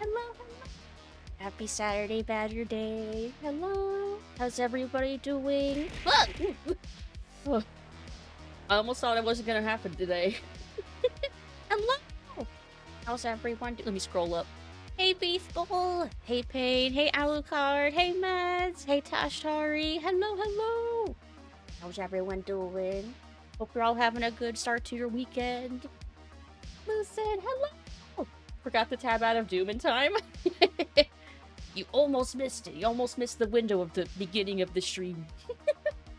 hello. Happy Saturday, Badger Day. Hello. How's everybody doing? Oh, I almost thought it wasn't gonna happen today. Hello. How's everyone doing? Let me scroll up. Hey, Beefball. Hey, Pain. Hey, Alucard. Hey, Mads. Hey, Tashtari. Hello. How's everyone doing? Hope you're all having a good start to your weekend. Lucid, hello. Forgot to tab out of Doom in time. You almost missed it. You almost missed the window of the beginning of the stream.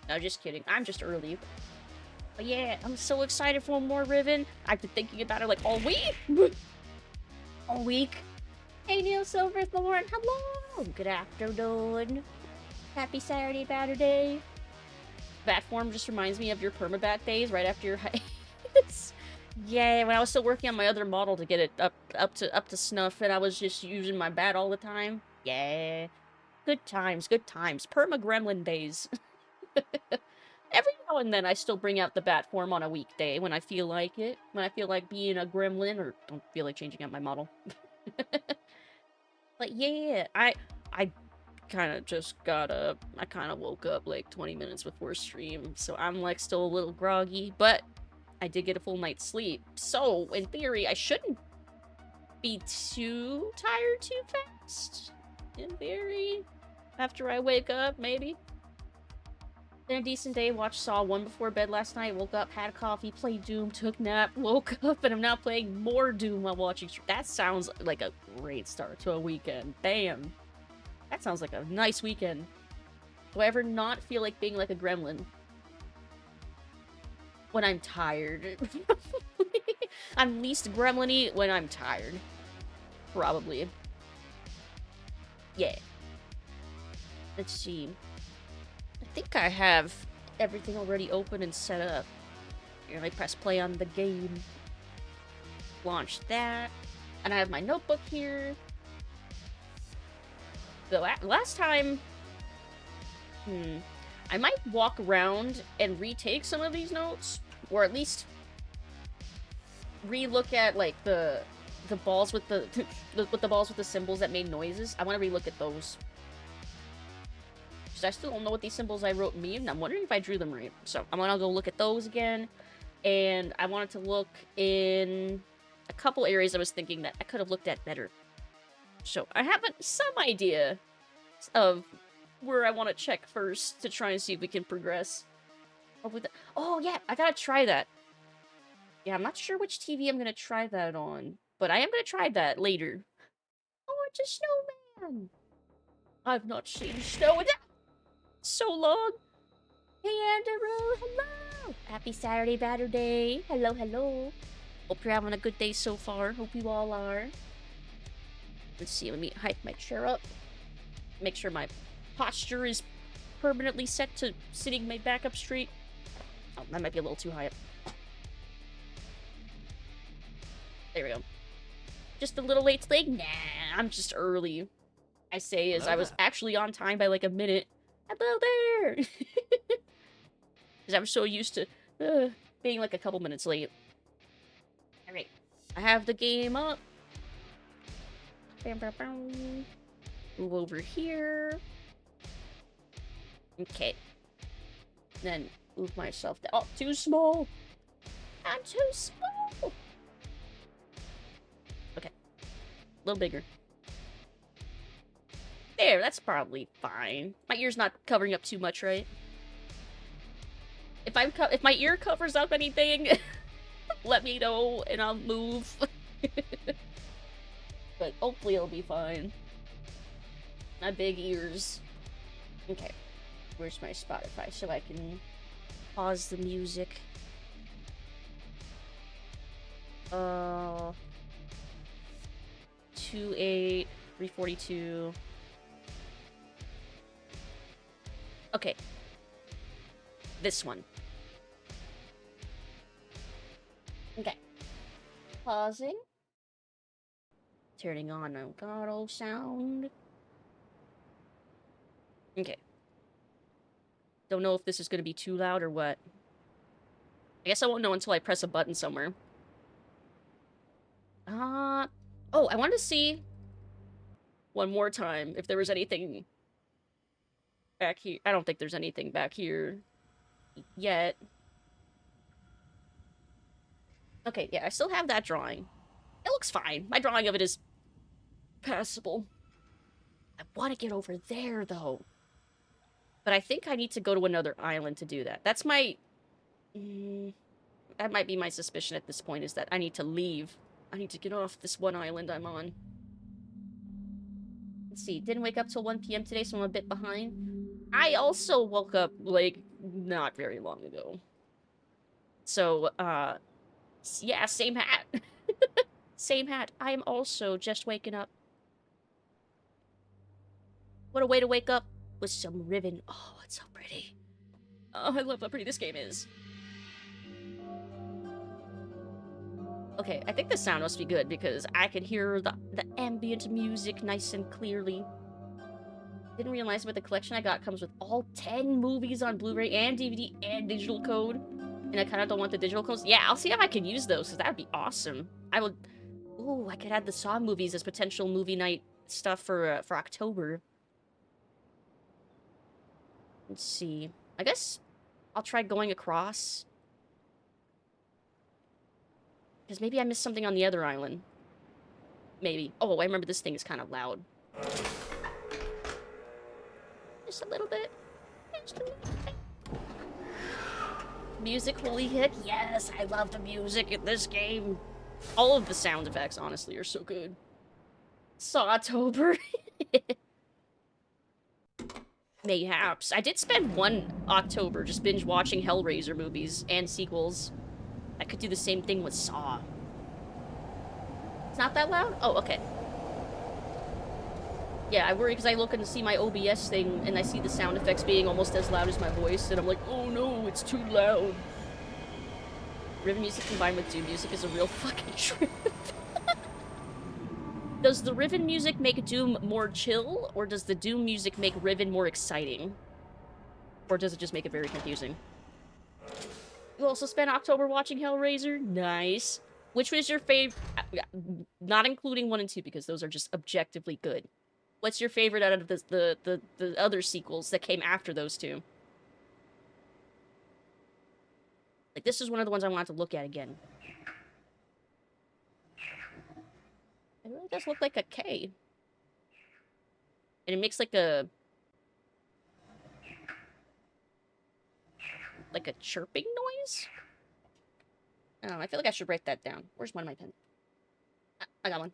No, just kidding. I'm just early. But yeah, I'm so excited for more Riven. I've been thinking about it like all week. All week. Hey, Neil Silverthorn. Hello. Good afternoon. Happy Saturday, Batter Day. Bat form just reminds me of your permabat days right after your hiatus. Yeah, when I was still working on my other model to get it up to snuff, and I was just using my bat all the time. Yeah, good times. Perma gremlin days. Every now and then I still bring out the bat form on a weekday when I feel like it. When I feel like being a gremlin or don't feel like changing out my model. But yeah, I kind of just got up. I kind of woke up like 20 minutes before stream, so I'm like still a little groggy, but I did get a full night's sleep. So, in theory, I shouldn't be too tired too fast. In theory. After I wake up, maybe. Been a decent day. Watched Saw 1 before bed last night. Woke up, had coffee, played Doom, took nap, woke up, and I'm now playing more Doom while watching stream. That sounds like a great start to a weekend. Damn. That sounds like a nice weekend. Do I ever not feel like being like a gremlin? When I'm tired. I'm least gremlin-y when I'm tired. Probably. Yeah. Let's see. I think I have everything already open and set up. Here, I press play on the game. Launch that. And I have my notebook here. The last time... I might walk around and retake some of these notes. Or at least re-look at, like, the balls with the balls with the symbols that made noises. I want to re-look at those. Because I still don't know what these symbols I wrote mean, and I'm wondering if I drew them right. So I'm gonna go look at those again. And I wanted to look in a couple areas I was thinking that I could have looked at better. So I have some idea of where I want to check first to try and see if we can progress. Oh, yeah, I gotta try that. Yeah, I'm not sure which TV I'm gonna try that on, but I am gonna try that later. Oh, it's a snowman! I've not seen snow in so long. Hey, Andrew, hello! Happy Saturday, Batter Day. Hello. Hope you're having a good day so far. Hope you all are. Let's see, let me hype my chair up. Make sure my posture is permanently set to sitting my back up straight. Oh, that might be a little too high up. There we go. Just a little late today? Nah, I'm just early. I say as I was actually on time by like a minute. Hello there! Because I'm so used to being like a couple minutes late. Alright. I have the game up. Move over here. Okay. Then move myself down. Oh, too small! I'm too small! Okay. A little bigger. There, that's probably fine. My ear's not covering up too much, right? If my ear covers up anything, let me know and I'll move. But hopefully it'll be fine. My big ears. Okay. Where's my Spotify so I can pause the music? 2.8, 342. Okay. This one. Okay. Pausing. Turning on auto sound. Okay. Don't know if this is going to be too loud or what. I guess I won't know until I press a button somewhere. Oh, I wanted to see one more time if there was anything back here. I don't think there's anything back here yet. Okay, yeah, I still have that drawing. It looks fine. My drawing of it is passable. I want to get over there, though. But I think I need to go to another island to do that. That's my... that might be my suspicion at this point, is that I need to leave. I need to get off this one island I'm on. Let's see. Didn't wake up till 1 p.m. today, so I'm a bit behind. I also woke up, like, not very long ago. So, yeah, same hat. Same hat. I am also just waking up. What a way to wake up with some Riven. Oh, it's so pretty. Oh, I love how pretty this game is. Okay, I think the sound must be good because I can hear the ambient music nice and clearly. Didn't realize but the collection I got comes with all 10 movies on Blu-ray and DVD and digital code. And I kind of don't want the digital codes. Yeah, I'll see if I can use those because that would be awesome. I would... Ooh, I could add the Saw movies as potential movie night stuff for October. Let's see. I guess I'll try going across. Because maybe I missed something on the other island. Maybe. Oh, I remember this thing is kind of loud. Just a little bit. Just a little bit. Music, holy heck. Yes, I love the music in this game. All of the sound effects, honestly, are so good. Sawtober. Mayhaps. I did spend one October just binge watching Hellraiser movies and sequels. I could do the same thing with Saw. It's not that loud? Oh, okay. Yeah, I worry because I look and see my OBS thing and I see the sound effects being almost as loud as my voice, and I'm like, oh no, it's too loud. Riven music combined with Doom music is a real fucking trip. Does the Riven music make Doom more chill, or does the Doom music make Riven more exciting? Or does it just make it very confusing? You also spent October watching Hellraiser? Nice. Which was your favorite? Not including 1 and 2, because those are just objectively good. What's your favorite out of the other sequels that came after those two? Like, this is one of the ones I wanted to look at again. It really does look like a K. And it makes like a... like a chirping noise? I don't know, I feel like I should write that down. Where's one of my pens? I got one.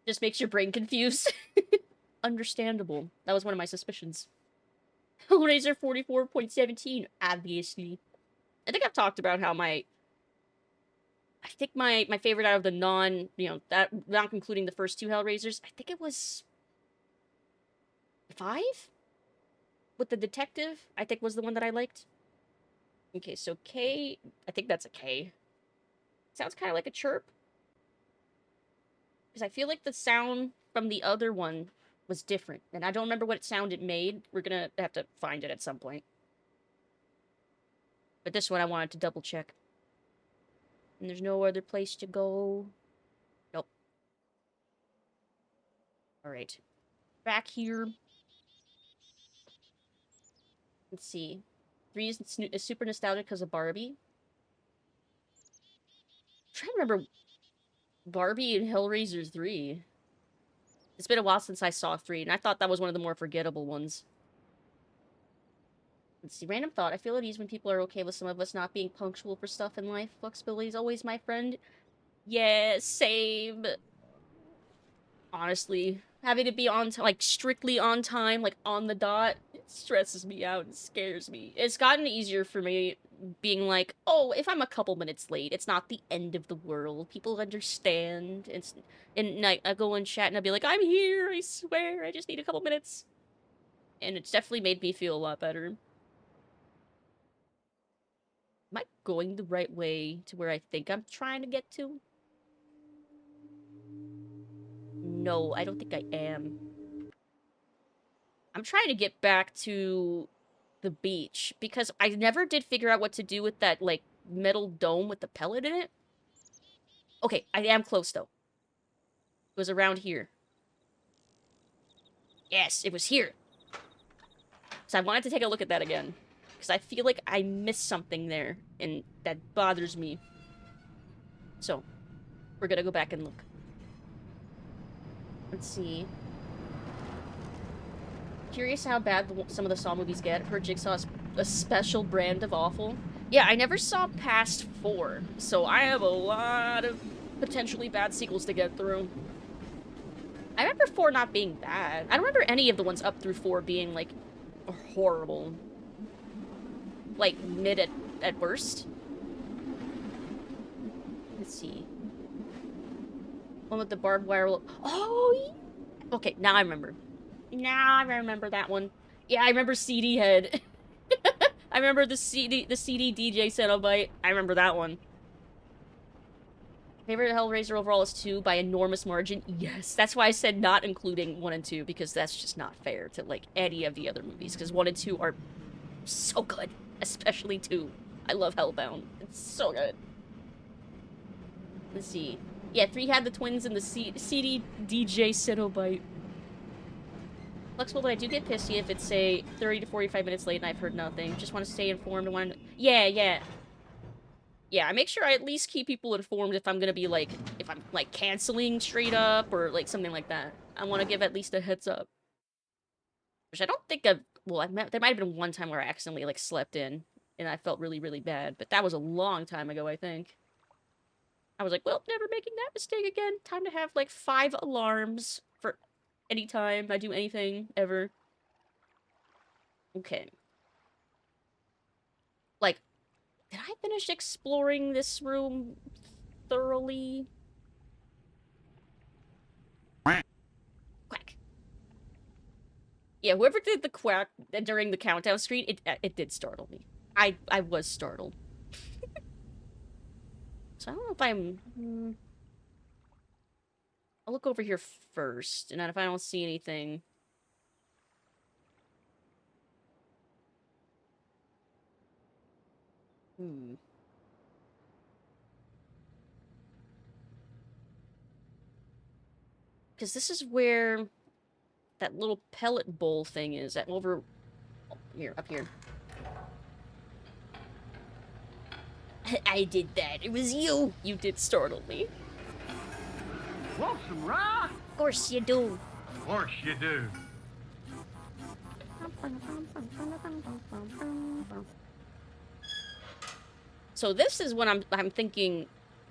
Just makes your brain confused. Understandable. That was one of my suspicions. Hellraiser 44.17, obviously. I think I've talked about how I think my favorite out of the not including the first 2 Hellraisers, I think it was 5? With the detective, I think was the one that I liked. Okay, so K, I think that's a K. Sounds kind of like a chirp. Because I feel like the sound from the other one was different. And I don't remember what sound it made. We're gonna have to find it at some point. But this one I wanted to double check. And there's no other place to go. Nope. Alright. Back here. Let's see. 3 is super nostalgic because of Barbie. I'm trying to remember Barbie and Hellraiser 3. It's been a while since I saw 3, and I thought that was one of the more forgettable ones. Let's see. Random thought. I feel at ease when people are okay with some of us not being punctual for stuff in life. Flexibility is always my friend. Yeah, same. Honestly, having to be on like strictly on time, like on the dot, it stresses me out and scares me. It's gotten easier for me being like, oh, if I'm a couple minutes late, it's not the end of the world. People understand. And I go in chat and I'll be like, I'm here, I swear, I just need a couple minutes. And it's definitely made me feel a lot better. Am I going the right way to where I think I'm trying to get to? No, I don't think I am. I'm trying to get back to the beach because I never did figure out what to do with that, like, metal dome with the pellet in it. Okay, I am close, though. It was around here. Yes, it was here. So I wanted to take a look at that again. Because I feel like I missed something there, and that bothers me. So, we're gonna go back and look. Let's see. Curious how bad some of the Saw movies get. Heard Jigsaw's a special brand of awful. Yeah, I never saw past 4, so I have a lot of potentially bad sequels to get through. I remember 4 not being bad. I don't remember any of the ones up through 4 being, like, horrible. Like, mid at worst. Let's see. One with the barbed wire. Oh, yeah. Okay, now I remember. Now I remember that one. Yeah, I remember CD Head. I remember the CD DJ Cenobite. I remember that one. Favorite Hellraiser overall is 2 by enormous margin. Yes, that's why I said not including 1 and 2, because that's just not fair to, like, any of the other movies, because 1 and 2 are so good. Especially 2. I love Hellbound. It's so good. Let's see. Yeah, 3 had the twins and the CD DJ Cenobite. Flexible, but I do get pissy if it's, say, 30 to 45 minutes late and I've heard nothing. Just want to stay informed and want to... Yeah. Yeah, I make sure I at least keep people informed if I'm gonna be, like... If I'm, like, canceling straight up or, like, something like that. I want to give at least a heads up. Which I don't think I've... Well, there might have been one time where I accidentally, like, slept in. And I felt really, really bad. But that was a long time ago, I think. I was like, well, never making that mistake again. Time to have, like, 5 alarms for anytime I do anything, ever. Okay. Like, did I finish exploring this room thoroughly? Quack. Yeah, whoever did the quack during the countdown screen, it did startle me. I was startled. So I don't know if I'm... I'll look over here first, and then if I don't see anything... Because this is where that little pellet bowl thing is. Over... Oh, here, up here. I did that. It was you. You did startle me. Want some rock? Of course you do. Of course you do. So this is when I'm thinking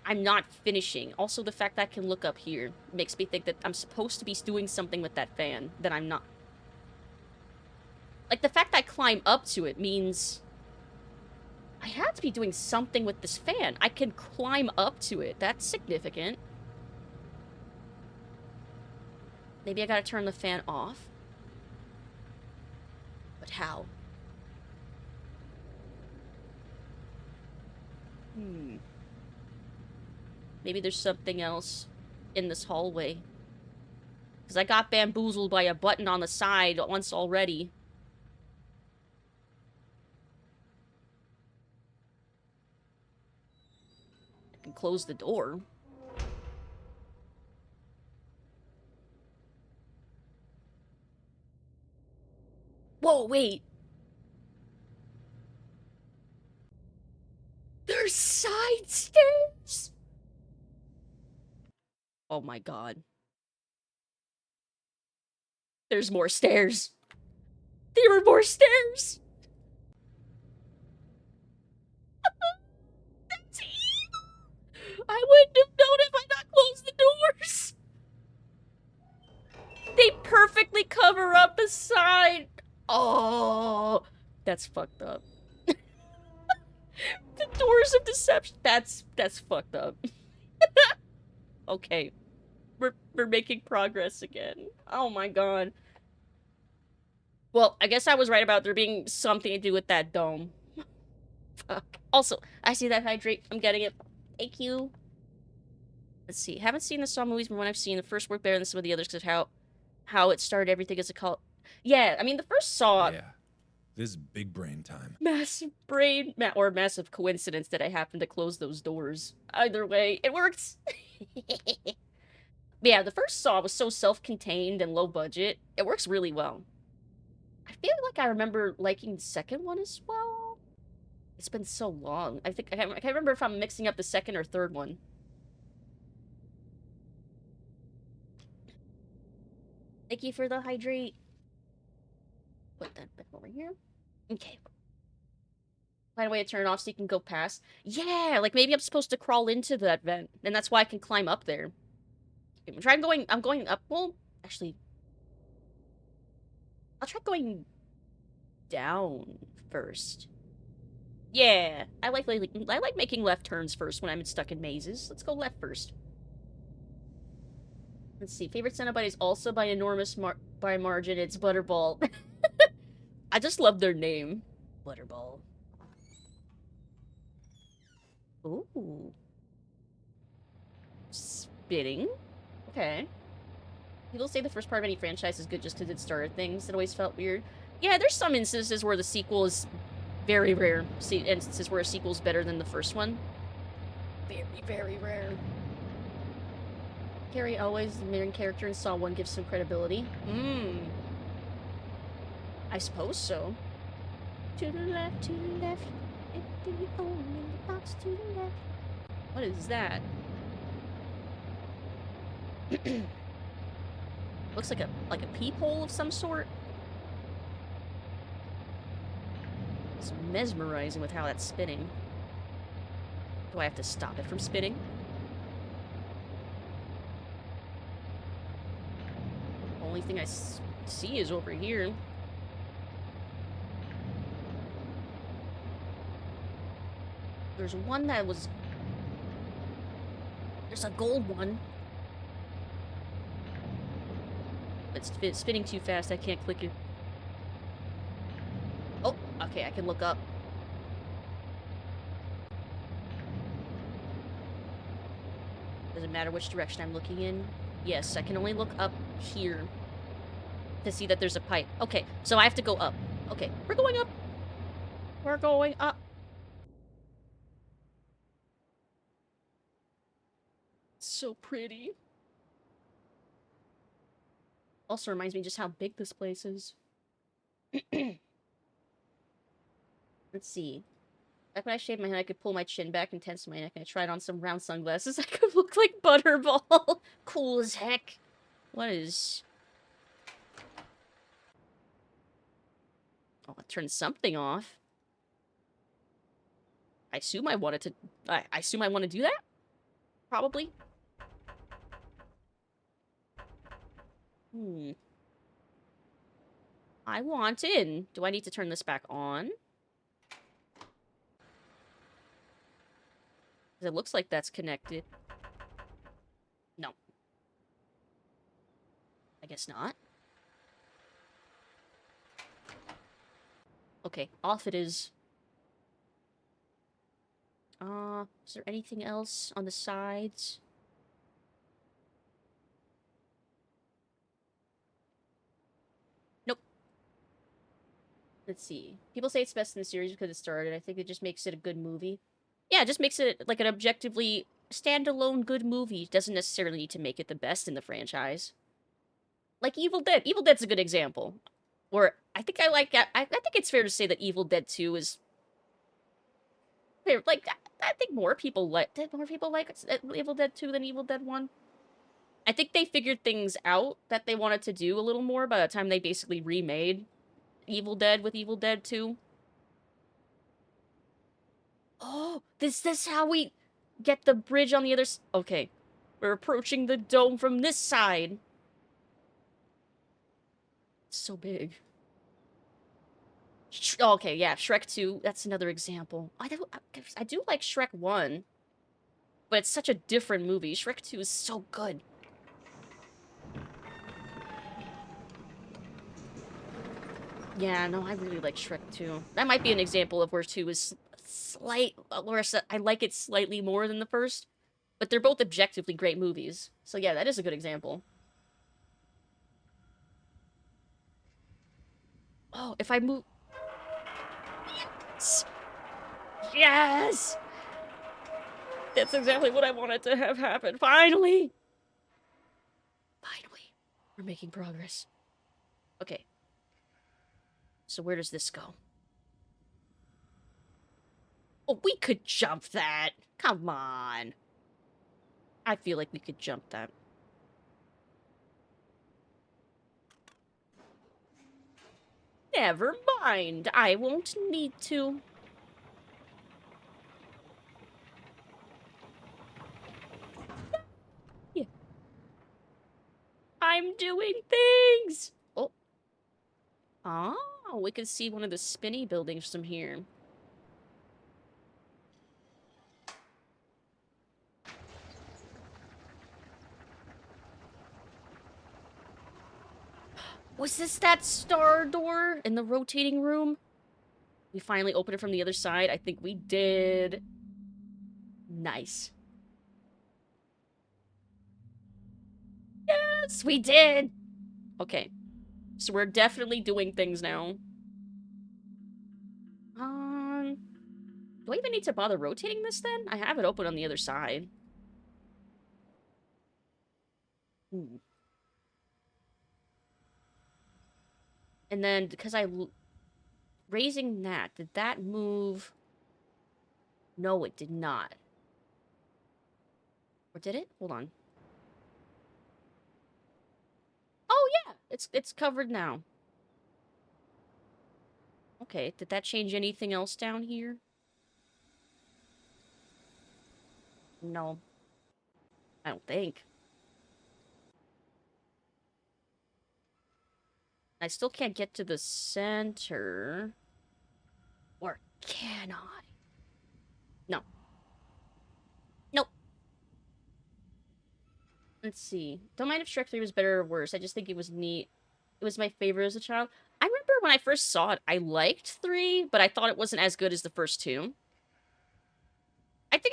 I'm not finishing. Also, the fact that I can look up here makes me think that I'm supposed to be doing something with that fan that I'm not. Like, the fact that I climb up to it means I have to be doing something with this fan. I can climb up to it. That's significant. Maybe I gotta turn the fan off. But how? Maybe there's something else in this hallway. Because I got bamboozled by a button on the side once already. I can close the door. Whoa, wait. There's side stairs? Oh my god. There's more stairs. There were more stairs. That's evil. I wouldn't have known if I not closed the doors. They perfectly cover up a side. Oh, that's fucked up. The doors of deception. That's fucked up. Okay. We're making progress again. Oh my god. Well, I guess I was right about there being something to do with that dome. Fuck. Also, I see that hydrate. I'm getting it. Thank you. Let's see. Haven't seen the Saw movies, but when I've seen the first work better than some of the others because of how it started everything as a cult. Yeah, I mean, the first Saw... Yeah. This is big brain time. Massive brain... or massive coincidence that I happened to close those doors. Either way, it works. But yeah, the first Saw was so self-contained and low budget. It works really well. I feel like I remember liking the second one as well. It's been so long. I can't remember if I'm mixing up the second or third one. Thank you for the hydrate. Put that back over here. Okay. Find a way to turn it off so you can go past. Yeah, like maybe I'm supposed to crawl into that vent, and that's why I can climb up there. I'm going up. Well, actually, I'll try going down first. Yeah, I like making left turns first when I'm stuck in mazes. Let's go left first. Let's see. Favorite Cenobite is also by by margin. It's Butterball. I just love their name, Butterball. Ooh, spitting. Okay. People say the first part of any franchise is good just because it started things. It always felt weird. Yeah, there's some instances where the sequel is very rare. Instances where a sequel is better than the first one. Very, very rare. Carrie always, the main character in Saw 1 gives some credibility. I suppose so. To the left, to the left. Empty hole in the box to the left. What is that? Looks like a peephole of some sort. It's mesmerizing with how that's spinning. Do I have to stop it from spinning? Only thing I see is over here. There's one that was... There's a gold one. It's spinning too fast, I can't click it. Oh, okay, I can look up. Does it matter which direction I'm looking in? Yes, I can only look up here to see that there's a pipe. Okay, so I have to go up. Okay, we're going up. We're going up. So pretty. Also reminds me just how big this place is. Let's see. Back when I shaved my head, I could pull my chin back and tense my neck, and I tried on some round sunglasses. I could look like Butterball. Cool as heck. What is... Oh, I turned something off. I assume I wanted to... I assume I want to do that? Probably. I want in. Do I need to turn this back on? It looks like that's connected. No. I guess not. Okay, off it is. Is there anything else on the sides? Nope. Let's see. People say it's best in the series because it started. I think it just makes it a good movie. Yeah, it just makes it like an objectively standalone good movie. It doesn't necessarily need to make it the best in the franchise. Like Evil Dead. Evil Dead's a good example. Where I think I think it's fair to say that Evil Dead 2 is... Like, I think more people like... Did more people like Evil Dead 2 than Evil Dead 1? I think they figured things out that they wanted to do a little more by the time they basically remade Evil Dead with Evil Dead 2. Oh, this how we get the bridge on the other side. Okay. We're approaching the dome from this side. It's so big. Okay, yeah, Shrek 2. That's another example. I do like Shrek 1. But it's such a different movie. Shrek 2 is so good. Yeah, no, I really like Shrek 2. That might be an example of where 2 is where I like it slightly more than the first. But they're both objectively great movies. So yeah, that is a good example. Oh, if I move... Yes! Yes! That's exactly what I wanted to have happen. Finally! We're making progress. Okay. So where does this go? Oh, we could jump that. Come on. I feel like we could jump that. Never mind. I won't need to. Yeah. I'm doing things. Oh. Oh, we can see one of the spinny buildings from here. Was this that star door in the rotating room? We finally opened it from the other side. I think we did. Nice. Yes, we did. Okay. So we're definitely doing things now. Do I even need to bother rotating this then? I have it open on the other side. Hmm. And then, because raising that, did that move? No, it did not. Or did it? Hold on. Oh, yeah! It's covered now. Okay, did that change anything else down here? No. I don't think. I still can't get to the center. Or can I? No. Nope. Let's see. Don't mind if Shrek 3 was better or worse. I just think it was neat. It was my favorite as a child. I remember when I first saw it, I liked 3, but I thought it wasn't as good as the first 2.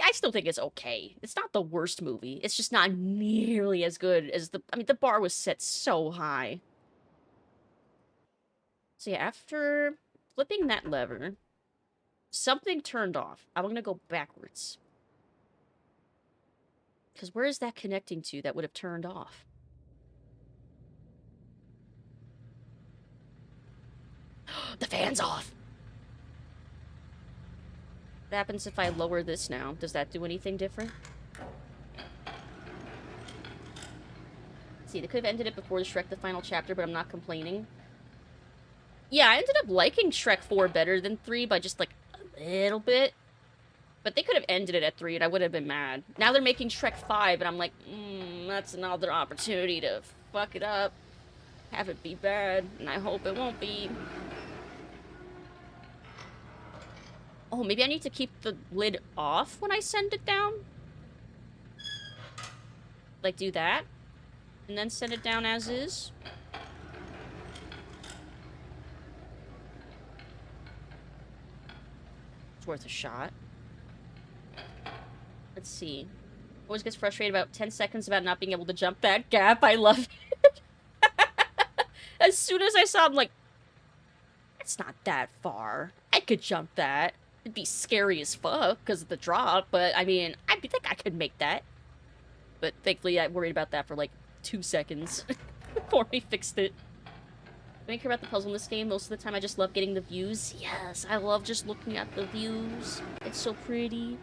I still think it's okay. It's not the worst movie. It's just not nearly as good as I mean, the bar was set so high. So yeah, after flipping that lever, something turned off. I'm gonna go backwards. Because where is that connecting to that would have turned off? The fan's off! What happens if I lower this now? Does that do anything different? Let's see, they could have ended it before the Shrek the Final Chapter, but I'm not complaining. Yeah, I ended up liking Shrek 4 better than 3 by just, like, a little bit. But they could have ended it at 3 and I would have been mad. Now they're making Shrek 5 and I'm like, that's another opportunity to fuck it up. Have it be bad, and I hope it won't be. Oh, maybe I need to keep the lid off when I send it down? Like, do that? And then send it down as is? It's worth a shot. Let's see. Always gets frustrated about 10 seconds about not being able to jump that gap. I love it. As soon as I saw, I'm like, it's not that far. I could jump that. It'd be scary as fuck because of the drop, but I mean, I think I could make that. But thankfully, I worried about that for like 2 seconds before we fixed it. I don't care about the puzzle in this game. Most of the time, I just love getting the views. Yes, I love just looking at the views. It's so pretty.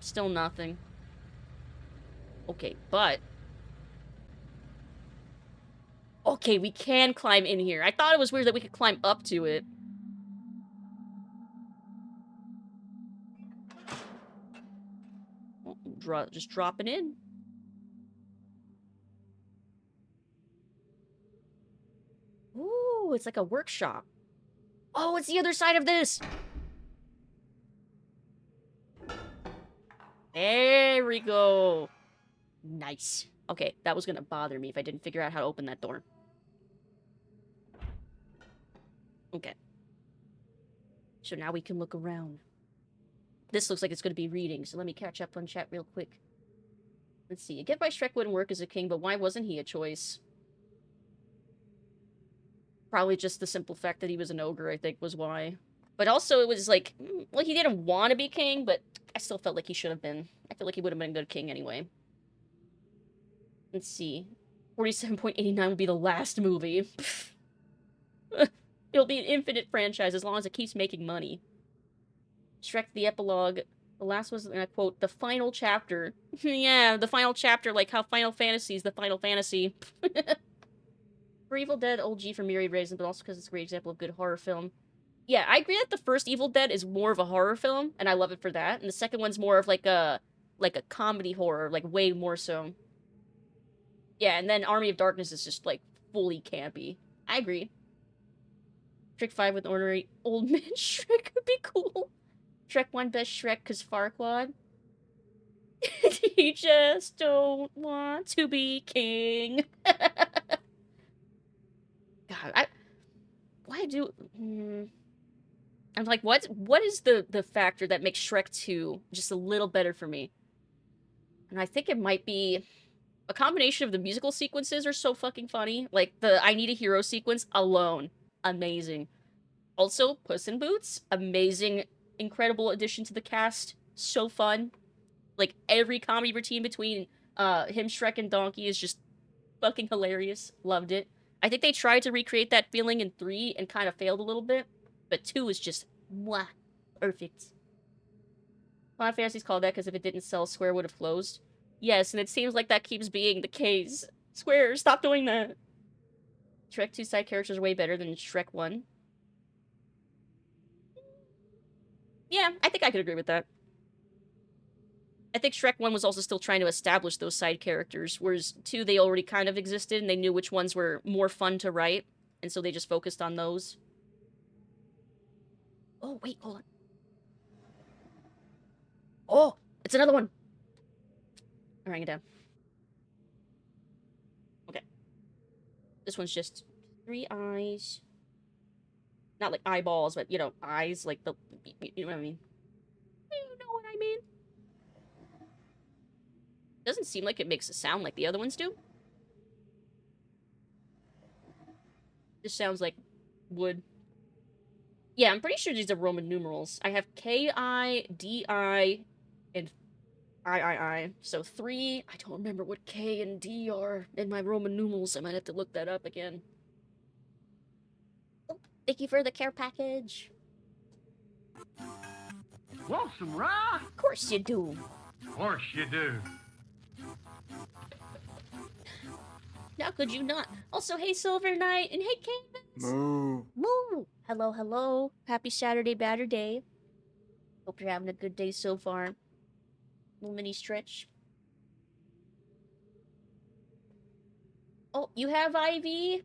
Still nothing. Okay, but... Okay, we can climb in here. I thought it was weird that we could climb up to it. Well, just dropping in. Ooh, it's like a workshop. Oh, it's the other side of this! There we go. Nice. Okay, that was gonna bother me if I didn't figure out how to open that door. Okay. So now we can look around. This looks like it's gonna be reading, so let me catch up on chat real quick. Let's see. I get why Shrek wouldn't work as a king, but why wasn't he a choice? Probably just the simple fact that he was an ogre, I think, was why. But also, it was like, well, he didn't want to be king, but I still felt like he should have been. I feel like he would have been a good king anyway. Let's see. 47.89 will be the last movie. It'll be an infinite franchise as long as it keeps making money. Shrek the epilogue. The last was, and I quote, the final chapter. Yeah, the final chapter, like how Final Fantasy is the Final Fantasy. For Evil Dead, OG for myriad reasons, but also because it's a great example of good horror film. Yeah, I agree that the first Evil Dead is more of a horror film, and I love it for that. And the second one's more of like a comedy horror, like way more so. Yeah, and then Army of Darkness is just like fully campy. I agree. Shrek 5 with ordinary old man Shrek would be cool. Shrek 1 best Shrek because Farquaad. He just don't want to be king. God, why do... I'm like, what is the factor that makes Shrek 2 just a little better for me? And I think it might be a combination of the musical sequences are so fucking funny. Like, the I Need a Hero sequence alone. Amazing. Also, Puss in Boots. Amazing, incredible addition to the cast. So fun. Like, every comedy routine between him, Shrek, and Donkey is just fucking hilarious. Loved it. I think they tried to recreate that feeling in 3 and kind of failed a little bit. But 2 is just, mwah, perfect. Final Fantasy's called that because if it didn't sell, Square would have closed. Yes, and it seems like that keeps being the case. Square, stop doing that. Shrek 2 side characters are way better than Shrek 1. Yeah, I think I could agree with that. I think Shrek 1 was also still trying to establish those side characters, whereas 2, they already kind of existed, and they knew which ones were more fun to write, and so they just focused on those. Oh, wait, hold on. Oh, it's another one! I'm writing it down. Okay. This one's just 3 eyes. Not like eyeballs, but, you know, eyes, like the... You know what I mean? You know what I mean? Doesn't seem like it makes a sound like the other ones do. Just sounds like wood. Yeah, I'm pretty sure these are Roman numerals. I have K-I, D-I, and I. So 3, I don't remember what K and D are in my Roman numerals. I might have to look that up again. Oh, thank you for the care package. Want some rye? Of course you do. Of course you do. How could you not? Also, hey Silver Knight, and hey Canvas! Moo. Moo! Hello, hello. Happy Saturday, batter day. Hope you're having a good day so far. Little mini stretch. Oh, you have IV?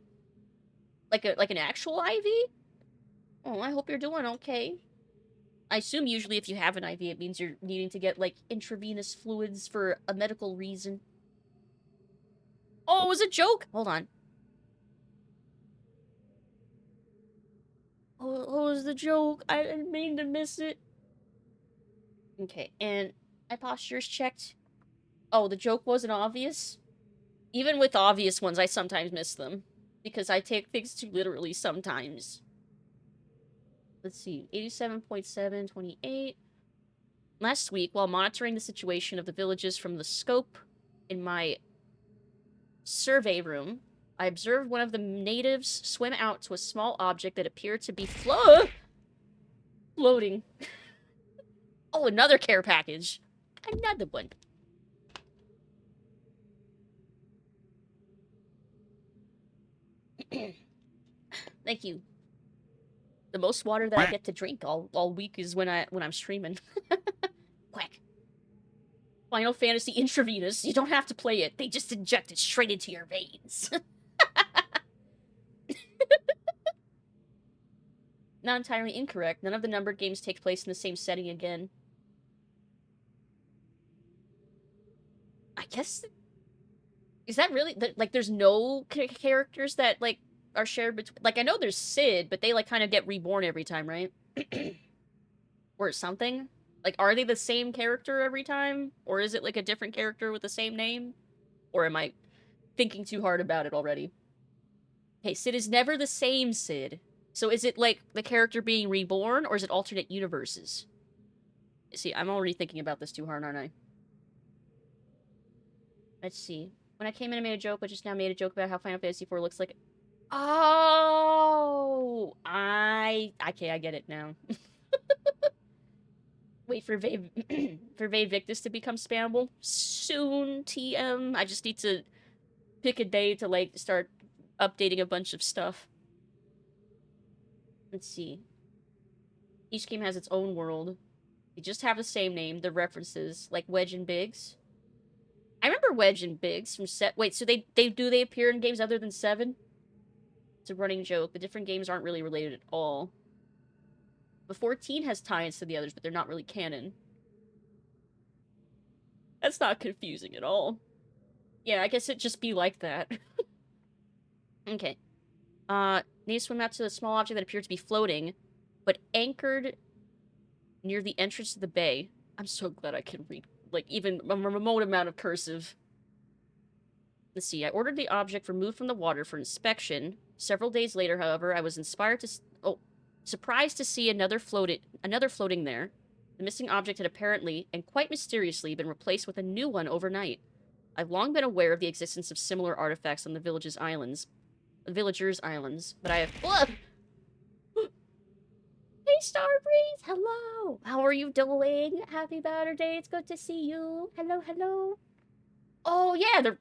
Like an actual IV? Oh, I hope you're doing okay. I assume usually if you have an IV, it means you're needing to get, like, intravenous fluids for a medical reason. Oh, it was a joke! Hold on. Oh, it was the joke. I didn't mean to miss it. Okay, and my posture's checked. Oh, the joke wasn't obvious? Even with obvious ones, I sometimes miss them. Because I take things too literally sometimes. Let's see. 87.7, 28. Last week, while monitoring the situation of the villages from the scope in my survey room, I observed one of the natives swim out to a small object that appeared to be floating. Oh, another care package. Another one. Thank you. The most water that I get to drink all week is when I'm streaming. Quack. Final Fantasy intravenous. You don't have to play it. They just inject it straight into your veins. Not entirely incorrect. None of the numbered games take place in the same setting again. I guess... Is that really... Like, there's no characters that, like, are shared between... Like, I know there's Sid, but they, like, kind of get reborn every time, right? Or something? Like, are they the same character every time? Or is it, like, a different character with the same name? Or am I thinking too hard about it already? Hey, Sid is never the same Sid. So is it, like, the character being reborn, or is it alternate universes? See, I'm already thinking about this too hard, aren't I? Let's see. When I came in, I made a joke, but just now made a joke about how Final Fantasy IV looks like. Oh, okay, I get it now. Wait for for Vade Victus to become spammable soon. TM. I just need to pick a day to like start updating a bunch of stuff. Let's see. Each game has its own world. They just have the same name. The references, like Wedge and Biggs. I remember Wedge and Biggs from set. Wait, so they appear in games other than 7? It's a running joke. The different games aren't really related at all. The 14 has tie-ins to the others, but they're not really canon. That's not confusing at all. Yeah, I guess it'd just be like that. Okay. Need to swim out to a small object that appeared to be floating, but anchored near the entrance to the bay. I'm so glad I can read, like, even a remote amount of cursive. Let's see. I ordered the object removed from the water for inspection. Several days later, however, I was surprised to see another floating there. The missing object had apparently, and quite mysteriously, been replaced with a new one overnight. I've long been aware of the existence of similar artifacts on the villagers' islands, but I have... Ugh! Hey, Starbreeze! Hello! How are you doing? Happy Saturday, it's good to see you. Hello, hello. Oh, yeah,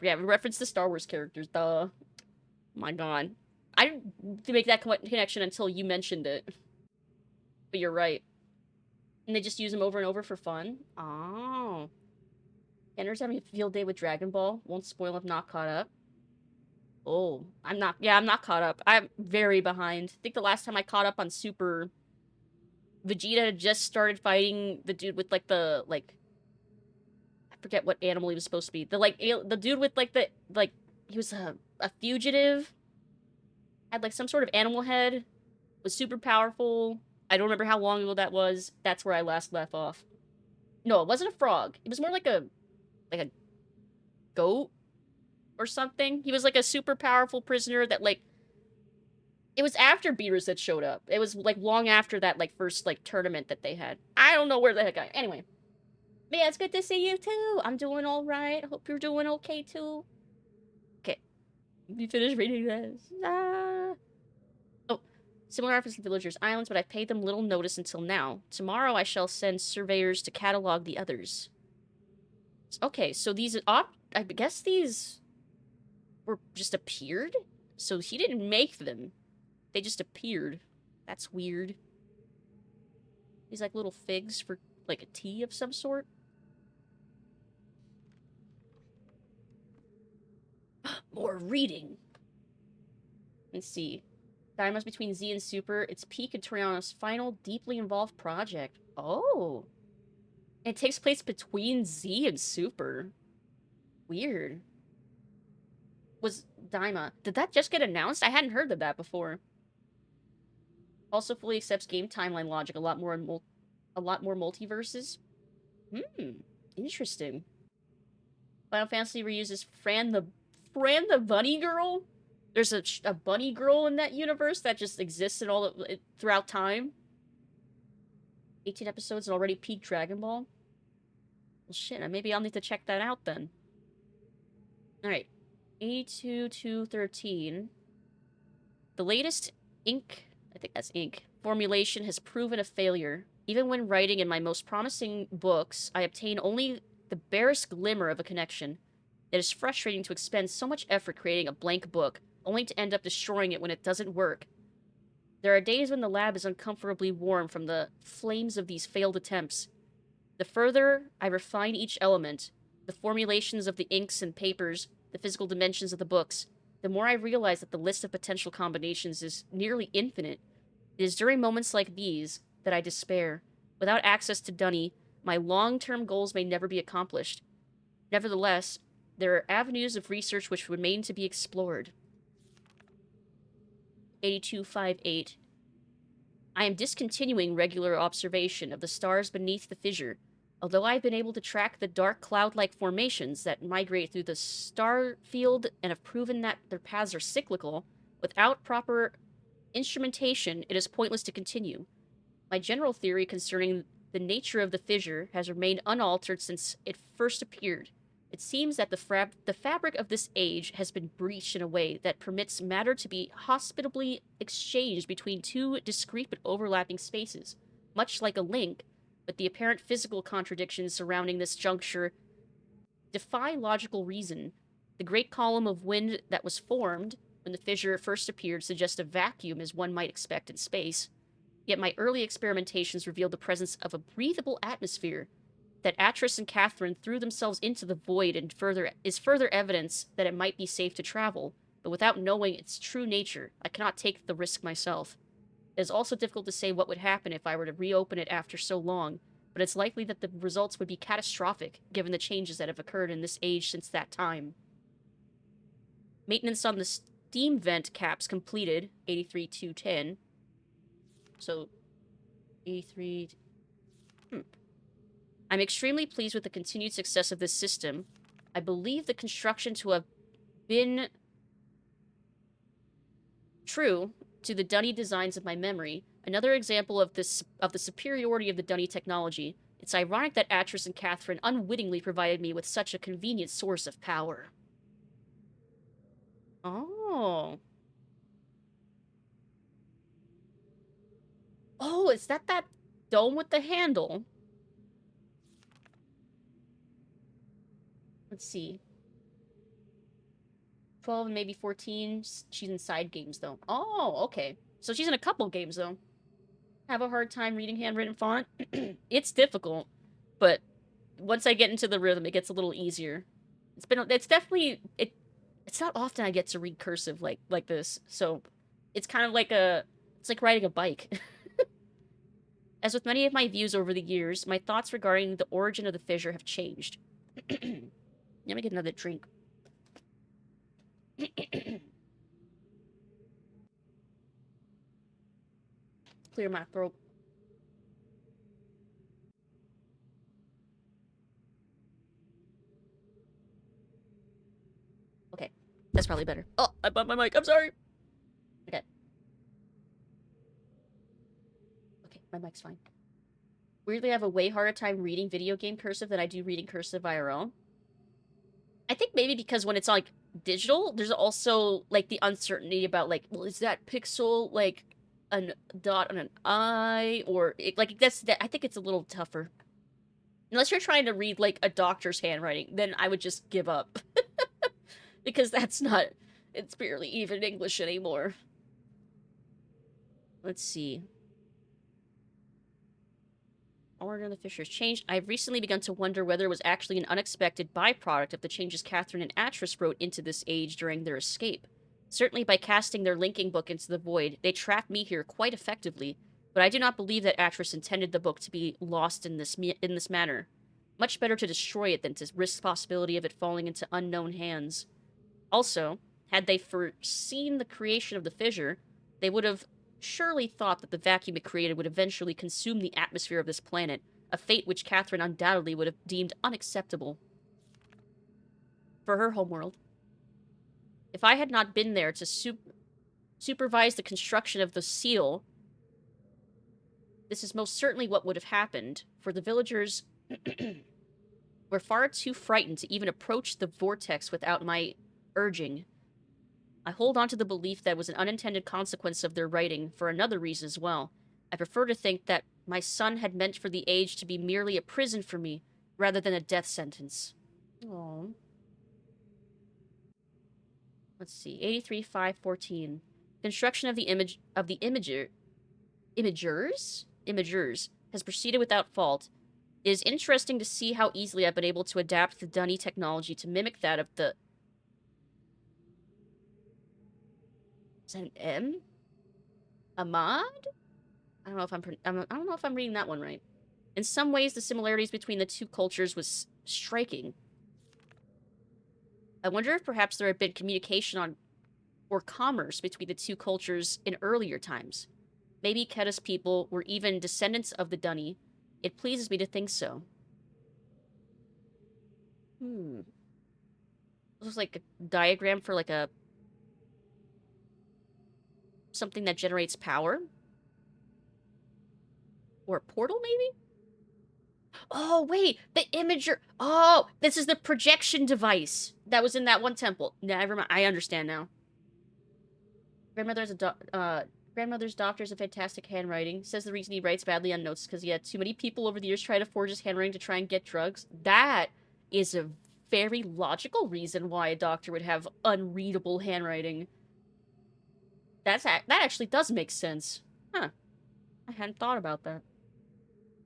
we referenced the Star Wars characters, duh. My god. I didn't make that connection until you mentioned it. But you're right. And they just use them over and over for fun? Oh. Kenner's having a field day with Dragon Ball. Won't spoil if not caught up. Oh. I'm not caught up. I'm very behind. I think the last time I caught up on Super... Vegeta had just started fighting the dude with, like, I forget what animal he was supposed to be. The dude with, like, he was a fugitive. Had, like, some sort of animal head. Was super powerful. I don't remember how long ago that was. That's where I last left off. No, it wasn't a frog. It was more like a goat or something. He was, like, a super powerful prisoner that, like... It was after Beerus that showed up. It was, like, long after that, like, first, like, tournament that they had. I don't know where the heck I... Anyway. But yeah, it's good to see you, too. I'm doing alright. Hope you're doing okay, too. Okay. You finished reading this. Oh. Similar reference to villagers' islands, but I've paid them little notice until now. Tomorrow I shall send surveyors to catalog the others. Okay, so these... I guess these... were just appeared? So he didn't make them. They just appeared. That's weird. These, like, little figs for, like, a tea of some sort? More reading! Let's see. Diamonds between Z and Super. It's Peak and Toriano's final, deeply involved project. Oh! It takes place between Z and Super. Weird. Was Daima... Did that just get announced? I hadn't heard of that before. Also fully accepts game timeline logic. A lot more multiverses. Interesting. Final Fantasy reuses Fran the bunny girl? There's a bunny girl in that universe that just exists in throughout time. 18 episodes and already peaked Dragon Ball. Well, shit, maybe I'll need to check that out then. Alright. 82-213. The latest ink... I think that's ink. Formulation has proven a failure. Even when writing in my most promising books, I obtain only the barest glimmer of a connection. It is frustrating to expend so much effort creating a blank book, only to end up destroying it when it doesn't work. There are days when the lab is uncomfortably warm from the flames of these failed attempts. The further I refine each element, the formulations of the inks and papers, the physical dimensions of the books, the more I realize that the list of potential combinations is nearly infinite. It is during moments like these that I despair. Without access to Dunny, my long-term goals may never be accomplished. Nevertheless, there are avenues of research which remain to be explored. 8258. I am discontinuing regular observation of the stars beneath the fissure. Although I've been able to track the dark cloud-like formations that migrate through the star field and have proven that their paths are cyclical, without proper instrumentation, it is pointless to continue. My general theory concerning the nature of the fissure has remained unaltered since it first appeared. It seems that the fabric of this age has been breached in a way that permits matter to be hospitably exchanged between two discrete but overlapping spaces, much like a link, but the apparent physical contradictions surrounding this juncture defy logical reason. The great column of wind that was formed when the fissure first appeared suggests a vacuum as one might expect in space. Yet my early experimentations revealed the presence of a breathable atmosphere. That Atris and Catherine threw themselves into the void and is further evidence that it might be safe to travel, but without knowing its true nature, I cannot take the risk myself. It is also difficult to say what would happen if I were to reopen it after so long, but it's likely that the results would be catastrophic, given the changes that have occurred in this age since that time. Maintenance on the steam vent caps completed, 83,210. So, 83... I'm extremely pleased with the continued success of this system. I believe the construction to have been true to the Dunny designs of my memory. Another example of the superiority of the Dunny technology. It's ironic that Atris and Catherine unwittingly provided me with such a convenient source of power. Oh. Oh, is that dome with the handle? Let's see. 12 and maybe 14. She's in side games, though. Oh, okay. So she's in a couple games, though. Have a hard time reading handwritten font. It's difficult, but once I get into the rhythm, it gets a little easier. It's definitely, it's not often I get to read cursive like this, so it's kind of like it's like riding a bike. As with many of my views over the years, my thoughts regarding the origin of the fissure have changed. Let me get another drink. Clear my throat. Okay, that's probably better. Oh, I bumped my mic. I'm sorry. Okay. Okay, my mic's fine. Weirdly, I have a way harder time reading video game cursive than I do reading cursive IRL. I think maybe because when it's like digital, there's also like the uncertainty about like, well, is that pixel like a dot on an I or like I think it's a little tougher. Unless you're trying to read like a doctor's handwriting, then I would just give up because it's barely even English anymore. Let's see. Order of the fissures changed. I've recently begun to wonder whether it was actually an unexpected byproduct of the changes Catherine and Atris wrote into this age during their escape. Certainly by casting their linking book into the void, they trapped me here quite effectively, but I do not believe that Atris intended the book to be lost in this manner. Much better to destroy it than to risk the possibility of it falling into unknown hands. Also, had they foreseen the creation of the fissure, they would have surely thought that the vacuum it created would eventually consume the atmosphere of this planet, a fate which Catherine undoubtedly would have deemed unacceptable for her homeworld. If I had not been there to supervise the construction of the seal, this is most certainly what would have happened, for the villagers were far too frightened to even approach the vortex without my urging. I hold on to the belief that it was an unintended consequence of their writing for another reason as well. I prefer to think that my son had meant for the age to be merely a prison for me, rather than a death sentence. Oh. Let's see. 83,514. Construction of the imagers has proceeded without fault. It is interesting to see how easily I've been able to adapt the Dunny technology to mimic that of the... Is that an M? Ahmad? I don't know if I'm reading that one right. In some ways, the similarities between the two cultures was striking. I wonder if perhaps there had been communication or commerce between the two cultures in earlier times. Maybe Keda's people were even descendants of the Dunny. It pleases me to think so. This was like a diagram for like something that generates power? Or a portal, maybe? Oh, wait, the imager. Oh, this is the projection device that was in that one temple. Never mind. I understand now. Grandmother's doctor's a fantastic handwriting. Says the reason he writes badly on notes because he had too many people over the years try to forge his handwriting to try and get drugs. That is a very logical reason why a doctor would have unreadable handwriting. That actually does make sense. Huh. I hadn't thought about that.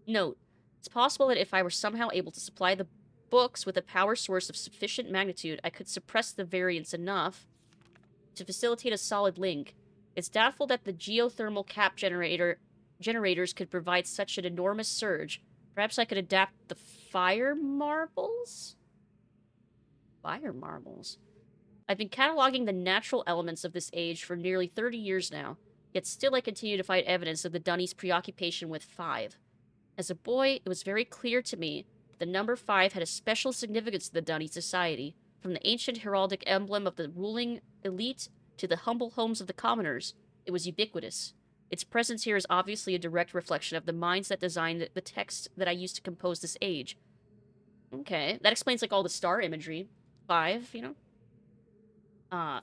Note. It's possible that if I were somehow able to supply the books with a power source of sufficient magnitude, I could suppress the variance enough to facilitate a solid link. It's doubtful that the geothermal cap generators could provide such an enormous surge. Perhaps I could adapt the fire marbles? Fire marbles? I've been cataloging the natural elements of this age for nearly 30 years now, yet still I continue to find evidence of the Dunny's preoccupation with 5. As a boy, it was very clear to me that the number 5 had a special significance to the Dunny society, from the ancient heraldic emblem of the ruling elite to the humble homes of the commoners. It was ubiquitous. Its presence here is obviously a direct reflection of the minds that designed the text that I used to compose this age. Okay, that explains, like, all the star imagery. 5, you know? Oh,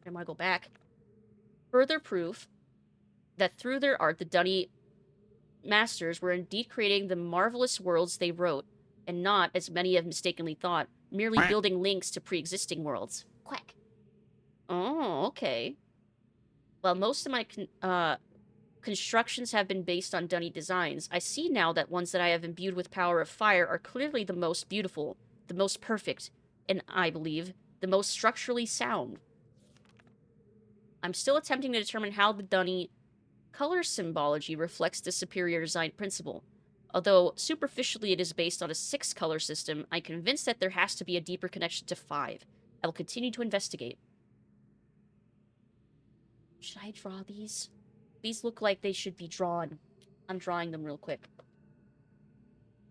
I want to go back. Further proof that through their art, the Dunny masters were indeed creating the marvelous worlds they wrote, and not, as many have mistakenly thought, merely building links to pre-existing worlds. Quack. Oh, okay. While most of my constructions have been based on Dunny designs, I see now that ones that I have imbued with power of fire are clearly the most beautiful, the most perfect, and, I believe, the most structurally sound. I'm still attempting to determine how the Dunny color symbology reflects this superior design principle. Although superficially it is based on a 6-color system, I'm convinced that there has to be a deeper connection to 5. I will continue to investigate. Should I draw these? These look like they should be drawn. I'm drawing them real quick.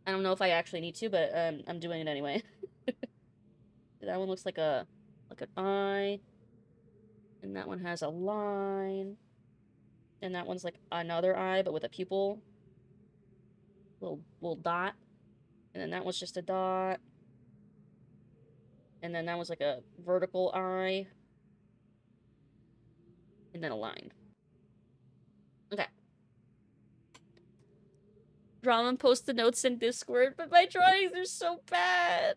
I don't know if I actually need to, but I'm doing it anyway. That one looks like an eye. And that one has a line. And that one's like another eye, but with a pupil. Little dot. And then that one's just a dot. And then that was like a vertical eye. And then a line. Okay. Draw and post the notes in Discord, but my drawings are so bad.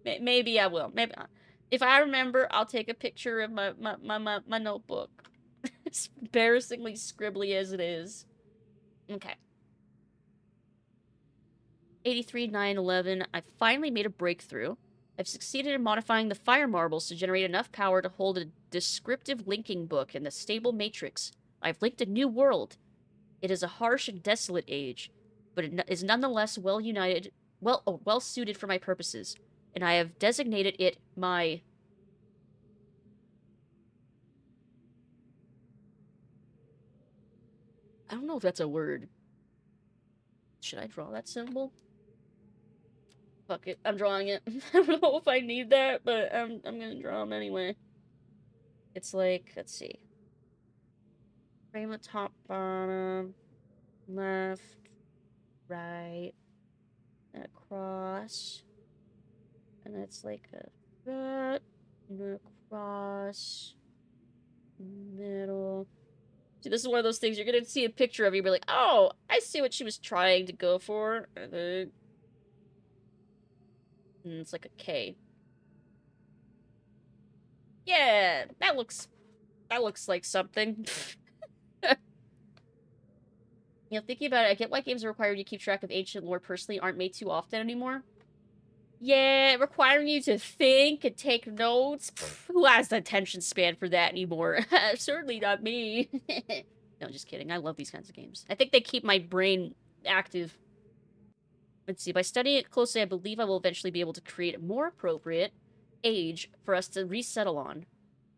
Maybe I will. Maybe not. If I remember, I'll take a picture of my notebook. As embarrassingly scribbly as it is. Okay. 83-9-11. I finally made a breakthrough. I've succeeded in modifying the fire marbles to generate enough power to hold a descriptive linking book in the stable matrix. I've linked a new world. It is a harsh and desolate age, but it is nonetheless well suited for my purposes, and I have designated it my... I don't know if that's a word. Should I draw that symbol? Fuck it, I'm drawing it. I don't know if I need that, but I'm gonna draw them anyway. It's like, let's see. Frame of top, bottom, left, right, and across. And it's like a foot, and across, middle. See, this is one of those things you're gonna see a picture of, you'll be like, oh, I see what she was trying to go for. And it's like a K. Yeah, that looks like something. You know, thinking about it, I get why games are required you keep track of ancient lore personally aren't made too often anymore. Yeah, requiring you to think and take notes. Pfft, who has the attention span for that anymore? Certainly not me. No, just kidding. I love these kinds of games. I think they keep my brain active. Let's see. By studying it closely, I believe I will eventually be able to create a more appropriate age for us to resettle on.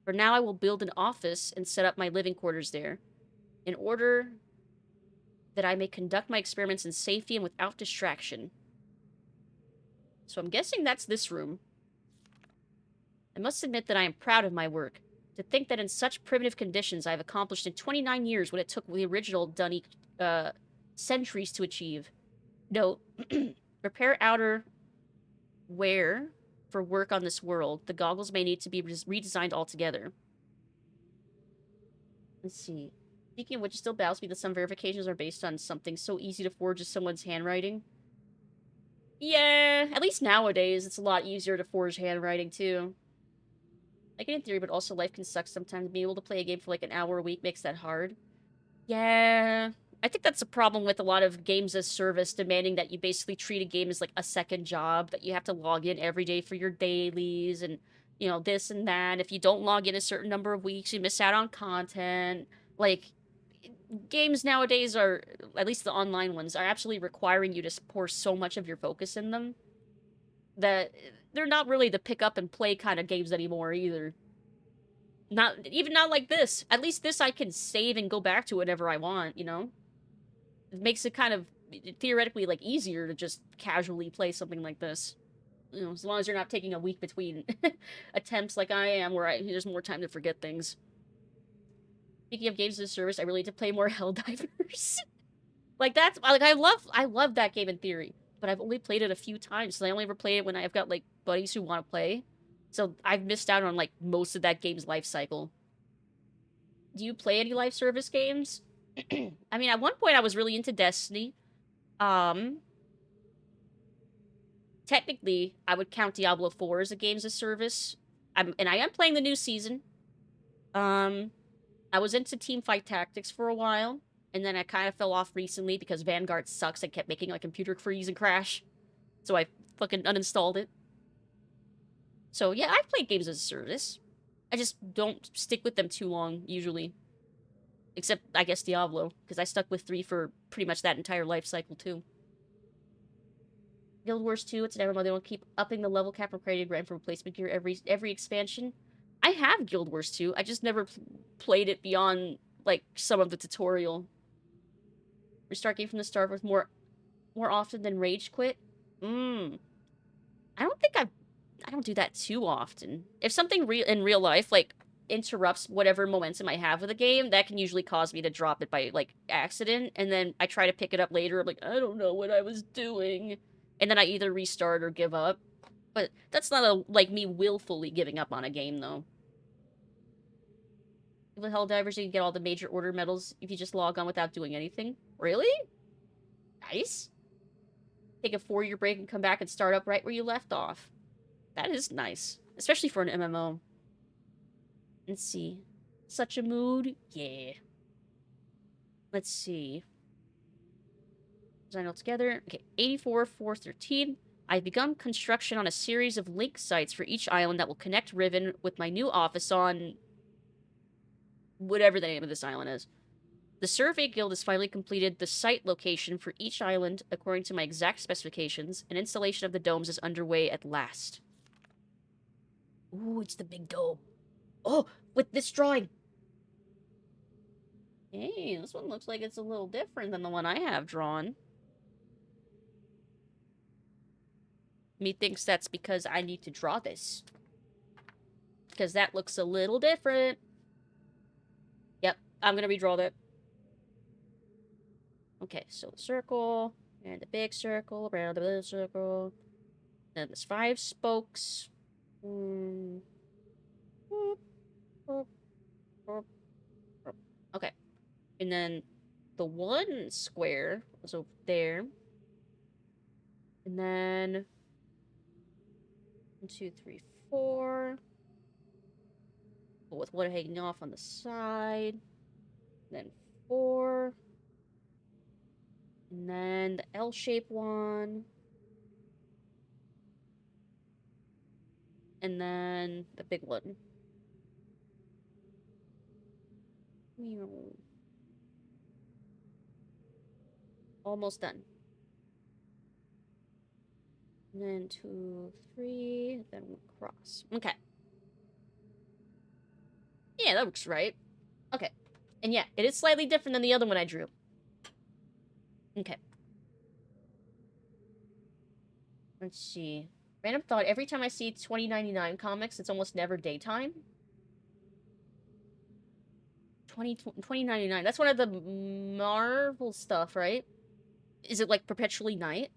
For now, I will build an office and set up my living quarters there, in order that I may conduct my experiments in safety and without distraction. So I'm guessing that's this room. I must admit that I am proud of my work. To think that in such primitive conditions I have accomplished in 29 years what it took the original Dunny centuries to achieve. Note, repair outer wear for work on this world. The goggles may need to be redesigned altogether. Let's see. Speaking of which, it still baffles me that some verifications are based on something so easy to forge as someone's handwriting. Yeah, at least nowadays, it's a lot easier to forge handwriting, too. Like, in theory, but also life can suck sometimes. Being able to play a game for, like, an hour a week makes that hard. Yeah, I think that's a problem with a lot of games as service, demanding that you basically treat a game as, like, a second job, that you have to log in every day for your dailies, and, you know, this and that. If you don't log in a certain number of weeks, you miss out on content. Like, games nowadays are, at least the online ones, are absolutely requiring you to pour so much of your focus in them that they're not really the pick up and play kind of games anymore either. Not like this. At least this I can save and go back to whenever I want, you know? It makes it kind of theoretically like easier to just casually play something like this. You know, as long as you're not taking a week between attempts like I am, where there's more time to forget things. Speaking of games as a service, I really need to play more Helldivers. Like that's like I love that game in theory, but I've only played it a few times. So I only ever play it when I've got like buddies who want to play. So I've missed out on like most of that game's life cycle. Do you play any live service games? I mean, at one point I was really into Destiny. Um Technically, I would count Diablo 4 as a games as service. And I am playing the new season. I was into Teamfight Tactics for a while, and then I kind of fell off recently because Vanguard sucks. I kept making my computer freeze and crash. So I fucking uninstalled it. So yeah, I've played games as a service. I just don't stick with them too long, usually. Except, I guess, Diablo, because I stuck with 3 for pretty much that entire life cycle, too. Guild Wars 2, it's an MMO. They will keep upping the level cap for creating grind for replacement gear every expansion. I have Guild Wars 2. I just never played it beyond, like, some of the tutorial. Restart game from the start with more often than rage quit. I don't think I don't do that too often. If something in real life, like, interrupts whatever momentum I have with a game, that can usually cause me to drop it by, like, accident, and then I try to pick it up later, I'm like, I don't know what I was doing. And then I either restart or give up. But that's not like me willfully giving up on a game, though. With Helldivers, you can get all the major order medals if you just log on without doing anything. Really? Nice. Take a 4-year break and come back and start up right where you left off. That is nice. Especially for an MMO. Let's see. Such a mood? Yeah. Let's see. Design all together. Okay, 84, 413. I've begun construction on a series of link sites for each island that will connect Riven with my new office on whatever the name of this island is. The Survey Guild has finally completed the site location for each island according to my exact specifications, and installation of the domes is underway at last. Ooh, it's the big dome. Oh, with this drawing. Hey, this one looks like it's a little different than the one I have drawn. Methinks that's because I need to draw this. Because that looks a little different. Yep, I'm gonna redraw that. Okay, so the circle, and the big circle, around the little circle. Then there's 5 spokes. Okay. And then the 1 square was over there. And then 1, 2, 3, 4. But with 1 hanging off on the side. Then 4. And then the L-shaped one. And then the big one. Almost done. And then 2, 3, then we'll cross. Okay. Yeah, that looks right. Okay. And yeah, it is slightly different than the other one I drew. Okay. Let's see. Random thought, every time I see 2099 comics, it's almost never daytime. 2099, that's one of the Marvel stuff, right? Is it, like, perpetually night?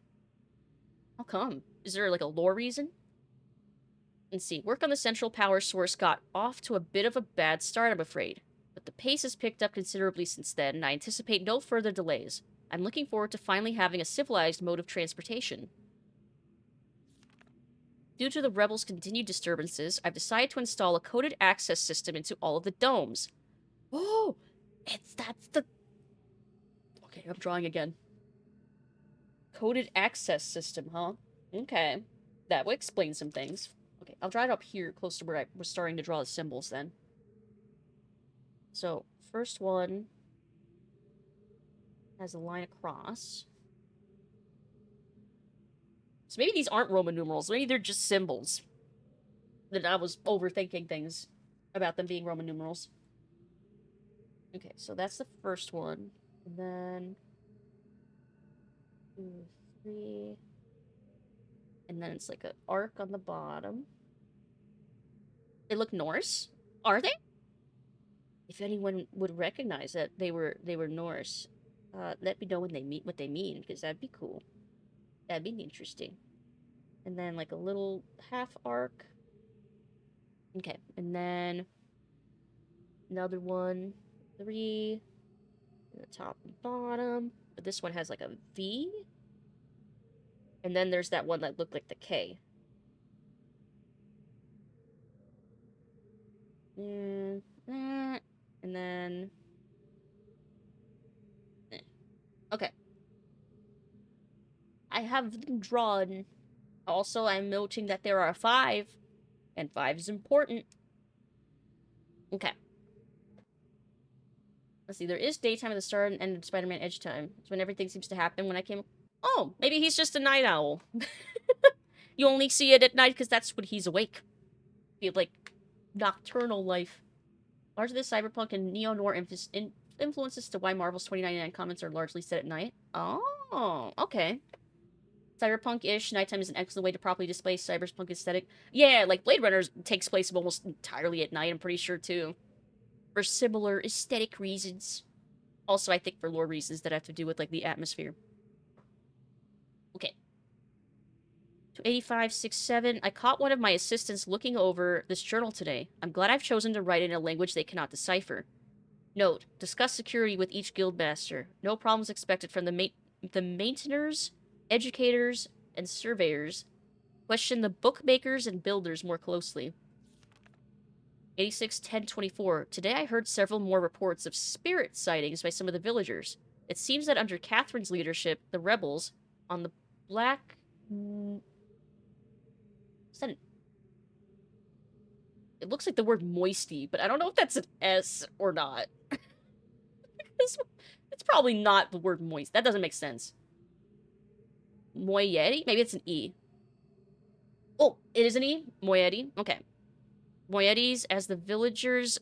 How come? Is there, like, a lore reason? Let's see. Work on the central power source got off to a bit of a bad start, I'm afraid. But the pace has picked up considerably since then, and I anticipate no further delays. I'm looking forward to finally having a civilized mode of transportation. Due to the rebels' continued disturbances, I've decided to install a coded access system into all of the domes. Oh! That's the... Okay, I'm drawing again. Coded access system, huh? Okay. That would explain some things. Okay, I'll draw it up here, close to where I was starting to draw the symbols then. So, first one has a line across. So maybe these aren't Roman numerals. Maybe they're just symbols. That I was overthinking things about them being Roman numerals. Okay, so that's the first one. And then... 2, 3... And then it's like an arc on the bottom. They look Norse? Are they? If anyone would recognize that they were Norse, let me know when they meet what they mean, because that'd be cool. That'd be interesting. And then like a little half arc. Okay, and then another one, 3, the top and bottom. But this one has like a V. And then there's that one that looked like the K. And that. And then... Okay. I have them drawn. Also, I'm noting that there are 5. And 5 is important. Okay. Let's see, there is daytime at the start and end of Spider-Man Edge time. It's when everything seems to happen when I came... Oh, maybe he's just a night owl. You only see it at night because that's when he's awake. Be like nocturnal life. Largely the cyberpunk and neo-noir influences to why Marvel's 2099 comments are largely set at night. Oh, okay. Cyberpunk-ish, nighttime is an excellent way to properly display cyberpunk aesthetic. Yeah, like Blade Runner takes place almost entirely at night, I'm pretty sure, too. For similar aesthetic reasons. Also, I think for lore reasons that have to do with, like, the atmosphere. Okay. 28567. I caught one of my assistants looking over this journal today. I'm glad I've chosen to write in a language they cannot decipher. Note, discuss security with each guildmaster. No problems expected from the maintainers, educators, and surveyors. Question the bookmakers and builders more closely. 861024. Today I heard several more reports of spirit sightings by some of the villagers. It seems that under Catherine's leadership, the rebels, on the black... It looks like the word moisty, but I don't know if that's an S or not. It's probably not the word moist. That doesn't make sense. Moyeti? Maybe it's an E. Oh, it is an E? Moyeti? Okay. Moyetis, as the villagers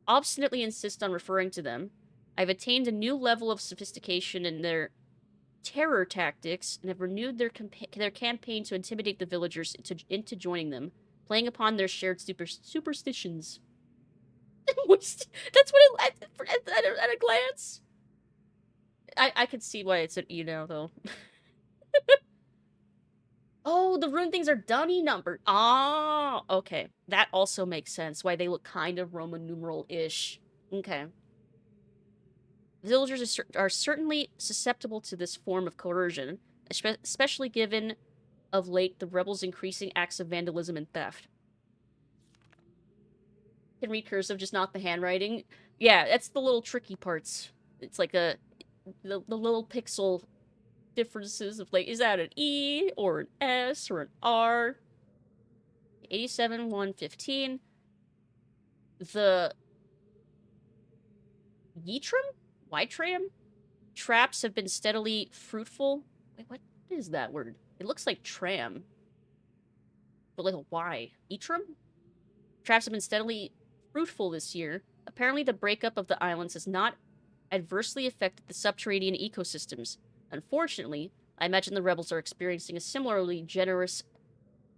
obstinately insist on referring to them. I've attained a new level of sophistication in their terror tactics and have renewed their campaign to intimidate the villagers into joining them, playing upon their shared superstitions. That's what at a glance. I can see why it's an E now, though. Oh, the rune things are dummy numbered. Ah, okay. That also makes sense, why they look kind of Roman numeral-ish. Okay. Villagers are certainly susceptible to this form of coercion, especially given, of late, the rebels' increasing acts of vandalism and theft. Can read cursive, just not the handwriting. Yeah, that's the little tricky parts. It's like the little pixel differences of, like, is that an E or an S or an R? 87-115. The Ytram? Traps have been steadily fruitful. Wait, what is that word? It looks like tram. But like a Y. Ytram? Traps have been steadily fruitful this year. Apparently the breakup of the islands has not adversely affected the subterranean ecosystems. Unfortunately, I imagine the rebels are experiencing a similarly generous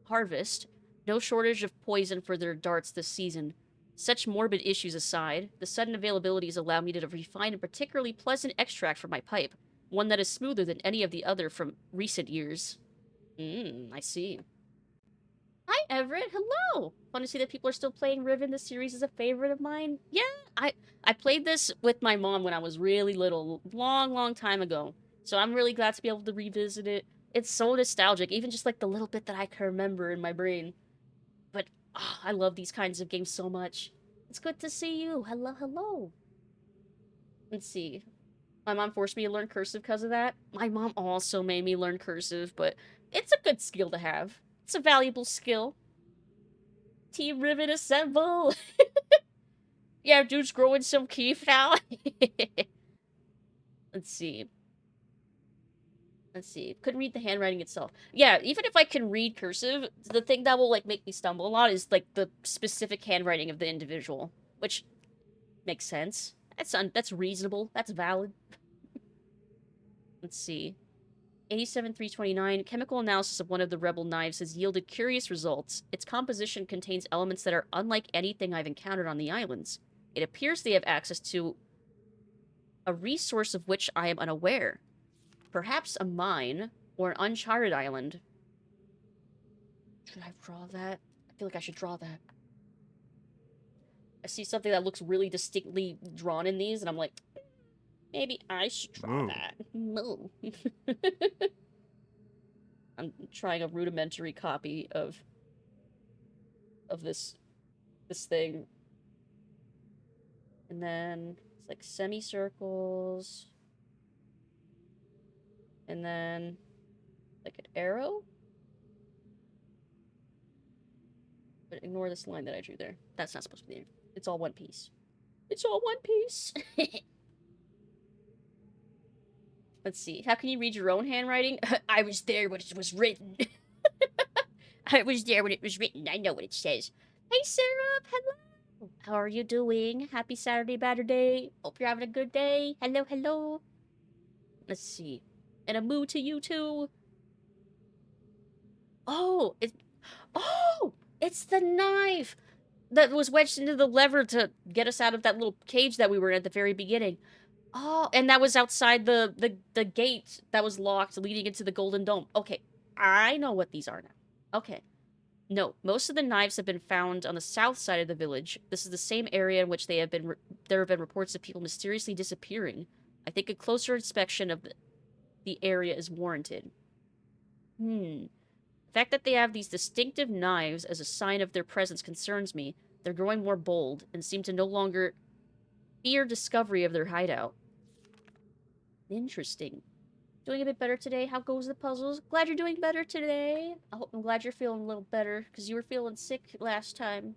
harvest. No shortage of poison for their darts this season. Such morbid issues aside, the sudden availabilities allow me to refine a particularly pleasant extract for my pipe. one that is smoother than any of the other from recent years. I see. Hi, Everett. Hello. Fun to see that people are still playing Riven. This series is a favorite of mine. Yeah, I played this with my mom when I was really little, long time ago. So I'm really glad to be able to revisit it. It's so nostalgic, even just like the little bit that I can remember in my brain. But I love these kinds of games so much. It's good to see you. Hello. Let's see. My mom forced me to learn cursive because of that. My mom also made me learn cursive, but it's a good skill to have. It's a valuable skill. Team Riven assemble! Yeah, dude's growing some keef now. Let's see. Couldn't read the handwriting itself. Yeah, even if I can read cursive, the thing that will, like, make me stumble a lot is, like, the specific handwriting of the individual. Which makes sense. That's reasonable. That's valid. Let's see. 87-329, chemical analysis of one of the rebel knives has yielded curious results. Its composition contains elements that are unlike anything I've encountered on the islands. It appears they have access to a resource of which I am unaware. Perhaps a mine or an uncharted island. Should I draw that? I feel like I should draw that. I see something that looks really distinctly drawn in these, and I'm like, maybe I should draw that. Moo. I'm trying a rudimentary copy of this thing. And then it's like semicircles. And then like an arrow. But ignore this line that I drew there. That's not supposed to be there. It's all one piece. It's all one piece. Let's see. How can you read your own handwriting? I was there when it was written. I was there when it was written. I know what it says. Hey, Sarah. Hello. How are you doing? Happy Saturday, Day. Hope you're having a good day. Hello. Let's see. And a moo to you too. Oh, it's the knife that was wedged into the lever to get us out of that little cage that we were in at the very beginning. Oh, and that was outside the gate that was locked leading into the Golden Dome. Okay, I know what these are now. Okay. No, most of the knives have been found on the south side of the village. This is the same area in which there have been reports of people mysteriously disappearing. I think a closer inspection of the area is warranted. The fact that they have these distinctive knives as a sign of their presence concerns me. They're growing more bold and seem to no longer fear discovery of their hideout. Interesting. Doing a bit better today? How goes the puzzles? Glad you're doing better today. I'm glad you're feeling a little better, because you were feeling sick last time.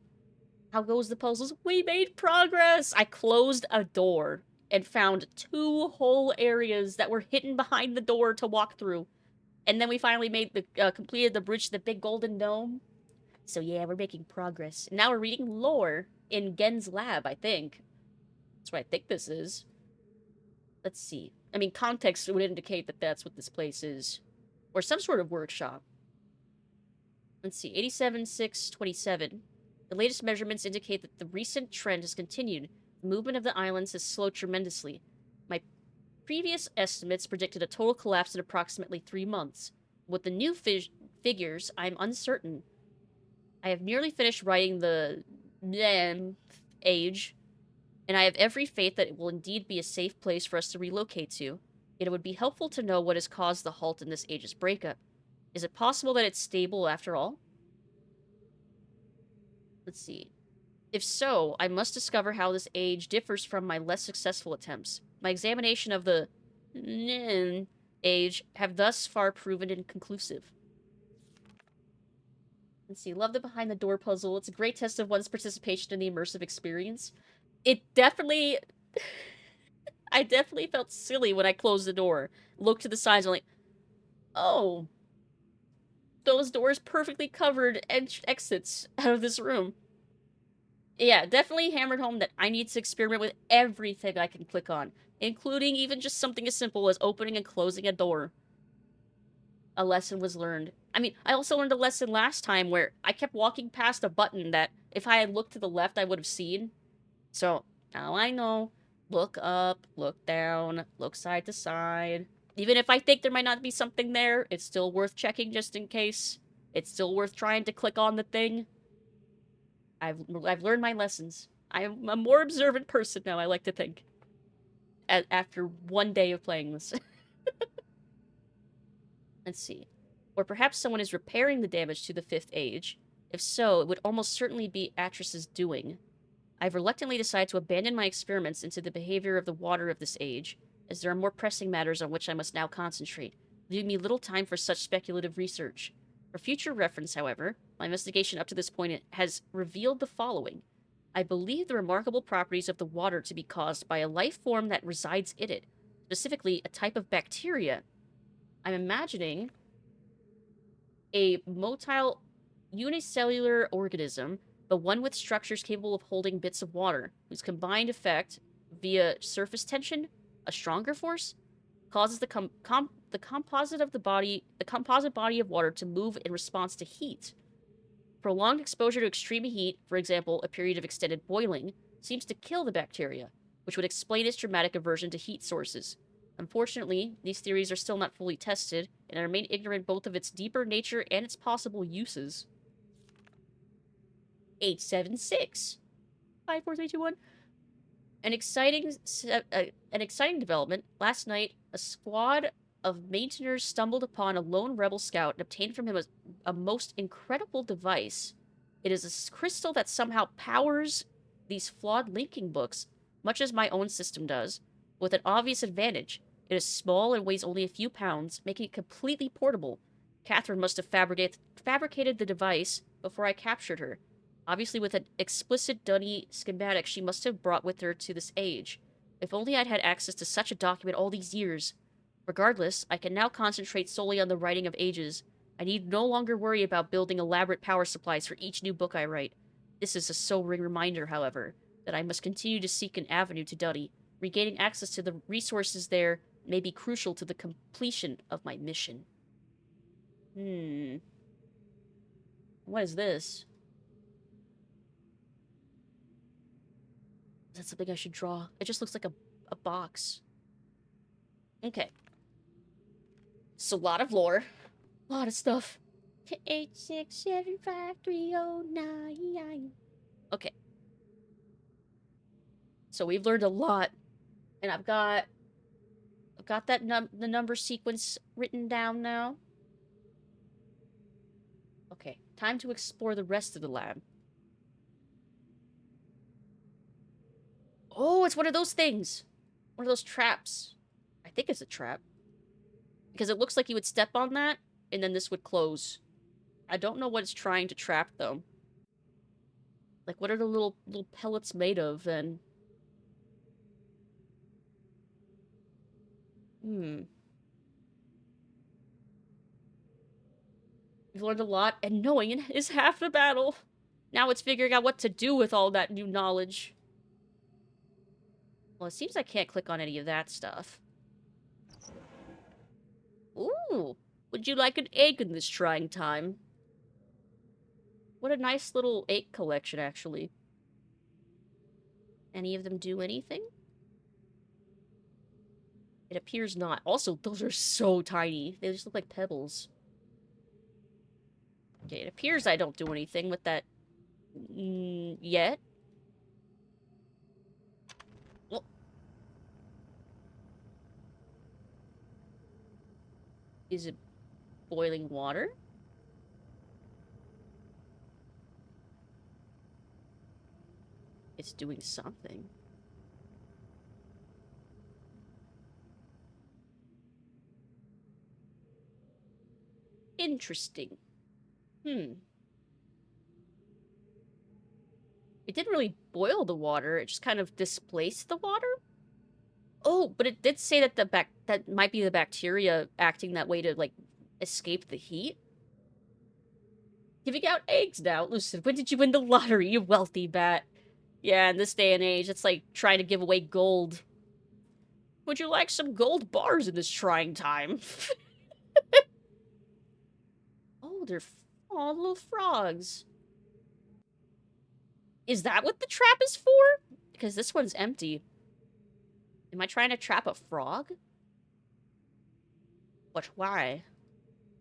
How goes the puzzles? We made progress! I closed a door and found 2 whole areas that were hidden behind the door to walk through. And then we finally completed the bridge to the big golden dome. So yeah, we're making progress. And now we're reading lore in Gen's lab, I think. That's what I think this is. Let's see. I mean, context would indicate that that's what this place is. Or some sort of workshop. Let's see. 87-6-27. The latest measurements indicate that the recent trend has continued. The movement of the islands has slowed tremendously. My previous estimates predicted a total collapse in approximately 3 months. With the new figures, I'm uncertain. I have nearly finished writing the age, and I have every faith that it will indeed be a safe place for us to relocate to. It would be helpful to know what has caused the halt in this age's breakup. Is it possible that it's stable after all? Let's see. If so, I must discover how this age differs from my less successful attempts. My examination of the age have thus far proven inconclusive. Let's see. Love the behind the door puzzle. It's a great test of one's participation in the immersive experience. It definitely... I definitely felt silly when I closed the door. Looked to the sides and like, oh, those doors perfectly covered exits out of this room. Yeah, definitely hammered home that I need to experiment with everything I can click on, including even just something as simple as opening and closing a door. A lesson was learned. I mean, I also learned a lesson last time where I kept walking past a button that if I had looked to the left, I would have seen. So, now I know. Look up, look down, look side to side. Even if I think there might not be something there, it's still worth checking just in case. It's still worth trying to click on the thing. I've learned my lessons. I'm a more observant person now, I like to think. After one day of playing this. Let's see. Or perhaps someone is repairing the damage to the 5th age. If so, it would almost certainly be Atris's doing. I've reluctantly decided to abandon my experiments into the behavior of the water of this age, as there are more pressing matters on which I must now concentrate, leaving me little time for such speculative research. For future reference, however, my investigation up to this point has revealed the following. I believe the remarkable properties of the water to be caused by a life form that resides in it, specifically a type of bacteria. I'm imagining a motile unicellular organism, but one with structures capable of holding bits of water, whose combined effect, via surface tension, a stronger force, causes the composite body of water to move in response to heat. Prolonged exposure to extreme heat, for example, a period of extended boiling, seems to kill the bacteria, which would explain its dramatic aversion to heat sources. Unfortunately, these theories are still not fully tested, and I remain ignorant both of its deeper nature and its possible uses. 876. 54321. An exciting development. Last night, a squad of maintainers stumbled upon a lone rebel scout and obtained from him a most incredible device. It is a crystal that somehow powers these flawed linking books, much as my own system does, with an obvious advantage. It is small and weighs only a few pounds, making it completely portable. Catherine must have fabricated the device before I captured her. Obviously, with an explicit dunny schematic she must have brought with her to this age. If only I'd had access to such a document all these years. Regardless, I can now concentrate solely on the writing of ages. I need no longer worry about building elaborate power supplies for each new book I write. This is a sobering reminder, however, that I must continue to seek an avenue to Duddy. Regaining access to the resources there may be crucial to the completion of my mission. What is this? Is that something I should draw? It just looks like a box. Okay. It's a lot of lore. A lot of stuff. 8675309. Okay. So we've learned a lot. And I've got that the number sequence written down now. Okay, time to explore the rest of the lab. Oh, it's one of those things. One of those traps. I think it's a trap. Because it looks like you would step on that, and then this would close. I don't know what it's trying to trap, though. Like, what are the little pellets made of, then? We've learned a lot, and knowing it is half the battle. Now it's figuring out what to do with all that new knowledge. Well, it seems I can't click on any of that stuff. Ooh, would you like an egg in this trying time? What a nice little egg collection, actually. Any of them do anything? It appears not. Also, those are so tiny. They just look like pebbles. Okay, it appears I don't do anything with that yet. Well, is it boiling water? It's doing something. Interesting. It didn't really boil the water, it just kind of displaced the water? Oh, but it did say that that might be the bacteria acting that way to, like, escape the heat. Giving out eggs now. Lucid, when did you win the lottery, you wealthy bat? Yeah, in this day and age, it's like trying to give away gold. Would you like some gold bars in this trying time? Oh, they're all little frogs. Is that what the trap is for? Because this one's empty. Am I trying to trap a frog? But why?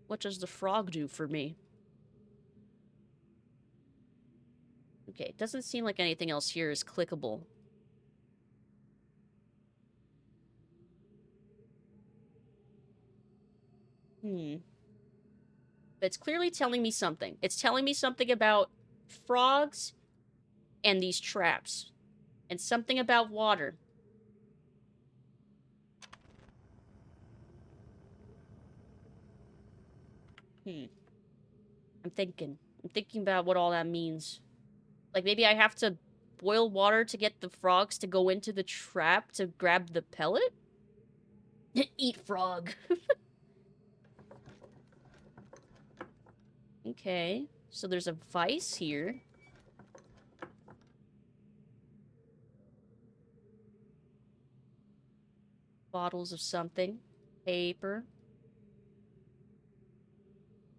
What does the frog do for me? Okay, it doesn't seem like anything else here is clickable. But it's clearly telling me something. It's telling me something about frogs and these traps. And something about water. I'm thinking. I'm thinking about what all that means. Like, maybe I have to boil water to get the frogs to go into the trap to grab the pellet? Eat frog. Okay. So there's a vice here. Bottles of something. Paper.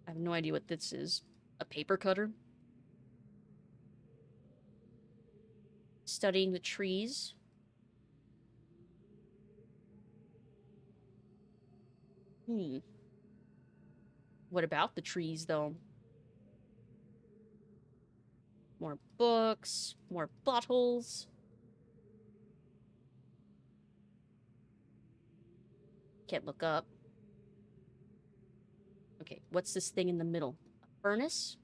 I have no idea what this is. A paper cutter? Studying the trees. What about the trees, though? More books. More bottles. Can't look up. Okay, what's this thing in the middle? A furnace?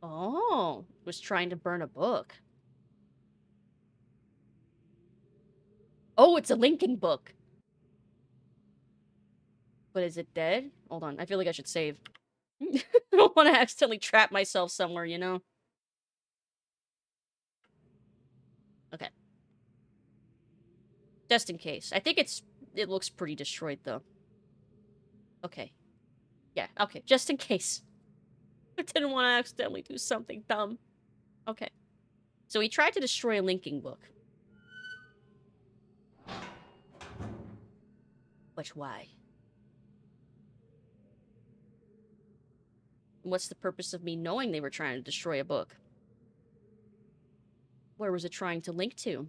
Oh, was trying to burn a book. Oh, it's a linking book. But is it dead? Hold on, I feel like I should save. I don't want to accidentally trap myself somewhere, you know? Okay. Just in case. I think it looks pretty destroyed, though. Okay. Yeah, okay, just in case. I didn't want to accidentally do something dumb. Okay. So he tried to destroy a linking book. But why? What's the purpose of me knowing they were trying to destroy a book? Where was it trying to link to?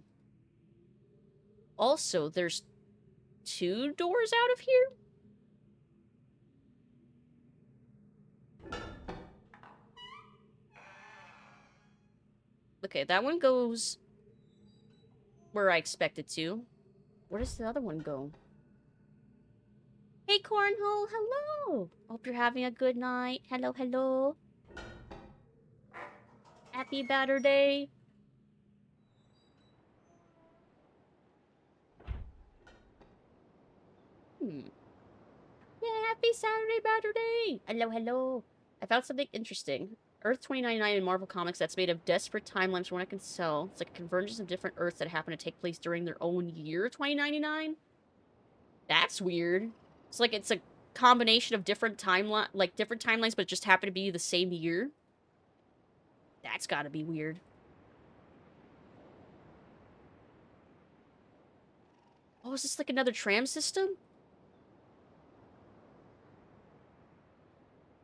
Also, there's 2 doors out of here? Okay, that one goes where I expect it to. Where does the other one go? Hey, Cornhole, hello! Hope you're having a good night. Hello, hello. Happy Saturday. Yeah, happy Saturday. Hello, hello. I found something interesting. Earth 2099 in Marvel Comics that's made of desperate timelines from what I can tell. It's like a convergence of different Earths that happen to take place during their own year, 2099? That's weird. It's a combination of different different timelines, but it just happen to be the same year. That's gotta be weird. Oh, is this like another tram system?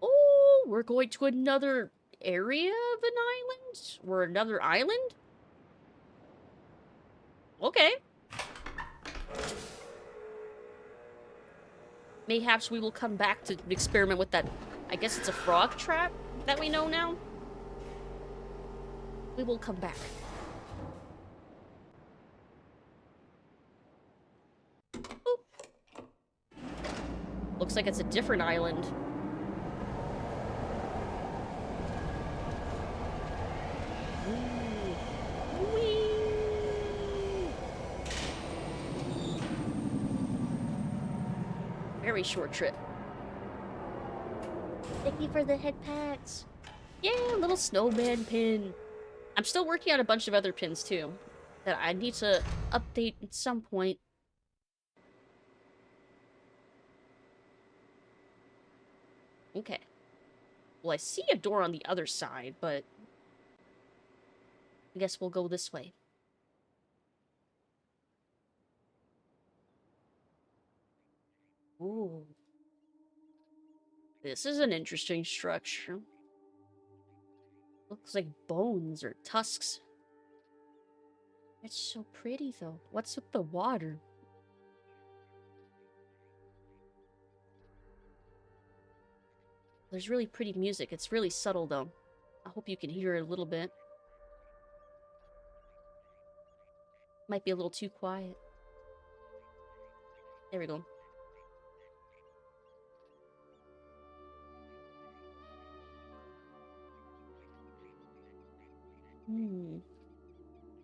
Oh, we're going to another area of an island? Or another island? Okay. Mayhaps we will come back to experiment with that. I guess it's a frog trap that we know now? We will come back. Boop. Looks like it's a different island. Very short trip. Thank you for the head pats. Yeah, little snowman pin. I'm still working on a bunch of other pins too that I need to update at some point. Okay. Well, I see a door on the other side, but I guess we'll go this way. Ooh. This is an interesting structure. Looks like bones or tusks. It's so pretty, though. What's with the water? There's really pretty music. It's really subtle, though. I hope you can hear it a little bit. Might be a little too quiet. There we go.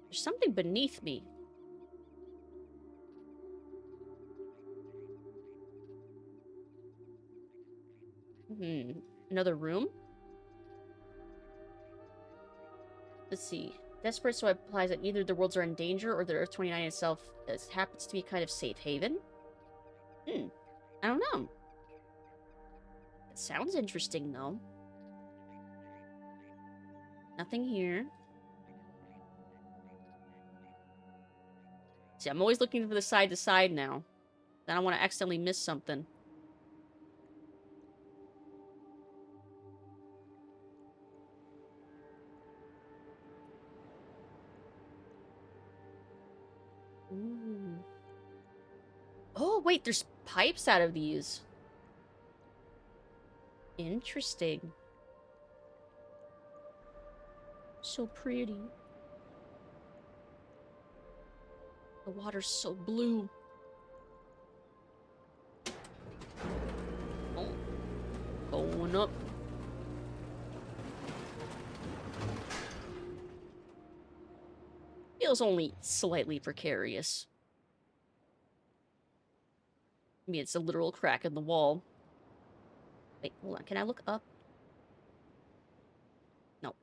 There's something beneath me. Another room? Let's see. Desperate so implies that either the worlds are in danger or that Earth 29 itself happens to be kind of safe haven. I don't know. It sounds interesting, though. Nothing here. See, I'm always looking for the side to side now. I don't want to accidentally miss something. Ooh. Oh, wait, there's pipes out of these. Interesting. So pretty. The water's so blue. Oh. Going up. Feels only slightly precarious. I mean, it's a literal crack in the wall. Wait, hold on. Can I look up? No.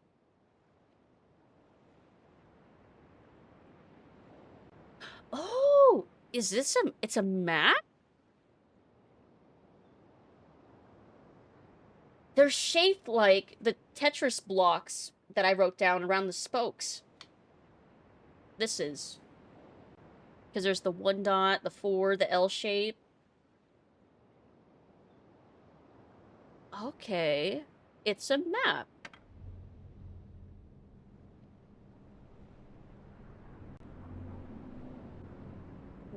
Oh! Is this a... It's a map? They're shaped like the Tetris blocks that I wrote down around the spokes. This is. Because there's the 1 dot, the 4, the L shape. Okay. It's a map.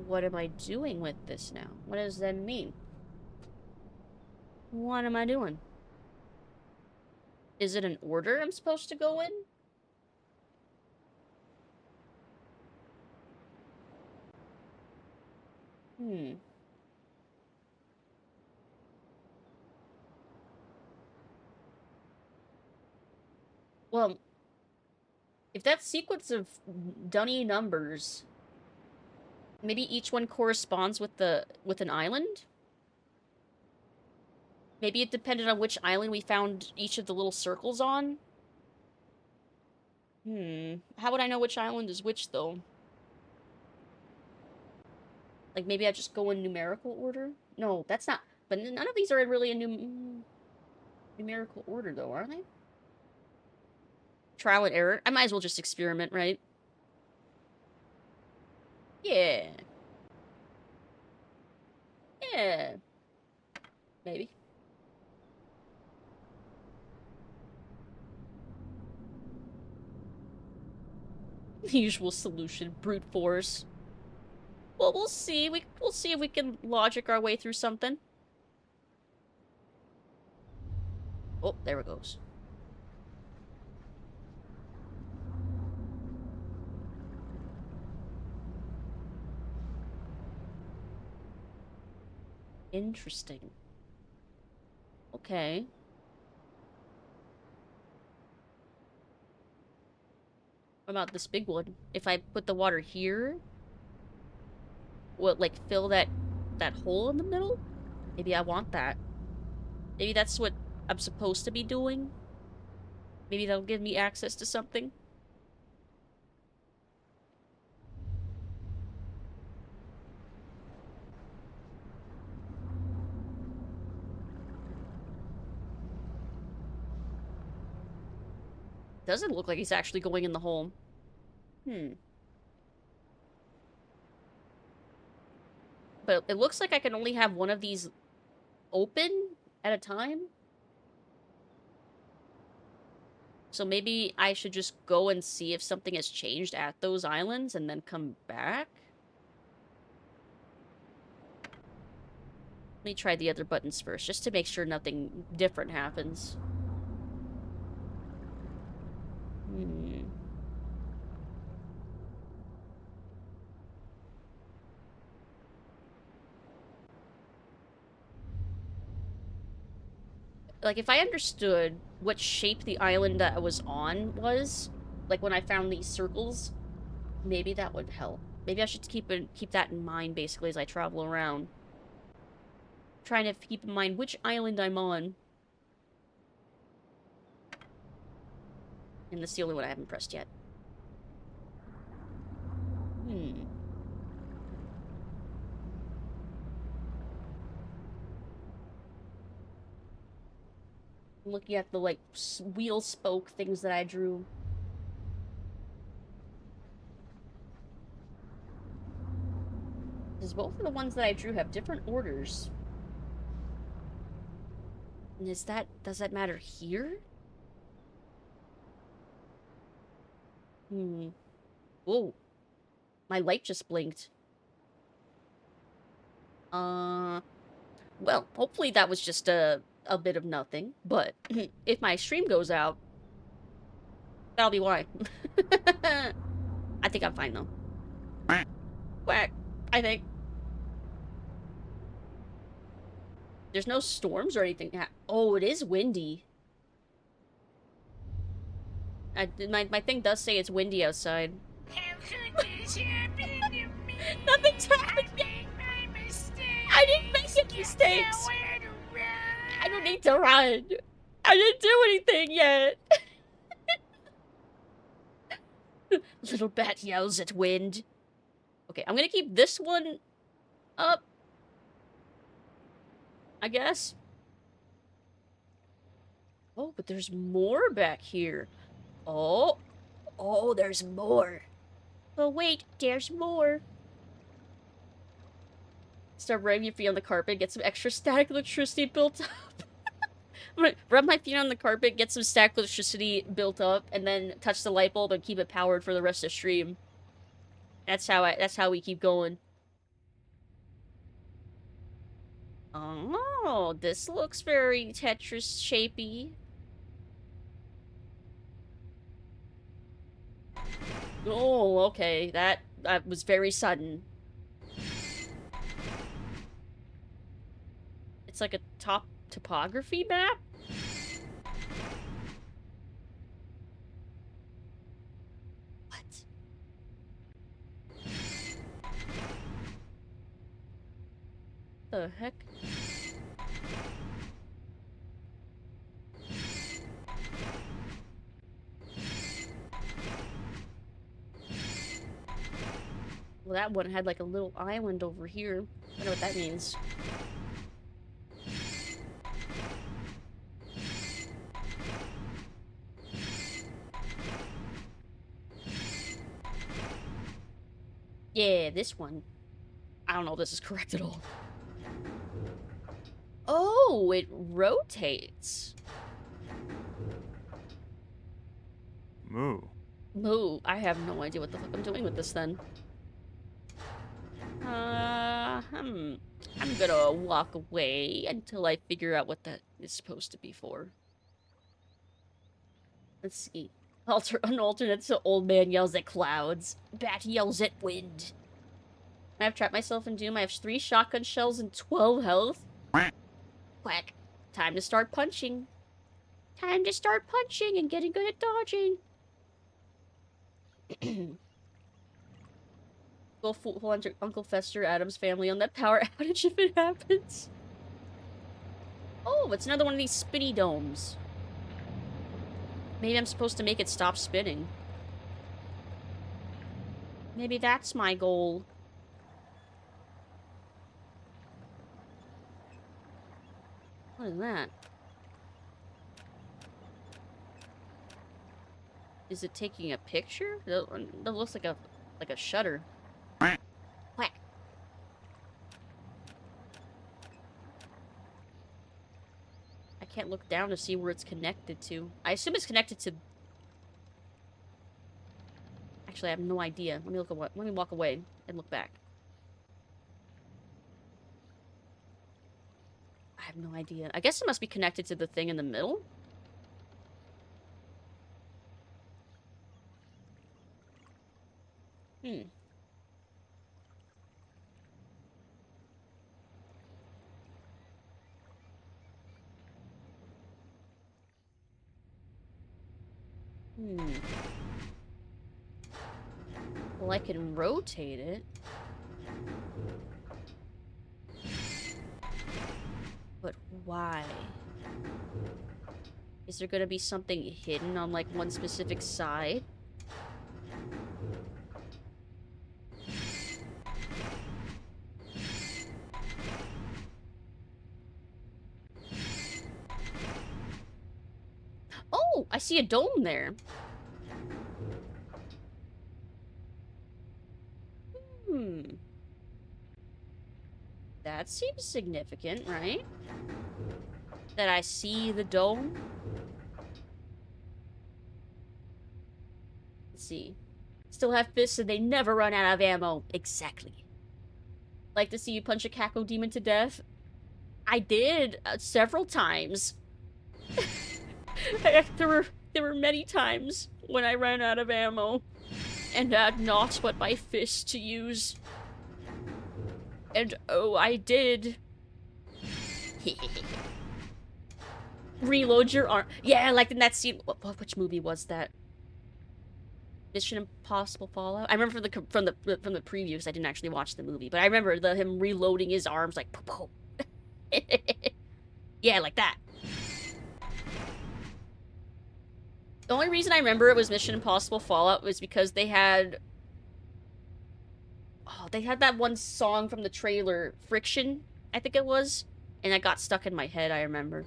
What am I doing with this now? What does that mean? What am I doing? Is it an order I'm supposed to go in? Well, if that sequence of dunny numbers, maybe each one corresponds with an island? Maybe it depended on which island we found each of the little circles on? How would I know which island is which, though? Like, maybe I just go in numerical order? No, that's not... But none of these are really in numerical order, though, are they? Trial and error. I might as well just experiment, right? Yeah. Yeah. Maybe. The usual solution. Brute force. Well, we'll see. We'll see if we can logic our way through something. Oh, there it goes. Interesting. Okay. What about this big one? If I put the water here, will it, like, fill that hole in the middle? Maybe I want that. Maybe that's what I'm supposed to be doing. Maybe that'll give me access to something. Doesn't look like he's actually going in the hole. But it looks like I can only have one of these open at a time. So maybe I should just go and see if something has changed at those islands and then come back? Let me try the other buttons first, just to make sure nothing different happens. Hmm. Like, if I understood what shape the island that I was on was, like when I found these circles, maybe that would help. Maybe I should keep that in mind, basically, as I travel around. Trying to keep in mind which island I'm on. And that's the only one I haven't pressed yet. Hmm. I'm looking at the, like, wheel spoke things that I drew. Because both of the ones that I drew have different orders. And does that matter here? Hmm. Whoa. My light just blinked. Well, hopefully that was just a bit of nothing. But if my stream goes out, that'll be why. I think I'm fine, though. Quack. I think. There's no storms or anything. Oh, it is windy. My thing does say it's windy outside. Nothing's happened yet. I didn't make any mistakes. I don't need to run. I didn't do anything yet. Little bat yells at wind. Okay, I'm gonna keep this one up, I guess. Oh, but there's more back here. Oh, there's more. But wait, there's more. Start rubbing your feet on the carpet, get some extra static electricity built up. I'm gonna rub my feet on the carpet, get some static electricity built up, and then touch the light bulb and keep it powered for the rest of the stream. That's how we keep going. Oh, this looks very Tetris shapey. Oh, okay. That was very sudden. It's like a topography map? What? The heck? Well, that one had like a little island over here. I don't know what that means. Yeah, this one. I don't know if this is correct at all. Oh, it rotates. Moo. Moo. I have no idea what the fuck I'm doing with this then. I'm gonna walk away until I figure out what that is supposed to be for. Let's see. An alternate to old man yells at clouds. Bat yells at wind. I've trapped myself in doom. I have 3 shotgun shells and 12 health. Quack. Time to start punching. Time to start punching and getting good at dodging. Go full Uncle Fester Adam's family on that power outage if it happens. Oh, it's another one of these spinny domes. Maybe I'm supposed to make it stop spinning. Maybe that's my goal. What is that? Is it taking a picture? That looks like a shutter. Whack. I can't look down to see where it's connected to. I assume it's connected to Actually, I have no idea. Let me look away. Let me walk away and look back. I have no idea. I guess it must be connected to the thing in the middle. Hmm. Hmm. Well, I can rotate it. But why? Is there gonna be something hidden on, like, one specific side? Oh! I see a dome there. Hmm. That seems significant, right? That I see the dome? Let's see. Still have fists and they never run out of ammo. Exactly. Like to see you punch a Caco demon to death? I did, several times. there were many times when I ran out of ammo and had naught but my fist to use. And oh, I did. Reload your arm. Yeah, like in that scene. Which movie was that? Mission Impossible Fallout. I remember from the previews. I didn't actually watch the movie, but I remember him reloading his arms like. Yeah, like that. The only reason I remember it was Mission Impossible Fallout was because they had. Oh, they had that one song from the trailer, Friction, I think it was, and that got stuck in my head. I remember.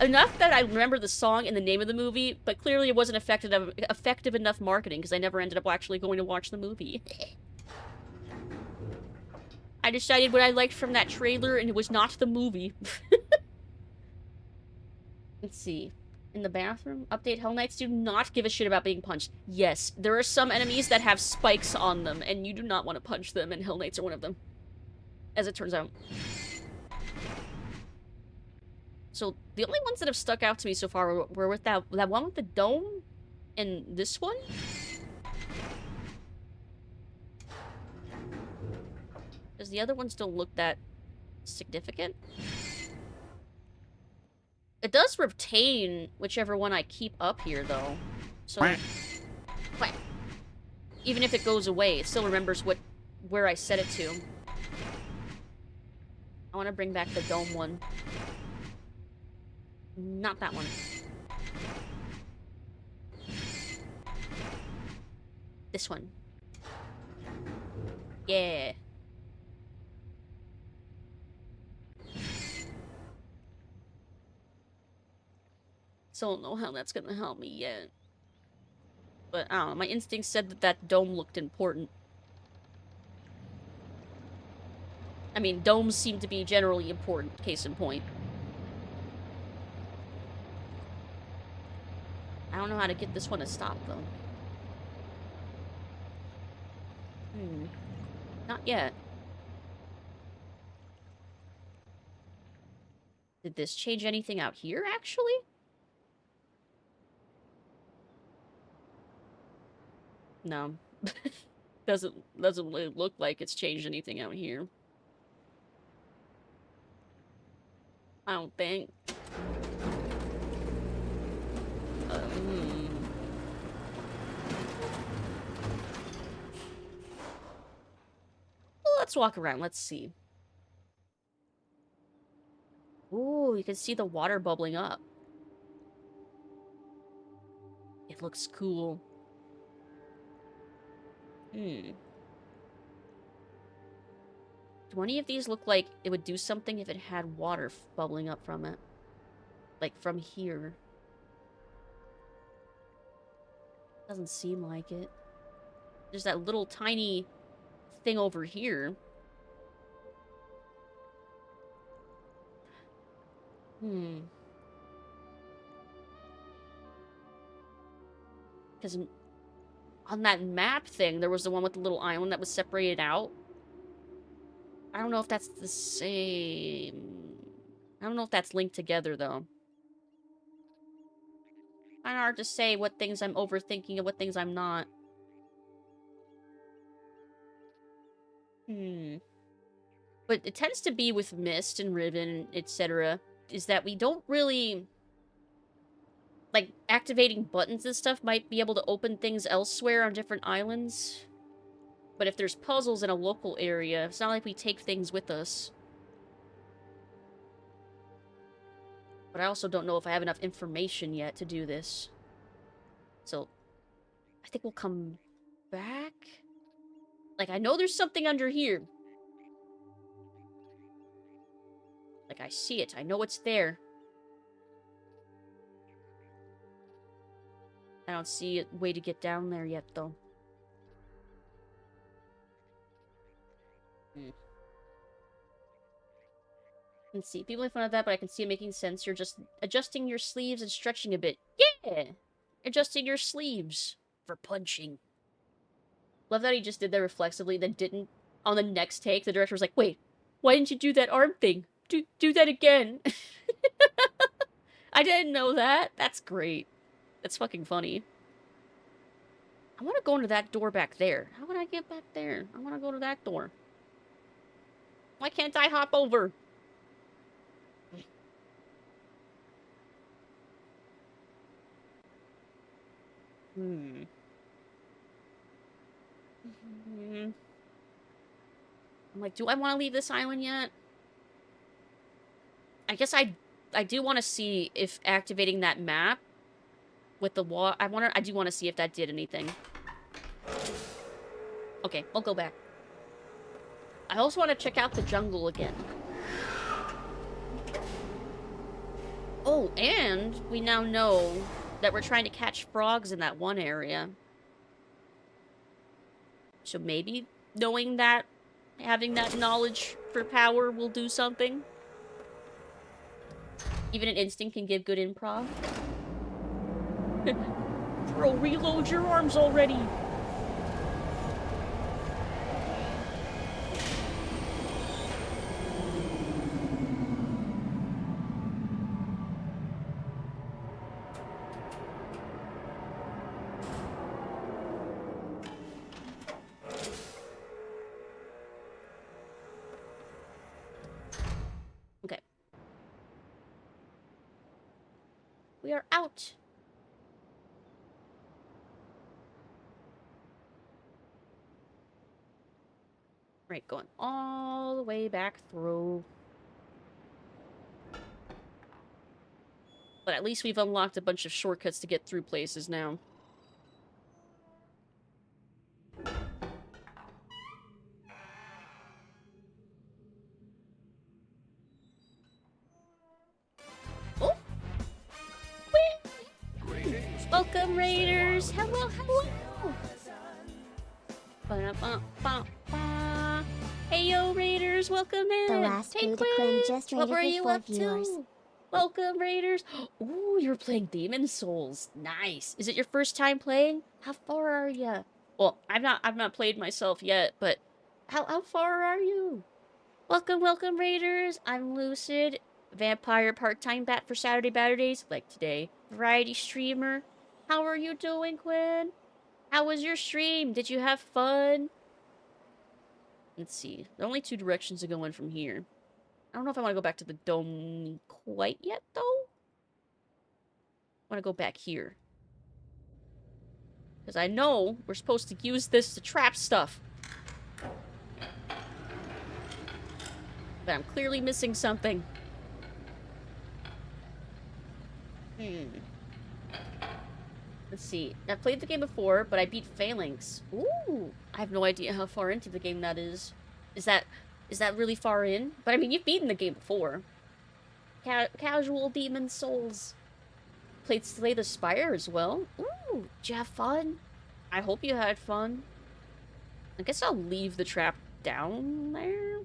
Enough that I remember the song and the name of the movie, but clearly it wasn't effective enough marketing because I never ended up actually going to watch the movie. I decided what I liked from that trailer and it was not the movie. Let's see. In the bathroom, update Hell Knights do not give a shit about being punched. Yes, there are some enemies that have spikes on them and you do not want to punch them, and Hell Knights are one of them. As it turns out. So, the only ones that have stuck out to me so far were with that one with the dome and this one. Because the other ones don't look that significant. It does retain whichever one I keep up here, though. So, quack. Even if it goes away, it still remembers where I set it to. I want to bring back the dome one. Not that one. This one. Yeah. Still don't know how that's gonna help me yet. But, I don't know, my instinct said that dome looked important. I mean, domes seem to be generally important, case in point. I don't know how to get this one to stop, though. Not yet. Did this change anything out here, actually? No. doesn't really look like it's changed anything out here. I don't think. Well, let's walk around. Let's see. Ooh, you can see the water bubbling up. It looks cool. Do any of these look like it would do something if it had water bubbling up from it? Like, from here. Doesn't seem like it. There's that little tiny thing over here. Because... on that map thing, there was the one with the little island that was separated out. I don't know if that's the same. I don't know if that's linked together, though. Kinda hard to say what things I'm overthinking and what things I'm not. But it tends to be with Myst and Riven, etc. Is that we don't really... Like, activating buttons and stuff might be able to open things elsewhere on different islands. But if there's puzzles in a local area, it's not like we take things with us. But I also don't know if I have enough information yet to do this. So, I think we'll come back. Like, I know there's something under here. Like, I see it. I know it's there. I don't see a way to get down there yet, though. Let's see. People make fun of that, but I can see it making sense. You're just adjusting your sleeves and stretching a bit. Yeah! Adjusting your sleeves for punching. Love that he just did that reflexively, then didn't. On the next take, the director was like, wait, why didn't you do that arm thing? Do that again. I didn't know that. That's great. That's fucking funny. I want to go into that door back there. How would I get back there? I want to go to that door. Why can't I hop over? I'm like, do I want to leave this island yet? I guess I do want to see if activating that map with the wall... I do want to see if that did anything. Okay, I'll go back. I also want to check out the jungle again. Oh, and we now know that we're trying to catch frogs in that one area. So maybe knowing that, having that knowledge for power will do something. Even an instinct can give good improv. Bro, reload your arms already! Okay. We are out! Right, going all the way back through. But at least we've unlocked a bunch of shortcuts to get through places now. Oh! Whee! Welcome, Raiders! Hello, hello! Ba-da-ba-ba-ba. Hey, yo, Raiders! Welcome in! The last hey, Buddha Quinn just what rated were with you 4 up viewers. to? Welcome, Raiders! Ooh, you're playing Demon Souls. Nice. Is it your first time playing? How far are you? Well, I've not played myself yet, but how far are you? Welcome, welcome, Raiders. I'm Lucid, vampire part-time bat for Saturday Batterdays, like today. Variety streamer. How are you doing, Quinn? How was your stream? Did you have fun? Let's see. There are only 2 directions to go in from here. I don't know if I want to go back to the dome quite yet, though. I want to go back here. Because I know we're supposed to use this to trap stuff. But I'm clearly missing something. Let's see. I've played the game before, but I beat Phalanx. Ooh! I have no idea how far into the game that is. Is that really far in? But I mean, you've beaten the game before. Casual Demon Souls. Played Slay the Spire as well. Ooh! Did you have fun? I hope you had fun. I guess I'll leave the trap down there.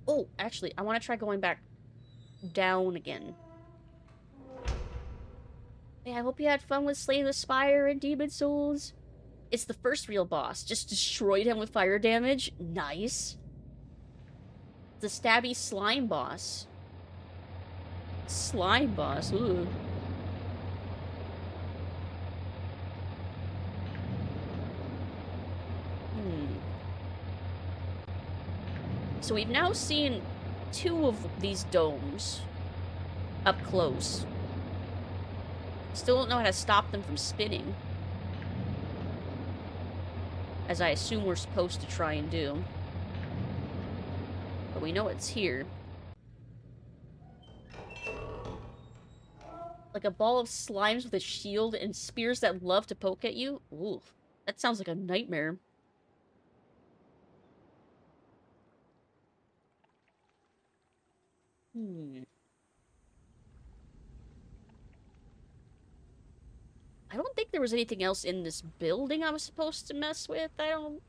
Oh, actually, I want to try going back down again. Hey, I hope you had fun with Slay the Spire and Demon Souls. It's the first real boss. Just destroyed him with fire damage. Nice. The stabby slime boss. Slime boss, ooh. So we've now seen 2 of these domes up close. Still don't know how to stop them from spinning. As I assume we're supposed to try and do. But we know it's here. Like a ball of slimes with a shield and spears that love to poke at you? Ooh, that sounds like a nightmare. I don't think there was anything else in this building I was supposed to mess with. I don't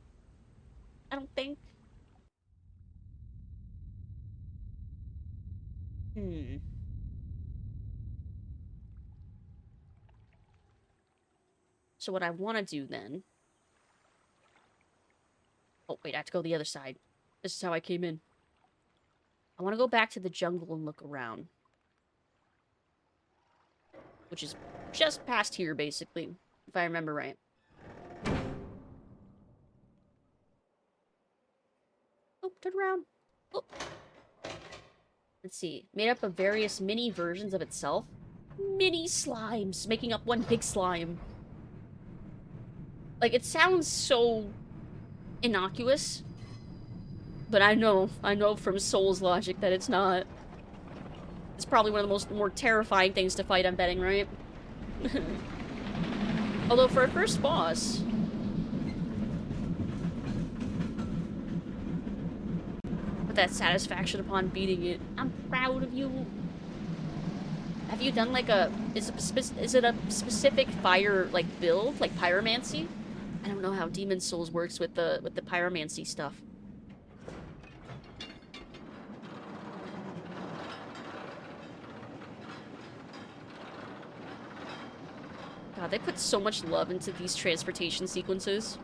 think. So what I want to do then... Oh, wait, I have to go the other side. This is how I came in. I want to go back to the jungle and look around. Which is just past here, basically. If I remember right. Oh, turn around. Oh. Let's see. Made up of various mini versions of itself. Mini slimes, making up one big slime. Like, it sounds so innocuous. But I know from Souls logic that it's not. It's probably one of the more terrifying things to fight, I'm betting, right? Although for a first boss... With that satisfaction upon beating it. I'm proud of you. Have you done like a... Is it a specific fire, like, build? Like pyromancy? I don't know how Demon Souls works with the pyromancy stuff. God, they put so much love into these transportation sequences.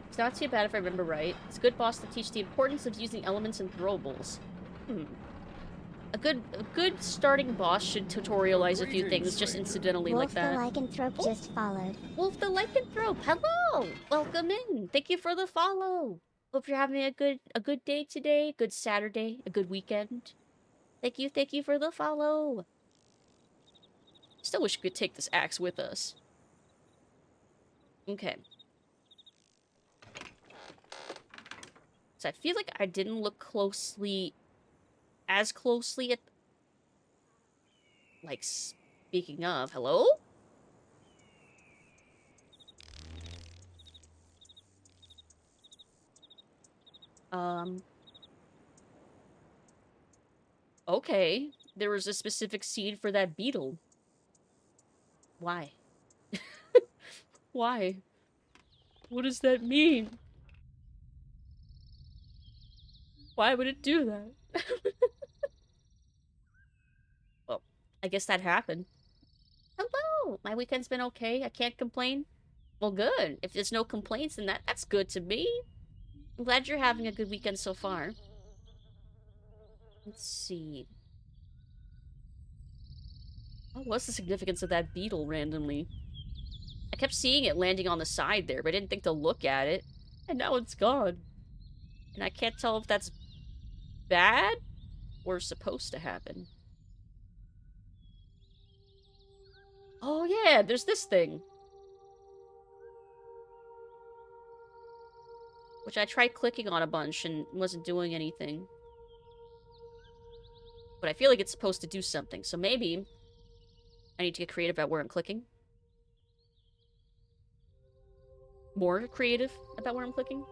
It's not too bad if I remember right. It's a good boss to teach the importance of using elements and throwables. A good starting boss should tutorialize a few things just incidentally like that. Wolf the Lycanthrope just followed. Wolf the Lycanthrope, hello! Welcome in. Thank you for the follow. Hope you're having a good day today, good Saturday, a good weekend. Thank you for the follow. Still wish we could take this axe with us. Okay. So I feel like I didn't look as closely at... Like, speaking of, hello? Okay. There was a specific seed for that beetle. Why? Why? What does that mean? Why would it do that? Well, I guess that happened. Hello! My weekend's been okay. I can't complain. Well, good. If there's no complaints, then that's good to me. I'm glad you're having a good weekend so far. Let's see. What's the significance of that beetle randomly? I kept seeing it landing on the side there, but I didn't think to look at it. And now it's gone. And I can't tell if that's bad or supposed to happen. Oh yeah, there's this thing. Which I tried clicking on a bunch and wasn't doing anything. But I feel like it's supposed to do something, so maybe I need to get creative about where I'm clicking. More creative about where I'm clicking.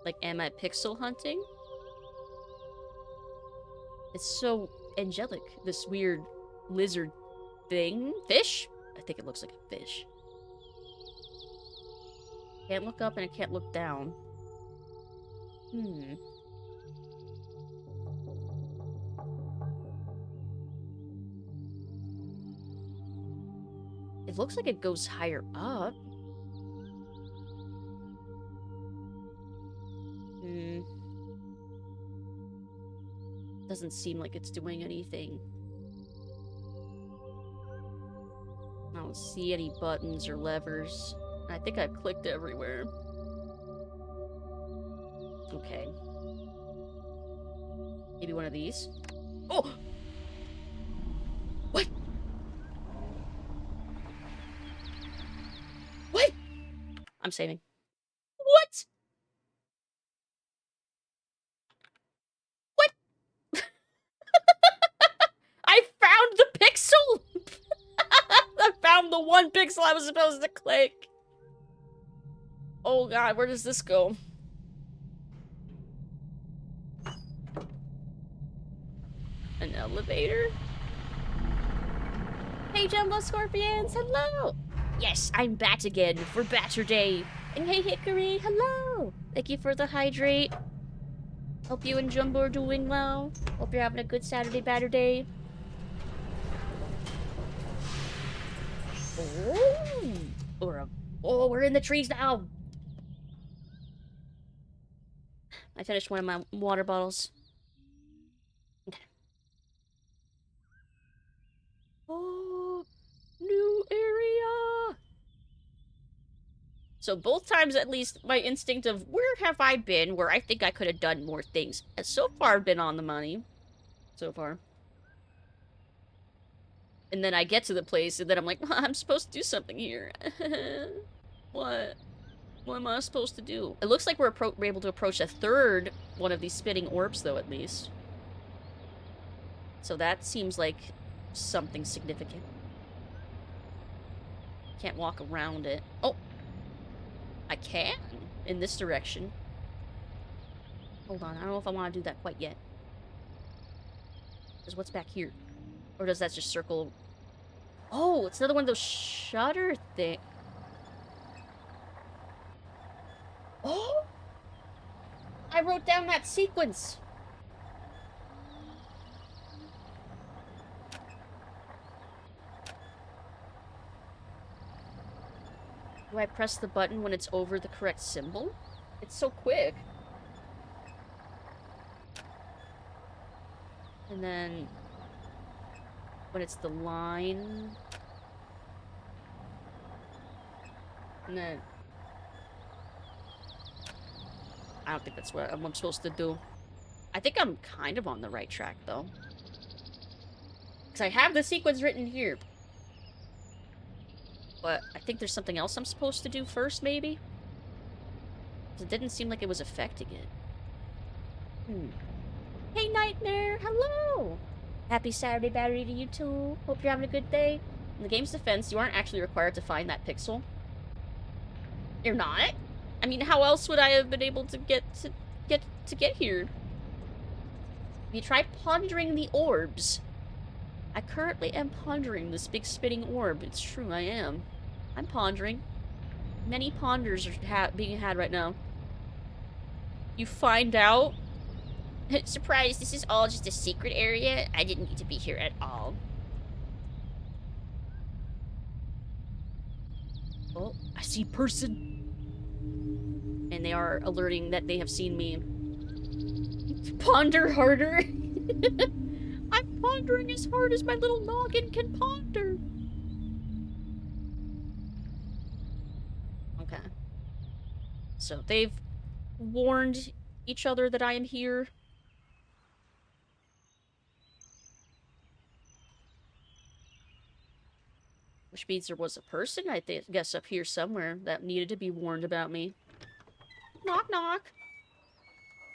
Like, am I pixel hunting? It's so angelic, this weird lizard thing. Fish? I think it looks like a fish. Can't look up and I can't look down. Hmm. It looks like it goes higher up. Hmm. Doesn't seem like it's doing anything. I don't see any buttons or levers. I think I've clicked everywhere. Okay. Maybe one of these? Oh! What? What? I'm saving. What? What? I found the pixel! I found the one pixel I was supposed to click. Oh god, where does this go? An elevator? Hey Jumbo Scorpions, hello! Yes, I'm back again for Batter Day. And hey Hickory, hello! Thank you for the hydrate. Hope you and Jumbo are doing well. Hope you're having a good Saturday Batter Day. Oh, we're in the trees now! I finished one of my water bottles. Okay. Oh, new area! So both times, at least, my instinct of where have I been, where I think I could have done more things, has so far been on the money. So far. And then I get to the place, and then I'm like, I'm supposed to do something here. What? What am I supposed to do? It looks like we're able to approach a third one of these spinning orbs, though, at least. So that seems like something significant. Can't walk around it. Oh! I can! In this direction. Hold on, I don't know if I want to do that quite yet. Because what's back here? Or does that just circle? Oh, it's another one of those shutter things. Oh! I wrote down that sequence. Do I press the button when it's over the correct symbol? It's so quick. And then when it's the line. And then I don't think that's what I'm supposed to do. I think I'm kind of on the right track, though. Because I have the sequence written here. But I think there's something else I'm supposed to do first, maybe? Because it didn't seem like it was affecting it. Hey, Nightmare! Hello! Happy Saturday Battery to you, too. Hope you're having a good day. In the game's defense, you aren't actually required to find that pixel. You're not? I mean, how else would I have been able to get here? You try pondering the orbs. I currently am pondering this big spinning orb. It's true, I am. I'm pondering. Many ponders are being had right now. You find out? Surprise, this is all just a secret area. I didn't need to be here at all. Oh, I see person. And they are alerting that they have seen me. Ponder harder. I'm pondering as hard as my little noggin can ponder. Okay. So they've warned each other that I am here. Which means there was a person, I guess, up here somewhere that needed to be warned about me. Knock, knock.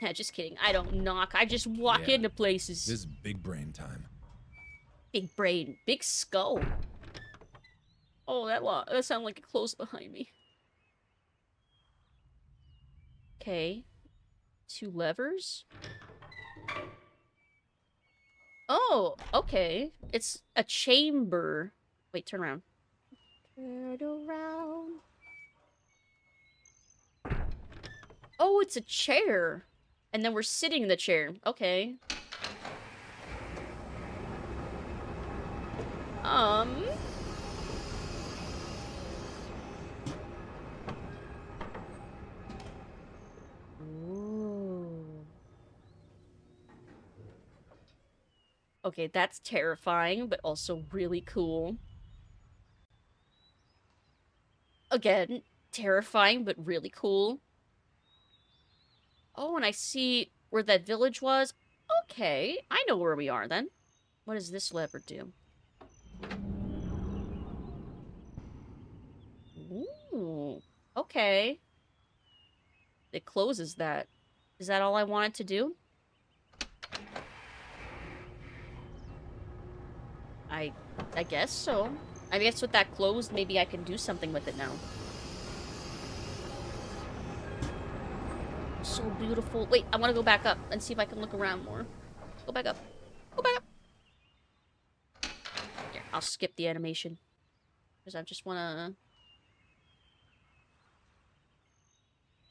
Yeah, just kidding. I don't knock. I just walk into places. This is big brain time. Big brain. Big skull. Oh, that sounded like it closed behind me. Okay. 2 levers. Oh, okay. It's a chamber. Wait, turn around. Turn around. Oh, it's a chair. And then we're sitting in the chair. Okay. Ooh. Okay, that's terrifying, but also really cool. Again, terrifying, but really cool. Oh, and I see where that village was. Okay, I know where we are then. What does this lever do? Ooh, okay. It closes that. Is that all I wanted to do? I guess so. I guess with that closed, maybe I can do something with it now. So beautiful. Wait, I want to go back up and see if I can look around more. Go back up. Go back up. Here, I'll skip the animation. Because I just want to...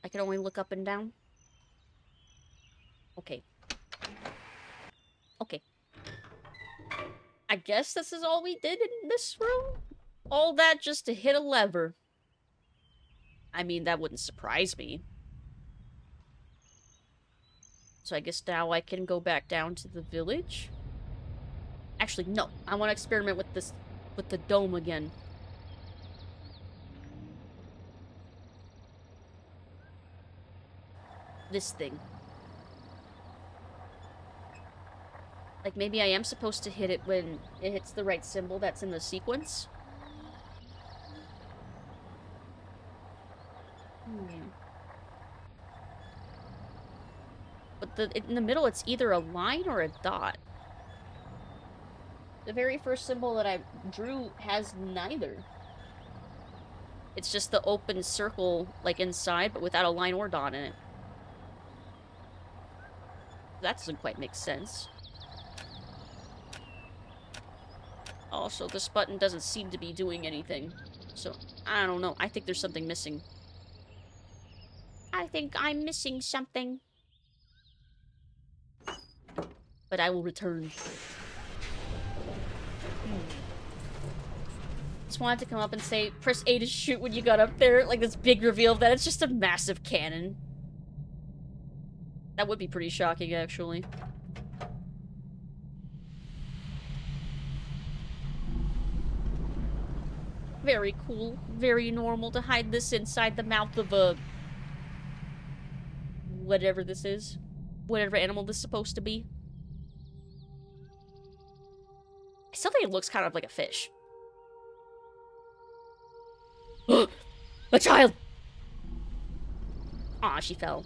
I can only look up and down. Okay. Okay. I guess this is all we did in this room? All that just to hit a lever. I mean, that wouldn't surprise me. So I guess now I can go back down to the village? Actually, no. I want to experiment with this, with the dome again. This thing. Like, maybe I am supposed to hit it when it hits the right symbol that's in the sequence? But in the middle, it's either a line or a dot. The very first symbol that I drew has neither. It's just the open circle, like, inside, but without a line or dot in it. That doesn't quite make sense. Also, this button doesn't seem to be doing anything. So, I don't know. I think there's something missing. I think I'm missing something. But I will return. Just wanted to come up and say, press A to shoot when you got up there. Like this big reveal that it's just a massive cannon. That would be pretty shocking, actually. Very cool. Very normal to hide this inside the mouth of a... whatever this is. Whatever animal this is supposed to be. I still think it looks kind of like a fish. A child! Aw, she fell.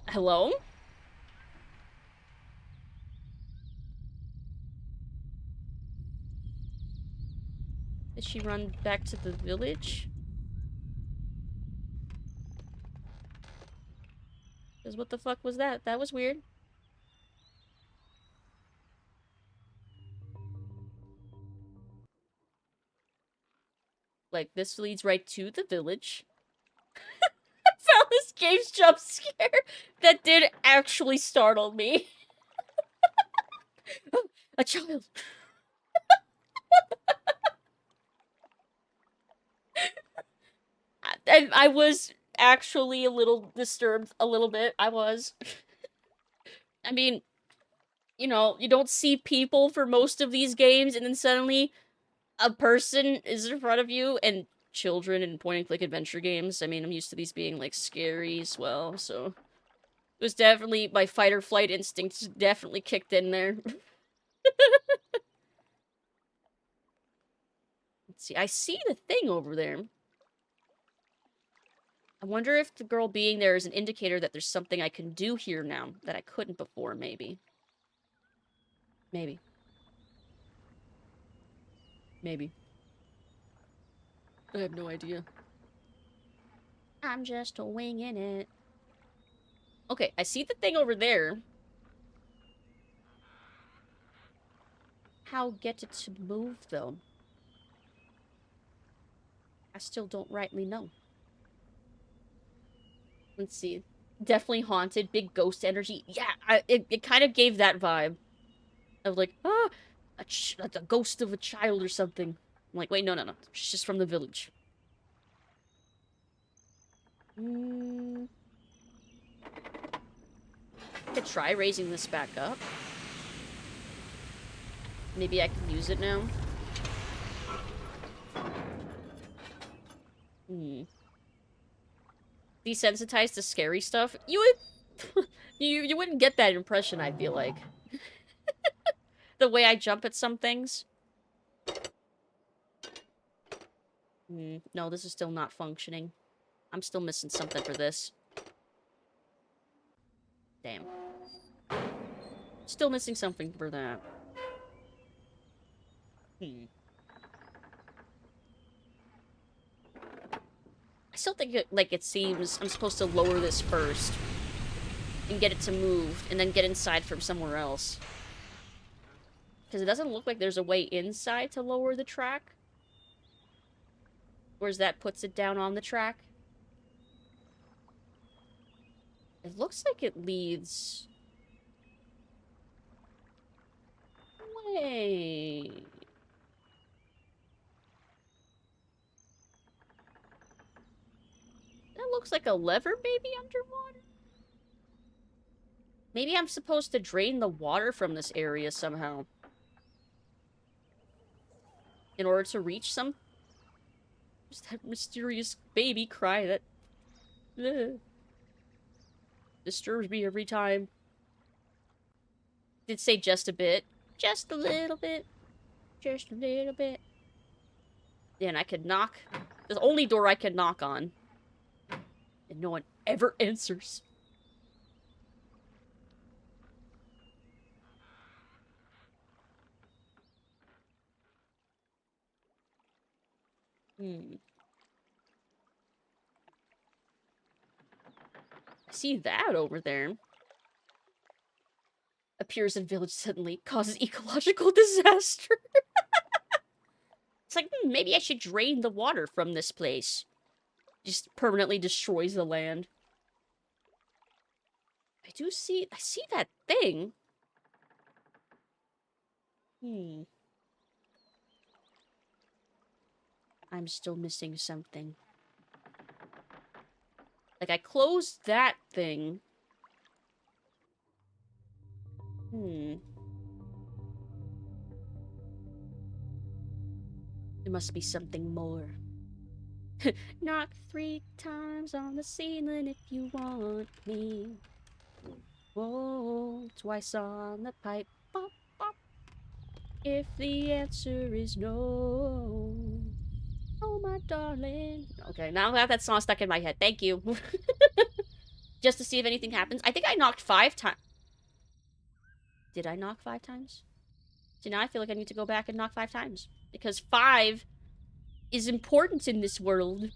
Hello? Did she run back to the village? Because what the fuck was that? That was weird. Like, this leads right to the village. I found this game's jump scare that did actually startle me. A child. I was actually a little disturbed, a little bit. I was. I mean, you know, you don't see people for most of these games, and then suddenly a person is in front of you, and children in point-and-click adventure games. I mean, I'm used to these being, like, scary as well, so... It was definitely, my fight-or-flight instincts definitely kicked in there. Let's see, I see the thing over there. I wonder if the girl being there is an indicator that there's something I can do here now that I couldn't before, maybe. Maybe. Maybe. I have no idea. I'm just winging it. Okay, I see the thing over there. How get it to move, though? I still don't rightly know. Let's see. Definitely haunted, big ghost energy. Yeah, it kind of gave that vibe of like, ah, a ghost of a child or something. I'm like, wait, no, no, no. She's just from the village. I could try raising this back up. Maybe I can use it now. Desensitized to scary stuff. You would... you wouldn't get that impression, I feel like. The way I jump at some things. No, this is still not functioning. I'm still missing something for this. Damn. Still missing something for that. I still think it seems I'm supposed to lower this first. And get it to move, and then get inside from somewhere else. Because it doesn't look like there's a way inside to lower the track. Whereas that puts it down on the track. It looks like it leads... Wait... That looks like a lever maybe underwater? Maybe I'm supposed to drain the water from this area somehow. In order to reach some... Just that mysterious baby cry that... disturbs me every time. Did say just a bit. Just a little bit. Just a little bit. Then I could knock. The only door I could knock on. And no one ever answers. I see that over there. Appears in village suddenly. Causes ecological disaster. It's like, maybe I should drain the water from this place. Just permanently destroys the land. I see that thing. I'm still missing something. Like, I closed that thing. There must be something more. Knock 3 times on the ceiling if you want me. Whoa, twice on the pipe. Bop, bop. If the answer is no. Oh, my darling. Okay, now I have that song stuck in my head. Thank you. Just to see if anything happens. I think I knocked 5 times. Did I knock 5 times? So now I feel like I need to go back and knock 5 times. Because 5 is important in this world.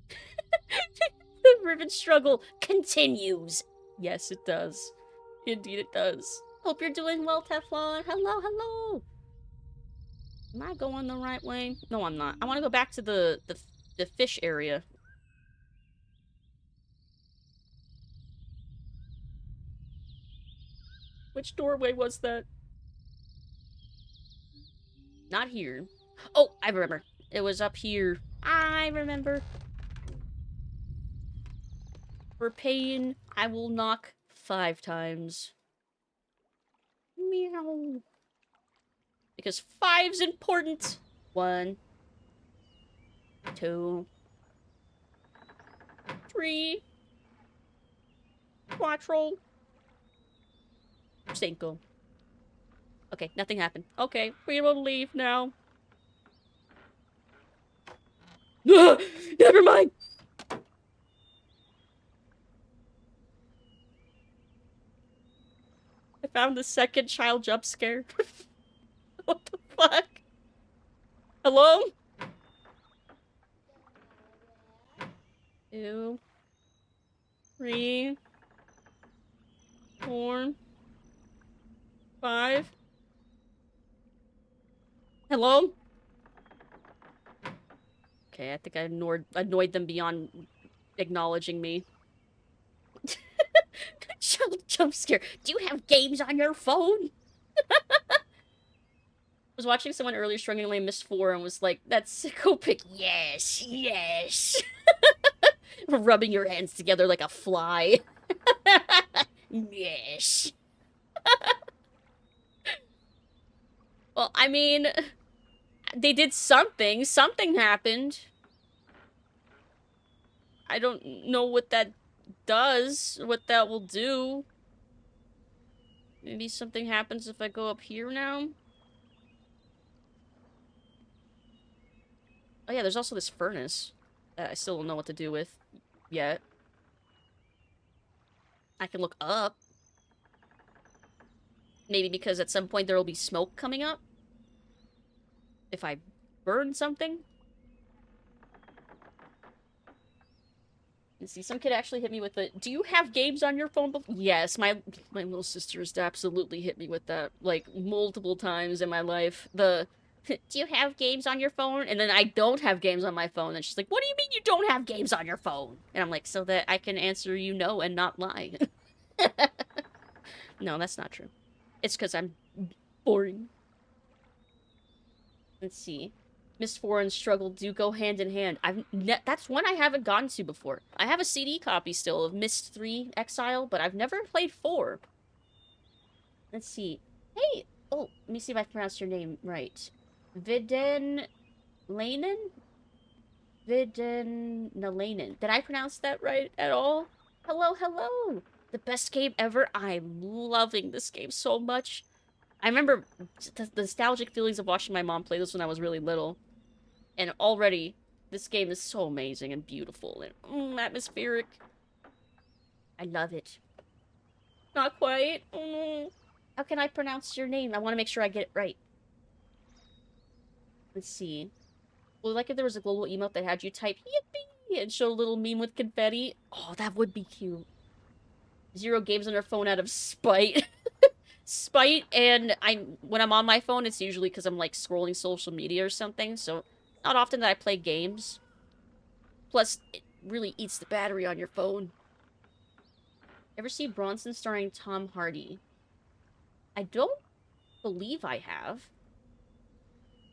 The Riven struggle continues. Yes, it does. Indeed it does. Hope you're doing well, Teflon. Hello, hello. Am I going the right way? No, I'm not. I want to go back to the fish area. Which doorway was that? Not here. Oh, I remember. It was up here. I remember. For pain, I will knock 5 times. Meow. Because 5's important. 1, 2, 3, 4, 5. Okay, nothing happened. Okay, we will leave now. Never mind! I found the second child jump scare. What the fuck? Hello? 2, 3, 4, 5. Hello? Okay, I think I annoyed them beyond acknowledging me. Jump scare. Do you have games on your phone? I was watching someone earlier struggling away Myst 4 and was like, that's sicko pic. Yes, yes. Rubbing your hands together like a fly. Yes. Well, I mean, they did something. Something happened. I don't know what that does, what that will do. Maybe something happens if I go up here now? Oh yeah, there's also this furnace that I still don't know what to do with yet. I can look up. Maybe because at some point there will be smoke coming up. If I burn something. And see, some kid actually hit me with the, do you have games on your phone? Yes, my little sister has absolutely hit me with that, like, multiple times in my life. The, do you have games on your phone? And then I don't have games on my phone. And she's like, what do you mean you don't have games on your phone? And I'm like, so that I can answer you no and not lie. No, that's not true. It's because I'm boring. Let's see. Myst 4 and Struggle do go hand in hand. That's one I haven't gotten to before. I have a CD copy still of Myst 3 Exile, but I've never played 4. Let's see. Hey! Oh, let me see if I pronounced your name right. Viden Lanen? Viden Nalanen. Did I pronounce that right at all? Hello, hello! The best game ever. I'm loving this game so much. I remember the nostalgic feelings of watching my mom play this when I was really little. And already, this game is so amazing and beautiful and atmospheric. I love it. Not quite. How can I pronounce your name? I want to make sure I get it right. Let's see. Well, like if there was a global emote that had you type yippee and show a little meme with confetti. Oh, that would be cute. 0 games on your phone out of spite. Spite, and when I'm on my phone, it's usually because I'm, like, scrolling social media or something, so not often that I play games. Plus, it really eats the battery on your phone. Ever see Bronson starring Tom Hardy? I don't believe I have.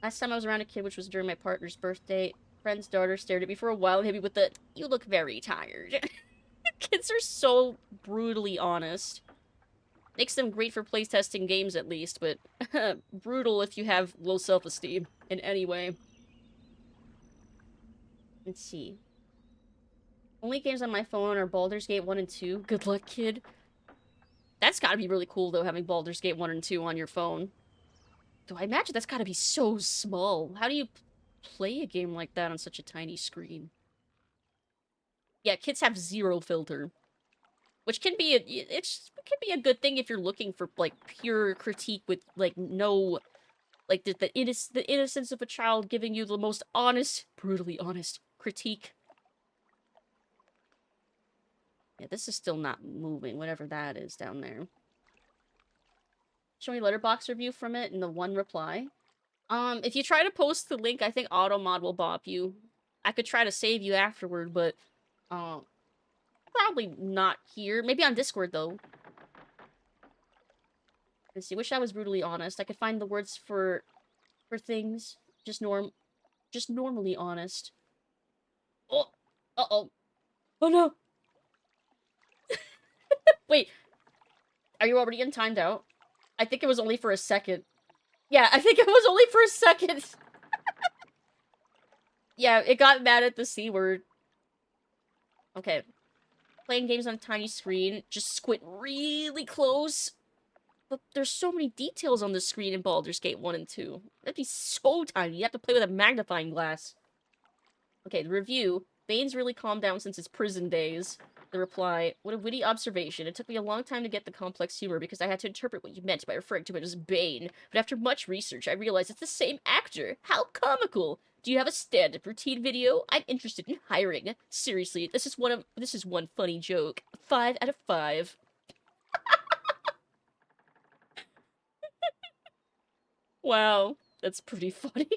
Last time I was around a kid, which was during my partner's birthday, friend's daughter stared at me for a while and hit me with the, you look very tired. Kids are so brutally honest. Makes them great for playtesting games, at least, but brutal if you have low self-esteem in any way. Let's see. Only games on my phone are Baldur's Gate 1 and 2. Good luck, kid. That's gotta be really cool, though, having Baldur's Gate 1 and 2 on your phone. Though I imagine that's gotta be so small. How do you play a game like that on such a tiny screen? Yeah, kids have 0 filter. Which can be it can be a good thing if you're looking for, like, pure critique with, like, no... Like, the innocence of a child giving you the most honest, brutally honest critique. Yeah, this is still not moving, whatever that is down there. Show me letterbox review from it and the one reply. If you try to post the link, I think Automod will bop you. I could try to save you afterward, but, probably not here. Maybe on Discord, though. Let's see. Wish I was brutally honest. I could find the words for things. Just normally honest. Oh! Uh-oh. Oh, no! Wait. Are you already in timed out? I think it was only for a second. Yeah, I think it was only for a second. Yeah, it got mad at the C word. Okay. Playing games on a tiny screen. Just squint really close. But there's so many details on the screen in Baldur's Gate 1 and 2. That'd be so tiny. You have to play with a magnifying glass. Okay, the review. Bane's really calmed down since his prison days. The reply. What a witty observation. It took me a long time to get the complex humor because I had to interpret what you meant by referring to it as Bane. But after much research, I realized it's the same actor. How comical! Do you have a stand-up routine video? I'm interested in hiring. Seriously, this is one funny joke. 5 out of 5. Wow, that's pretty funny.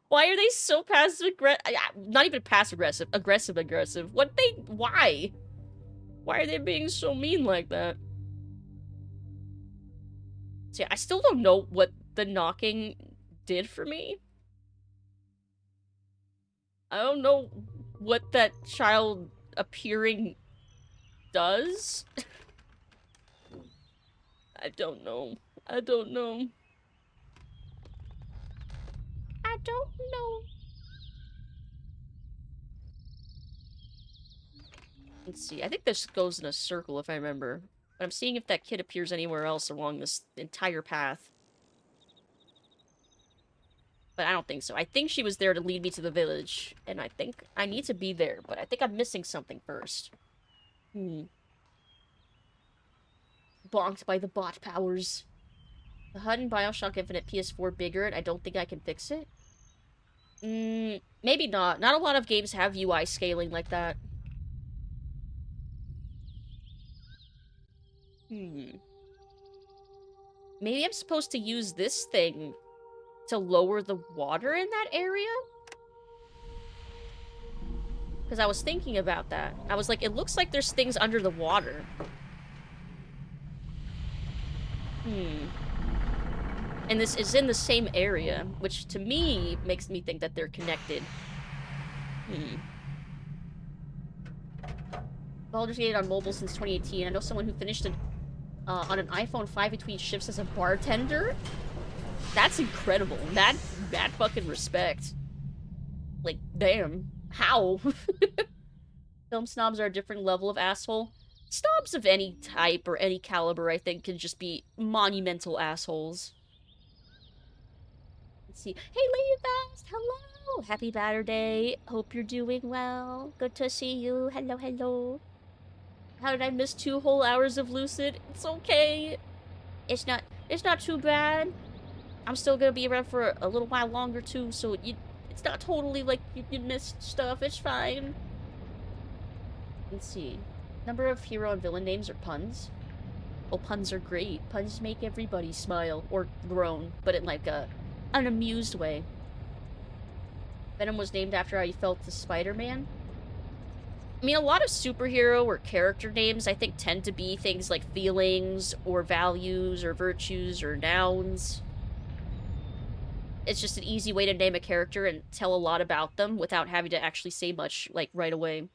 Why are they so passive-aggressive? Not even passive-aggressive. Aggressive-aggressive. Why? Why are they being so mean like that? See, I still don't know what the knocking did for me. I don't know what that child appearing does. I don't know. I don't know. I don't know. Let's see. I think this goes in a circle if I remember. But I'm seeing if that kid appears anywhere else along this entire path. But I don't think so. I think she was there to lead me to the village. And I think I need to be there. But I think I'm missing something first. Bonked by the bot powers. The HUD in Bioshock Infinite PS4 bigger and I don't think I can fix it? Maybe not. Not a lot of games have UI scaling like that. Maybe I'm supposed to use this thing to lower the water in that area? Because I was thinking about that. I was like, it looks like there's things under the water. And this is in the same area, which to me makes me think that they're connected. Baldur's Gate on mobile since 2018. I know someone who finished it on an iPhone 5 between shifts as a bartender. That's incredible. That fucking respect. Like, damn. How? Film snobs are a different level of asshole. Snobs of any type or any caliber, I think, can just be monumental assholes. Let's see. Hey, Lady Vast! Hello! Happy Batter Day. Hope you're doing well. Good to see you. Hello, hello. How did I miss 2 whole hours of Lucid? It's okay. It's not too bad. I'm still gonna be around for a little while longer, too, so it's not totally like you missed stuff. It's fine. Let's see. Number of hero and villain names are puns. Oh, puns are great. Puns make everybody smile. Or groan, but in like an amused way. Venom was named after how he felt to Spider-Man. I mean, a lot of superhero or character names, I think, tend to be things like feelings, or values, or virtues, or nouns. It's just an easy way to name a character and tell a lot about them without having to actually say much, like, right away.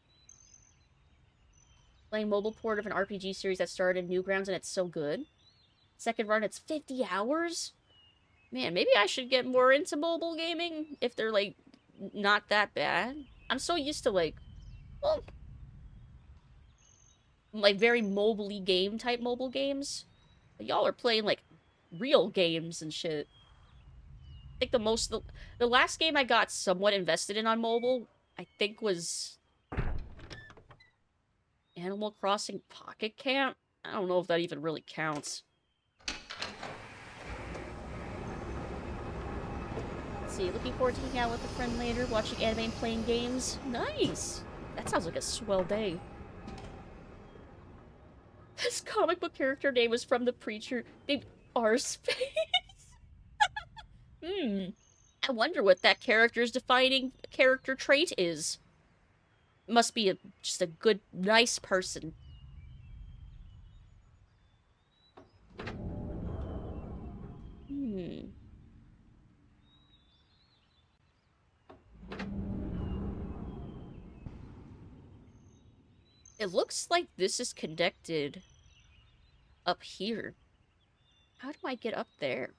Playing mobile port of an RPG series that started in Newgrounds and it's so good. Second run, it's 50 hours? Man, maybe I should get more into mobile gaming if they're, like, not that bad. I'm so used to, like, well, like, very mobile-y game type mobile games. But y'all are playing, like, real games and shit. I think the last game I got somewhat invested in on mobile, I think was Animal Crossing Pocket Camp? I don't know if that even really counts. Let's see, looking forward to hanging out with a friend later, watching anime and playing games. Nice! That sounds like a swell day. His comic book character name was from the preacher named R-Space. I wonder what that character's defining character trait is. Must be just a good, nice person. It looks like this is connected up here. How do I get up there?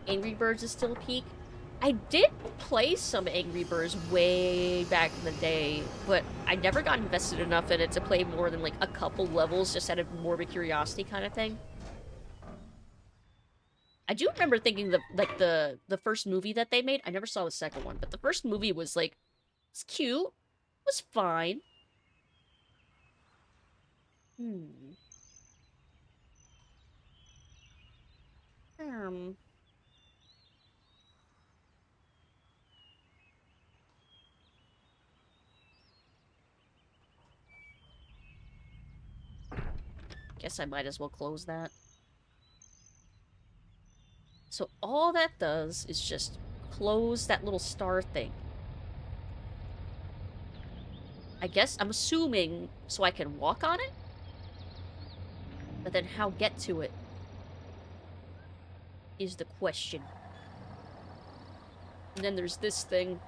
Angry Birds is still a peak. I did play some Angry Birds way back in the day, but I never got invested enough in it to play more than like a couple levels just out of morbid curiosity kind of thing. I do remember thinking the first movie that they made, I never saw the second one, but the first movie was like, it's cute, was fine. Guess I might as well close that. So all that does is just close that little star thing? I guess I'm assuming so I can walk on it? But then how get to it is the question. And then there's this thing.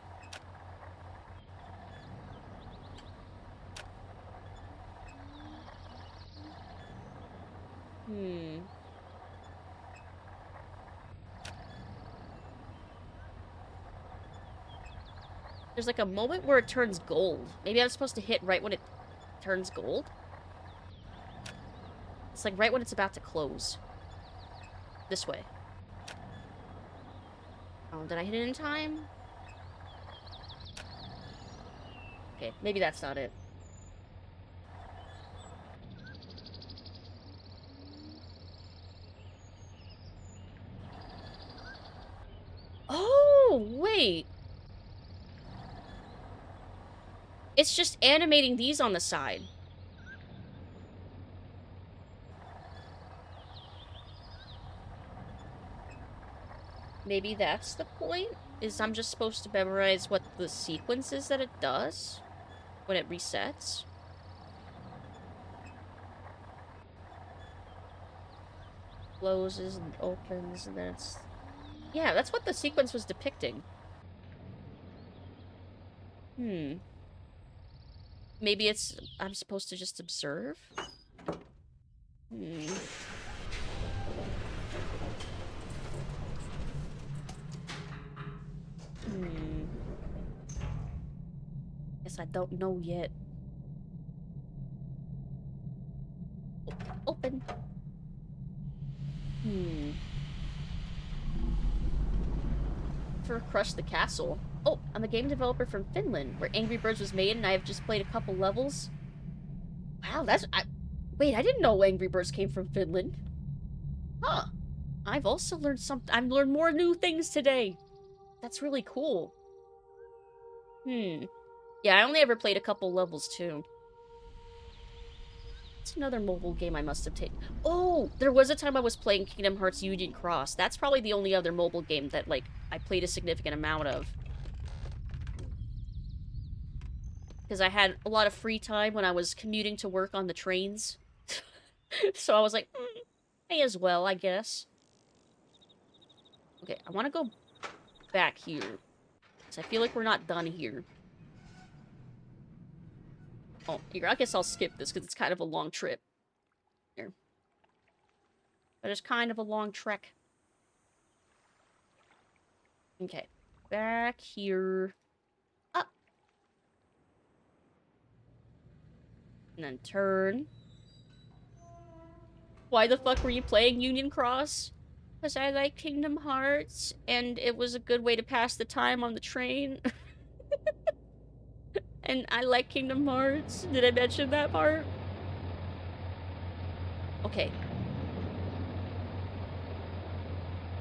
There's like a moment where it turns gold. Maybe I'm supposed to hit right when it turns gold? It's like right when it's about to close. This way. Oh, did I hit it in time? Okay, maybe that's not it. Oh, wait. It's just animating these on the side. Maybe that's the point? Is I'm just supposed to memorize what the sequence is that it does when it resets? Closes and opens and then it's... Yeah, that's what the sequence was depicting. Maybe it's... I'm supposed to just observe? Guess I don't know yet. Open. For Crush the Castle. Oh, I'm a game developer from Finland, where Angry Birds was made, and I have just played a couple levels. Wow, that's... Wait, I didn't know Angry Birds came from Finland. Huh. I've also learned something. I've learned more new things today. That's really cool. Yeah, I only ever played a couple levels, too. It's another mobile game I must have taken. Oh, there was a time I was playing Kingdom Hearts Union Cross. That's probably the only other mobile game that, like, I played a significant amount of. Because I had a lot of free time when I was commuting to work on the trains. So I was like, may as well, I guess. Okay, I want to go back here. Because I feel like we're not done here. Oh, here, I guess I'll skip this because it's kind of a long trip. Here. But it's kind of a long trek. Okay. Back here. Up. And then turn. Why the fuck were you playing Union Cross? Because I like Kingdom Hearts, and it was a good way to pass the time on the train. And I like Kingdom Hearts. Did I mention that part? Okay.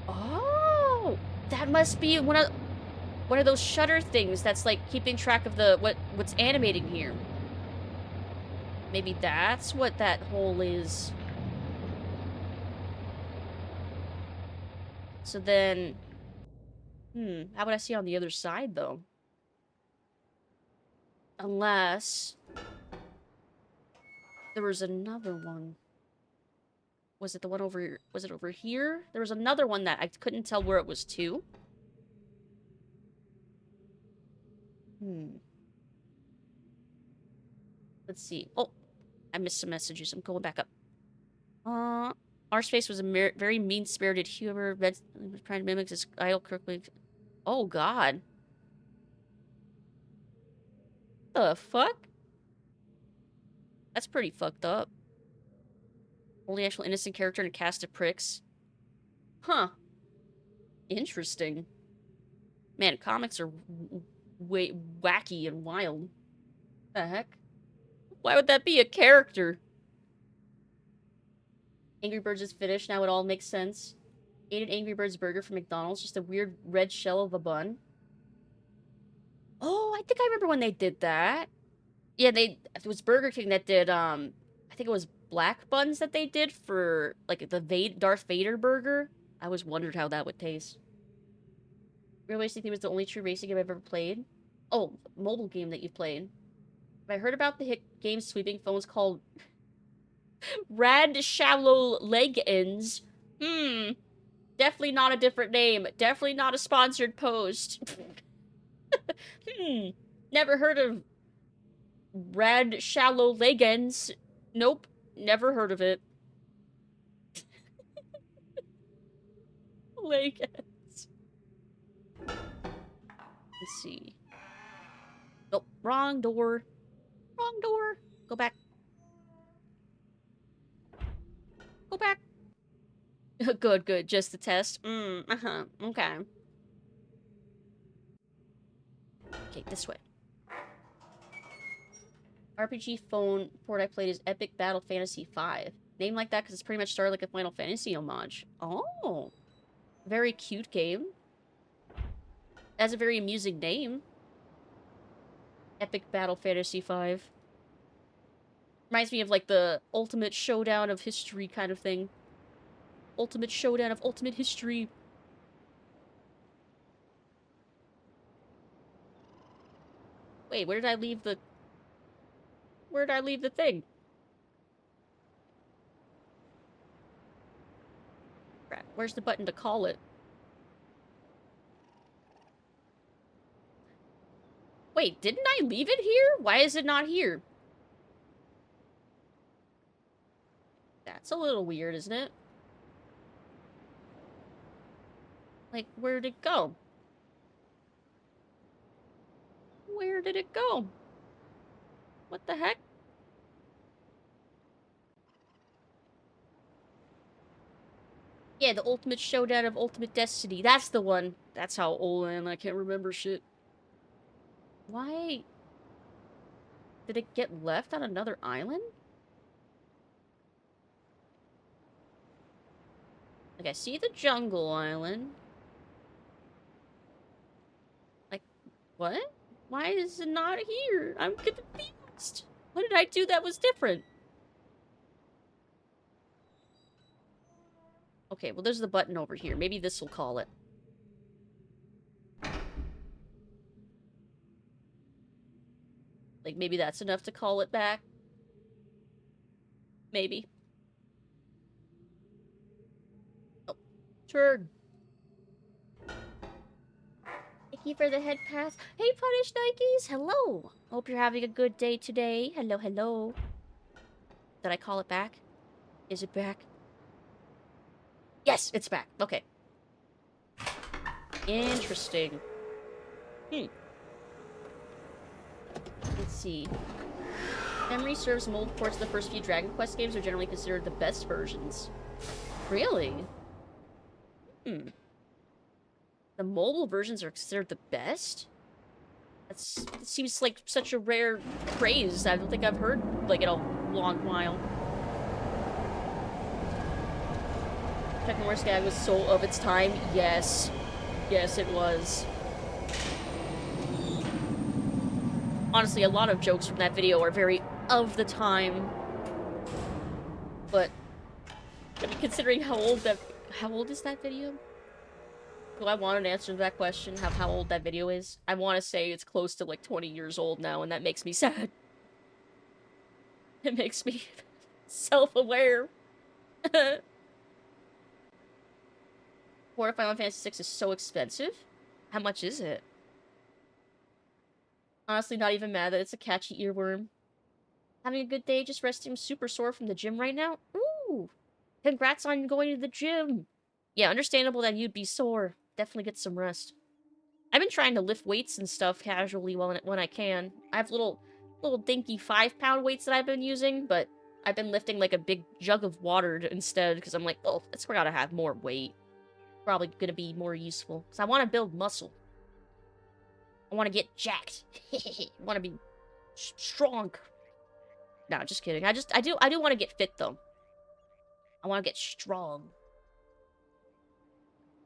Oh! That must be one of those shutter things that's like keeping track of the what's animating here. Maybe that's what that hole is. So then... how would I see on the other side, though? Unless... there was another one. Was it the one over here? Was it over here? There was another one that I couldn't tell where it was to. Let's see. Oh, I missed some messages. I'm going back up. Our space was a very mean-spirited humor. Red trying to mimic his idol quickly. Oh, God. The fuck? That's pretty fucked up. Only actual innocent character in a cast of pricks. Huh. Interesting. Man, comics are way wacky and wild. The heck? Why would that be a character? Angry Birds is finished. Now it all makes sense. Ate an Angry Birds burger from McDonald's. Just a weird red shell of a bun. Oh, I think I remember when they did that. Yeah, it was Burger King that did, I think it was black buns that they did for, like, the Darth Vader burger. I always wondered how that would taste. Real Racing Theme is the only true racing game I've ever played. Oh, mobile game that you've played. Have I heard about the hit game sweeping phones called Rad Shallow Leg Ends? Definitely not a different name. Definitely not a sponsored post. Never heard of Rad Shallow Leg Ends. Nope. Never heard of it. Leg Ends. Let's see. Nope. Wrong door. Wrong door. Go back. Go back. Good, good. Just the test. Okay. Okay, this way. RPG phone port I played is Epic Battle Fantasy 5. Name like that because it's pretty much started like a Final Fantasy homage. Oh. Very cute game. Has a very amusing name. Epic Battle Fantasy 5. Reminds me of like the Ultimate Showdown of History kind of thing. Ultimate Showdown of Ultimate History. Wait, where did I leave the... Where did I leave the thing? Crap, where's the button to call it? Wait, didn't I leave it here? Why is it not here? That's a little weird, isn't it? Like, where'd it go? Where did it go? What the heck? Yeah, the Ultimate Showdown of Ultimate Destiny. That's the one. That's how old I am. I can't remember shit. Why? Did it get left on another island? Like, I see the jungle island. Like, what? Why is it not here? I'm confused. What did I do that was different? Okay, well, there's the button over here. Maybe this will call it. Like, maybe that's enough to call it back. Maybe. Oh, turn. Thank you for the head pass. Hey, Punished Nikes! Hello! Hope you're having a good day today. Hello, hello. Did I call it back? Is it back? Yes, it's back. Okay. Interesting. Let's see. Memory serves mold ports of the first few Dragon Quest games are generally considered the best versions. Really? The mobile versions are considered the best? That seems like such a rare praise. I don't think I've heard, like, in a long while. Chuck Norris gag was so of its time. Yes. Yes, it was. Honestly, a lot of jokes from that video are very of the time. But, I mean, considering how old is that video? Do I want an answer to that question? How old that video is? I want to say it's close to like 20 years old now, and that makes me sad. It makes me self-aware. Final Fantasy VI is so expensive. How much is it? Honestly, not even mad that it's a catchy earworm. Having a good day, just resting. Super sore from the gym right now. Ooh! Congrats on going to the gym! Yeah, understandable that you'd be sore. Definitely get some rest. I've been trying to lift weights and stuff casually when I can. I have little dinky 5-pound weights that I've been using, but I've been lifting like a big jug of water instead, because I'm like, oh, that's where I gotta have more weight. Probably gonna be more useful, because I want to build muscle. I want to get jacked. I want to be strong. No, just kidding. I do want to get fit, though. I want to get strong.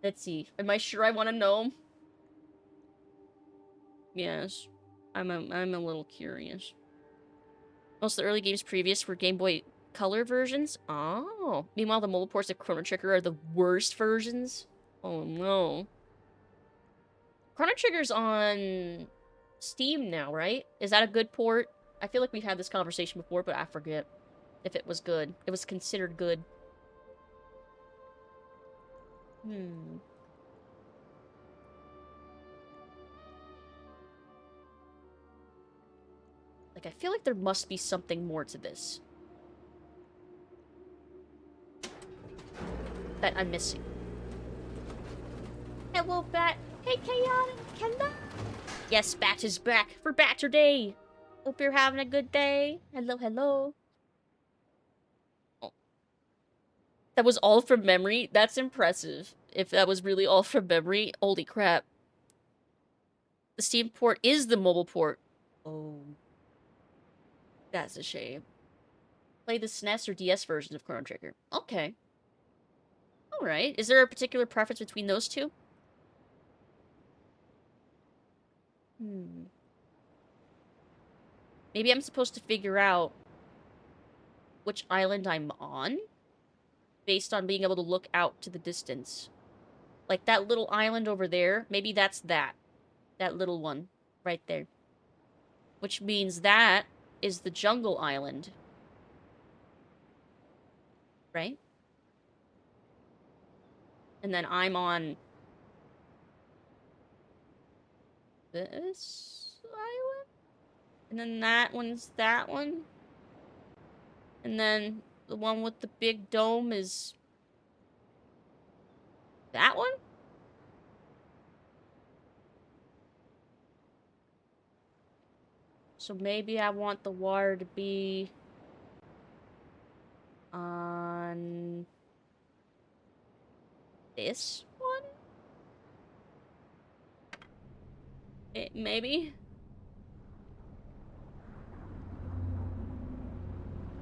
Let's see. Am I sure I want to know? Yes. I'm a little curious. Most of the early games previous were Game Boy Color versions. Oh. Meanwhile, the mobile ports of Chrono Trigger are the worst versions. Oh, no. Chrono Trigger's on Steam now, right? Is that a good port? I feel like we've had this conversation before, but I forget if it was good. It was considered good. Hmm. Like, I feel like there must be something more to this that I'm missing. Hello, Bat. Hey, Chaotic. Hello. Yes, Bat is back for Batter Day. Hope you're having a good day. Hello, hello. Oh, that was all from memory? That's impressive. If that was really all from memory, holy crap. The Steam port is the mobile port. Oh. That's a shame. Play the SNES or DS versions of Chrono Trigger. Okay. Alright. Is there a particular preference between those two? Hmm. Maybe I'm supposed to figure out which island I'm on based on being able to look out to the distance. Like that little island over there, maybe that's that. That little one right there. Which means that is the jungle island. Right? And then I'm on this island? And then that one's that one. And then the one with the big dome is that one? So maybe I want the water to be on this one? Maybe?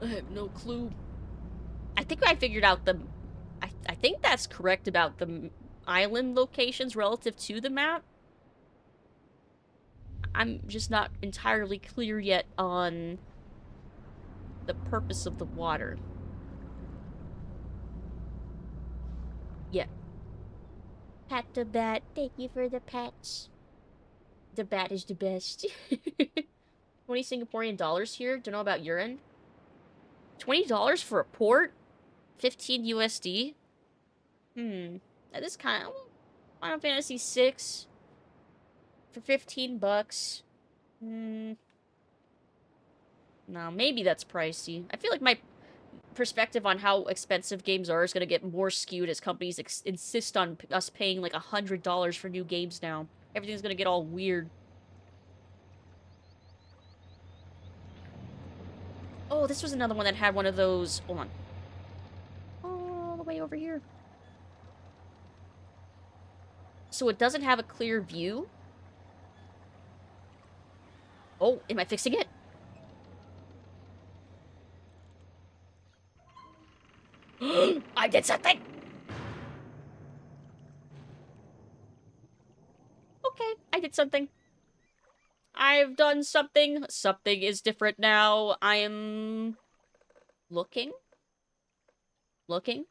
I have no clue. I think I figured out the... I think that's correct about the island locations relative to the map. I'm just not entirely clear yet on the purpose of the water. Yeah. Pat the bat, thank you for the pets. The bat is the best. 20 Singaporean dollars here. Don't know about your end. $20 for a port? 15 USD? That is kind of... Final Fantasy 6 for 15 bucks. No, maybe that's pricey. I feel like my perspective on how expensive games are is going to get more skewed as companies insist on us paying like $100 for new games now. Everything's going to get all weird. Oh, this was another one that had one of those... Hold on. All the way over here. So it doesn't have a clear view. Oh, am I fixing it? I did something! Okay, I did something. I've done something. Something is different now. I am... looking? Looking?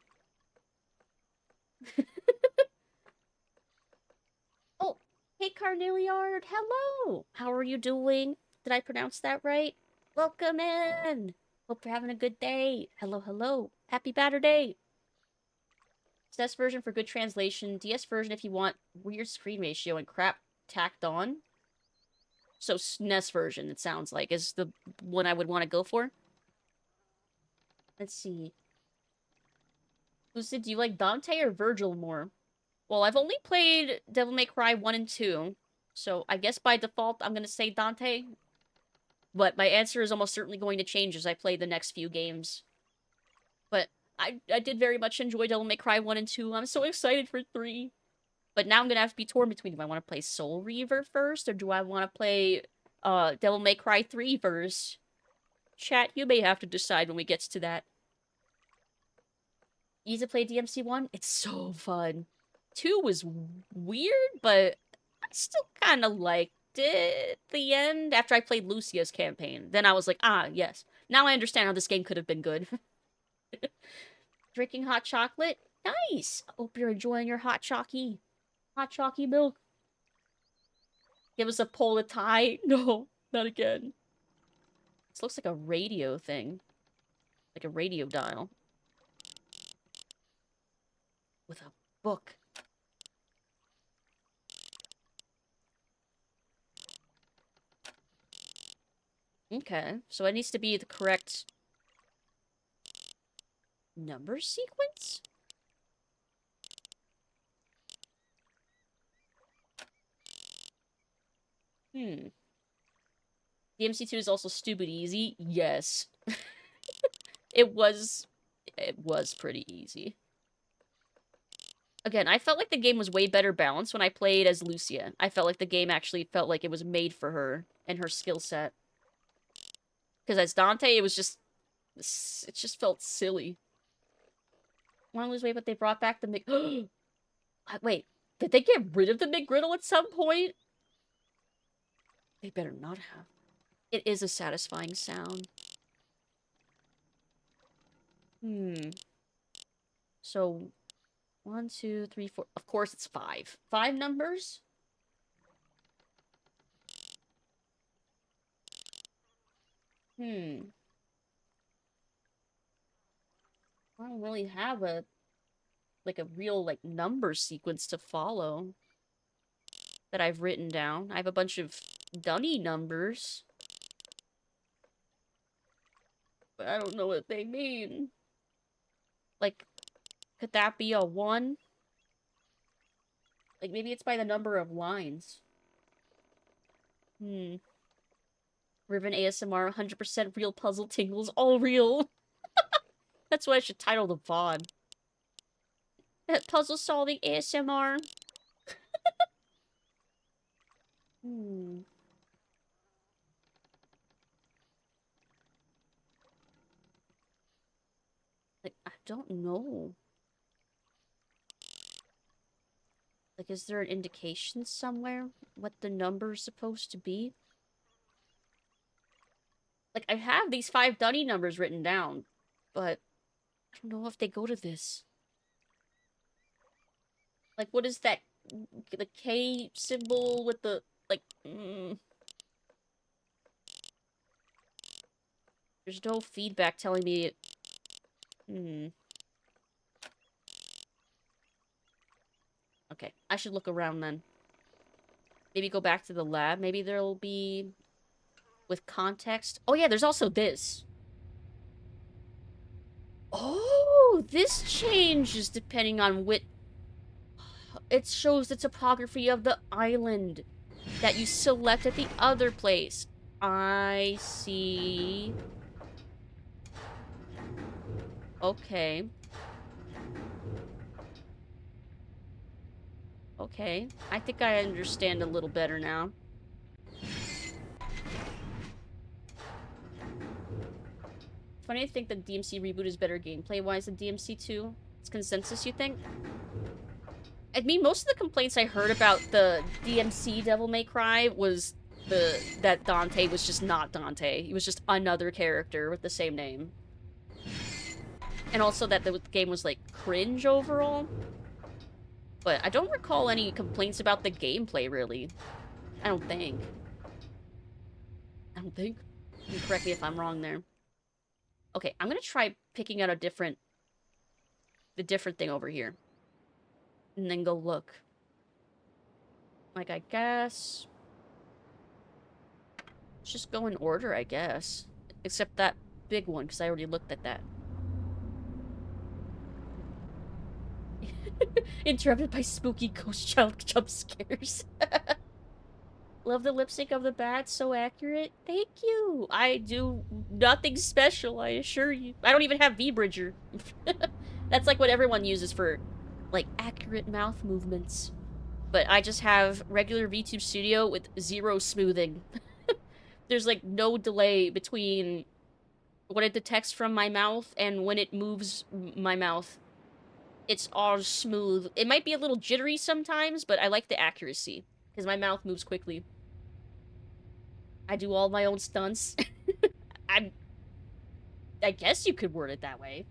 Oh, hey Carneliard, hello! How are you doing? Did I pronounce that right? Welcome in! Hope you're having a good day. Hello, hello. Happy Batter Day! SNES version for good translation. DS version if you want weird screen ratio and crap tacked on. So SNES version, it sounds like, is the one I would want to go for. Let's see. Lucid, do you like Dante or Virgil more? Well, I've only played Devil May Cry 1 and 2, so I guess by default I'm going to say Dante. But my answer is almost certainly going to change as I play the next few games. But I did very much enjoy Devil May Cry 1 and 2. I'm so excited for 3. But now I'm going to have to be torn between do I want to play Soul Reaver first, or do I want to play Devil May Cry 3 first? Chat, you may have to decide when we get to that. Easy to play DMC1? It's so fun. 2 was weird, but I still kind of liked it at the end after I played Lucia's campaign. Then I was like, ah, yes. Now I understand how this game could have been good. Drinking hot chocolate? Nice! Hope you're enjoying your hot chalky milk. Give us a pole to tie. No, not again. This looks like a radio thing. Like a radio dial. With a book. Okay, so it needs to be the correct number sequence? DMC2 is also stupid easy. Yes. It was pretty easy. Again, I felt like the game was way better balanced when I played as Lucia. I felt like the game actually felt like it was made for her and her skill set. Because as Dante, it just felt silly. Want to lose weight, but they brought back the Wait, did they get rid of the McGriddle at some point? They better not have. It is a satisfying sound. So, 1, 2, 3, 4. Of course it's 5. 5 numbers? I don't really have a real number sequence to follow that I've written down. I have a bunch of dunny numbers, but I don't know what they mean. Like, could that be a 1? Like, maybe it's by the number of lines. Riven ASMR, 100% real puzzle tingles, all real. That's what I should title the VOD. Puzzle solving ASMR. Like, I don't know. Like, is there an indication somewhere what the number's supposed to be? Like, I have these 5 dunny numbers written down, but I don't know if they go to this. Like, what is that? The K symbol with the, There's no feedback telling me it. Okay, I should look around then. Maybe go back to the lab. Maybe there'll be... with context. Oh yeah, there's also this. Oh, this changes depending on which... It shows the topography of the island that you select at the other place. I see. Okay. Okay. I think I understand a little better now. Funny to think that DMC reboot is better gameplay-wise than DMC2. It's consensus, you think? I mean, most of the complaints I heard about the DMC Devil May Cry was that Dante was just not Dante. He was just another character with the same name. And also that the game was, like, cringe overall. But I don't recall any complaints about the gameplay, really. I don't think. You can correct me if I'm wrong there. Okay, I'm gonna try picking out the different thing over here. And then go look. Like, I guess... let's just go in order, I guess. Except that big one, because I already looked at that. Interrupted by spooky ghost child jump scares. Love the lip sync of the bat, so accurate. Thank you. I do nothing special, I assure you. I don't even have V-Bridger. That's like what everyone uses for, like, accurate mouth movements. But I just have regular VTube Studio with 0 smoothing. There's, like, no delay between when it detects from my mouth and when it moves my mouth. It's all smooth. It might be a little jittery sometimes, but I like the accuracy. Because my mouth moves quickly. I do all my own stunts. I guess you could word it that way.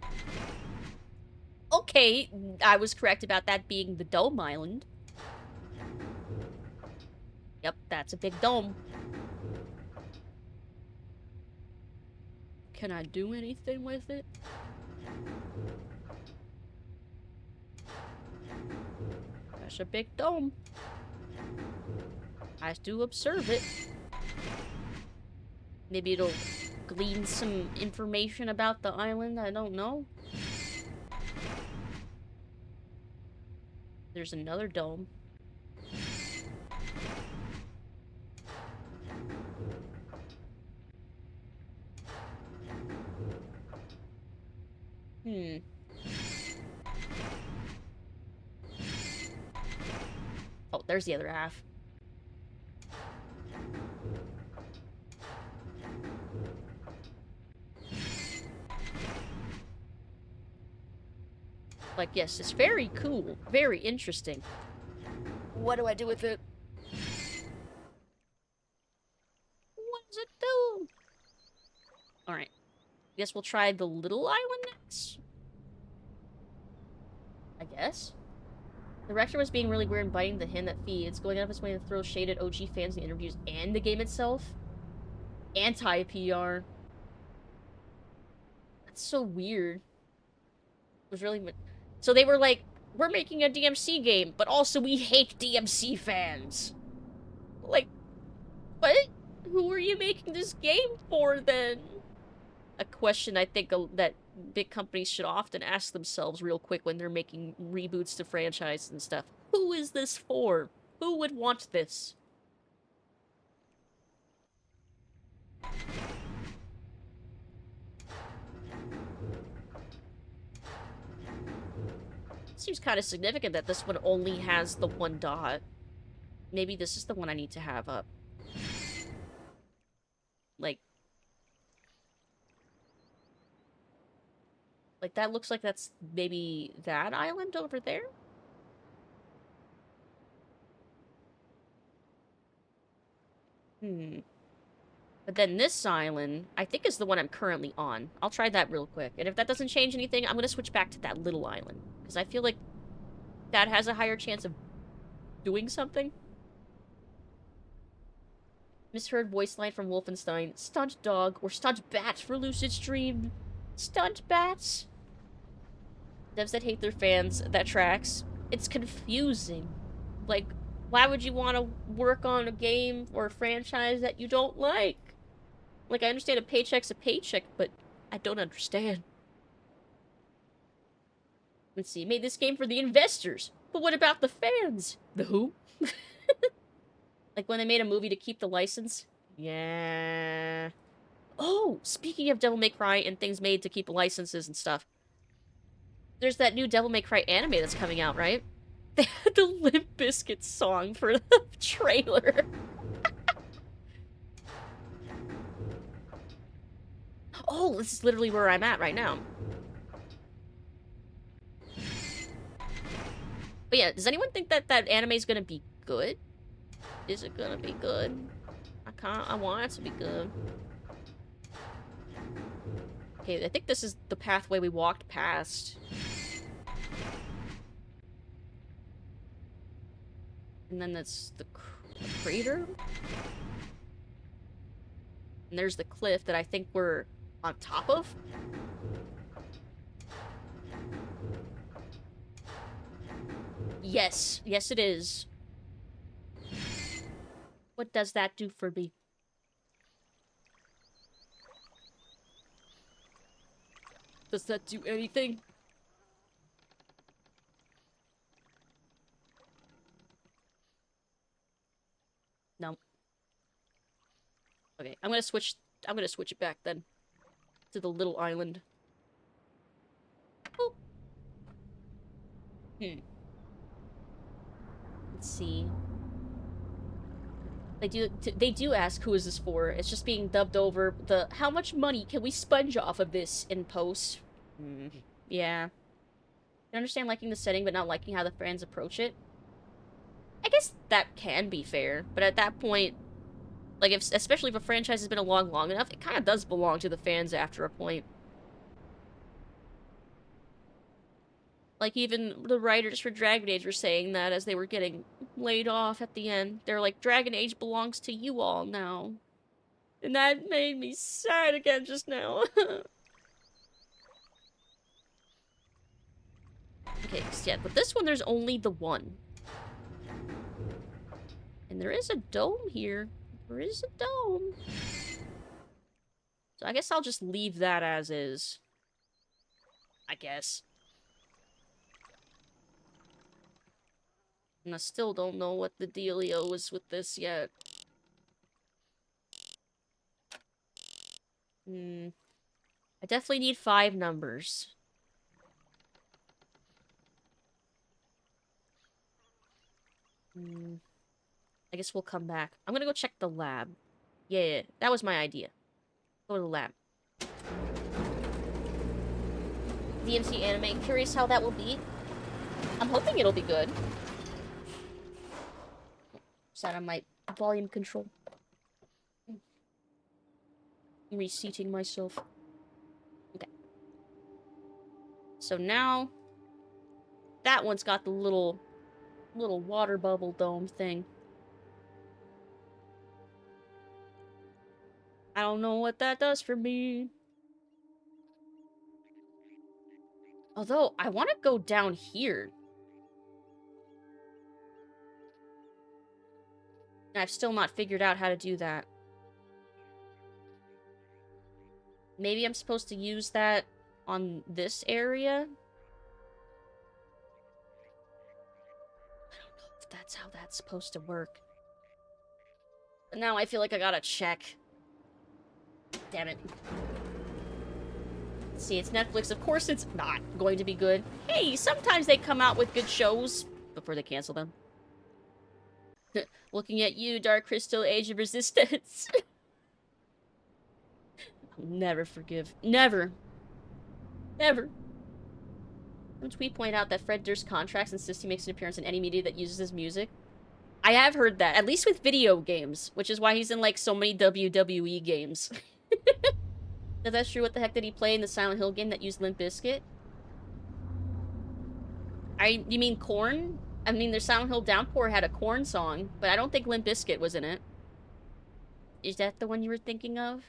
Okay, I was correct about that being the Dome Island. Yep, that's a big dome. Can I do anything with it? That's a big dome. I have to observe it. Maybe it'll glean some information about the island, I don't know. There's another dome. Oh, there's the other half. Like, yes, it's very cool. Very interesting. What do I do with it? What does it do? Alright. Guess we'll try the little island next? I guess? The rector was being really weird and biting the hand that feeds, going out of his way to throw shade at OG fans in the interviews and the game itself. Anti-PR. That's so weird. It was really... So they were like, we're making a DMC game, but also we hate DMC fans. Like, what? Who are you making this game for, then? A question I think that big companies should often ask themselves real quick when they're making reboots to franchises and stuff. Who is this for? Who would want this? Seems kind of significant that this one only has the one dot. Maybe this is the one I need to have up. Like, that looks like that's maybe that island over there? But then this island, I think is the one I'm currently on. I'll try that real quick. And if that doesn't change anything, I'm gonna switch back to that little island. Because I feel like that has a higher chance of doing something. Misheard voice line from Wolfenstein. Stunt dog or stunt bat for Lucid stream. Stunt bats. Devs that hate their fans, that tracks. It's confusing. Like, why would you want to work on a game or a franchise that you don't like? Like, I understand a paycheck's a paycheck, but I don't understand. Let's see. Made this game for the investors. But what about the fans? The who? Like when they made a movie to keep the license? Yeah. Oh, speaking of Devil May Cry and things made to keep licenses and stuff. There's that new Devil May Cry anime that's coming out, right? They had the Limp Bizkit song for the trailer. Oh, this is literally where I'm at right now. But yeah, does anyone think that that anime is gonna be good? Is it gonna be good? I want it to be good. Okay, I think this is the pathway we walked past. And then that's the crater. And there's the cliff that I think we're on top of. Yes. Yes, it is. What does that do for me? Does that do anything? No. Okay, I'm gonna switch it back then. To the little island. Oh. Let's see. They do ask who is this for. It's just being dubbed over the how much money can we sponge off of this in post? Yeah. I understand liking the setting but not liking how the fans approach it. I guess that can be fair, but at that point, like especially if a franchise has been along long enough, it kind of does belong to the fans after a point. Like, even the writers for Dragon Age were saying that as they were getting laid off at the end. They're like, Dragon Age belongs to you all now. And that made me sad again just now. Okay, yeah, but this one there's only the one. And there is a dome here. There is a dome. So I guess I'll just leave that as is. I guess. And I still don't know what the dealio is with this yet. I definitely need 5 numbers. I guess we'll come back. I'm gonna go check the lab. Yeah, that was my idea. Go to the lab. DMC anime. Curious how that will be. I'm hoping it'll be good. Set on my volume control. I'm reseating myself. Okay. So now, that one's got the little water bubble dome thing. I don't know what that does for me. Although, I want to go down here. And I've still not figured out how to do that. Maybe I'm supposed to use that on this area? I don't know if that's how that's supposed to work. But now I feel like I gotta check. Damn it. See, it's Netflix. Of course it's not going to be good. Hey, sometimes they come out with good shows before they cancel them. Looking at you, Dark Crystal, Age of Resistance. I'll never forgive. Never. Never. Some tweet point out that Fred Durst's contracts insist he makes an appearance in any media that uses his music. I have heard that, at least with video games, which is why he's in, like, so many WWE games. If that's true, what the heck did he play in the Silent Hill game that used Limp Bizkit? You mean Korn? I mean, their Silent Hill Downpour had a Korn song, but I don't think Limp Bizkit was in it. Is that the one you were thinking of?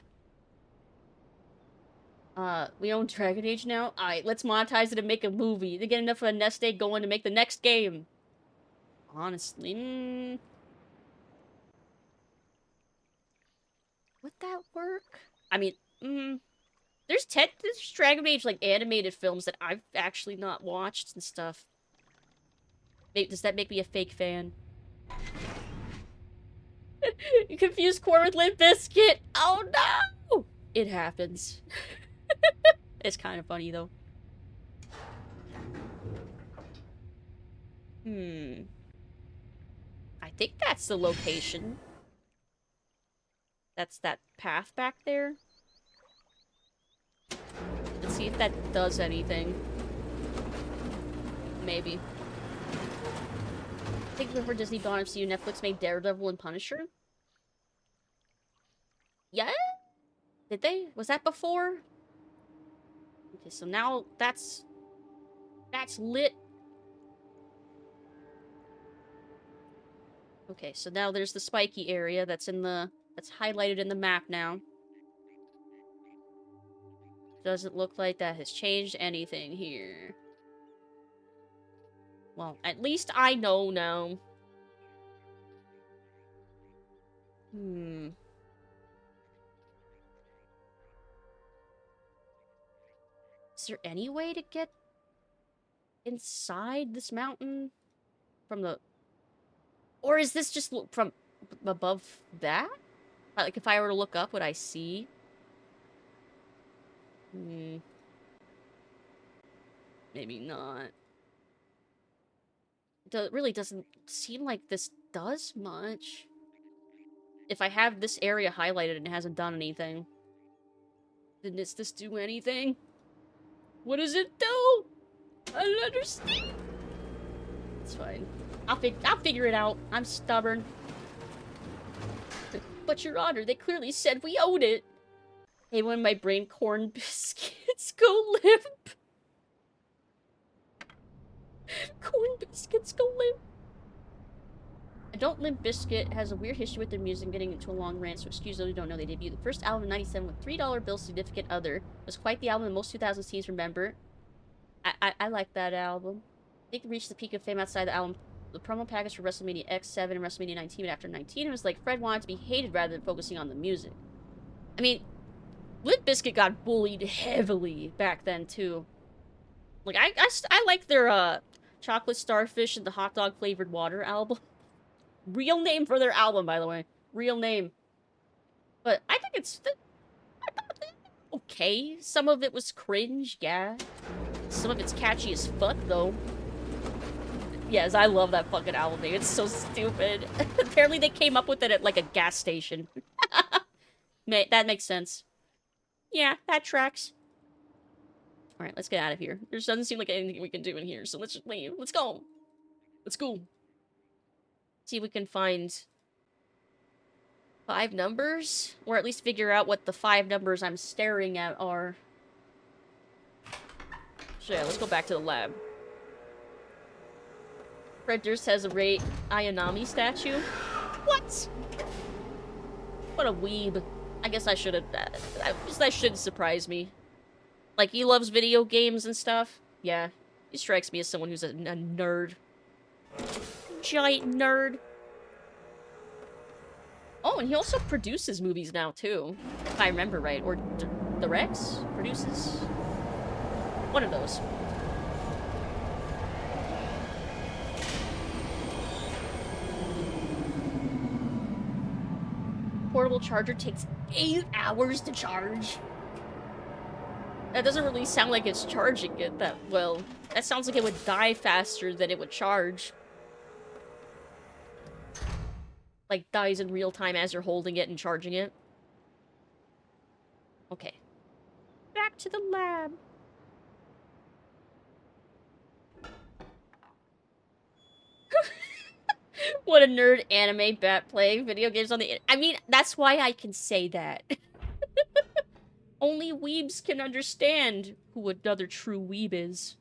We own Dragon Age now? Alright, let's monetize it and make a movie. They get enough of a nest egg going to make the next game. Honestly, would that work? I mean, there's Dragon Age, like, animated films that I've actually not watched and stuff. Does that make me a fake fan? You confused Korn with Limp Bizkit! Oh no! It happens. It's kind of funny, though. I think that's the location. That's that path back there. Let's see if that does anything. Maybe. I think before Disney bought MCU, Netflix made Daredevil and Punisher. Yeah? Did they? Was that before? Okay, so now that's lit. Okay, so now there's the spiky area that's highlighted in the map now. Doesn't look like that has changed anything here. Well, at least I know now. Is there any way to get inside this mountain from the... Or is this just from above that? Like, if I were to look up, would I see? Maybe not. It really doesn't seem like this does much. If I have this area highlighted and it hasn't done anything, then does this do anything? What does it do? I don't understand. It's fine. I'll figure it out. I'm stubborn. But Your Honor, they clearly said we own it. Hey, when my brain corn biscuits go limp. Biscuits go limp. Adult Limp Bizkit has a weird history with their music, getting into a long rant, so excuse those who don't know they debuted the first album in 97 with $3 Bill's Significant Other. It was quite the album that most 2000s teens remember. I like that album. I think it reached the peak of fame outside the album. The promo package for WrestleMania X7 and WrestleMania 19, but after 19 it was like Fred wanted to be hated rather than focusing on the music. I mean, Limp Bizkit got bullied heavily back then, too. Like, I like their, Chocolate Starfish and the Hot Dog Flavored Water album. Real name for their album, by the way. Real name. But I think it's... okay. Some of it was cringe, yeah. Some of it's catchy as fuck, though. Yes, I love that fucking album name. It's so stupid. Apparently they came up with it at, like, a gas station. That makes sense. Yeah, that tracks. Alright, let's get out of here. There doesn't seem like anything we can do in here, so let's just leave. Let's go. Let's go. See if we can find 5 numbers, or at least figure out what the 5 numbers I'm staring at are. So yeah, let's go back to the lab. Fred Durst has a Rei Ayanami statue. What? What a weeb. I guess I should have... that shouldn't surprise me. Like, he loves video games and stuff. Yeah, he strikes me as someone who's a nerd. Giant nerd. Oh, and he also produces movies now, too. If I remember right. Or directs? Produces? One of those. Portable charger takes 8 hours to charge. That doesn't really sound like it's charging it that well. That sounds like it would die faster than it would charge. Like, dies in real time as you're holding it and charging it. Okay. Back to the lab. What a nerd anime bat playing video games on the... I mean, that's why I can say that. Only weebs can understand who another true weeb is.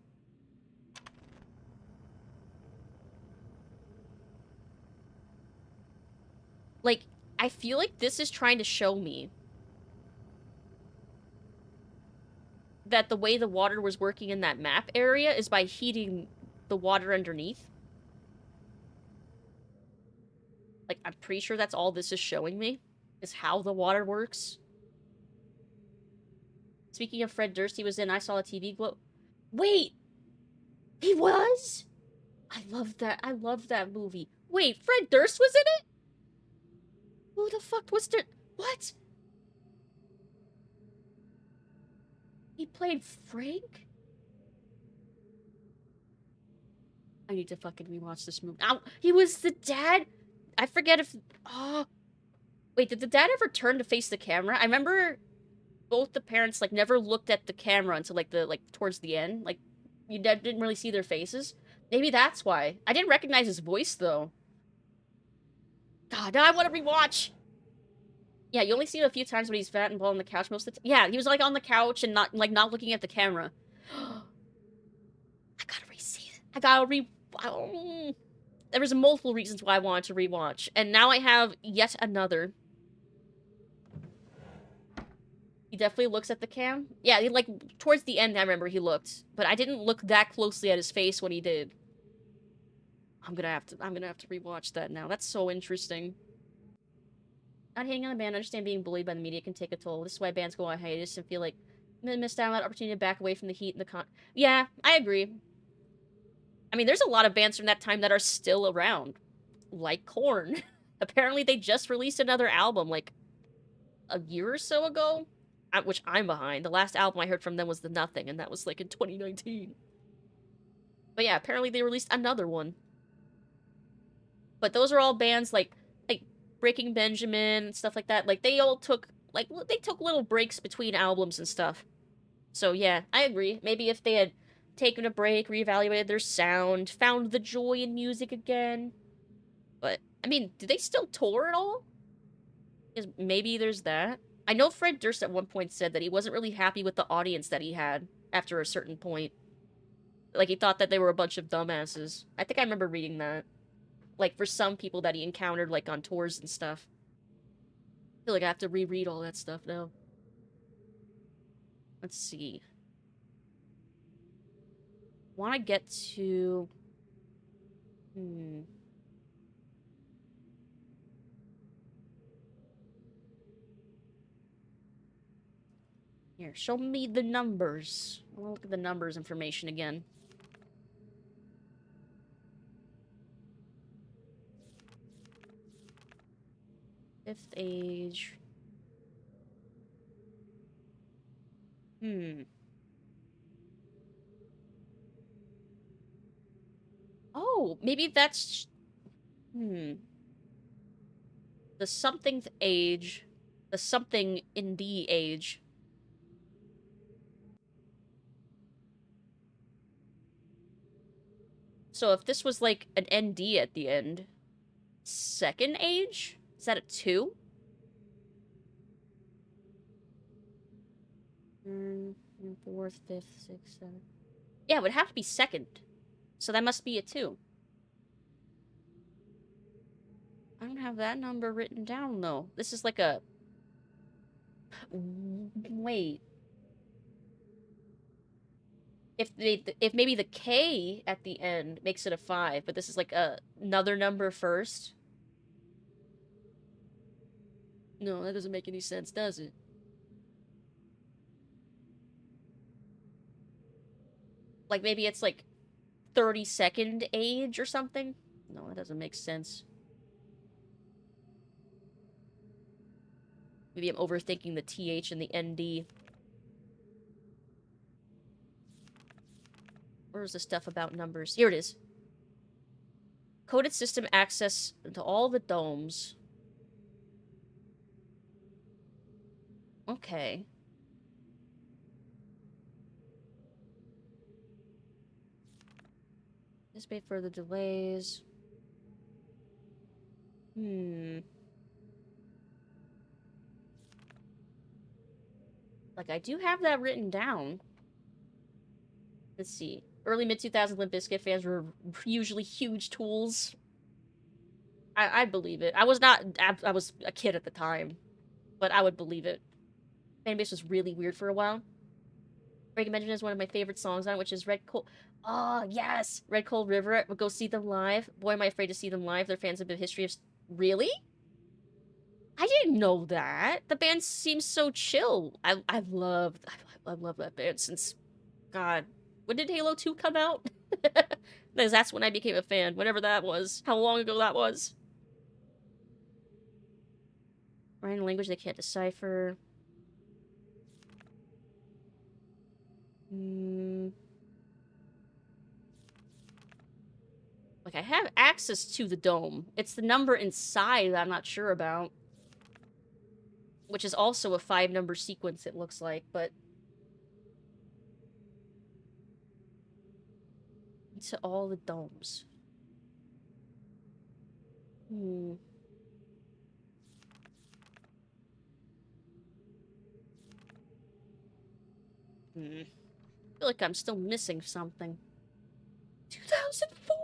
Like, I feel like this is trying to show me that the way the water was working in that map area is by heating the water underneath. Like, I'm pretty sure that's all this is showing me, is how the water works. Speaking of Fred Durst, he was in I Saw a TV Glow. Wait! He was? I love that movie. Wait, Fred Durst was in it? Who the fuck was there? What? He played Frank? I need to fucking rewatch this movie. Ow, he was the dad? I forget if... oh. Wait, did the dad ever turn to face the camera? I remember both the parents, like, never looked at the camera until, like, towards the end. Like, you didn't really see their faces. Maybe that's why. I didn't recognize his voice, though. God, now I want to rewatch! Yeah, you only see him a few times when he's fat and bald on the couch most of the time. Yeah, he was, like, on the couch and not looking at the camera. I gotta re-see it. I gotta there was multiple reasons why I wanted to rewatch, and now I have yet another. He definitely looks at the cam. Yeah, he, like, towards the end, I remember he looked, but I didn't look that closely at his face when he did. I'm gonna have to rewatch that now. That's so interesting. Not hating on a band, I understand being bullied by the media can take a toll. This is why bands go on hiatus and feel like they missed out on that opportunity to back away from the heat and the Yeah, I agree. I mean, there's a lot of bands from that time that are still around. Like Korn. Apparently they just released another album, like, a year or so ago. Which I'm behind. The last album I heard from them was The Nothing, and that was, like, in 2019. But yeah, apparently they released another one. But those are all bands, like Breaking Benjamin and stuff like that. Like, they all took, like, they took little breaks between albums and stuff. So yeah, I agree. Maybe if they had taken a break, reevaluated their sound, found the joy in music again. But, I mean, did they still tour at all? Because maybe there's that. I know Fred Durst at one point said that he wasn't really happy with the audience that he had after a certain point. Like, he thought that they were a bunch of dumbasses. I think I remember reading that. Like, for some people that he encountered, like, on tours and stuff. I feel like I have to reread all that stuff now. Let's see. Want to get to... Here, show me the numbers. I'll look at the numbers information again. Fifth age. Oh, maybe that's... The somethingth age. The something in the age. So if this was like an ND at the end, second age? Is that a 2? Fourth, fifth, sixth, seventh. Yeah, it would have to be second. So that must be a 2. I don't have that number written down, though. This is like a... Wait. If maybe the K at the end makes it a 5, but this is like another number first. No, that doesn't make any sense, does it? Like, maybe it's like 32nd age or something? No, that doesn't make sense. Maybe I'm overthinking the TH and the ND. Where's the stuff about numbers? Here it is. Coded system access to all the domes. Okay. Anticipate further delays. Like, I do have that written down. Let's see. Early mid-2000s Limp Bizkit fans were usually huge tools. I believe it. I was not... I was a kid at the time. But I would believe it. Fanbase was really weird for a while. Breaking Benjamin is one of my favorite songs on it, which is Red Cold... Oh, yes! Red Cold River. We'll go see them live. Boy, am I afraid to see them live. They're fans of the history of... Really? I didn't know that. The band seems so chill. I've loved that band since... God. When did Halo 2 come out? Because that's when I became a fan. Whenever that was. How long ago that was. Writing a language they can't decipher. Like, I have access to the dome. It's the number inside that I'm not sure about. Which is also a 5-number sequence, it looks like, but... to all the domes. I feel like I'm still missing something. 2004?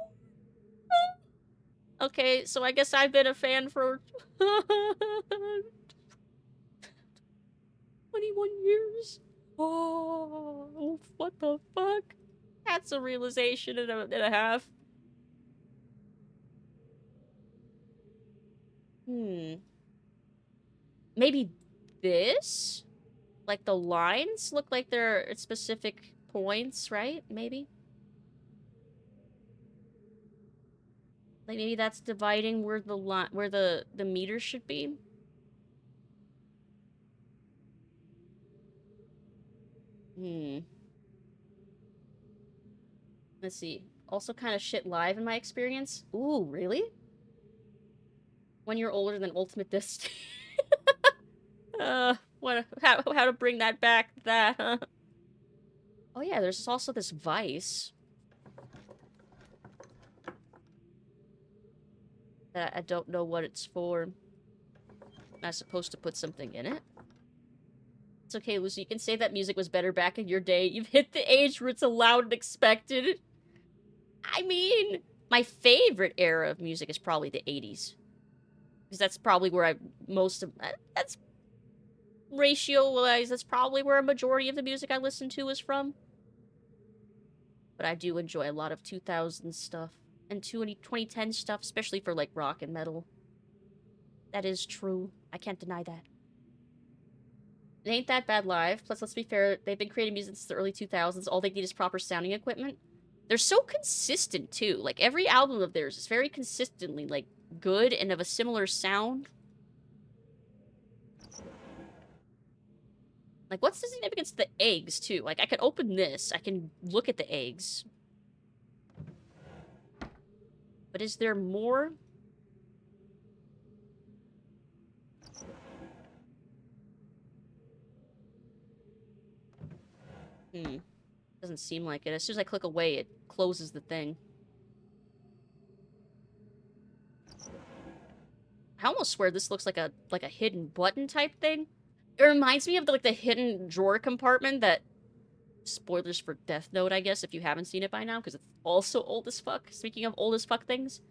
Okay, so I guess I've been a fan for 21 years. Oh, what the fuck? That's a realization and a half. Maybe this? Like, the lines look like they're at specific points, right? Maybe? Like, maybe that's dividing where the meter should be? Let's see. Also kind of shit live in my experience. Ooh, really? 1 year older than Ultimate Disc. How to bring that back, huh? Oh yeah, there's also this vice. That I don't know what it's for. Am I supposed to put something in it? It's okay, Lucy. You can say that music was better back in your day. You've hit the age where it's allowed and expected. I mean, my favorite era of music is probably the 80s. Because that's probably where that's ratio-wise, that's probably where a majority of the music I listen to is from. But I do enjoy a lot of 2000s stuff. And 2010 stuff, especially for, like, rock and metal. That is true. I can't deny that. It ain't that bad live. Plus, let's be fair, they've been creating music since the early 2000s. All they need is proper sounding equipment. They're so consistent, too. Like, every album of theirs is very consistently, like, good and of a similar sound. Like, what's the significance of the eggs, too? Like, I could open this. I can look at the eggs. But is there more? Doesn't seem like it. As soon as I click away, it closes the thing. I almost swear this looks like a hidden button type thing. It reminds me of the hidden drawer compartment that... Spoilers for Death Note, I guess, if you haven't seen it by now, because it's also old as fuck. Speaking of old as fuck things.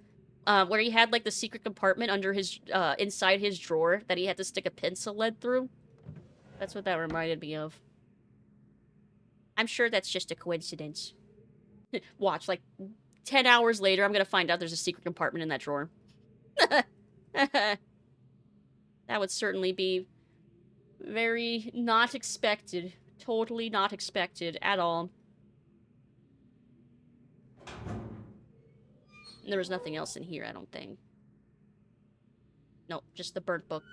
Where he had, like, the secret compartment under his, inside his drawer that he had to stick a pencil lead through. That's what that reminded me of. I'm sure that's just a coincidence. Watch, like, 10 hours later, I'm gonna find out there's a secret compartment in that drawer. That would certainly be very not expected. Totally not expected at all. And there was nothing else in here, I don't think. Nope, just the burnt book.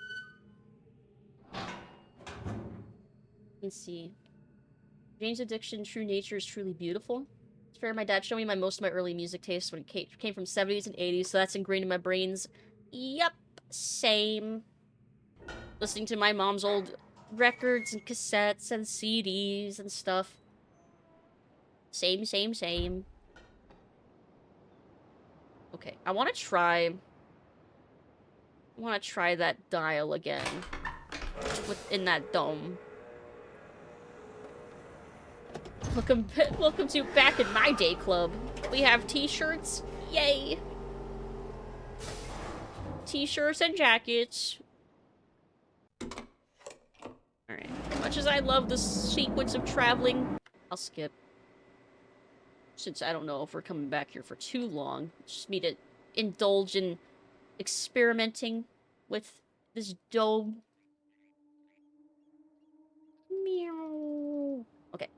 Let's see. Jane's Addiction, True Nature is truly beautiful. It's fair, my dad showed me most of my early music tastes when it came from 70s and 80s, so that's ingrained in my brains. Yep, same. Listening to my mom's old records and cassettes and CDs and stuff. Same, same, same. Okay, I want to try that dial again. Within that dome. Welcome to Back in My Day Club. We have t-shirts. Yay! T-shirts and jackets. Alright. Much as I love the sequence of traveling, I'll skip. Since I don't know if we're coming back here for too long. Just me to indulge in experimenting with this dome. Meow. Okay.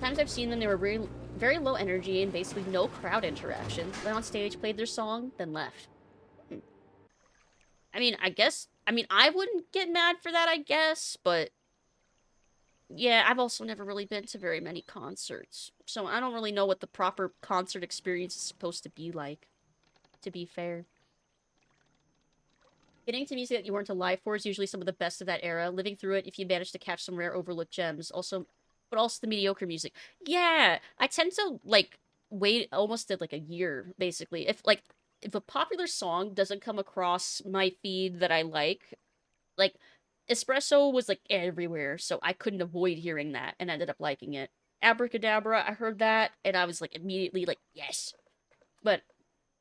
Times I've seen them, they were very low energy and basically no crowd interaction. Went on stage, played their song, then left. I mean, I wouldn't get mad for that, I guess, but... Yeah, I've also never really been to very many concerts, so I don't really know what the proper concert experience is supposed to be like, to be fair. Getting to music that you weren't alive for is usually some of the best of that era. Living through it, if you manage to catch some rare overlooked gems. But also the mediocre music. Yeah, I tend to, like, wait almost like a year, basically. If a popular song doesn't come across my feed that I like, Espresso was, like, everywhere, so I couldn't avoid hearing that, and ended up liking it. Abracadabra, I heard that, and I was, like, immediately, like, yes. But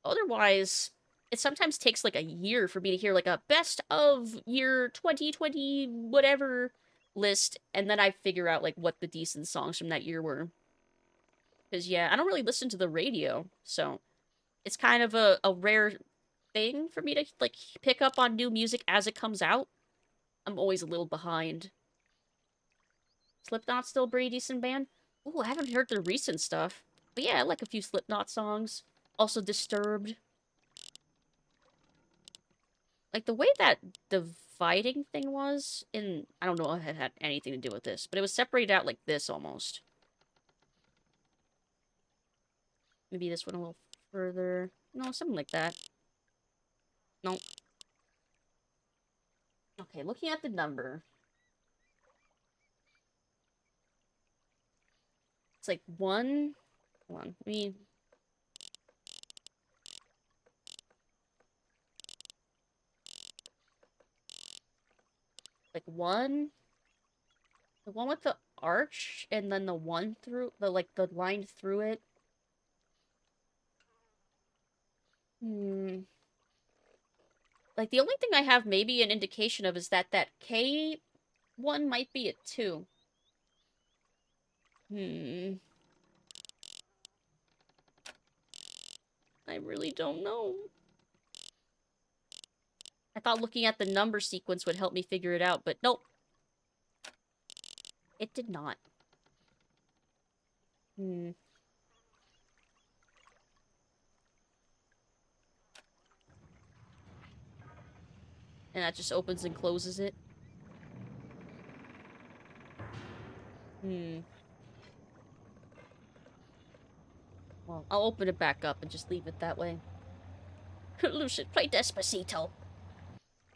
otherwise, it sometimes takes, like, a year for me to hear, like, a best of year 2020 whatever list, and then I figure out, like, what the decent songs from that year were. Because, yeah, I don't really listen to the radio, so it's kind of a rare thing for me to, like, pick up on new music as it comes out. I'm always a little behind. Slipknot's still a pretty decent band. Ooh, I haven't heard their recent stuff. But yeah, I like a few Slipknot songs. Also Disturbed. Like, the way that dividing thing was in... I don't know if it had anything to do with this, but it was separated out like this, almost. Maybe this one a little further. No, something like that. Nope. Okay, looking at the number. It's like one... Hold on, let me... Like one... The one with the arch, and then the one through... the line through it. Like, the only thing I have maybe an indication of is that that K one might be it, too. I really don't know. I thought looking at the number sequence would help me figure it out, but nope. It did not. And that just opens and closes it. Well, I'll open it back up and just leave it that way. Lucid, play Despacito.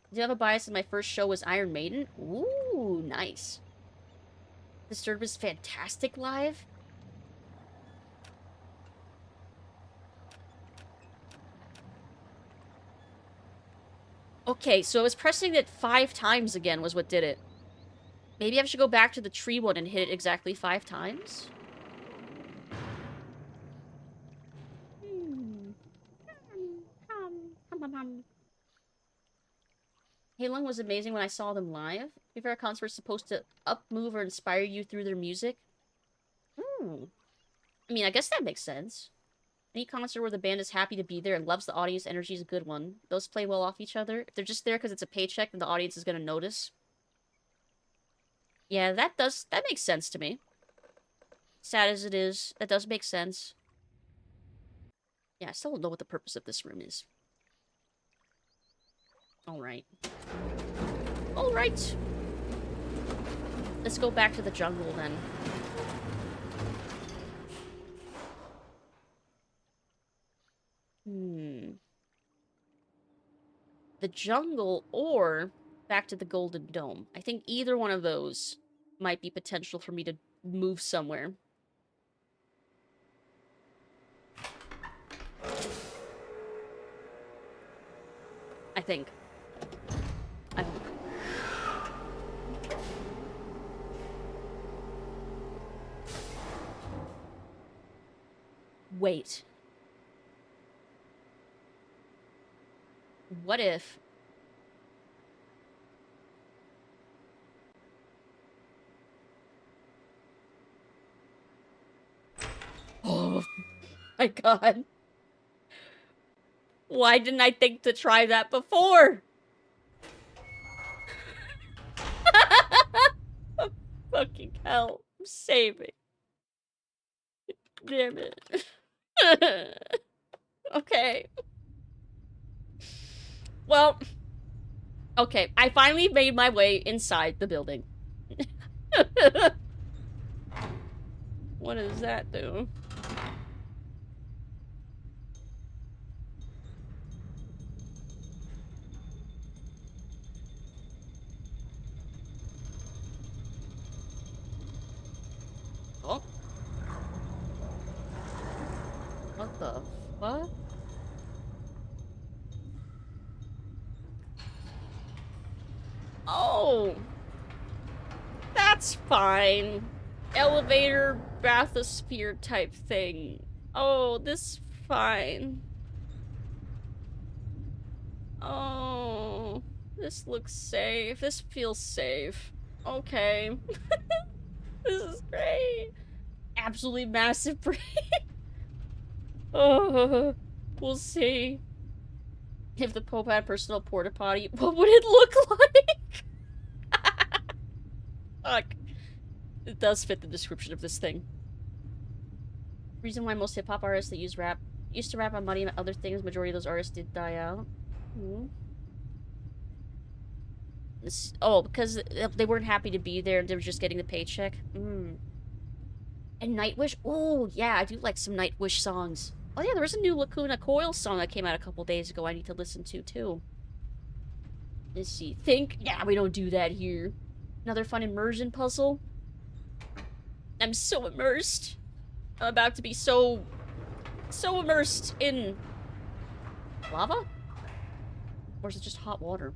Did you have a bias in my first show was Iron Maiden? Ooh, nice. Disturbed is fantastic live. Okay, so I was pressing it 5 times again was what did it. Maybe I should go back to the tree one and hit it exactly 5 times? Halung was amazing when I saw them live. Your favorite concerts were supposed to up-move or inspire you through their music. I mean, I guess that makes sense. Any concert where the band is happy to be there and loves the audience energy is a good one. Those play well off each other. If they're just there because it's a paycheck, then the audience is going to notice. Yeah, that makes sense to me. Sad as it is, that does make sense. Yeah, I still don't know what the purpose of this room is. Alright. Alright! Let's go back to the jungle, then. The jungle, or back to the Golden Dome. I think either one of those might be potential for me to move somewhere. I think. I hope. Wait. What if... Oh my god. Why didn't I think to try that before? Fucking hell. I'm saving. Damn it. Okay. Well, okay. I finally made my way inside the building. What does that do? Oh. What the fuck? Oh. That's fine. Elevator, bathysphere type thing. Oh, this fine. Oh. This looks safe. This feels safe. Okay. This is great. Absolutely massive brain. Oh, we'll see. If the Pope had a personal porta potty, what would it look like? Fuck. It does fit the description of this thing. Reason why most hip-hop artists that used to rap on money and other things, majority of those artists did die out. Because they weren't happy to be there and they were just getting the paycheck. And Nightwish? Oh, yeah, I do like some Nightwish songs. Oh, yeah, there was a new Lacuna Coil song that came out a couple days ago I need to listen to, too. Let's see. Think? Yeah, we don't do that here. Another fun immersion puzzle. I'm so immersed. I'm about to be so immersed in lava? Or is it just hot water?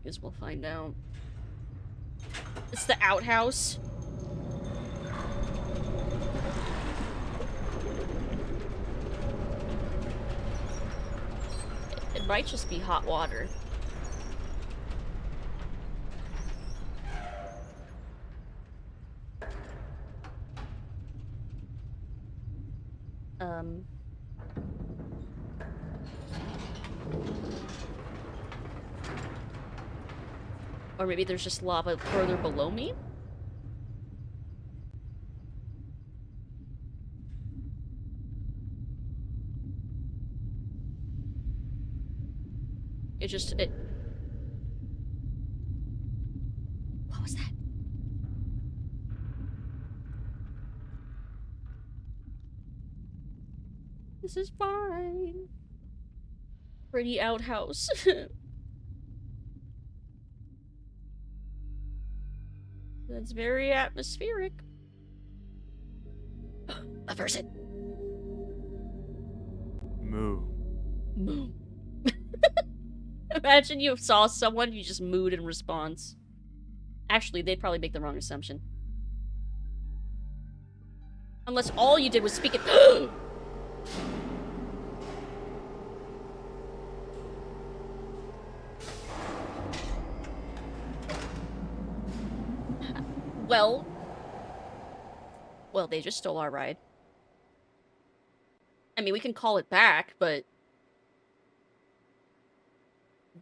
Guess we'll find out. It's the outhouse. It might just be hot water. Or maybe there's just lava further below me? It... What was that? This is fine. Pretty outhouse. That's very atmospheric. A person. Moo. Moo. Imagine you saw someone, you just mooed in response. Actually, they'd probably make the wrong assumption. Unless all you did was speak it. Well, they just stole our ride. I mean, we can call it back, but...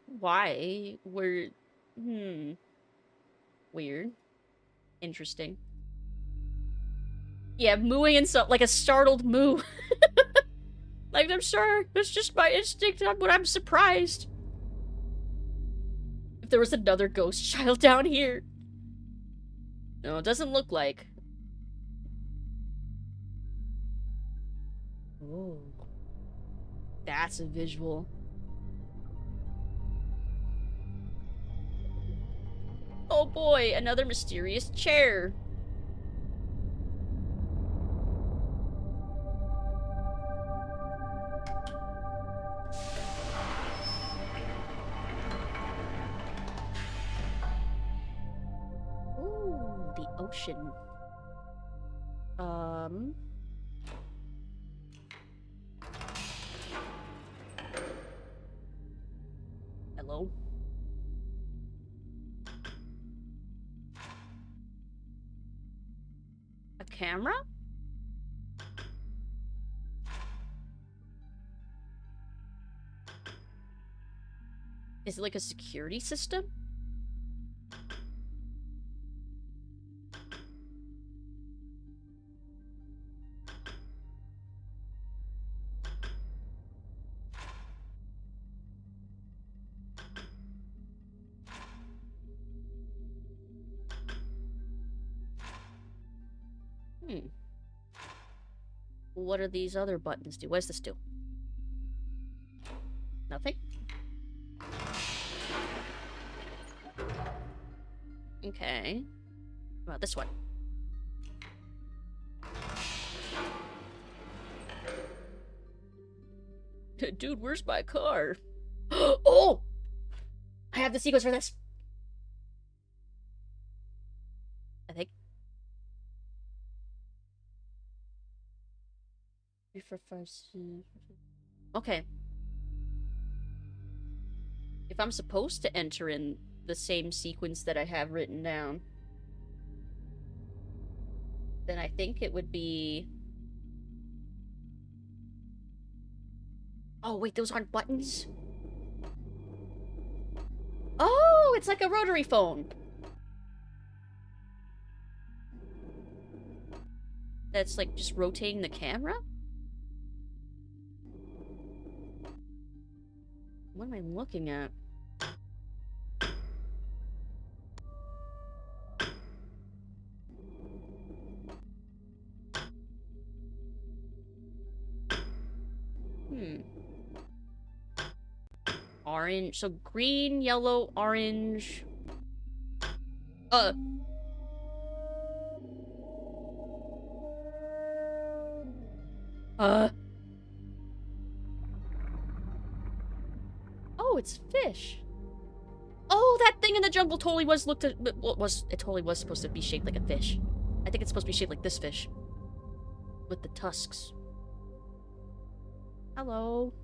Why? We're... Weird. Interesting. Yeah, mooing and so... Like a startled moo. Like, I'm sure. It's just my instinct, but I'm surprised. If there was another ghost child down here. No, it doesn't look like. Oh. That's a visual. Oh boy, another mysterious chair. Ooh, the ocean. Hello? A camera? Is it like a security system? What do these other buttons do? What does this do? Nothing? Okay. What about this one? Dude, where's my car? Oh! I have the sequence for this. I think. Okay. If I'm supposed to enter in the same sequence that I have written down, then I think it would be... Oh, wait, those aren't buttons? Oh, it's like a rotary phone. That's like just rotating the camera? What am I looking at? Orange. So green, yellow, orange. Oh, it's fish. Oh, that thing in the jungle totally was it totally was supposed to be shaped like a fish. I think it's supposed to be shaped like this fish. With the tusks. Hello.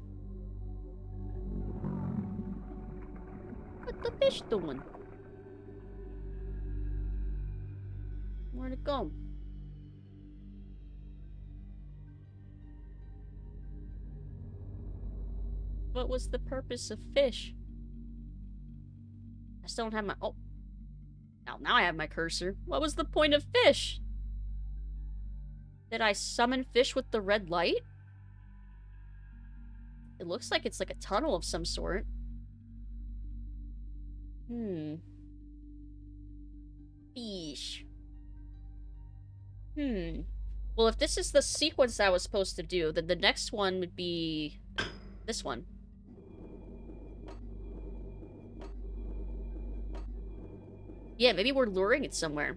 What the fish doing? Where'd it go? What was the purpose of fish? I still don't have my... Oh. Now I have my cursor. What was the point of fish? Did I summon fish with the red light? It looks like it's like a tunnel of some sort. Fish. Well, if this is the sequence I was supposed to do, then the next one would be this one. Yeah, maybe we're luring it somewhere.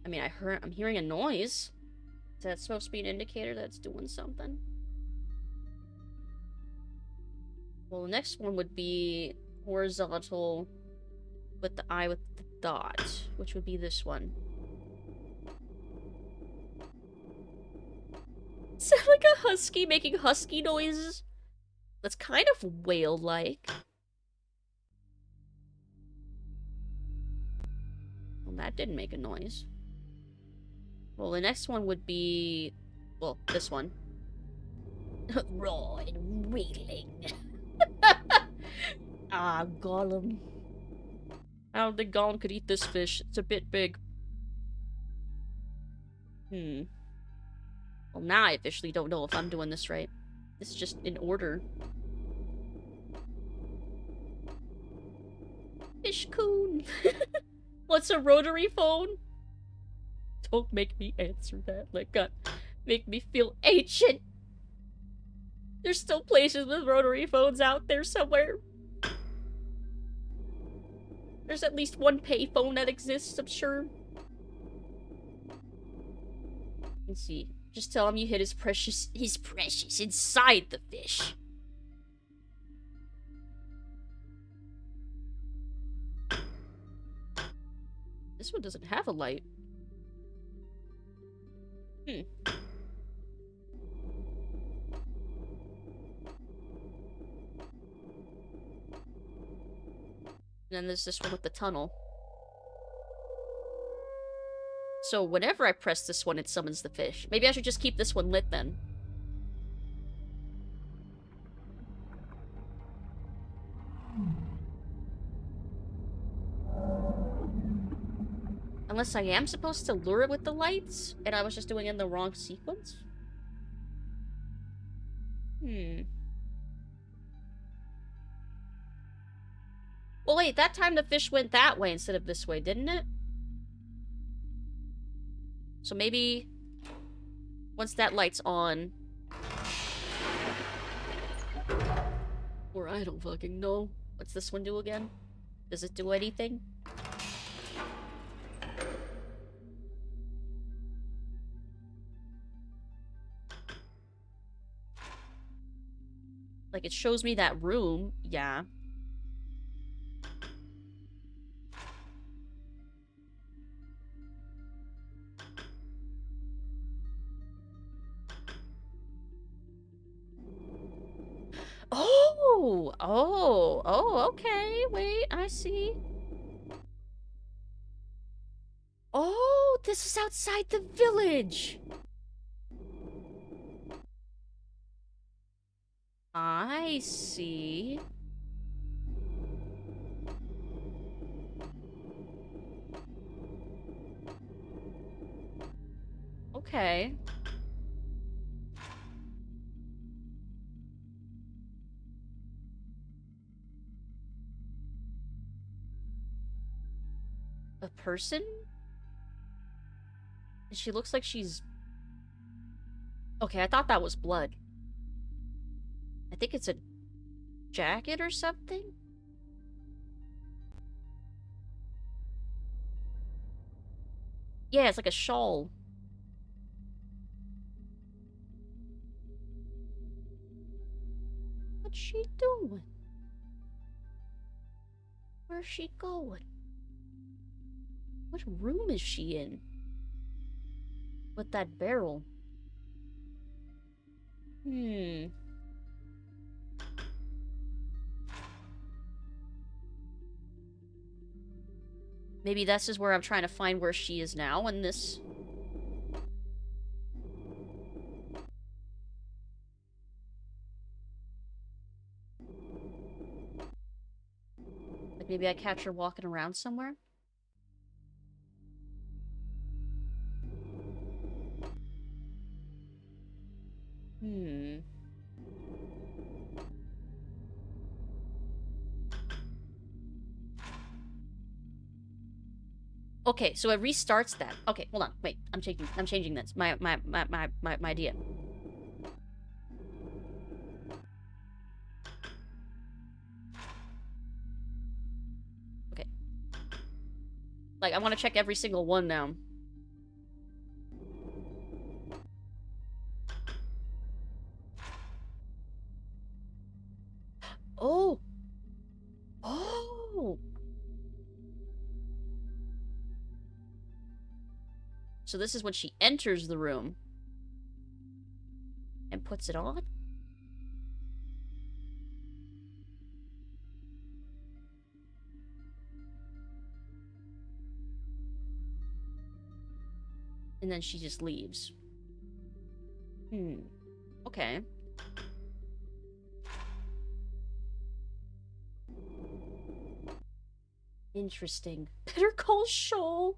I mean, I'm hearing a noise. Is that supposed to be an indicator that it's doing something? Well, the next one would be horizontal with the eye with the dot, which would be this one. Sound like a husky making husky noises? That's kind of whale-like. Well, that didn't make a noise. Well, the next one would be... Well, this one. Raw and reeling. Ah, Gollum. I don't think Gollum could eat this fish. It's a bit big. Well, now I officially don't know if I'm doing this right. This is just in order. Fish coon. What's a rotary phone? Don't make me answer that. Like, God, make me feel ancient. There's still places with rotary phones out there somewhere. There's at least one payphone that exists, I'm sure. Let's see. Just tell him you hit his precious inside the fish. This one doesn't have a light. And then there's this one with the tunnel. So whenever I press this one, it summons the fish. Maybe I should just keep this one lit then. Unless I am supposed to lure it with the lights, and I was just doing it in the wrong sequence? Well, wait, that time the fish went that way instead of this way, didn't it? So maybe once that light's on... Or I don't fucking know. What's this one do again? Does it do anything? Like, it shows me that room, yeah. Oh, okay, wait, I see. Oh, this is outside the village. I see. Okay. A person? She looks like she's... Okay, I thought that was blood. I think it's a jacket or something? Yeah, it's like a shawl. What's she doing? Where's she going? What room is she in? With that barrel? Maybe this is where I'm trying to find where she is now in this... Like, maybe I catch her walking around somewhere? Okay, so it restarts that. Okay, hold on. Wait, I'm changing this. My idea. Okay. Like, I want to check every single one now. Oh! Oh! So this is when she enters the room. And puts it on? And then she just leaves. Okay. Interesting. Better Call Saul.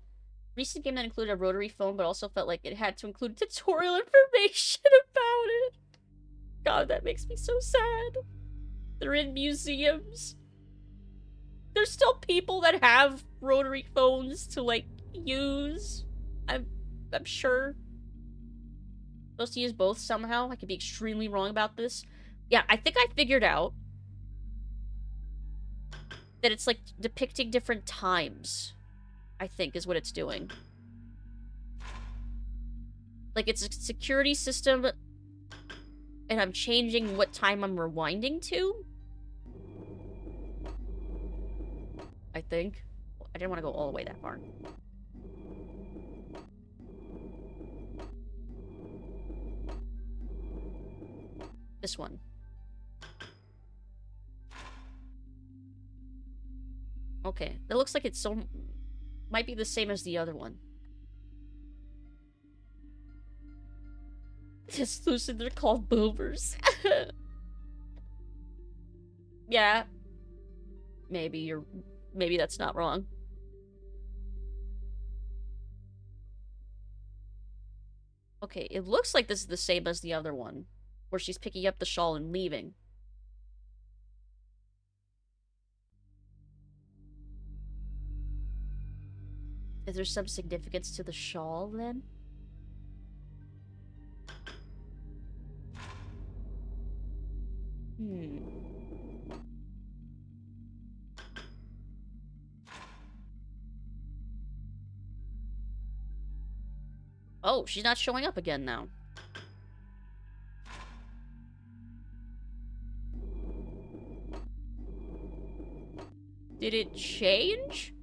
Recent game that included a rotary phone, but also felt like it had to include tutorial information about it. God, that makes me so sad. They're in museums. There's still people that have rotary phones to, like, use. I'm sure. Supposed to use both somehow. I could be extremely wrong about this. Yeah, I think I figured out that it's, like, depicting different times. I think is what it's doing. Like, it's a security system, and I'm changing what time I'm rewinding to? I think. I didn't want to go all the way that far. This one. Okay. That looks like it's so... Might be the same as the other one. Just Lucid, they're called boomers. Yeah. Maybe that's not wrong. Okay, it looks like this is the same as the other one. Where she's picking up the shawl and leaving. Is there some significance to the shawl, then? Oh, she's not showing up again now. Did it change?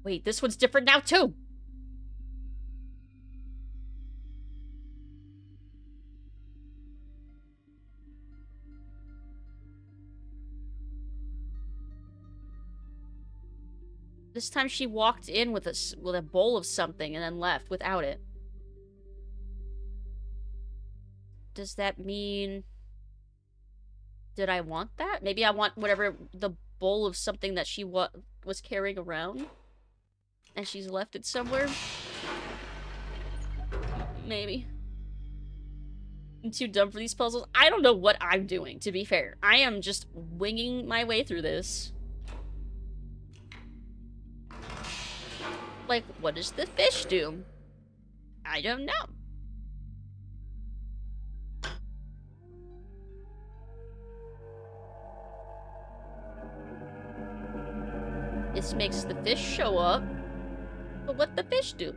Wait, this one's different now, too! This time she walked in with a bowl of something and then left without it. Does that mean... Did I want that? Maybe I want whatever the bowl of something that she was carrying around? And she's left it somewhere? Maybe. I'm too dumb for these puzzles. I don't know what I'm doing, to be fair. I am just winging my way through this. Like, what does the fish do? I don't know. This makes the fish show up. But what the fish do?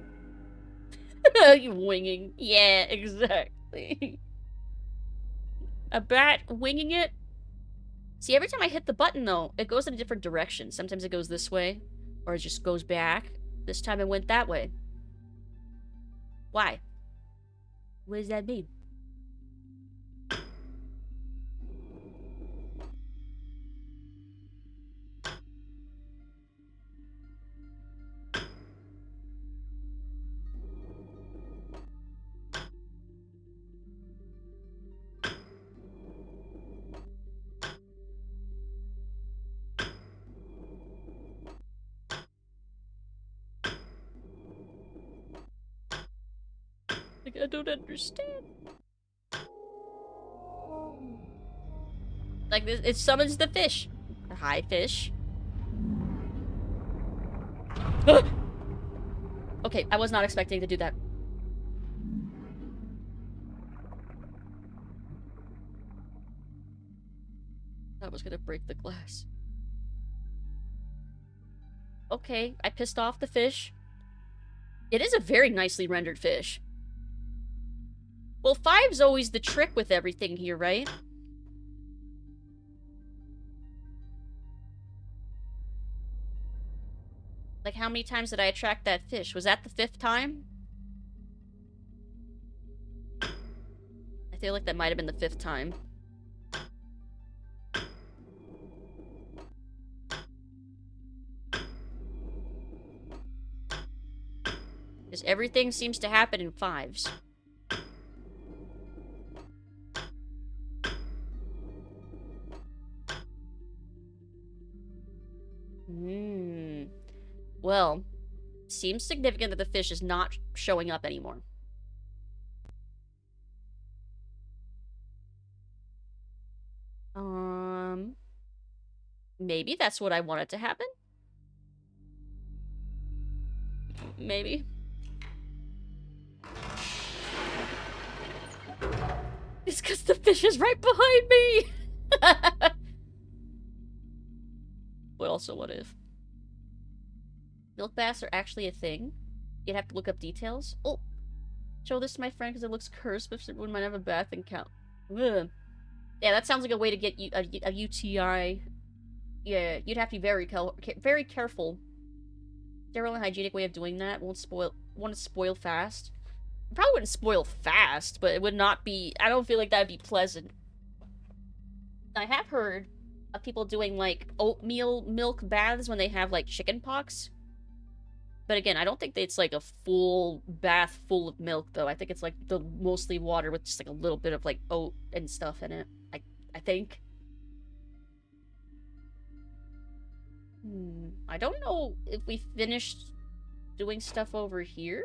You winging. Yeah, exactly. A bat winging it? See, every time I hit the button, though, it goes in a different direction. Sometimes it goes this way, or it just goes back. This time it went that way. Why? What does that mean? Like, I don't understand. Like, it summons the fish. Hi, fish. Okay, I was not expecting to do that. I was gonna break the glass. Okay, I pissed off the fish. It is a very nicely rendered fish. Well, 5's always the trick with everything here, right? Like, how many times did I attract that fish? Was that the 5th time? I feel like that might have been the 5th time. Because everything seems to happen in 5's. Well, seems significant that the fish is not showing up anymore. Maybe that's what I wanted to happen? Maybe. It's because the fish is right behind me! But also, what if? Milk baths are actually a thing? You'd have to look up details? Oh! Show this to my friend because it looks cursed, but everyone might have a bath account. Ugh. Yeah, that sounds like a way to get you a UTI. Yeah, you'd have to be very careful. Sterile and hygienic way of doing that won't spoil fast. It probably wouldn't spoil fast, but it would not be. I don't feel like that'd be pleasant. I have heard of people doing like oatmeal milk baths when they have like chicken pox. But again, I don't think it's like a full bath full of milk though. I think it's like the mostly water with just like a little bit of like oat and stuff in it. I think. I don't know if we finished doing stuff over here.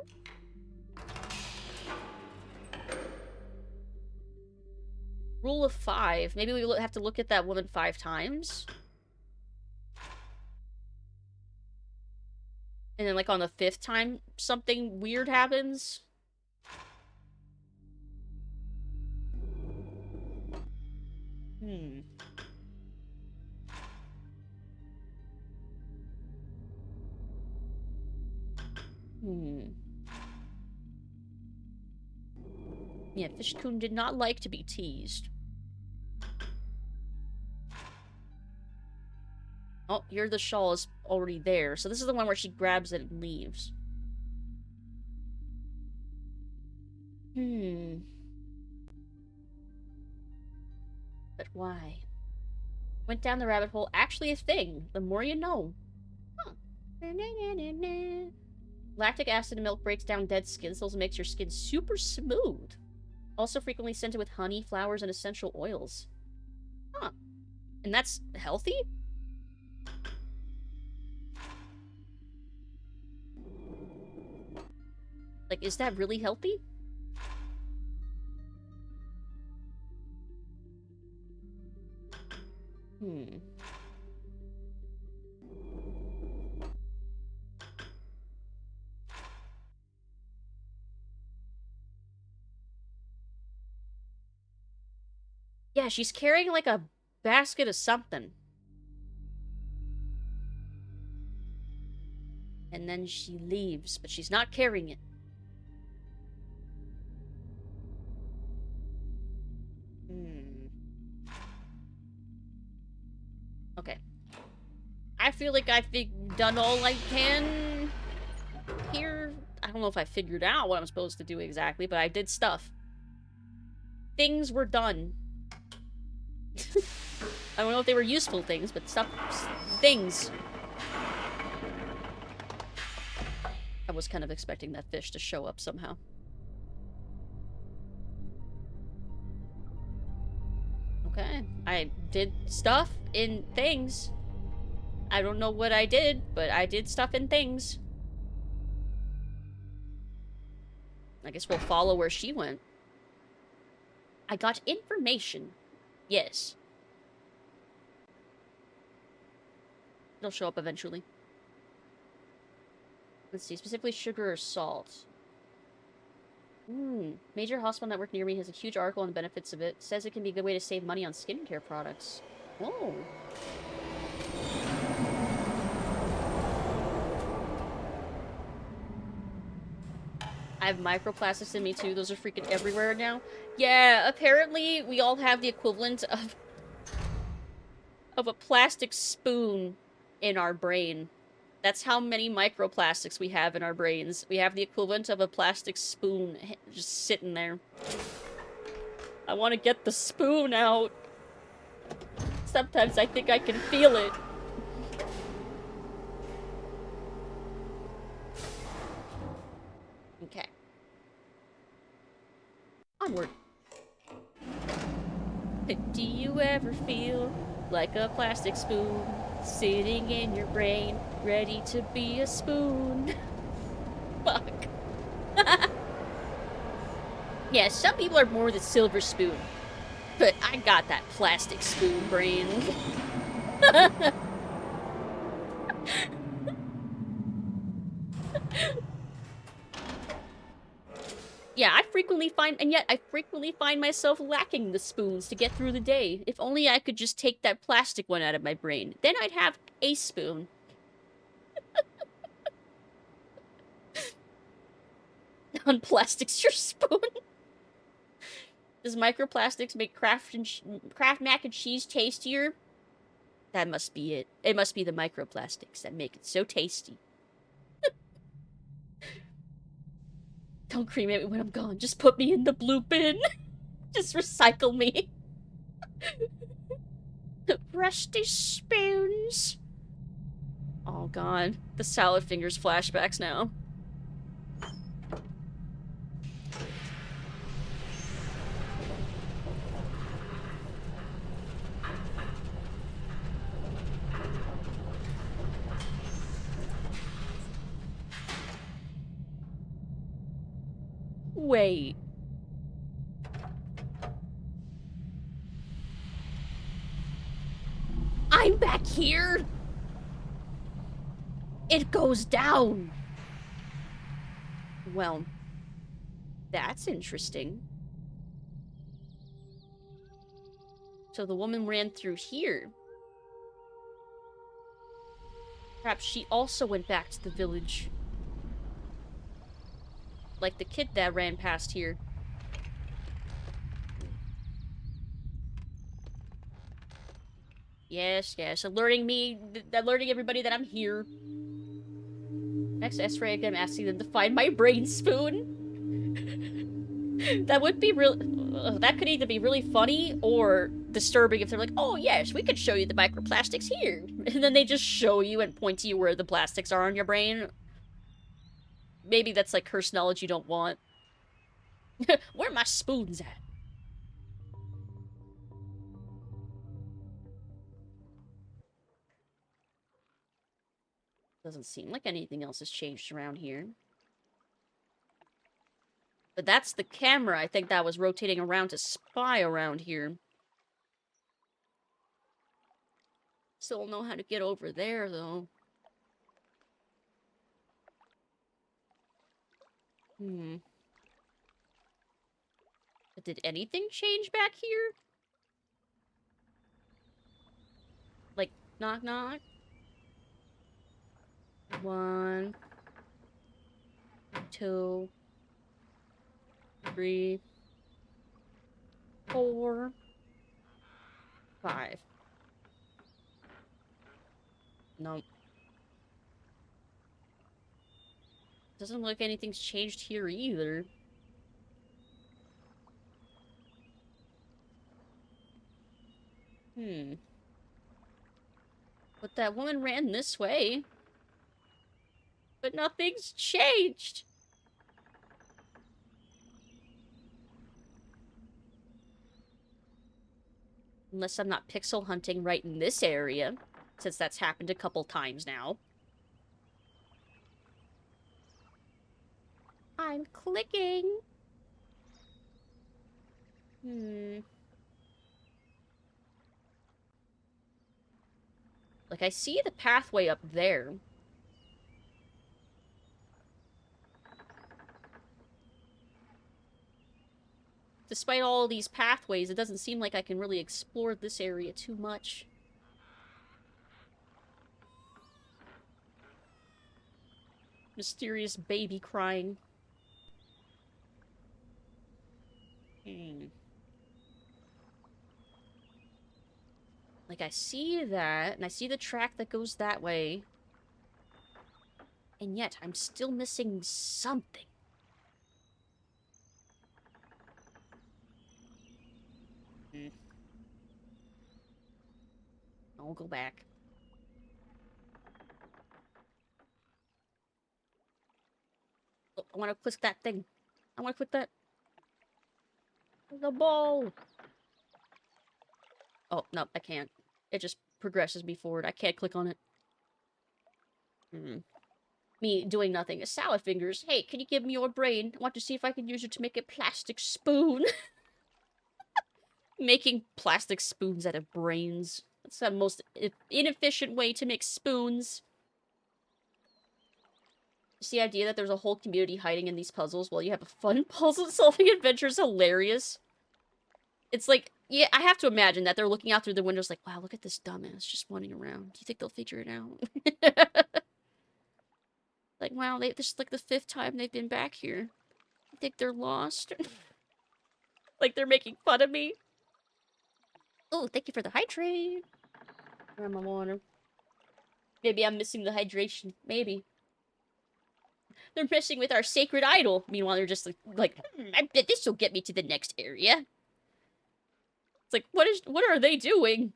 Rule of 5. Maybe we have to look at that woman 5 times. And then, like, on the 5th time, something weird happens. Yeah, Fishcoon did not like to be teased. Oh, here the shawl is already there. So this is the one where she grabs it and leaves. But why? Went down the rabbit hole. Actually a thing. The more you know. Huh. Lactic acid in milk breaks down dead skin cells and makes your skin super smooth. Also frequently scented with honey, flowers, and essential oils. Huh. And that's healthy? Like, is that really healthy? Yeah, she's carrying like a basket of something. And then she leaves, but she's not carrying it. Okay. I feel like I've done all I can here. I don't know if I figured out what I'm supposed to do exactly, but I did stuff. Things were done. I don't know if they were useful things, but stuff... things. I was kind of expecting that fish to show up somehow. Okay. I did stuff in things. I don't know what I did, but I did stuff in things. I guess we'll follow where she went. I got information. Yes. It'll show up eventually. Let's see, specifically sugar or salt. Major hospital network near me has a huge article on the benefits of it. Says it can be a good way to save money on skincare products. Oh. I have microplastics in me too. Those are freaking everywhere now. Yeah, apparently we all have the equivalent of a plastic spoon in our brain. That's how many microplastics we have in our brains. We have the equivalent of a plastic spoon just sitting there. I want to get the spoon out. Sometimes I think I can feel it. Okay. Onward. Do you ever feel like a plastic spoon sitting in your brain, ready to be a spoon? Fuck. Yeah, some people are more the silver spoon, but I got that plastic spoon brain. Yeah, I frequently find myself lacking the spoons to get through the day. If only I could just take that plastic one out of my brain. Then I'd have a spoon. Unplastics your spoon. Does microplastics make Kraft mac and cheese tastier? That must be it. It must be the microplastics that make it so tasty. Don't cremate me when I'm gone. Just put me in the blue bin. Just recycle me. Rusty spoons. Oh god. The salad fingers flashbacks now. Wait. I'm back here? It goes down. Well, that's interesting. So the woman ran through here. Perhaps she also went back to the village. Like the kid that ran past here. Yes, yes. Alerting everybody that I'm here. Next S-ray again, asking them to find my brain spoon. That would be real. That could either be really funny or disturbing if they're like, oh yes, we could show you the microplastics here. And then they just show you and point to you where the plastics are on your brain. Maybe that's like cursed knowledge you don't want. Where are my spoons at? Doesn't seem like anything else has changed around here. But that's the camera, I think, that was rotating around to spy around here. Still don't know how to get over there, though. But did anything change back here? Like, knock knock? 1, 2, 3, 4, 5. Nope. Doesn't look like anything's changed here either. But that woman ran this way. But nothing's changed. Unless I'm not pixel hunting right in this area, since that's happened a couple times now. I'm clicking. Like, I see the pathway up there. Despite all these pathways, it doesn't seem like I can really explore this area too much. Mysterious baby crying. Like, I see that, and I see the track that goes that way. And yet, I'm still missing something. I'll go back. Oh, I want to click that thing. I want to click that. The ball. Oh, no, I can't. It just progresses me forward. I can't click on it. Me doing nothing. Salad fingers. Hey, can you give me your brain? I want to see if I can use it to make a plastic spoon. Making plastic spoons out of brains. That's the most inefficient way to make spoons. Just the idea that there's a whole community hiding in these puzzles while you have a fun puzzle-solving adventure is hilarious. It's like, yeah, I have to imagine that they're looking out through the windows like, wow, look at this dumbass just wandering around. Do you think they'll figure it out? Like, wow, this is like the 5th time they've been back here. You think they're lost? Like they're making fun of me? Oh, thank you for the hydrate. Where's my water? Maybe I'm missing the hydration. Maybe. They're messing with our sacred idol. Meanwhile, they're just like I bet this will get me to the next area. It's like, what are they doing?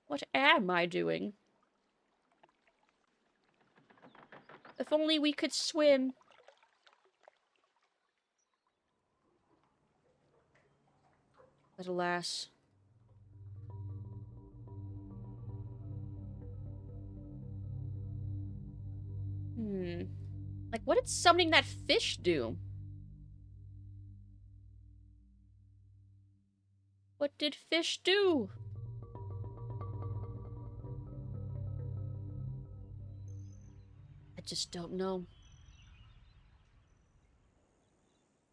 What am I doing? If only we could swim. But alas. Like, what did summoning that fish do? What did fish do? I just don't know.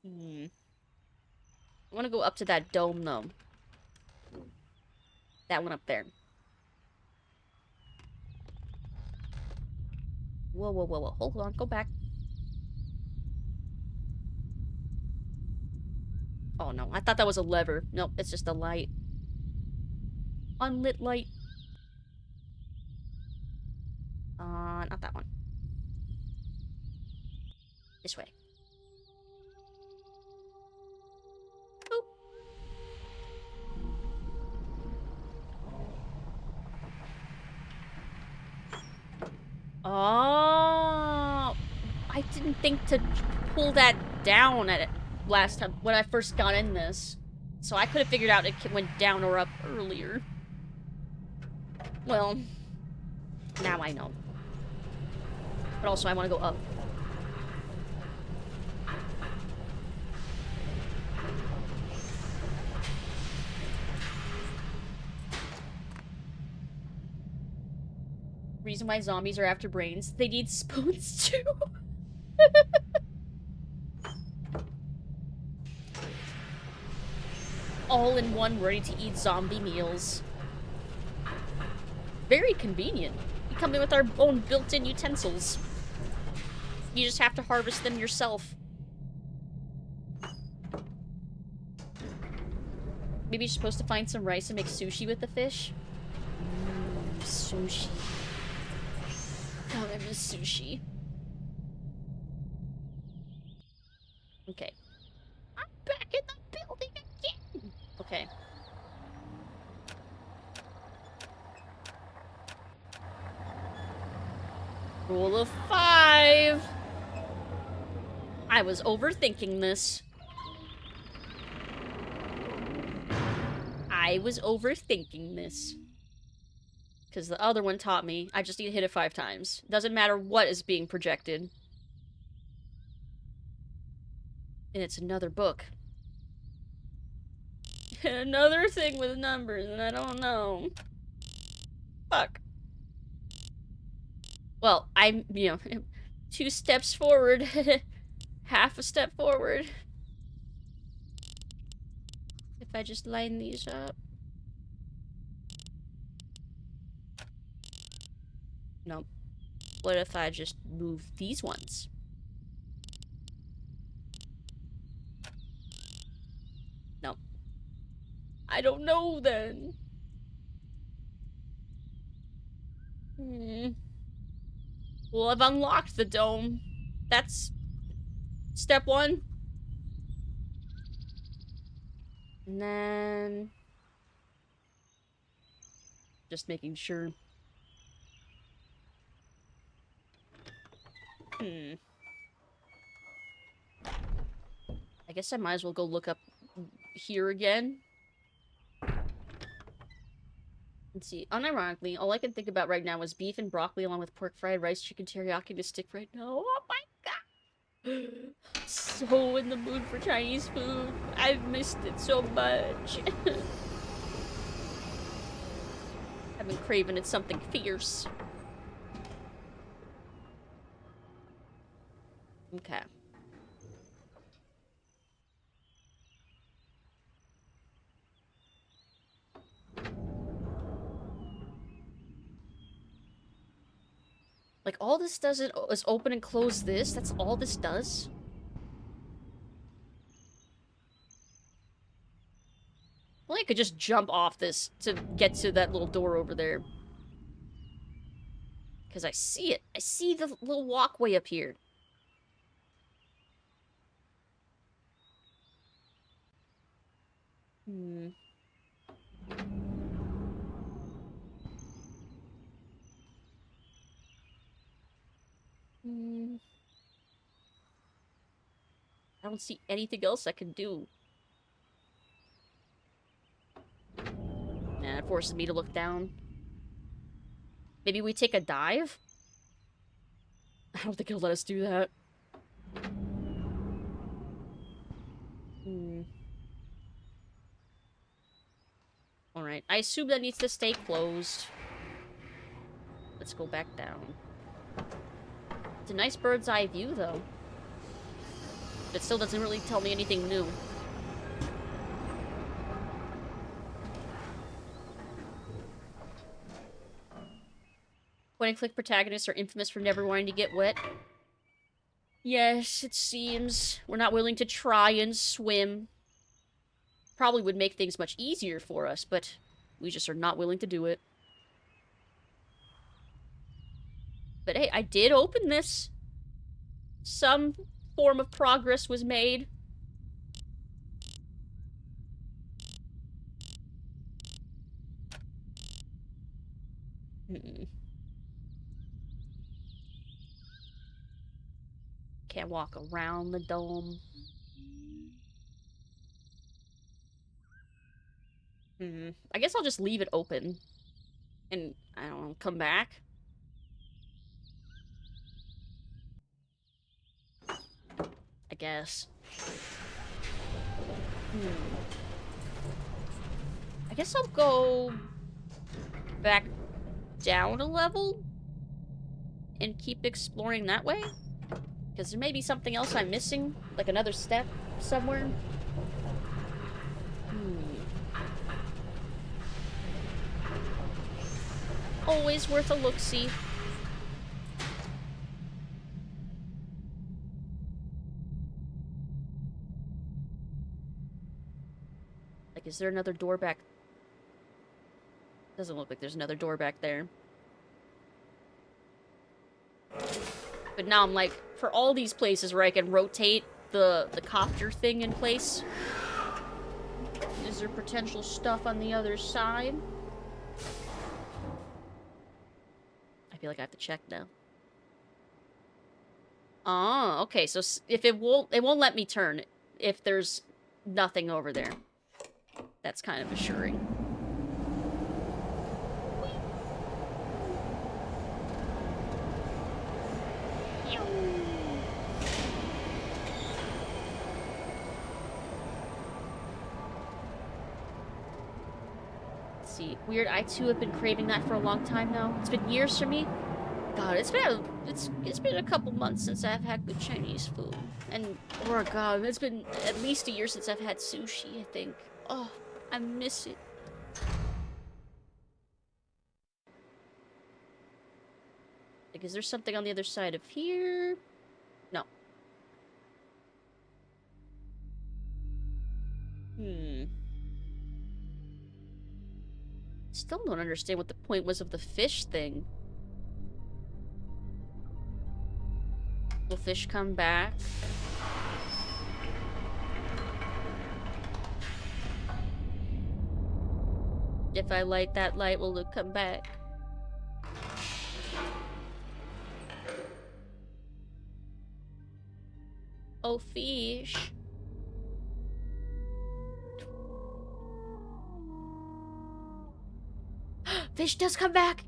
I want to go up to that dome, though. That one up there. Whoa, whoa, whoa, whoa. Hold on, go back. Oh, no. I thought that was a lever. Nope, it's just a light. Unlit light. Not that one. This way. Boop. Oh, I didn't think to pull that down at it last time when I first got in this. So I could have figured out it went down or up earlier. Well, now I know. But also I want to go up. Reason why zombies are after brains. They need spoons too. All in one ready to eat zombie meals. Very convenient. come in with our own built-in utensils. You just have to harvest them yourself. Maybe you're supposed to find some rice and make sushi with the fish. Sushi. God, I miss sushi. Okay. I'm back in the building again! Okay. Rule of 5! I was overthinking this. I was overthinking this. Because the other one taught me, I just need to hit it 5 times. Doesn't matter what is being projected. And it's another book. Another thing with numbers, and I don't know. Fuck. Well, I'm, 2 steps forward. Half a step forward. If I just line these up. Nope. What if I just move these ones? Nope. I don't know then. Well, I've unlocked the dome. That's step 1. And then... just making sure. I guess I might as well go look up here again. Let's see. Unironically, all I can think about right now is beef and broccoli along with pork fried rice, chicken teriyaki to stick right now. Oh my god! So in the mood for Chinese food. I've missed it so much. I've been craving it something fierce. Okay. Like, all this does is open and close this? That's all this does? Well, I could just jump off this to get to that little door over there. Because I see it. I see the little walkway up here. I don't see anything else I can do. Nah, it forces me to look down. Maybe we take a dive? I don't think he'll let us do that. Alright, I assume that needs to stay closed. Let's go back down. It's a nice bird's eye view, though. But it still doesn't really tell me anything new. Point-and-click protagonists are infamous for never wanting to get wet. Yes, it seems. We're not willing to try and swim. Probably would make things much easier for us, but we just are not willing to do it. But hey, I did open this. Some form of progress was made. Can't walk around the dome. I guess I'll just leave it open. And, I don't know, come back. I guess. I guess I'll go back down a level and keep exploring that way. Because there may be something else I'm missing, like another step somewhere. Always worth a look-see. Like, is there another door back? Doesn't look like there's another door back there. But now I'm like, for all these places where I can rotate the copter thing in place, is there potential stuff on the other side? I feel like I have to check now. Oh, okay. So if it won't let me turn if there's nothing over there. That's kind of assuring. Let's see. Weird, I too have been craving that for a long time now. It's been years for me. God, it's been a couple months since I've had good Chinese food. And, oh god, it's been at least a year since I've had sushi, I think. Oh, I miss it. Like, is there something on the other side of here? No. Still don't understand what the point was of the fish thing. Will fish come back? If I light that light, will it come back? Oh, fish. Fish does come back!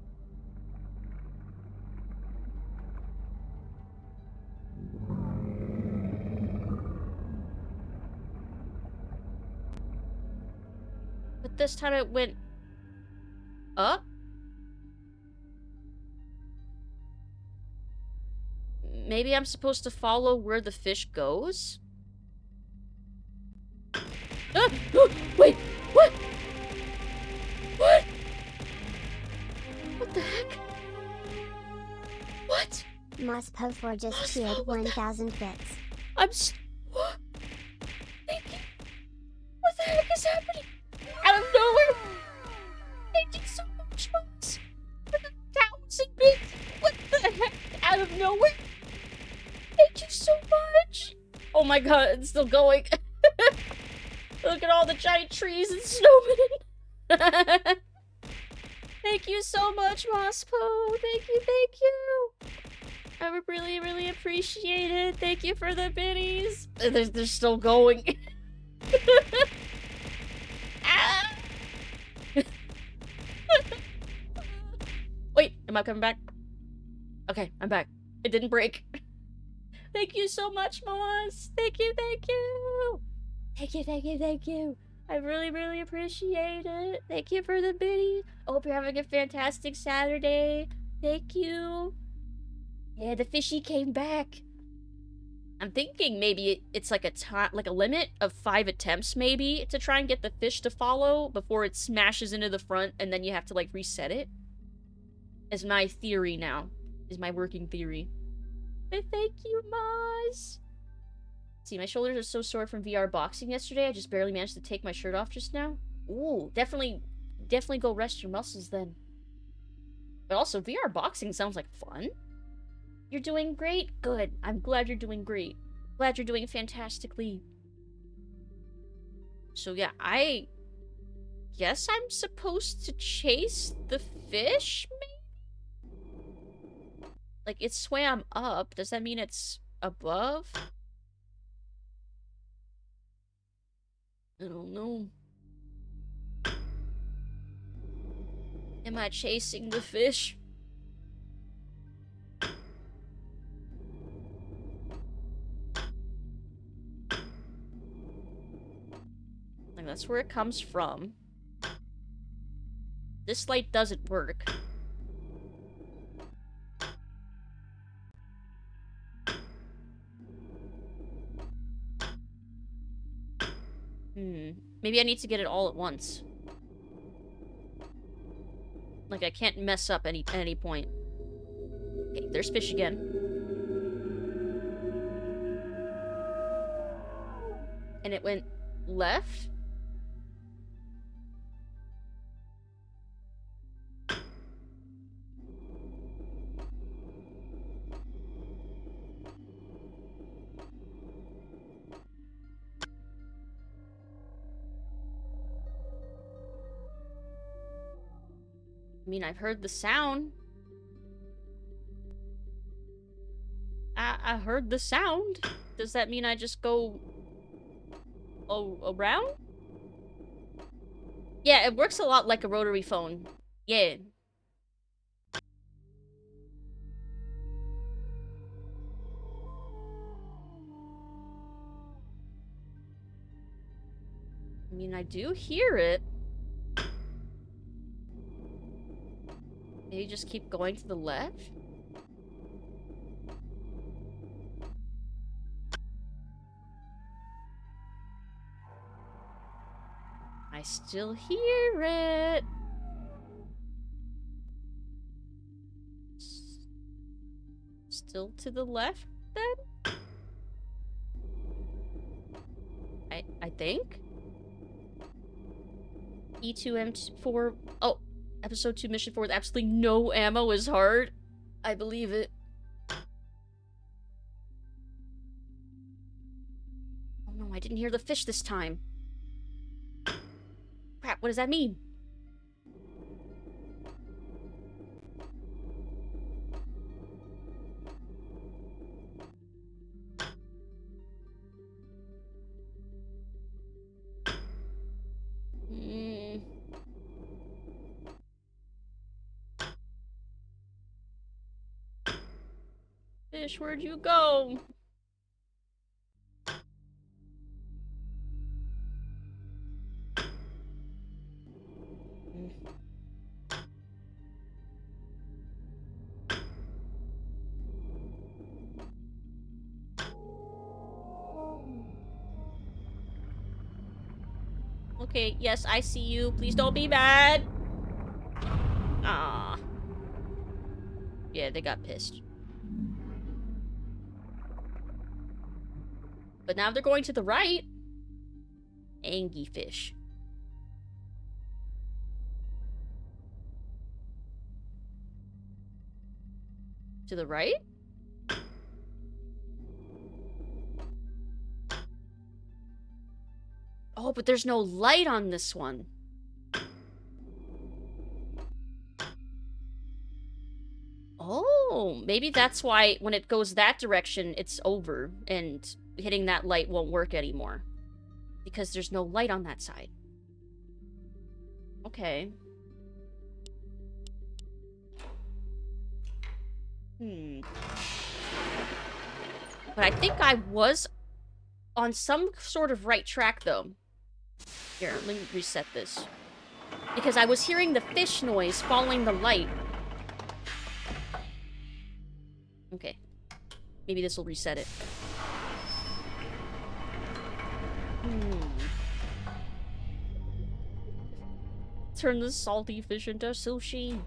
But this time it went up? Maybe I'm supposed to follow where the fish goes? Ah! Oh, wait! What? What? What the heck? What? Mospo for just cheered 1,000 bits. What? Thank you. What the heck is happening? Out of nowhere! Thank you so much, Moss. For the 1,000 bits. What the heck? Out of nowhere? Thank you so much. Oh my god, it's still going. Look at all the giant trees and snowmen. Thank you so much, Mospo. Thank you, thank you. I would really, really appreciate it. Thank you for the biddies. They're still going. Ah! Wait, am I coming back? Okay, I'm back. It didn't break. Thank you so much, Moss. Thank you, thank you. Thank you, thank you, thank you. I really, really appreciate it. Thank you for the biddy. I hope you're having a fantastic Saturday. Thank you. Yeah, the fishy came back. I'm thinking maybe it's like a limit of 5 attempts maybe to try and get the fish to follow before it smashes into the front and then you have to like reset it. Is my theory now. Is my working theory. But thank you, Maz. See, my shoulders are so sore from VR boxing yesterday. I just barely managed to take my shirt off just now. Ooh, definitely go rest your muscles then. But also, VR boxing sounds like fun. You're doing great? Good. I'm glad you're doing great. Glad you're doing fantastically. So yeah, I guess I'm supposed to chase the fish, maybe? Like, it swam up. Does that mean it's above? I don't know. Am I chasing the fish? Like, that's where it comes from. This light doesn't work. Maybe I need to get it all at once. Like, I can't mess up at any point. Okay, there's fish again. And it went left? I mean, I've heard the sound. I heard the sound. Does that mean I just go... around? Yeah, it works a lot like a rotary phone. Yeah. I mean, I do hear it. Maybe just keep going to the left? I still hear it. Still to the left, then? I think? E2M4... Oh, episode 2, mission 4 with absolutely no ammo is hard. I believe it. Oh no, I didn't hear the fish this time. Crap, what does that mean? Fish, where'd you go? Okay, yes, I see you. Please don't be mad. Ah. Yeah, they got pissed. But now they're going to the right. Angie fish. To the right? Oh, but there's no light on this one. Oh, maybe that's why when it goes that direction, it's over, and hitting that light won't work anymore. Because there's no light on that side. Okay. But I think I was on some sort of right track, though. Here, let me reset this. Because I was hearing the fish noise following the light. Okay. Maybe this will reset it. Turn the salty fish into sushi.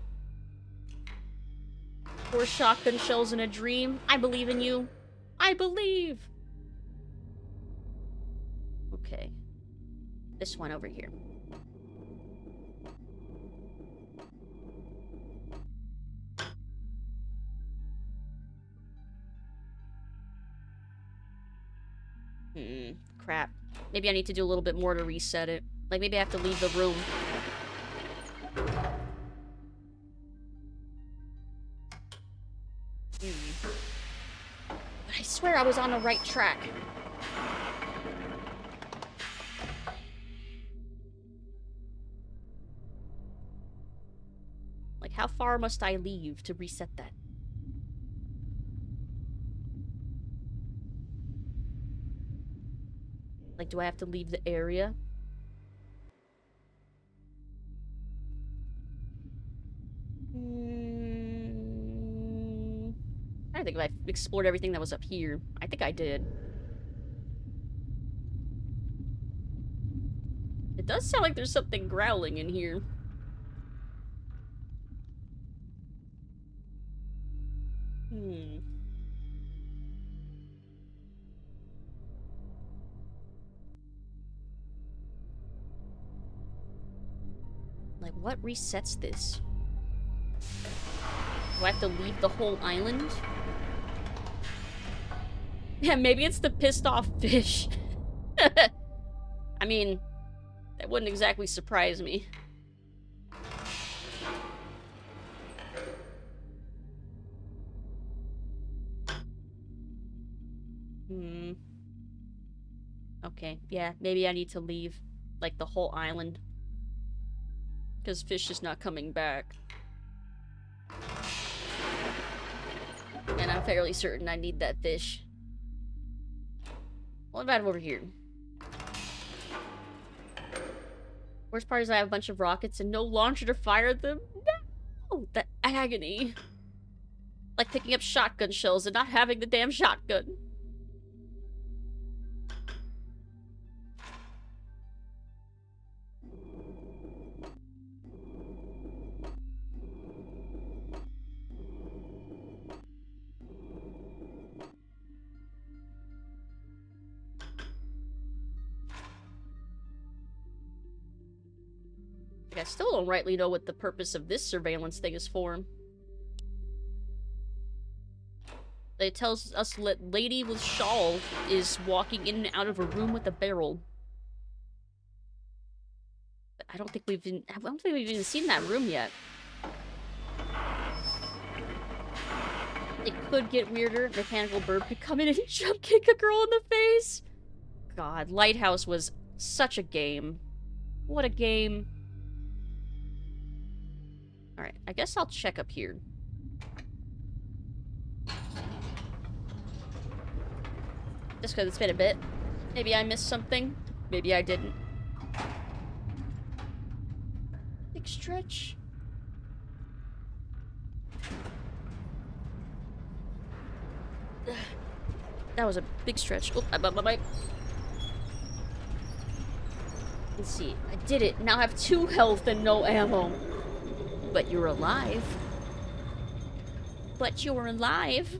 4 shotgun shells in a dream. I believe in you. I believe! Okay. This one over here. Crap. Maybe I need to do a little bit more to reset it. Like, maybe I have to leave the room. But I swear I was on the right track. Like, how far must I leave to reset that? Like, do I have to leave the area? I don't think if I explored everything that was up here. I think I did. It does sound like there's something growling in here. Like, what resets this? Do I have to leave the whole island? Yeah, maybe it's the pissed off fish. I mean, that wouldn't exactly surprise me. Okay, yeah, maybe I need to leave, like, the whole island. Because fish is not coming back. And I'm fairly certain I need that fish. What about over here? Worst part is I have a bunch of rockets and no launcher to fire them. No! The agony. Like picking up shotgun shells and not having the damn shotgun. Like, I still don't rightly know what the purpose of this surveillance thing is for. It tells us that lady with shawl is walking in and out of a room with a barrel. But I don't think we've even seen that room yet. It could get weirder. Mechanical bird could come in and jump kick a girl in the face. God, Lighthouse was such a game. What a game. Alright, I guess I'll check up here. Just because it's been a bit. Maybe I missed something. Maybe I didn't. Big stretch. That was a big stretch. Oh, I bumped my mic. Let's see. I did it. Now I have 2 health and no ammo. But you're alive. But you're alive.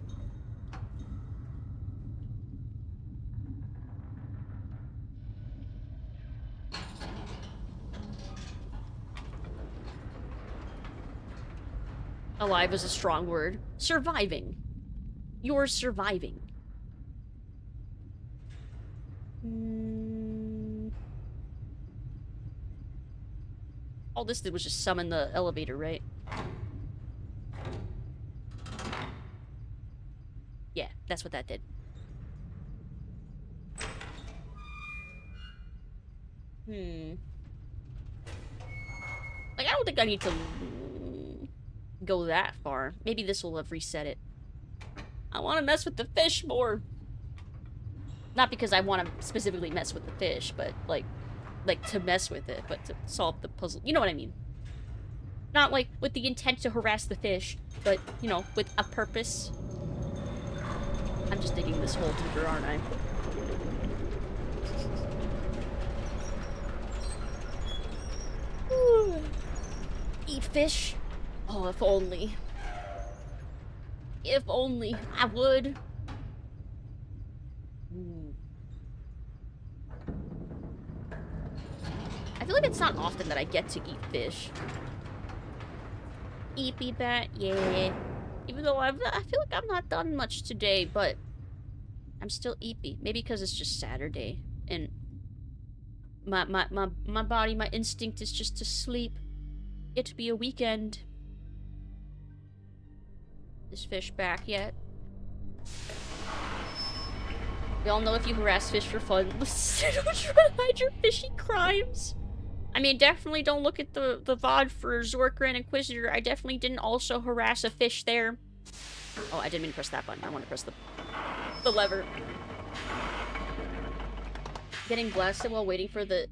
Alive is a strong word. Surviving. You're surviving. All this did was just summon the elevator, right? Yeah, that's what that did. Like, I don't think I need to go that far. Maybe this will have reset it. I want to mess with the fish more. Not because I want to specifically mess with the fish, but, like to mess with it, but to solve the puzzle. You know what I mean? Not, like, with the intent to harass the fish, but, you know, with a purpose. I'm just digging this hole deeper, aren't I? Eat fish? Oh, if only. If only I would. I feel like it's not often that I get to eat fish. Eepy bat, yeah. Even though I feel like I've not done much today, but I'm still eepy. Maybe because it's just Saturday and my body, my instinct is just to sleep. It be a weekend. Is fish back yet? Y'all know if you harass fish for fun, don't try to hide your fishy crimes. I mean, definitely don't look at the VOD for Zorker and Inquisitor. I definitely didn't also harass a fish there. Oh, I didn't mean to press that button. I want to press the lever. Getting blasted while waiting for the...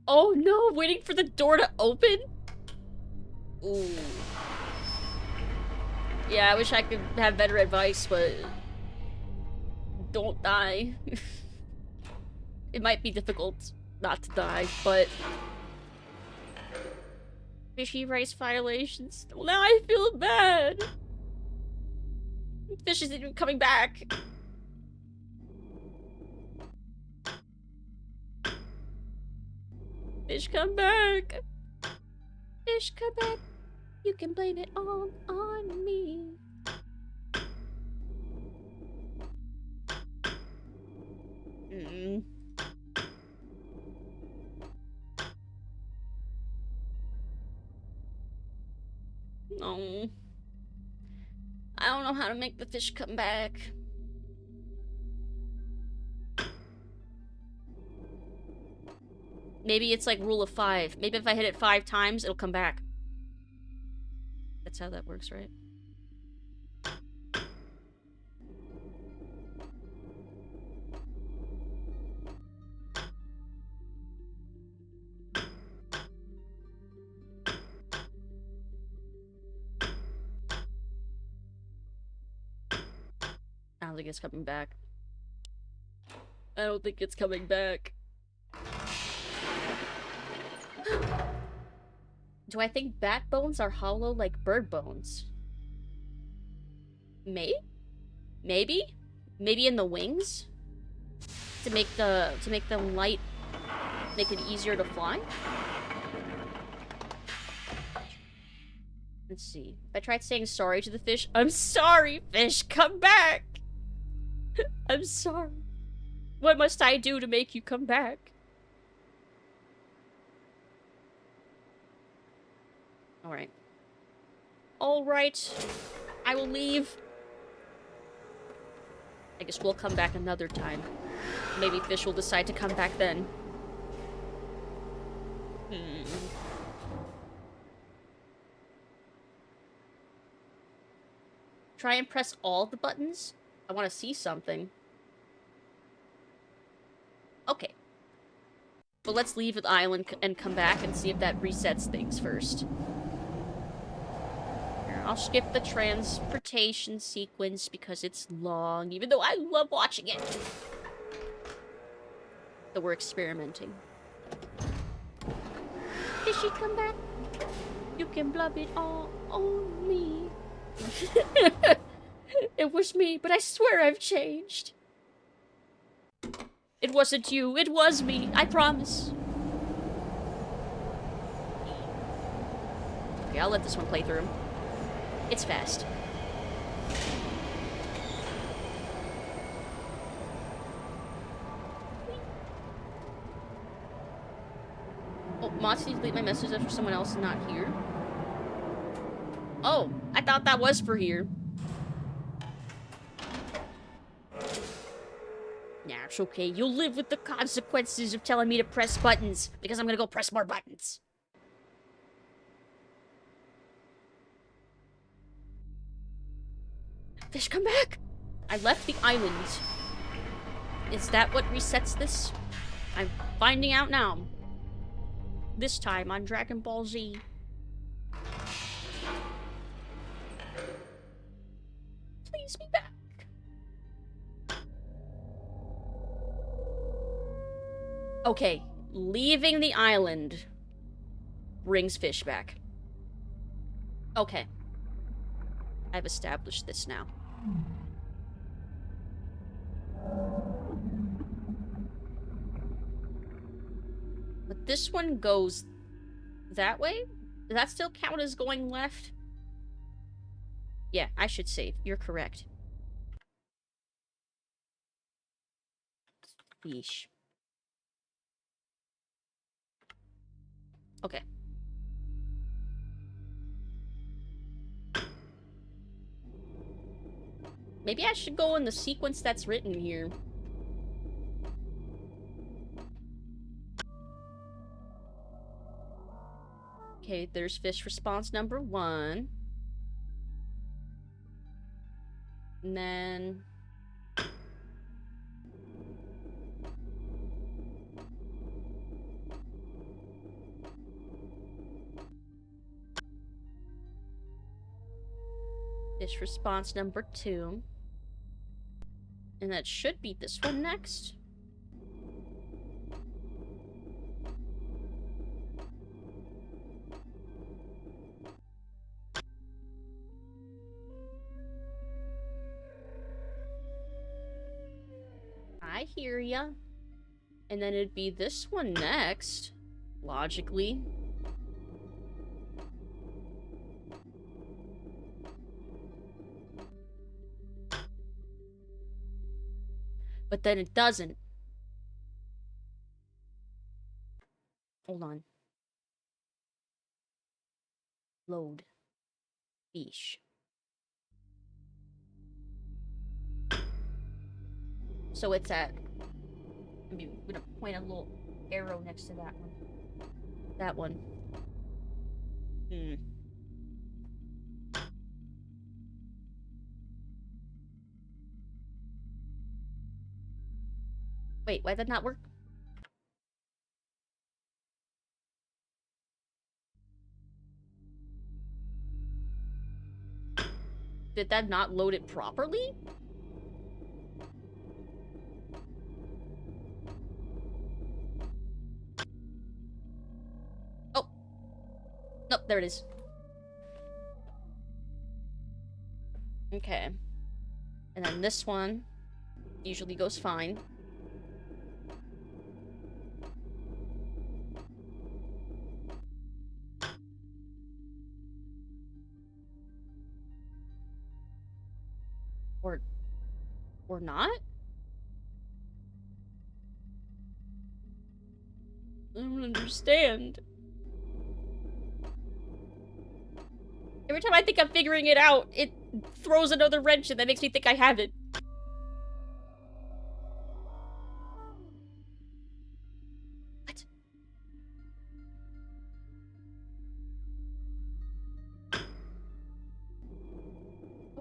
Oh no, waiting for the door to open? Ooh. Yeah, I wish I could have better advice, but... Don't die. It might be difficult not to die, but... Fishy rice violations. Well, now I feel bad. Fish isn't even coming back. Fish, come back. Fish, come back. You can blame it all on me. No. I don't know how to make the fish come back. Maybe it's like rule of 5. Maybe if I hit it 5 times, it'll come back. That's how that works, right? I don't think it's coming back. I don't think it's coming back. Do I think bat bones are hollow like bird bones? Maybe? Maybe? Maybe in the wings? To make them light, make it easier to fly? Let's see. If I tried saying sorry to the fish, I'm sorry, fish, come back! I'm sorry. What must I do to make you come back? Alright. Alright. I will leave. I guess we'll come back another time. Maybe fish will decide to come back then. Try and press all the buttons? I want to see something. Okay. But let's leave the island and come back and see if that resets things first. Here, I'll skip the transportation sequence because it's long, even though I love watching it. So we're experimenting. Fishy, come back. You can blub it all on me. It was me, but I swear I've changed. It wasn't you, it was me, I promise. Okay, I'll let this one play through. It's fast. Oh, Moss needs to leave my message after someone else is not here. Oh, I thought that was for here. Nah, it's okay. You'll live with the consequences of telling me to press buttons, because I'm gonna go press more buttons. Fish, come back! I left the island. Is that what resets this? I'm finding out now. This time on Dragon Ball Z. Please be back. Okay, leaving the island brings fish back. Okay. I've established this now. But this one goes that way? Does that still count as going left? Yeah, I should save. You're correct. Yeesh. Okay. Maybe I should go in the sequence that's written here. Okay, there's fish response number 1. And then... fish response number 2. And that should be this one next. I hear ya. And then it'd be this one next, logically. But then it doesn't. Hold on. Load. Fish. So it's at... I'm gonna point a little arrow next to that one. That one. Hmm. Wait, why did that not work? Did that not load it properly? Oh. Nope, there it is. Okay. And then this one usually goes fine. Or not? I don't understand. Every time I think I'm figuring it out, it throws another wrench and that makes me think I have it. What?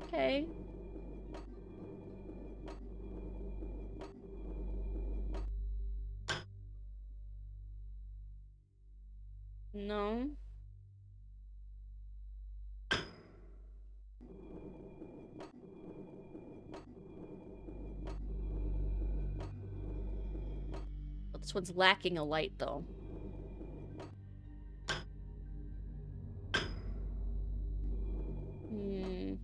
Okay. No. Well, this one's lacking a light, though. Hmm.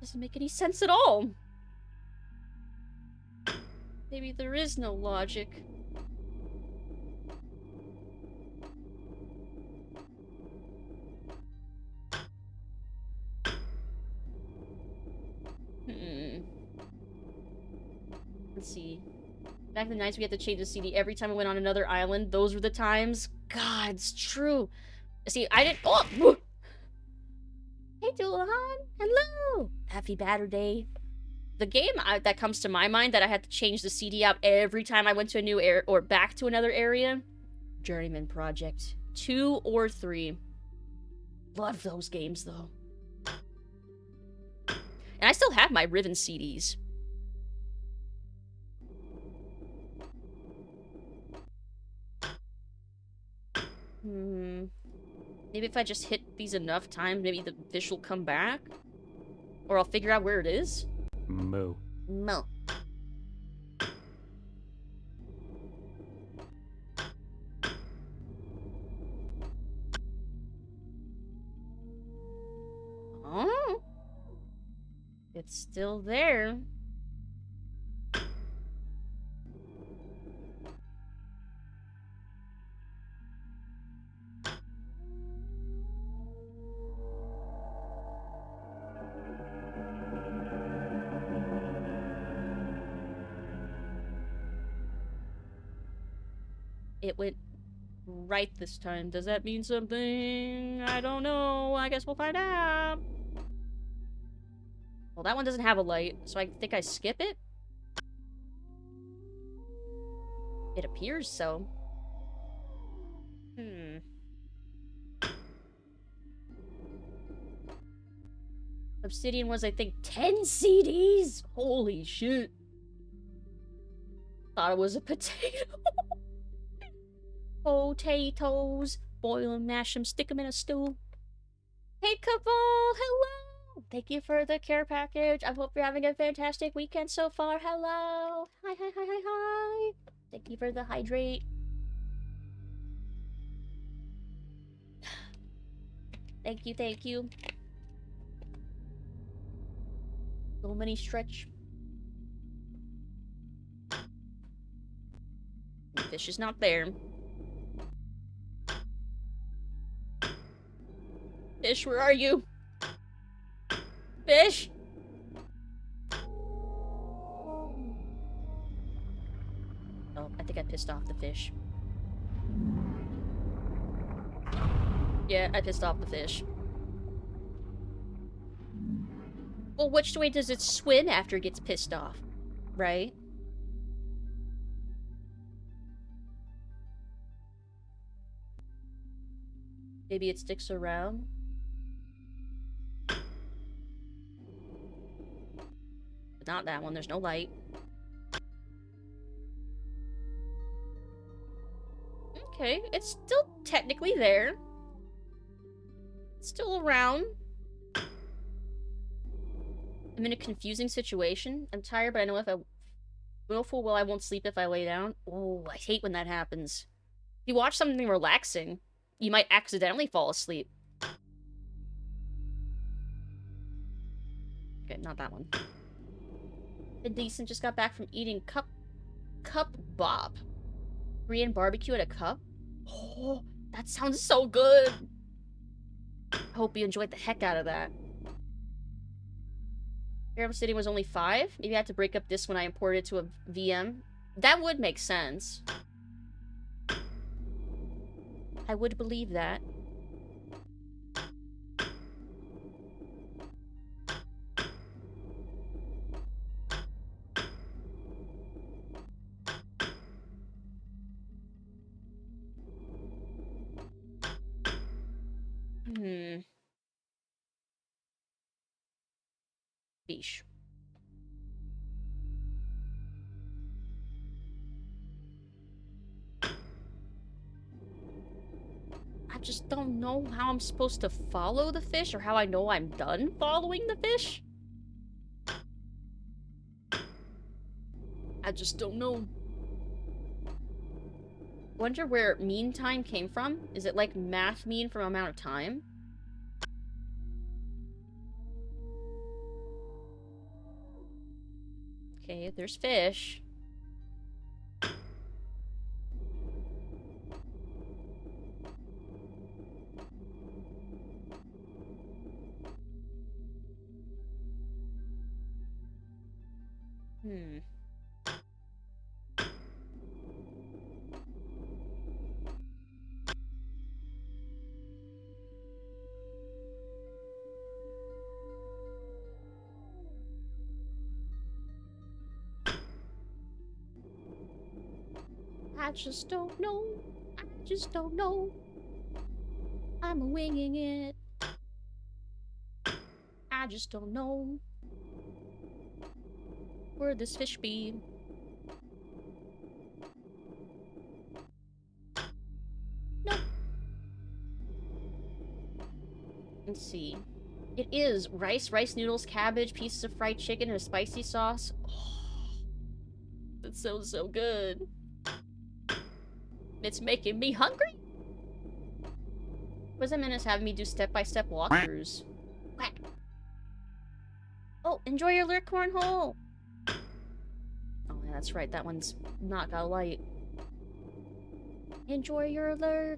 Doesn't make any sense at all. Maybe there is no logic. Let's see. Back in the nights we had to change the CD every time we went on another island. Those were the times. God, it's true. See, I didn't. Oh! Hey, Dulahan. Hello. Happy Batter Day. The game that comes to my mind that I had to change the CD out every time I went to a new area or back to another area. Journeyman Project 2 or 3. Love those games though. And I still have my Riven CDs. Maybe if I just hit these enough times, maybe the fish will come back? Or I'll figure out where it is? Moo. Moo. Oh. It's still there. It went right this time. Does that mean something? I don't know. I guess we'll find out. Well, that one doesn't have a light, so I think I skip it? It appears so. Obsidian was, I think, 10 CDs? Holy shit. Thought it was a potato. Potatoes. Boil them, mash them, stick them in a stew. Hey, couple! Hello! Thank you for the care package. I hope you're having a fantastic weekend so far. Hello! Hi, hi, hi, hi, hi! Thank you for the hydrate. Thank you, thank you. So many stretch. The fish is not there. Fish, where are you? Fish? Oh, I think I pissed off the fish. Yeah, I pissed off the fish. Well, which way does it swim after it gets pissed off? Right? Maybe it sticks around? But not that one, there's no light. Okay, it's still technically there. It's still around. I'm in a confusing situation. I'm tired, but I know if I know full well I won't sleep if I lay down. Oh, I hate when that happens. If you watch something relaxing, you might accidentally fall asleep. Okay, not that one. Been decent, just got back from eating cup bob. Korean barbecue at a cup? Oh, that sounds so good! I hope you enjoyed the heck out of that. Here I'm sitting was only 5? Maybe I had to break up this when I imported it to a VM. That would make sense. I would believe that. Beesh. I just don't know how I'm supposed to follow the fish or how I know I'm done following the fish. I just don't know. Wonder where mean time came from? Is it like math mean from amount of time? Okay, there's fish. I just don't know. I just don't know. I'm winging it. I just don't know where this fish be. Nope. Let's see. It is rice, noodles, cabbage, pieces of fried chicken, and a spicy sauce. Oh, that sounds so good. It's making me hungry. What does that mean is having me do step-by-step walkthroughs? Quack. Oh, enjoy your lurk cornhole. Oh, yeah, that's right. That one's not got a light. Enjoy your lurk.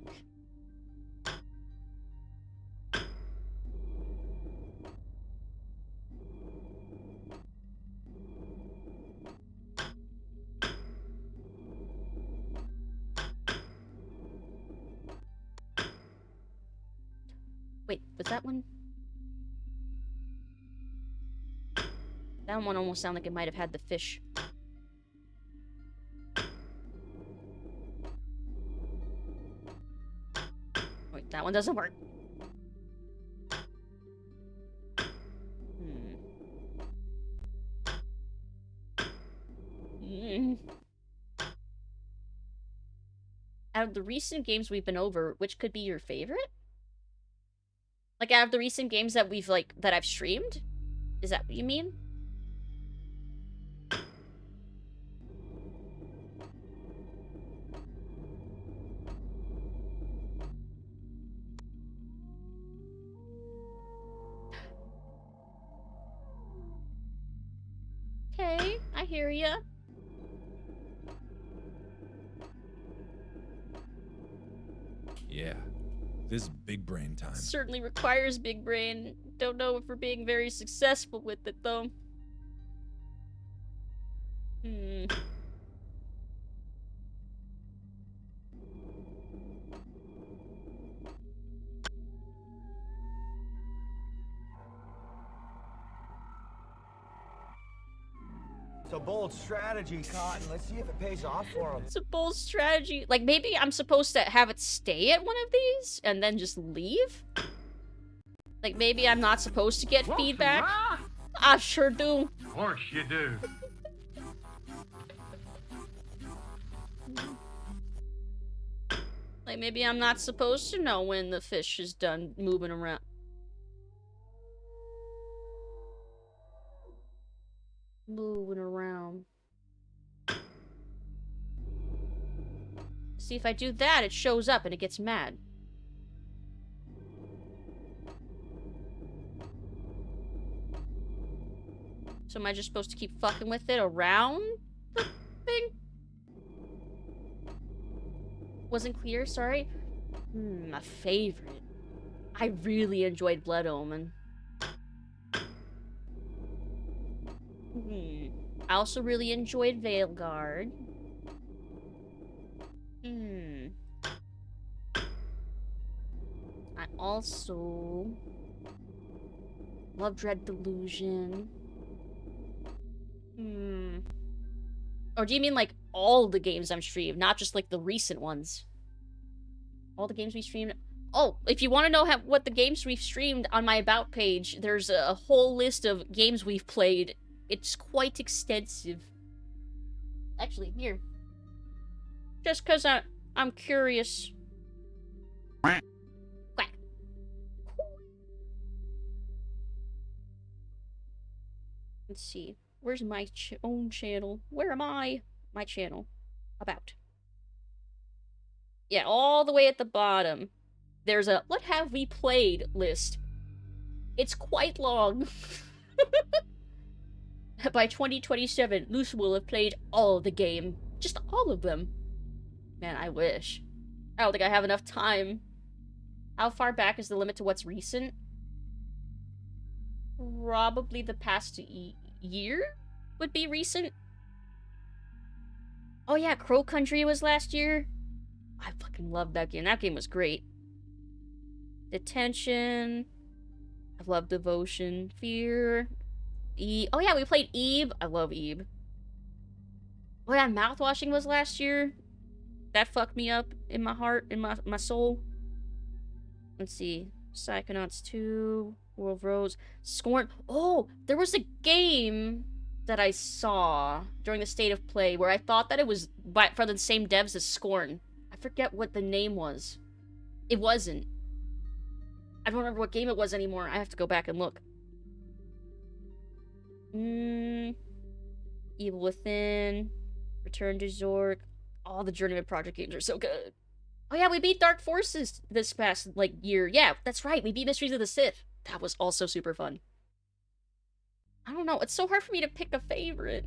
Wait, was that one? That one almost sounded like it might have had the fish. Wait, that one doesn't work. Out of the recent games we've been over, which could be your favorite? Like, out of the recent games that we've, like, that I've streamed? Is that what you mean? Okay, I hear ya. Yeah, this is big brain time. Certainly requires big brain. Don't know if we're being very successful with it, though. bold strategy, Cotton. Let's see if it pays off for him. It's a bold strategy. Like, maybe I'm supposed to have it stay at one of these and then just leave? Like, maybe I'm not supposed to get Want some feedback? rye? I sure do. Of course you do. Like, maybe I'm not supposed to know when the fish is done moving around. Moving around. See, if I do that, it shows up and it gets mad. So am I just supposed to keep fucking with it around the thing? Wasn't clear, sorry. My favorite. I really enjoyed Blood Omen. I also really enjoyed Veilguard. I also love Dread Delusion. Or do you mean like all the games I'm streamed, not just like the recent ones? All the games we streamed? Oh, if you want to know what the games we've streamed on my About page, there's a whole list of games we've played. It's quite extensive. Actually, here. Just because I'm curious. Quack. Let's see. Where's my own channel? Where am I? My channel. About. Yeah, all the way at the bottom. There's a what have we played list. It's quite long. By 2027, Lucid will have played all the game. Just all of them. Man, I wish. I don't think I have enough time. How far back is the limit to what's recent? Probably the past year would be recent. Oh yeah, Crow Country was last year. I fucking loved that game. That game was great. Detention. I love Devotion. Fear. Oh yeah, we played Eve. I love Eve. Oh yeah, Mouthwashing was last year. That fucked me up in my heart, in my soul. Let's see. Psychonauts 2, World of Rose, Scorn. Oh, there was a game that I saw during the State of Play where I thought that it was from the same devs as Scorn. I forget what the name was. It wasn't. I don't remember what game it was anymore. I have to go back and look. Evil Within, Return to Zork. All the Journeyman Project games are so good. Oh yeah, we beat Dark Forces this past, like, year. Yeah, that's right, we beat Mysteries of the Sith. That was also super fun. I don't know, it's so hard for me to pick a favorite.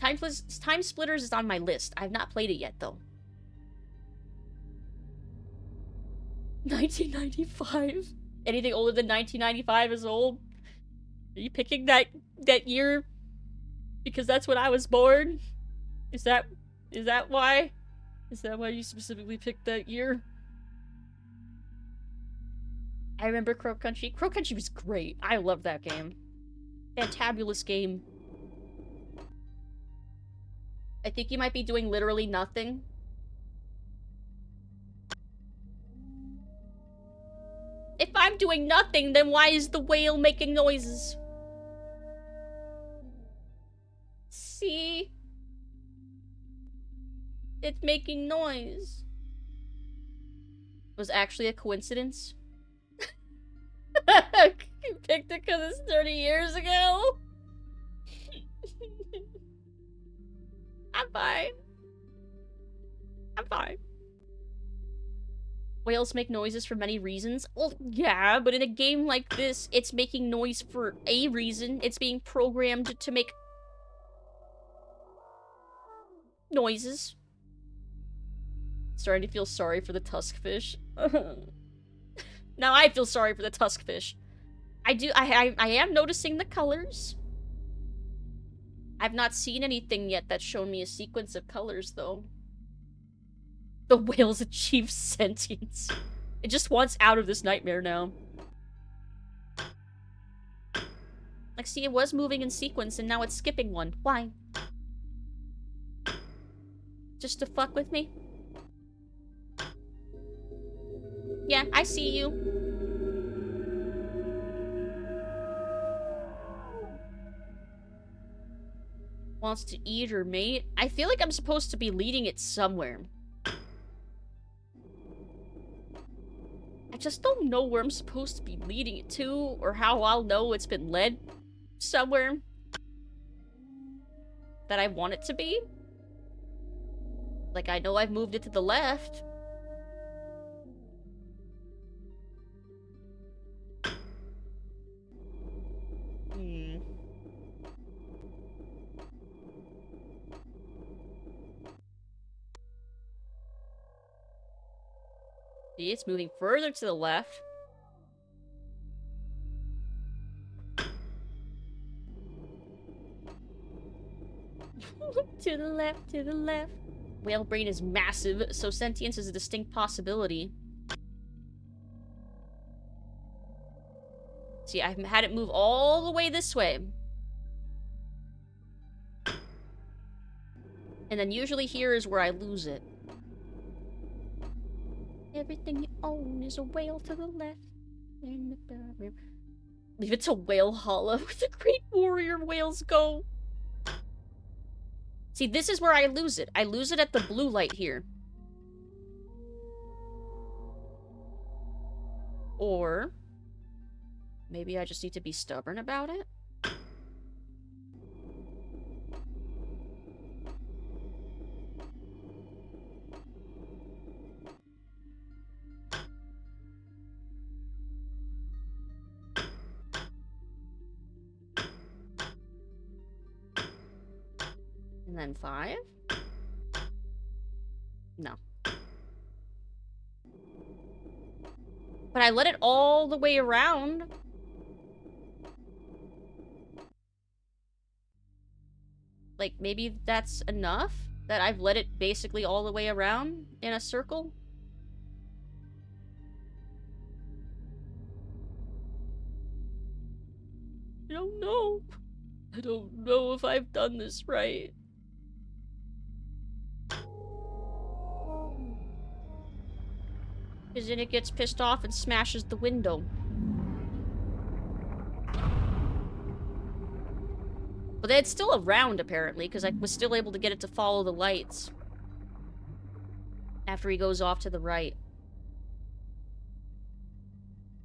Time Splitters is on my list. I've not played it yet, though. 1995? Anything older than 1995 is old? Are you picking that year because that's when I was born? Is that why? Is that why you specifically picked that year? I remember Crow Country. Crow Country was great. I love that game. Fantabulous game. I think you might be doing literally nothing. If I'm doing nothing, then why is the whale making noises? See? It's making noise. It was actually a coincidence. You picked it because it's 30 years ago? I'm fine. I'm fine. Whales make noises for many reasons. Well, yeah, but in a game like this, it's making noise for a reason. It's being programmed to make noises. Starting to feel sorry for the tuskfish. Now I feel sorry for the tuskfish. I am noticing the colors. I've not seen anything yet that's shown me a sequence of colors, though. The whale's achieved sentience. It just wants out of this nightmare now. Like, see, it was moving in sequence, and now it's skipping one. Why? Just to fuck with me? Yeah, I see you. Wants to eat or mate? I feel like I'm supposed to be leading it somewhere. I just don't know where I'm supposed to be leading it to, or how I'll know it's been led somewhere that I want it to be. Like, I know I've moved it to the left. See, it's moving further to the left. To the left, to the left. Whale brain is massive, so sentience is a distinct possibility. See, I've had it move all the way this way. And then usually here is where I lose it. Everything you own is a whale to the left. Leave it to Whale Hollow where the great warrior whales go. See, this is where I lose it. I lose it at the blue light here. Or maybe I just need to be stubborn about it. And then 5? No. But I let it all the way around. Like, maybe that's enough? That I've let it basically all the way around in a circle? I don't know. I don't know if I've done this right. Because then it gets pissed off and smashes the window. But it's still around, apparently, because I was still able to get it to follow the lights. After he goes off to the right.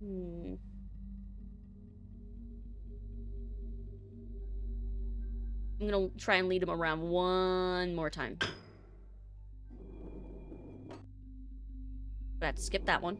I'm gonna try and lead him around one more time. But I have to skip that one.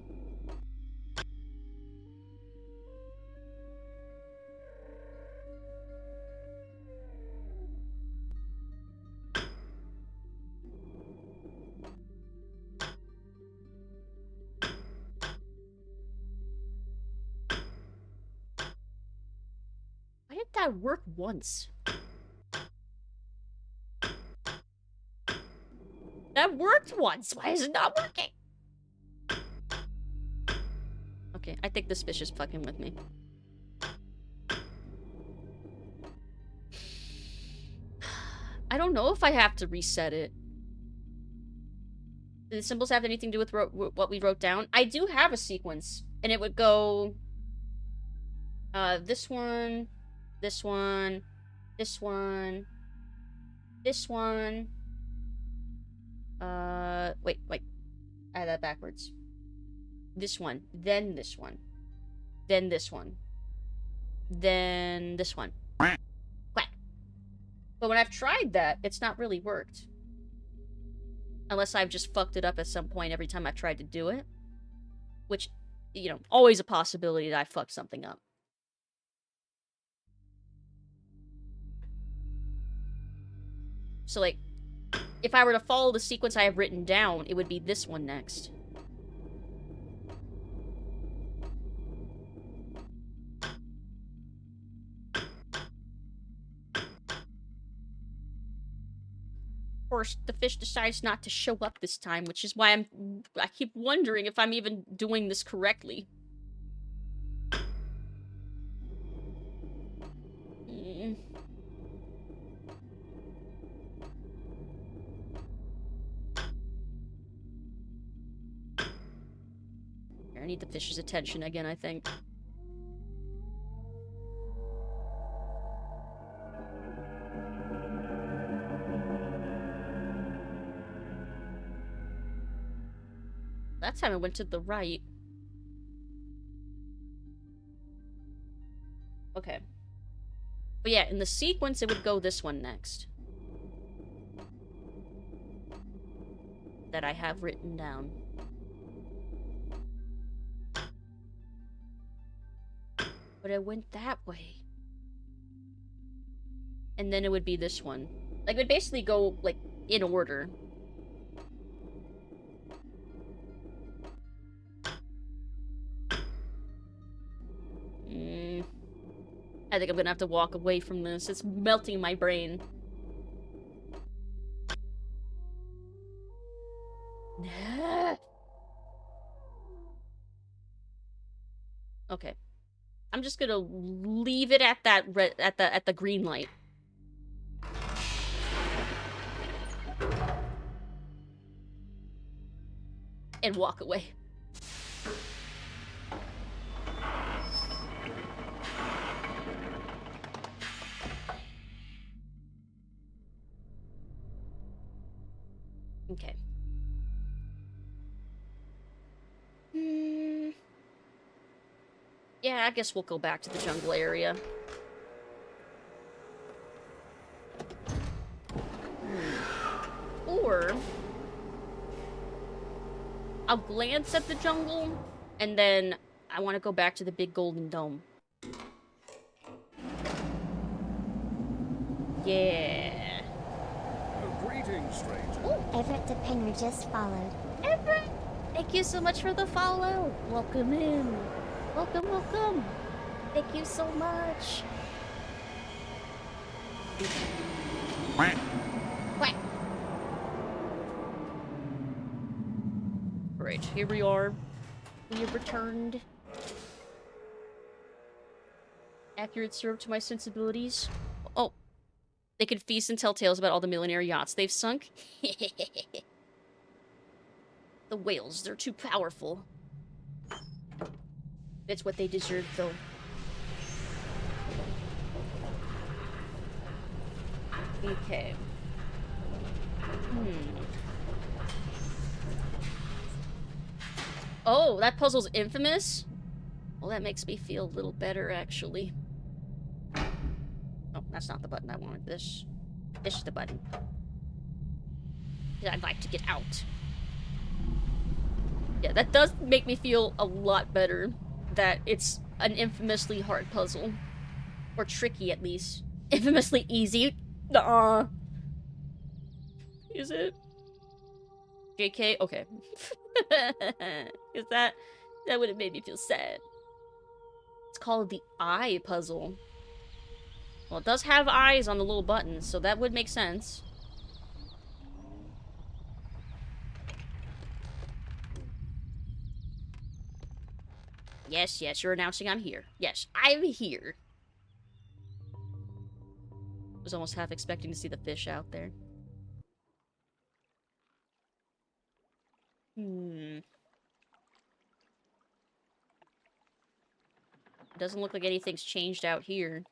Why did that work once? That worked once! Why is it not working? Okay, I think this fish is fucking with me. I don't know if I have to reset it. Do the symbols have anything to do with what we wrote down? I do have a sequence, and it would go... this one, this one, this one, this one... wait. I had that backwards. This one, then this one, then this one, then this one. Quack. But when I've tried that, it's not really worked. Unless I've just fucked it up at some point every time I've tried to do it. Which, you know, always a possibility that I fucked something up. So, like, if I were to follow the sequence I have written down, it would be this one next. Of course, the fish decides not to show up this time, which is why I keep wondering if I'm even doing this correctly. need the fish's attention again, I think. That time it went to the right. Okay. But yeah, in the sequence, it would go this one next. That I have written down. But it went that way. And then it would be this one. Like, it would basically go, like, in order. I think I'm gonna have to walk away from this. It's melting my brain. Okay. I'm just gonna leave it at that at the green light. And walk away. Okay. Yeah, I guess we'll go back to the jungle area. Or I'll glance at the jungle, and then I want to go back to the big golden dome. Yeah. Greetings, stranger. Ooh, Everett the Pinger just followed. Everett! Thank you so much for the follow. Welcome in. Welcome, welcome. Thank you so much. Quack. Quack. Right, here we are. We have returned. Accurate serve to my sensibilities. Oh. They could feast and tell tales about all the millionaire yachts they've sunk. The whales, they're too powerful. It's what they deserve, though. Okay. Oh, that puzzle's infamous? Well, that makes me feel a little better, actually. Oh, that's not the button I wanted. This is the button. I'd like to get out. Yeah, that does make me feel a lot better that it's an infamously hard puzzle. Or tricky, at least. Infamously easy. Nuh-uh. Is it? JK? Okay. Is that would have made me feel sad. It's called the eye puzzle. Well, it does have eyes on the little buttons, so that would make sense. Yes, yes, you're announcing I'm here. Yes, I'm here. I was almost half expecting to see the fish out there. It doesn't look like anything's changed out here.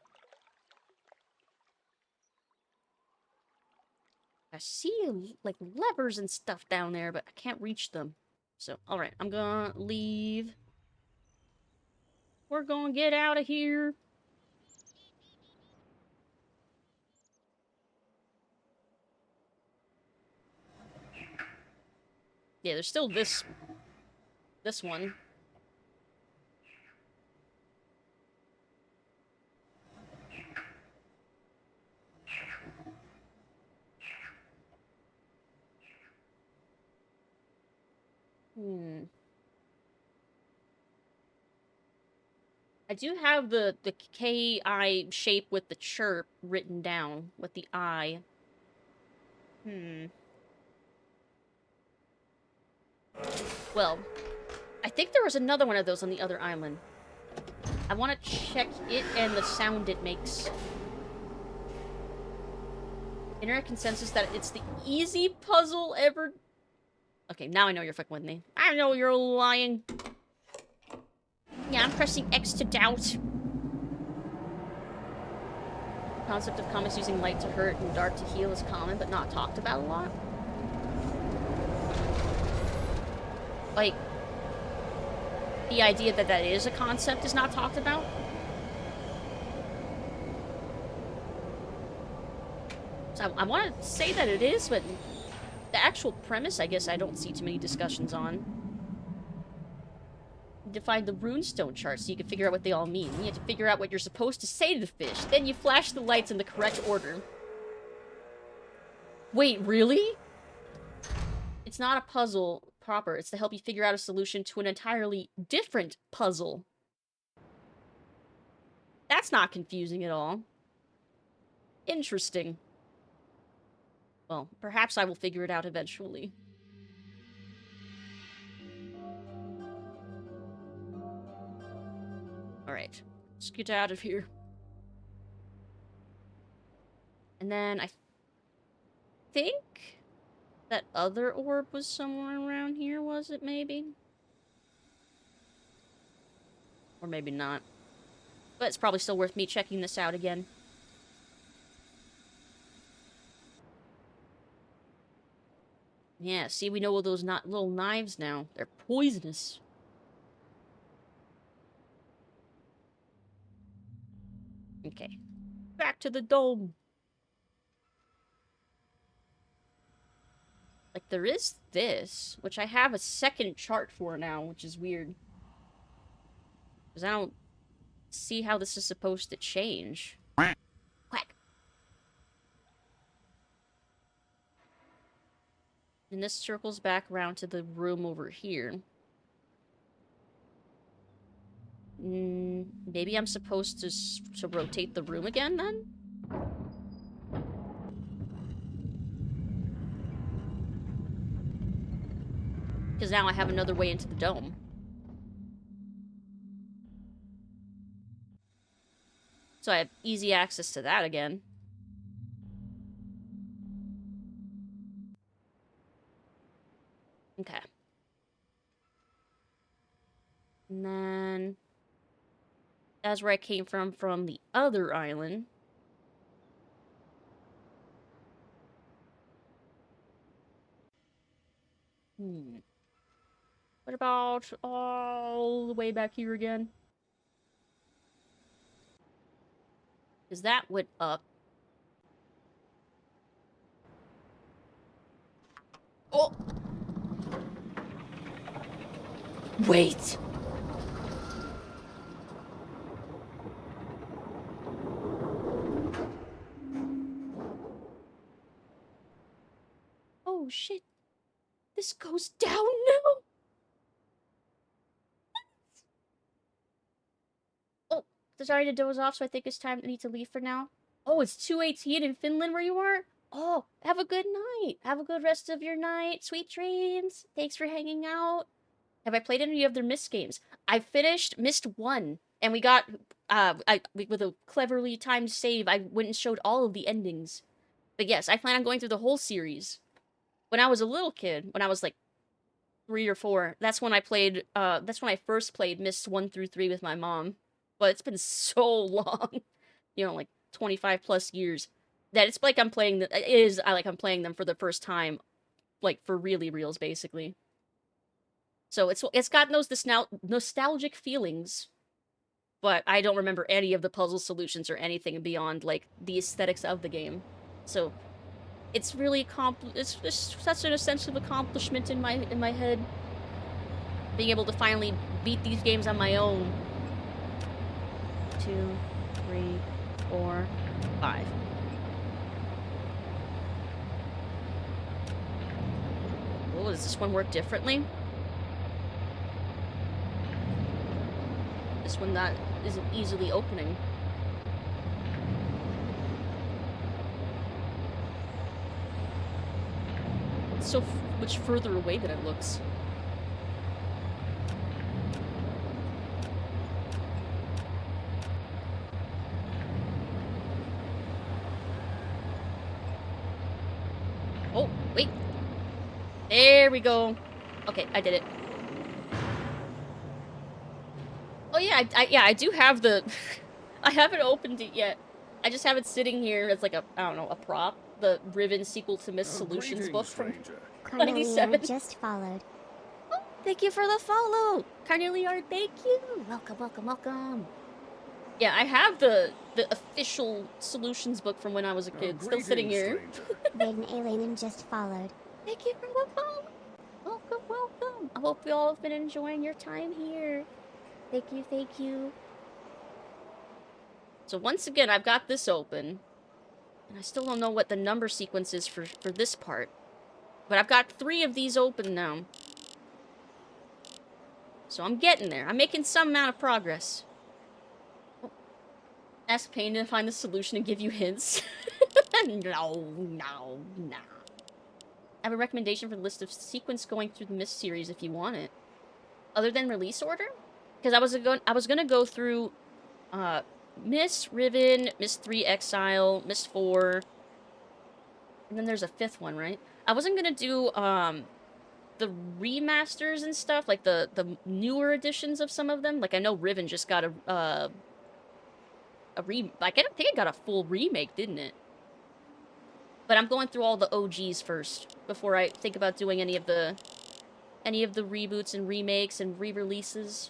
I see, like, levers and stuff down there, but I can't reach them. So, alright, I'm gonna leave. We're gonna get out of here. Yeah, there's still this one. I do have the K-eye shape with the chirp written down with the eye. Well, I think there was another one of those on the other island. I want to check it and the sound it makes. Internet consensus that it's the easy puzzle ever. Okay, now I know you're fucking with me. I know you're lying. Yeah, I'm pressing X to doubt. Concept of comics using light to hurt and dark to heal is common, but not talked about a lot. Like, the idea that that is a concept is not talked about. So I want to say that it is, but the actual premise, I guess I don't see too many discussions on. Define the runestone chart so you can figure out what they all mean. You have to figure out what you're supposed to say to the fish. Then you flash the lights in the correct order. Wait, really? It's not a puzzle proper. It's to help you figure out a solution to an entirely different puzzle. That's not confusing at all. Interesting. Well, perhaps I will figure it out eventually. Alright, let's get out of here. And then I think that other orb was somewhere around here, was it maybe? Or maybe not. But it's probably still worth me checking this out again. Yeah, see, we know all those little knives now. They're poisonous. Okay. Back to the dome. Like, there is this, which I have a second chart for now, which is weird. Because I don't see how this is supposed to change. Quack. And this circles back around to the room over here. Maybe I'm supposed to rotate the room again, then? Because now I have another way into the dome. So I have easy access to that again. Okay. And then... that's where I came from the other island. What about all the way back here again? Because that went up. Oh! Wait! Oh shit. This goes down now! Oh, sorry to doze off, so I think it's time I need to leave for now. Oh, it's 2:18 in Finland where you are? Oh, have a good night. Have a good rest of your night. Sweet dreams. Thanks for hanging out. Have I played any of their Myst games? I finished Myst 1, and we got, with a cleverly timed save, I went and showed all of the endings. But yes, I plan on going through the whole series. When I was a little kid, when I was like 3 or 4, that's when I played, that's when I first played Myst 1 through 3 with my mom. But it's been so long, you know, like 25 plus years, that it's like I'm playing I'm playing them for the first time, like for really reals, basically. So it's got those nostalgic feelings, but I don't remember any of the puzzle solutions or anything beyond like the aesthetics of the game. So it's really it's just such an sense of accomplishment in my head, being able to finally beat these games on my own. 2, 3, 4, 5. Oh, does this one work differently? This one that isn't easily opening. It's so much further away than it looks. Oh, wait. There we go. Okay, I did it. Oh yeah, yeah, I do have the... I haven't opened it yet. I just have it sitting here as like a, I don't know, a prop. The Riven sequel to Myst Solutions Greetings, book from stranger. 97. Cornelia just followed. Oh, thank you for the follow! Carneliar, thank you! Welcome, welcome, welcome! Yeah, I have the official Solutions book from when I was a kid, still sitting Greetings, here. stranger. Raiden Alien just followed. Thank you for the follow! Welcome, welcome! I hope you all have been enjoying your time here. Thank you, thank you. So once again, I've got this open. And I still don't know what the number sequence is for this part. But I've got 3 of these open now. So I'm getting there. I'm making some amount of progress. Oh. Ask Pain to find the solution and give you hints. No. I have a recommendation for the list of sequence going through the Myst series if you want it. Other than release order? Because I was gonna go through Myst, Riven, Myst 3 Exile, Myst 4. And then there's a 5th one, right? I wasn't gonna do the remasters and stuff, like the newer editions of some of them. Like I know Riven just got like I don't think it got a full remake, didn't it? But I'm going through all the OGs first before I think about doing any of the reboots and remakes and re-releases.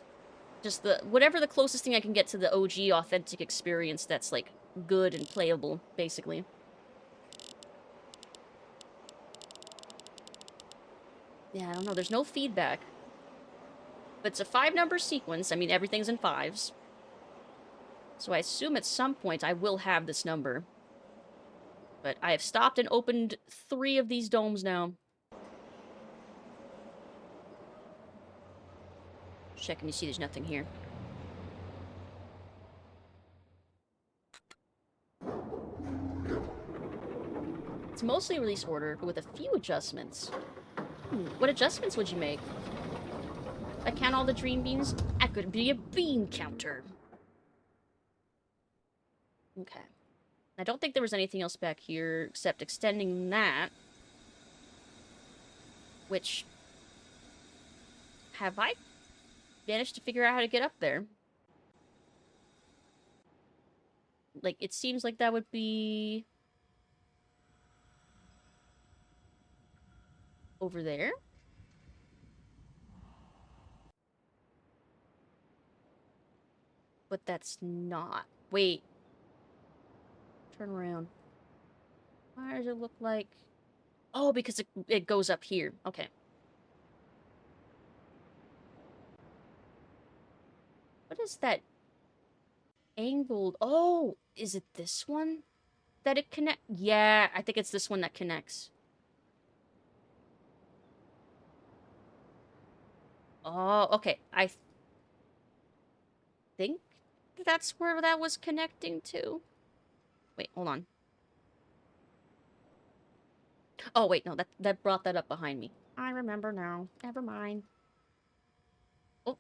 Just whatever the closest thing I can get to the OG authentic experience that's like good and playable, basically. Yeah, I don't know. There's no feedback. But it's a 5-number sequence. I mean, everything's in 5s. So I assume at some point I will have this number. But I have stopped and opened 3 of these domes now. Checking to see there's nothing here. It's mostly release order, but with a few adjustments. What adjustments would you make? If I count all the dream beams, that could be a beam counter. Okay. I don't think there was anything else back here except extending that. Which... have I managed to figure out how to get up there? Like, it seems like that would be... over there? But that's not. Wait. Turn around. Why does it look like... oh, because it goes up here. Okay. What is that angled... oh, is it this one that it connect? Yeah, I think it's this one that connects. Oh, okay. I think that's where that was connecting to. Wait, hold on. Oh, wait, no, that brought that up behind me. I remember now. Never mind. Oh.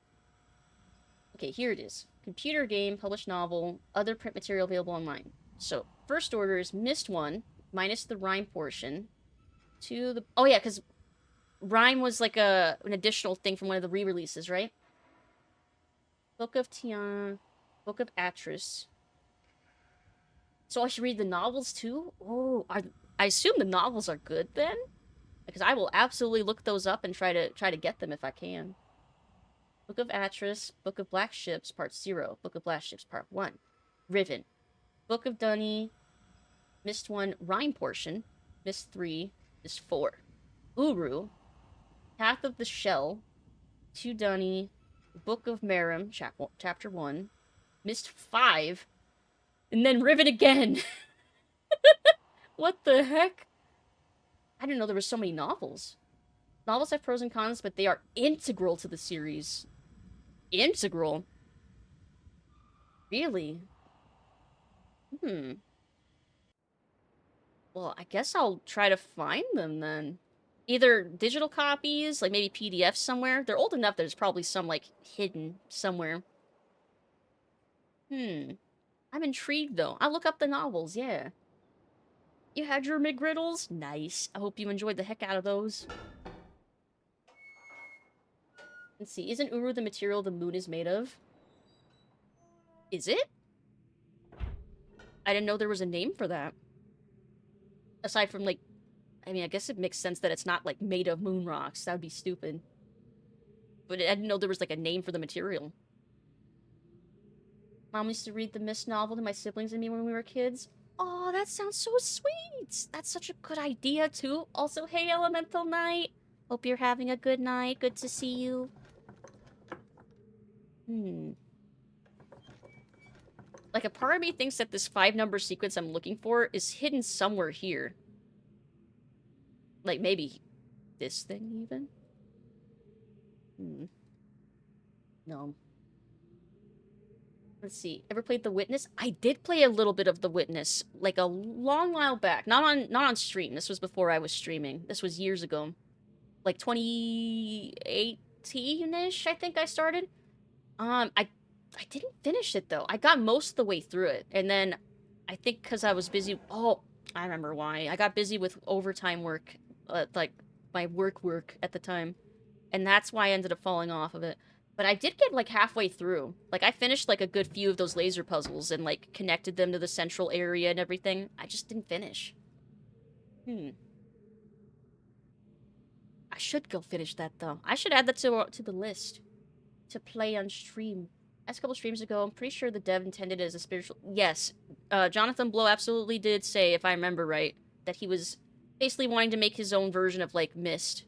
Okay, here it is. Computer game, published novel, other print material available online. So, first order is Myst 1, minus the rhyme portion. To the... oh, yeah, because rhyme was like an additional thing from one of the re-releases, right? Book of Tian, Book of Atris. So I should read the novels too? Oh, I assume the novels are good then? Because I will absolutely look those up and try to get them if I can. Book of Atris, Book of Black Ships, Part 0, Book of Black Ships, Part 1. Riven. Book of Dunny, Myst 1, Rhyme Portion, Myst 3, Myst 4. Uru, Path of the Shell, 2 Dunny, Book of Merim, Chapter 1, Myst 5, and then Riven again! What the heck? I didn't know there were so many novels. Novels have pros and cons, but they are integral to the series. Integral? Really? Well, I guess I'll try to find them then. Either digital copies, like maybe PDFs somewhere. They're old enough that there's probably some, like, hidden somewhere. I'm intrigued, though. I'll look up the novels, yeah. You had your McGriddles? Nice. I hope you enjoyed the heck out of those. Let's see. Isn't Uru the material the moon is made of? Is it? I didn't know there was a name for that. Aside from, like, I mean, I guess it makes sense that it's not, like, made of moon rocks. That would be stupid. But I didn't know there was, like, a name for the material. Mom used to read the Myst novel to my siblings and me when we were kids. Oh, that sounds so sweet. That's such a good idea, too. Also, hey, Elemental Knight. Hope you're having a good night. Good to see you. Like, a part of me thinks that this 5-number sequence I'm looking for is hidden somewhere here. Like, maybe this thing, even? No. Let's see. Ever played The Witness? I did play a little bit of The Witness, like a long while back. Not on stream. This was before I was streaming. This was years ago. Like 2018-ish, I think I started. I didn't finish it though. I got most of the way through it. And then I think because I was busy. Oh, I remember why. I got busy with overtime work, like my work at the time. And that's why I ended up falling off of it. But I did get, like, halfway through. Like, I finished, like, a good few of those laser puzzles and, like, connected them to the central area and everything. I just didn't finish. I should go finish that, though. I should add that to the list. To play on stream. As a couple streams ago, I'm pretty sure the dev intended it as a spiritual... Yes. Jonathan Blow absolutely did say, if I remember right, that he was basically wanting to make his own version of, like, Myst.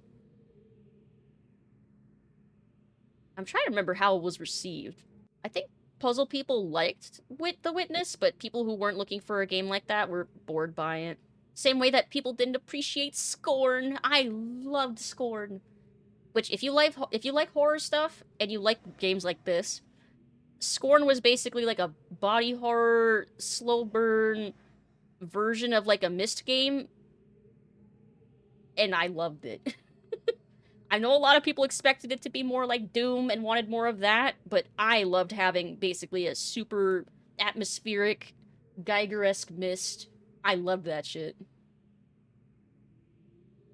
I'm trying to remember how it was received. I think puzzle people liked The Witness, but people who weren't looking for a game like that were bored by it. Same way that people didn't appreciate Scorn. I loved Scorn. Which, if you like horror stuff, and you like games like this, Scorn was basically like a body horror, slow burn version of like a Myst game. And I loved it. I know a lot of people expected it to be more like Doom and wanted more of that, but I loved having basically a super atmospheric, Geiger-esque Myst. I loved that shit.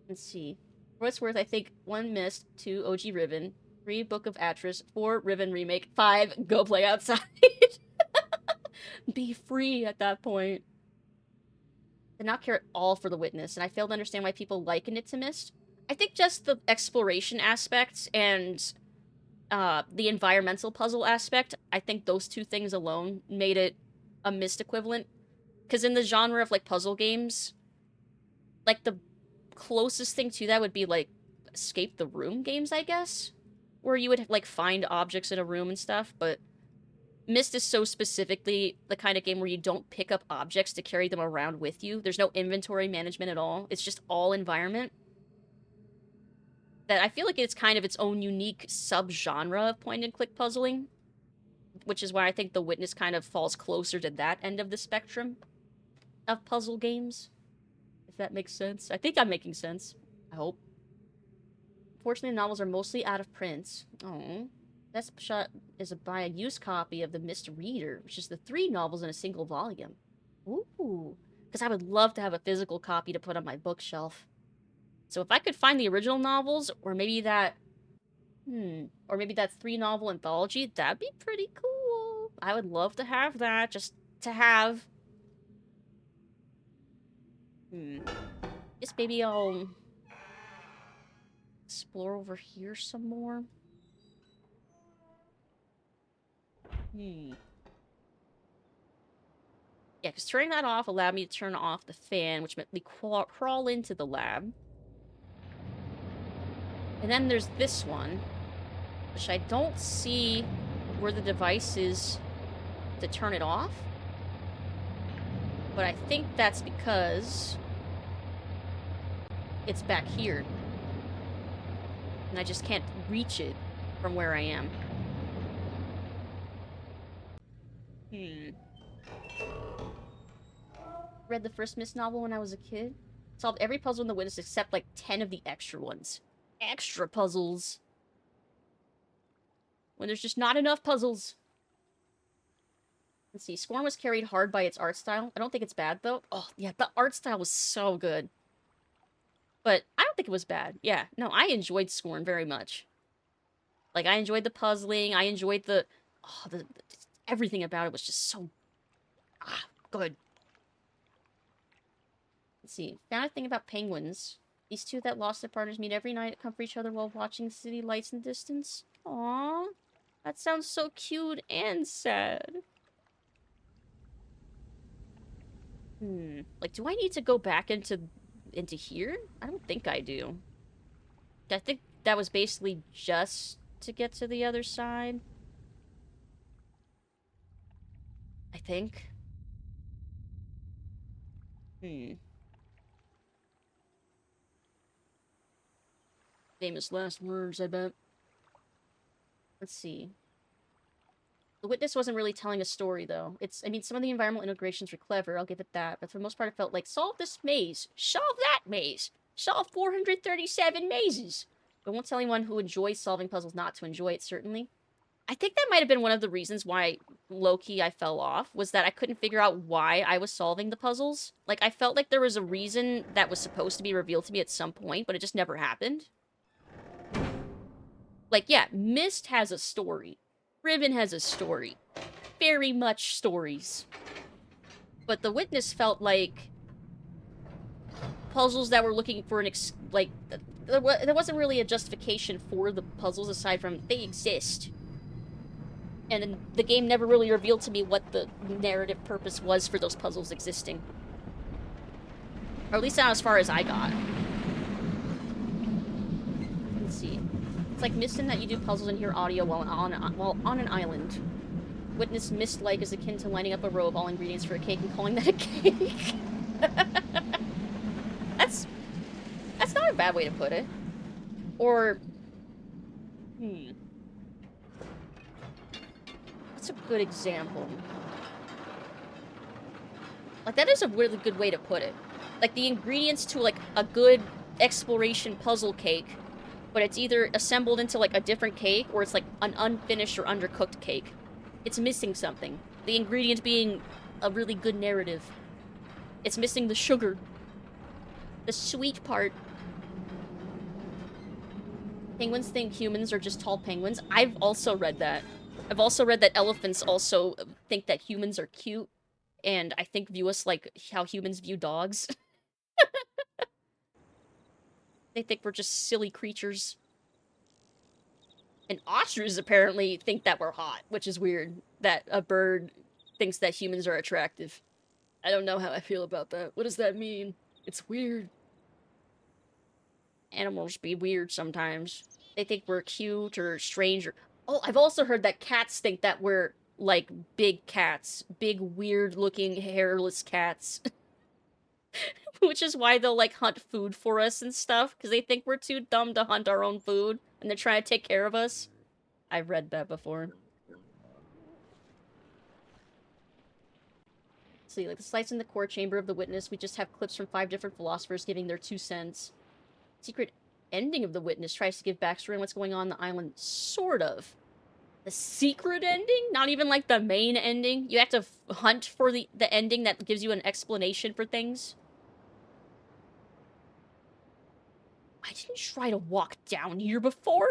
Let's see. For what it's worth, I think 1 Myst, 2 OG Riven, 3 Book of Atris, 4 Riven Remake, 5 Go Play Outside. Be free at that point. Did not care at all for The Witness, and I failed to understand why people likened it to Myst. I think just the exploration aspect and the environmental puzzle aspect, I think those two things alone made it a Myst equivalent. Because in the genre of, like, puzzle games, like, the closest thing to that would be, like, escape the room games, I guess? Where you would, like, find objects in a room and stuff, but Myst is so specifically the kind of game where you don't pick up objects to carry them around with you. There's no inventory management at all. It's just all environment. That I feel like it's kind of its own unique sub-genre of point-and-click puzzling, which is why I think The Witness kind of falls closer to that end of the spectrum of puzzle games, if that makes sense. I think I'm making sense. I hope. Unfortunately, the novels are mostly out of print. Oh, best shot is buy a used copy of the Myst Reader, which is the 3 novels in a single volume. Ooh, because I would love to have a physical copy to put on my bookshelf. So if I could find the original novels, or maybe that... or maybe that 3-novel anthology, that'd be pretty cool. I would love to have that, just to have. Guess maybe I'll explore over here some more. Yeah, because turning that off allowed me to turn off the fan, which meant me crawl into the lab. And then there's this one, which I don't see where the device is to turn it off. But I think that's because it's back here. And I just can't reach it from where I am. Read the first Myst novel when I was a kid. Solved every puzzle in The Witness except like 10 of the extra ones. Extra puzzles. When there's just not enough puzzles. Let's see. Scorn was carried hard by its art style. I don't think it's bad, though. Oh, yeah, the art style was so good. But I don't think it was bad. Yeah, no, I enjoyed Scorn very much. Like, I enjoyed the puzzling. I enjoyed the... Oh, everything about it was just so good. Let's see. Found a thing about penguins. These two that lost their partners meet every night, comfort each other while watching city lights in the distance. Aww. That sounds so cute and sad. Like, do I need to go back into here? I don't think I do. I think that was basically just to get to the other side. I think. Famous last words, I bet. Let's see. The witness wasn't really telling a story, though. I mean, some of the environmental integrations were clever, I'll give it that, but for the most part it felt like, solve this maze, solve that maze, solve 437 mazes. But won't tell anyone who enjoys solving puzzles not to enjoy it, certainly. I think that might have been one of the reasons why, low-key, I fell off, was that I couldn't figure out why I was solving the puzzles. Like, I felt like there was a reason that was supposed to be revealed to me at some point, but it just never happened. Like, yeah, Myst has a story. Riven has a story. Very much stories. But the witness felt like puzzles that were looking for there wasn't really a justification for the puzzles aside from they exist. And then the game never really revealed to me what the narrative purpose was for those puzzles existing. Or at least not as far as I got. Let's see. It's like Myst in that you do puzzles and hear audio while on an island. Witness Myst-like is akin to lining up a row of all ingredients for a cake and calling that a cake. That's not a bad way to put it. Or... What's a good example? Like, that is a really good way to put it. Like, the ingredients to, like, a good exploration puzzle cake, but it's either assembled into, like, a different cake, or it's, like, an unfinished or undercooked cake. It's missing something. The ingredient being a really good narrative. It's missing the sugar. The sweet part. Penguins think humans are just tall penguins. I've also read that. I've also read that elephants also think that humans are cute, and I think view us like how humans view dogs. They think we're just silly creatures. And ostriches apparently think that we're hot, which is weird. That a bird thinks that humans are attractive. I don't know how I feel about that. What does that mean? It's weird. Animals be weird sometimes. They think we're cute or strange or... Oh, I've also heard that cats think that we're, like, big cats. Big, weird-looking, hairless cats. Which is why they'll, like, hunt food for us and stuff, because they think we're too dumb to hunt our own food, and they're trying to take care of us. I've read that before. See, like, the slides in the core chamber of the witness, we just have clips from 5 different philosophers giving their 2 cents. Secret ending of the witness tries to give backstory on what's going on the island. Sort of. The secret ending? Not even, like, the main ending? You have to hunt for the ending that gives you an explanation for things? I didn't try to walk down here before.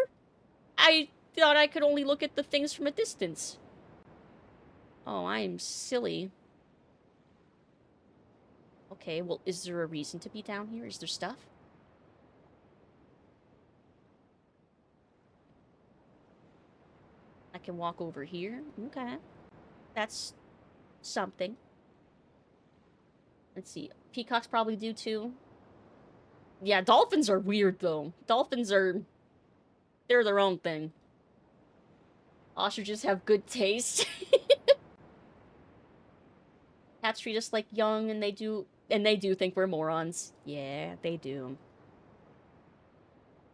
I thought I could only look at the things from a distance. Oh, I'm silly. Okay, well, is there a reason to be down here? Is there stuff? I can walk over here. Okay. That's something. Let's see. Peacocks probably do too. Yeah, dolphins are weird, though. Dolphins are... They're their own thing. Ostriches have good taste. Cats treat us like young, and they do think we're morons. Yeah, they do.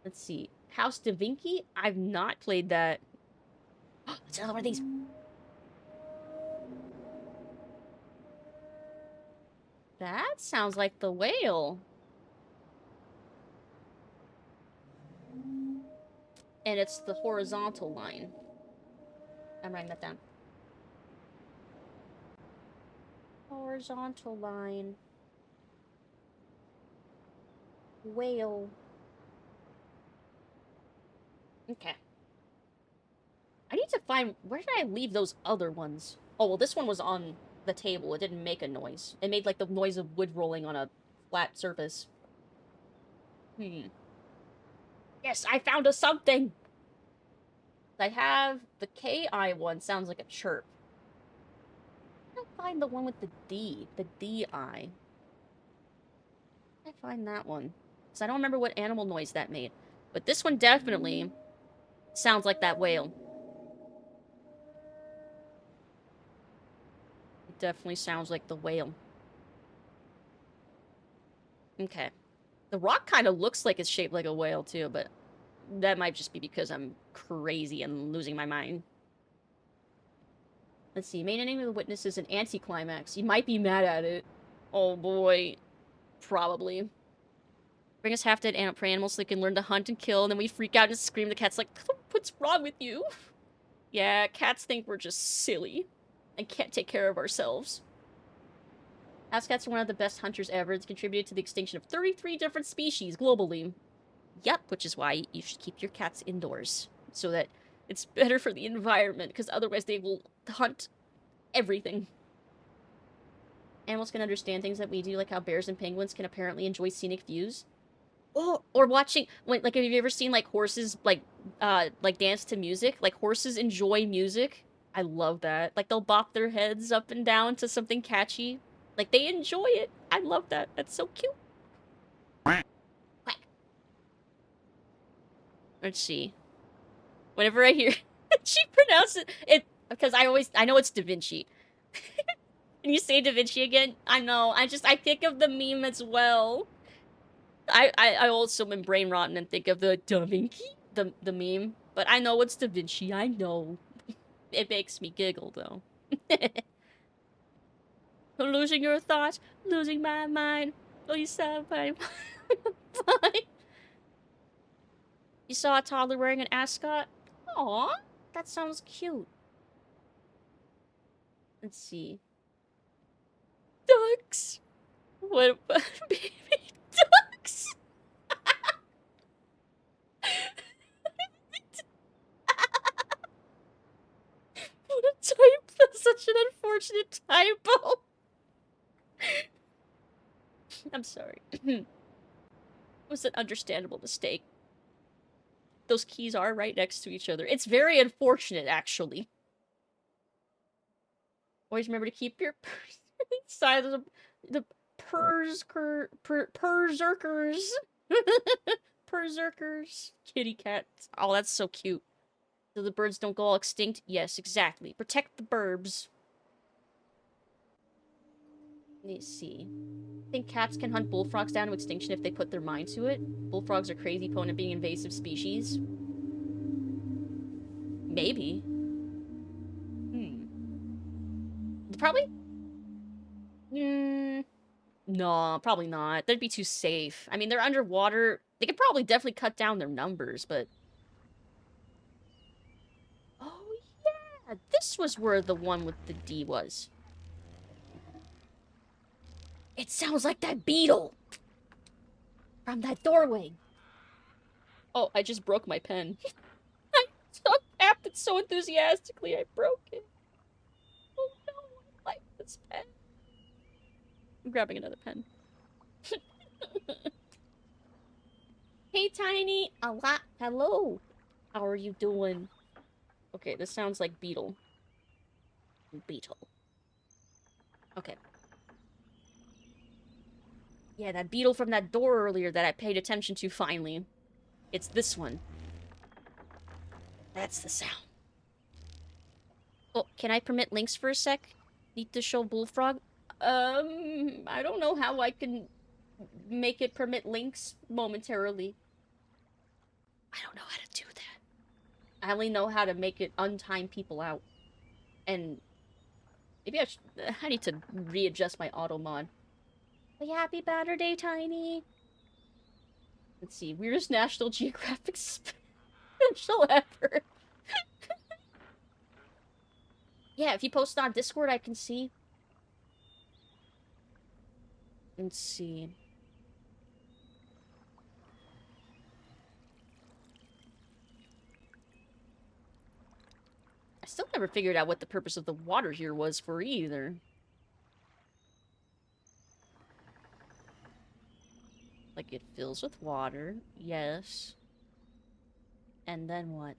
Let's see. House Da Vinci? I've not played that. What's another one of these? That sounds like the whale. And it's the horizontal line. I'm writing that down. Horizontal line. Whale. Okay. I need need to find... Where did I leave those other ones? Oh, well, this one was on the table. It didn't make a noise. It made, like, the noise of wood rolling on a flat surface. Yes, I found a something! I have the KI one. Sounds like a chirp. I find the one with the D. The DI. I find that one. Because I don't remember what animal noise that made. But this one definitely sounds like that whale. It definitely sounds like the whale. Okay. The rock kind of looks like it's shaped like a whale, too, but that might just be because I'm crazy and losing my mind. Let's see. Main enemy of the witness is an anticlimax. You might be mad at it. Oh, boy. Probably. Bring us half-dead prey animals so they can learn to hunt and kill, and then we freak out and scream. The cat's like, what's wrong with you? Yeah, cats think we're just silly and can't take care of ourselves. House cats are one of the best hunters ever. It's contributed to the extinction of 33 different species globally. Yep, which is why you should keep your cats indoors, so that it's better for the environment, because otherwise they will hunt everything. Animals can understand things that we do, like how bears and penguins can apparently enjoy scenic views. Oh, or watching, like, have you ever seen, like, horses, like dance to music? Like, horses enjoy music. I love that. Like, they'll bop their heads up and down to something catchy. Like, they enjoy it. I love that. That's so cute. Quack. Let's see. Whenever I hear she pronounces it, because I know it's Da Vinci. And you say Da Vinci again? I know. I think of the meme as well. I also am brain rotten and think of the Da Vinci, the meme. But I know it's Da Vinci. I know. It makes me giggle, though. Losing your thoughts, losing my mind. Oh, you sound fine. Fine. You saw a toddler wearing an ascot? Aw, that sounds cute. Let's see. Ducks. What about baby ducks? What a type! That's such an unfortunate typo. I'm sorry. It was an understandable mistake. Those keys are right next to each other. It's very unfortunate, actually. Always remember to keep your purse inside of the Perzerkers. Perzerkers. Kitty cats. Oh, that's so cute. So the birds don't go all extinct? Yes, exactly. Protect the burbs. Let me see. I think cats can hunt bullfrogs down to extinction if they put their mind to it. Bullfrogs are crazy prone to being invasive species. Maybe. Probably? No, probably not. They'd be too safe. I mean, they're underwater. They could probably definitely cut down their numbers, but... Oh, yeah! This was where the one with the D was. It sounds like that beetle! From that doorway! Oh, I just broke my pen. I tapped it so enthusiastically, I broke it. Oh no, I like this pen. I'm grabbing another pen. Hey, Tiny! Hello! How are you doing? Okay, this sounds like beetle. Beetle. Okay. Yeah, that beetle from that door earlier that I paid attention to finally. It's this one. That's the sound. Oh, can I permit links for a sec? Need to show Bullfrog? I don't know how I can make it permit links momentarily. I don't know how to do that. I only know how to make it untime people out. And maybe I need to readjust my auto mod. But happy Saturday, Tiny. Let's see, weirdest National Geographic special ever. Yeah, if you post on Discord, I can see. Let's see. never figured out what the purpose of the water here was for either. Like, it fills with water, yes. And then what?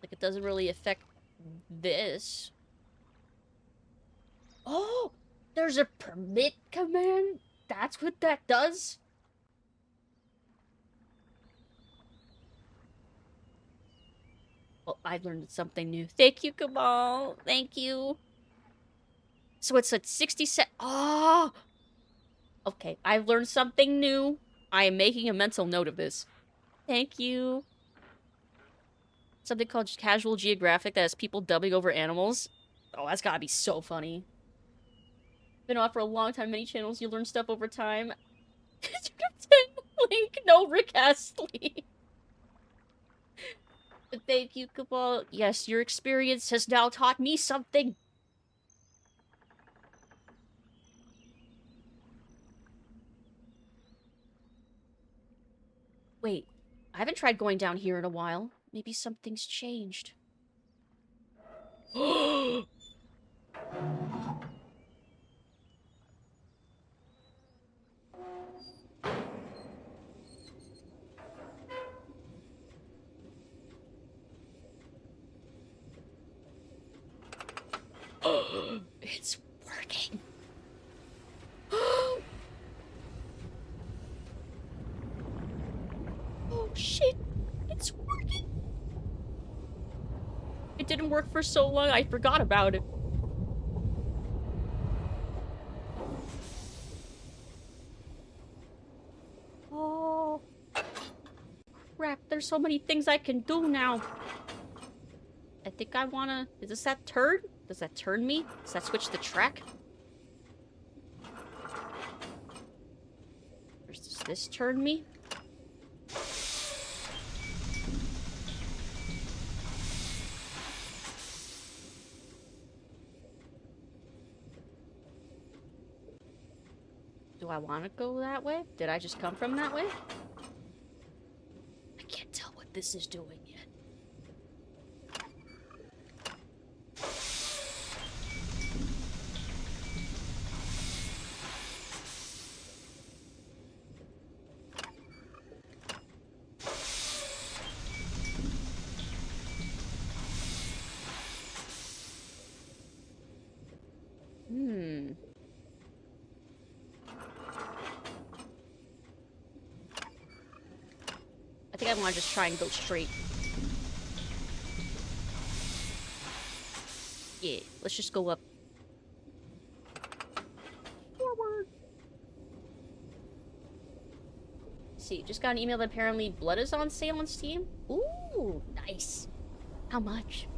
Like, it doesn't really affect this. Oh! There's a permit command? That's what that does? Well, I learned something new. Thank you, Kamal. Thank you. So it's a 60 cent. Oh! Okay, I've learned something new. I am making a mental note of this. Thank you. Something called Casual Geographic that has people dubbing over animals. Oh, that's gotta be so funny. Been off for a long time, many channels, you learn stuff over time. Link, no Rick Astley. Thank you, Cabal. Yes, your experience has now taught me something. Wait, I haven't tried going down here in a while. Maybe something's changed. It's working. Oh shit, it's working. It didn't work for so long, I forgot about it. Oh crap, there's so many things I can do now. I think I wanna... Is this that turn? Does that turn me? Does that switch the track? Or does this turn me? Do I want to go that way? Did I just come from that way? I can't tell what this is doing yet. I think I want to just try and go straight. Yeah, let's just go up. Forward. See, just got an email that apparently blood is on sale on Steam. Ooh, nice. How much?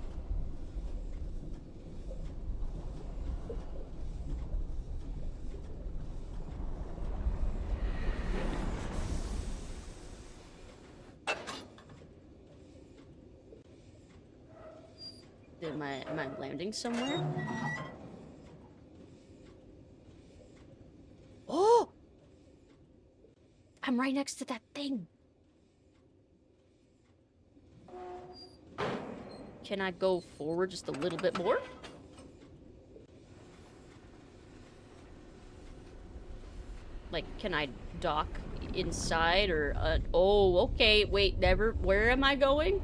Am I landing somewhere? Oh! I'm right next to that thing. Can I go forward just a little bit more? Like, can I dock inside or... oh, okay. Wait, never... Where am I going?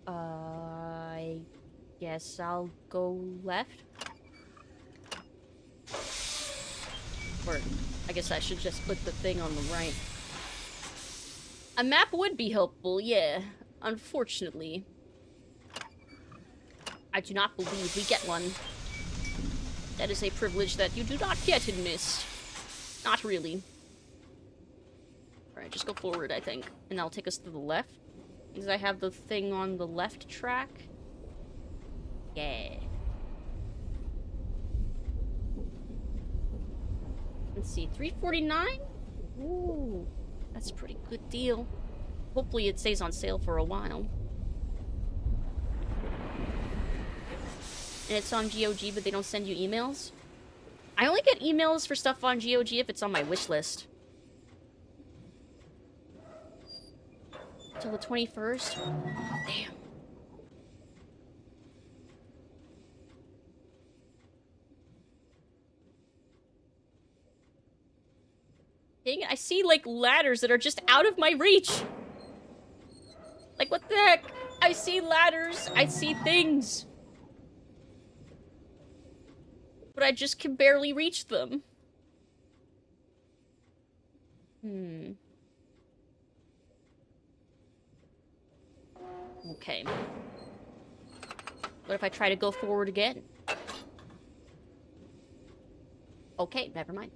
I guess I'll go left. Or, I guess I should just put the thing on the right. A map would be helpful, yeah. Unfortunately. I do not believe we get one. That is a privilege that you do not get in Myst. Not really. Alright, just go forward, I think. And that'll take us to the left. Because I have the thing on the left track. Yeah. Let's see, 349? Ooh, that's a pretty good deal. Hopefully it stays on sale for a while. And it's on GOG, but they don't send you emails? I only get emails for stuff on GOG if it's on my wish list. Till the 21st? Damn. Dang it, I see, like, ladders that are just out of my reach! Like, what the heck? I see ladders, I see things. But I just can barely reach them. Okay. What if I try to go forward again? Okay, never mind.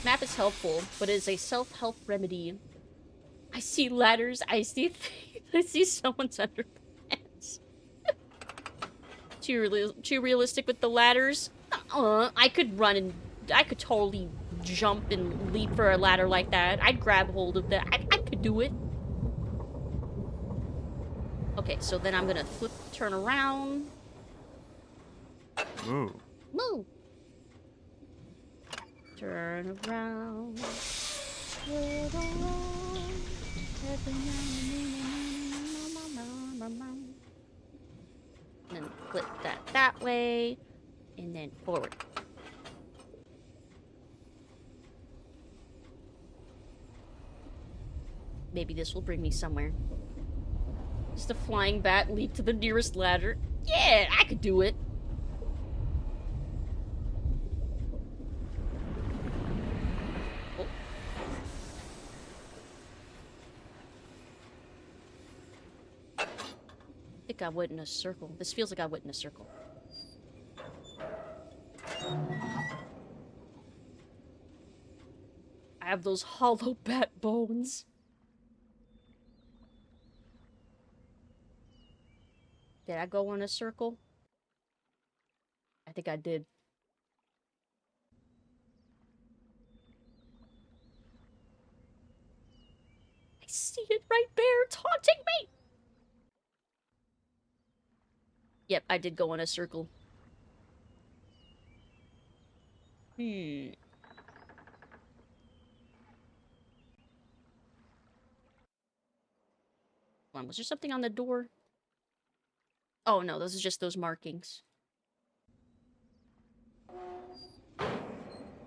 Map is helpful, but it is a self-help remedy. I see ladders, I see things, I see someone's underpants. Too realistic with the ladders? I could run and... I could totally jump and leap for a ladder like that. I'd grab hold of that. I could do it. Okay, so then I'm gonna turn around. Move. Move. Turn around. Turn around. And then click that way. And then forward. Maybe this will bring me somewhere. Just a flying bat leap to the nearest ladder. Yeah, I could do it. Oh. I think I went in a circle. This feels like I went in a circle. I have those hollow bat bones. Did I go in a circle? I think I did. I see it right there. It's haunting me. Yep, I did go in a circle. Hold on, was there something on the door? Oh no, those are just those markings.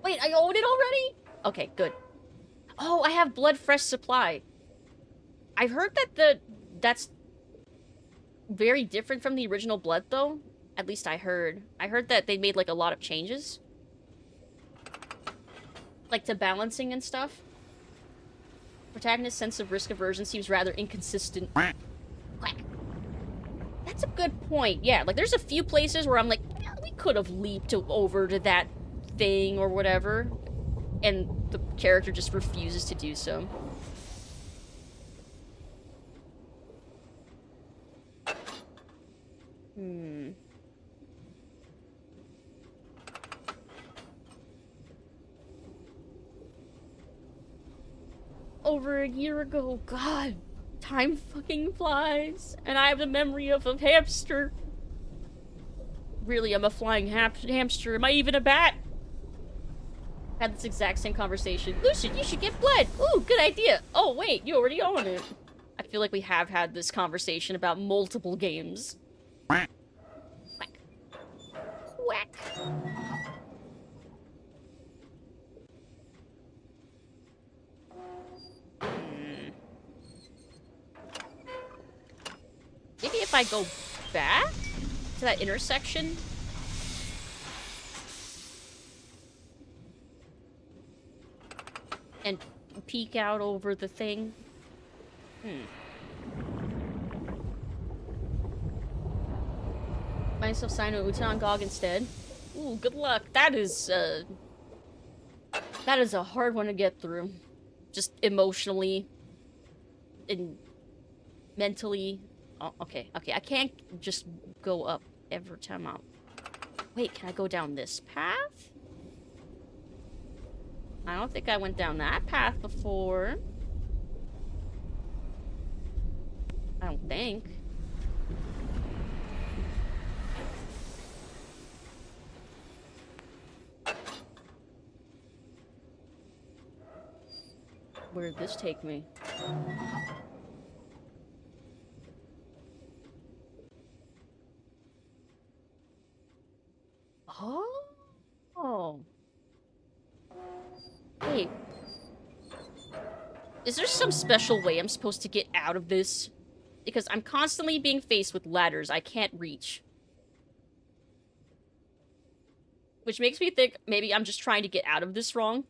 Wait, I own it already? Okay, good. Oh, I have blood fresh supply. I've heard that that's very different from the original blood though. At least I heard. I heard that they made like a lot of changes. Like to balancing and stuff. Protagonist's sense of risk aversion seems rather inconsistent. Quack. That's a good point. Yeah, like there's a few places where I'm like, yeah, we could have leaped over to that thing or whatever. And the character just refuses to do so. Over a year ago, God. Time fucking flies, and I have the memory of a hamster. Really, I'm a flying hamster. Am I even a bat? Had this exact same conversation. Lucid, you should get blood. Ooh, good idea. Oh, wait, you already own it. I feel like we have had this conversation about multiple games. Quack. Quack. Maybe if I go back to that intersection. And peek out over the thing. Myself sign a Utan Gog instead. Ooh, good luck. That is a hard one to get through. Just emotionally and mentally. Oh, okay. I can't just go up every time out. Wait, can I go down this path? I don't think I went down that path before. I don't think. Where did this take me? Oh. Wait. Is there some special way I'm supposed to get out of this? Because I'm constantly being faced with ladders I can't reach. Which makes me think maybe I'm just trying to get out of this wrong.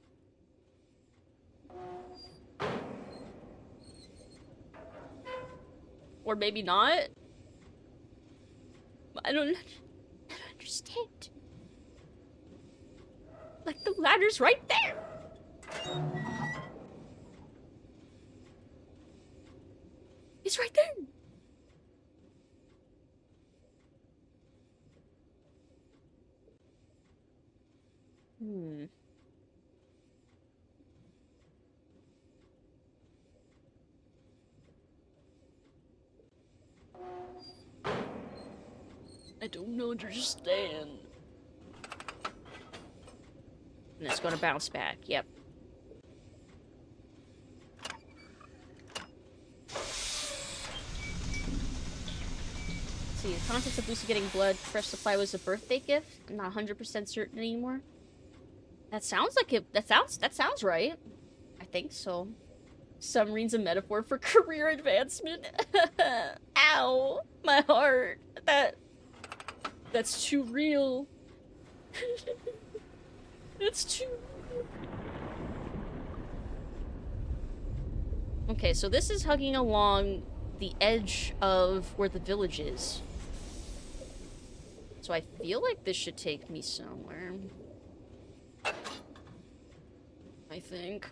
Or maybe not. I don't understand. Like, the ladder's right there! It's right there! I don't understand. And it's gonna bounce back, yep. See, the contents of Lucid getting blood fresh supply was a birthday gift. I'm not 100% certain anymore. That sounds like it. That sounds right. I think so. Submarine's a metaphor for career advancement. Ow, my heart. That's too real. That's too real. Okay, so this is hugging along the edge of where the village is. So I feel like this should take me somewhere. I think.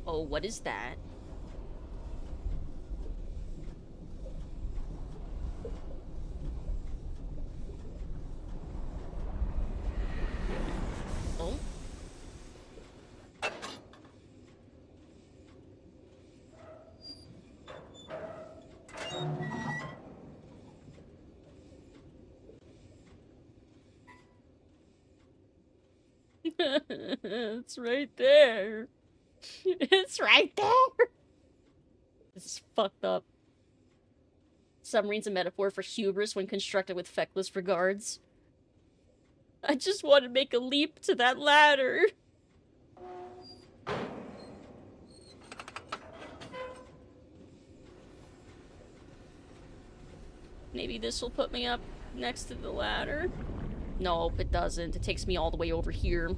Oh, what is that? Oh. It's right there. It's right there. This is fucked up. Submarine's a metaphor for hubris when constructed with feckless regards. I just want to make a leap to that ladder. Maybe this will put me up next to the ladder. Nope, it doesn't. It takes me all the way over here.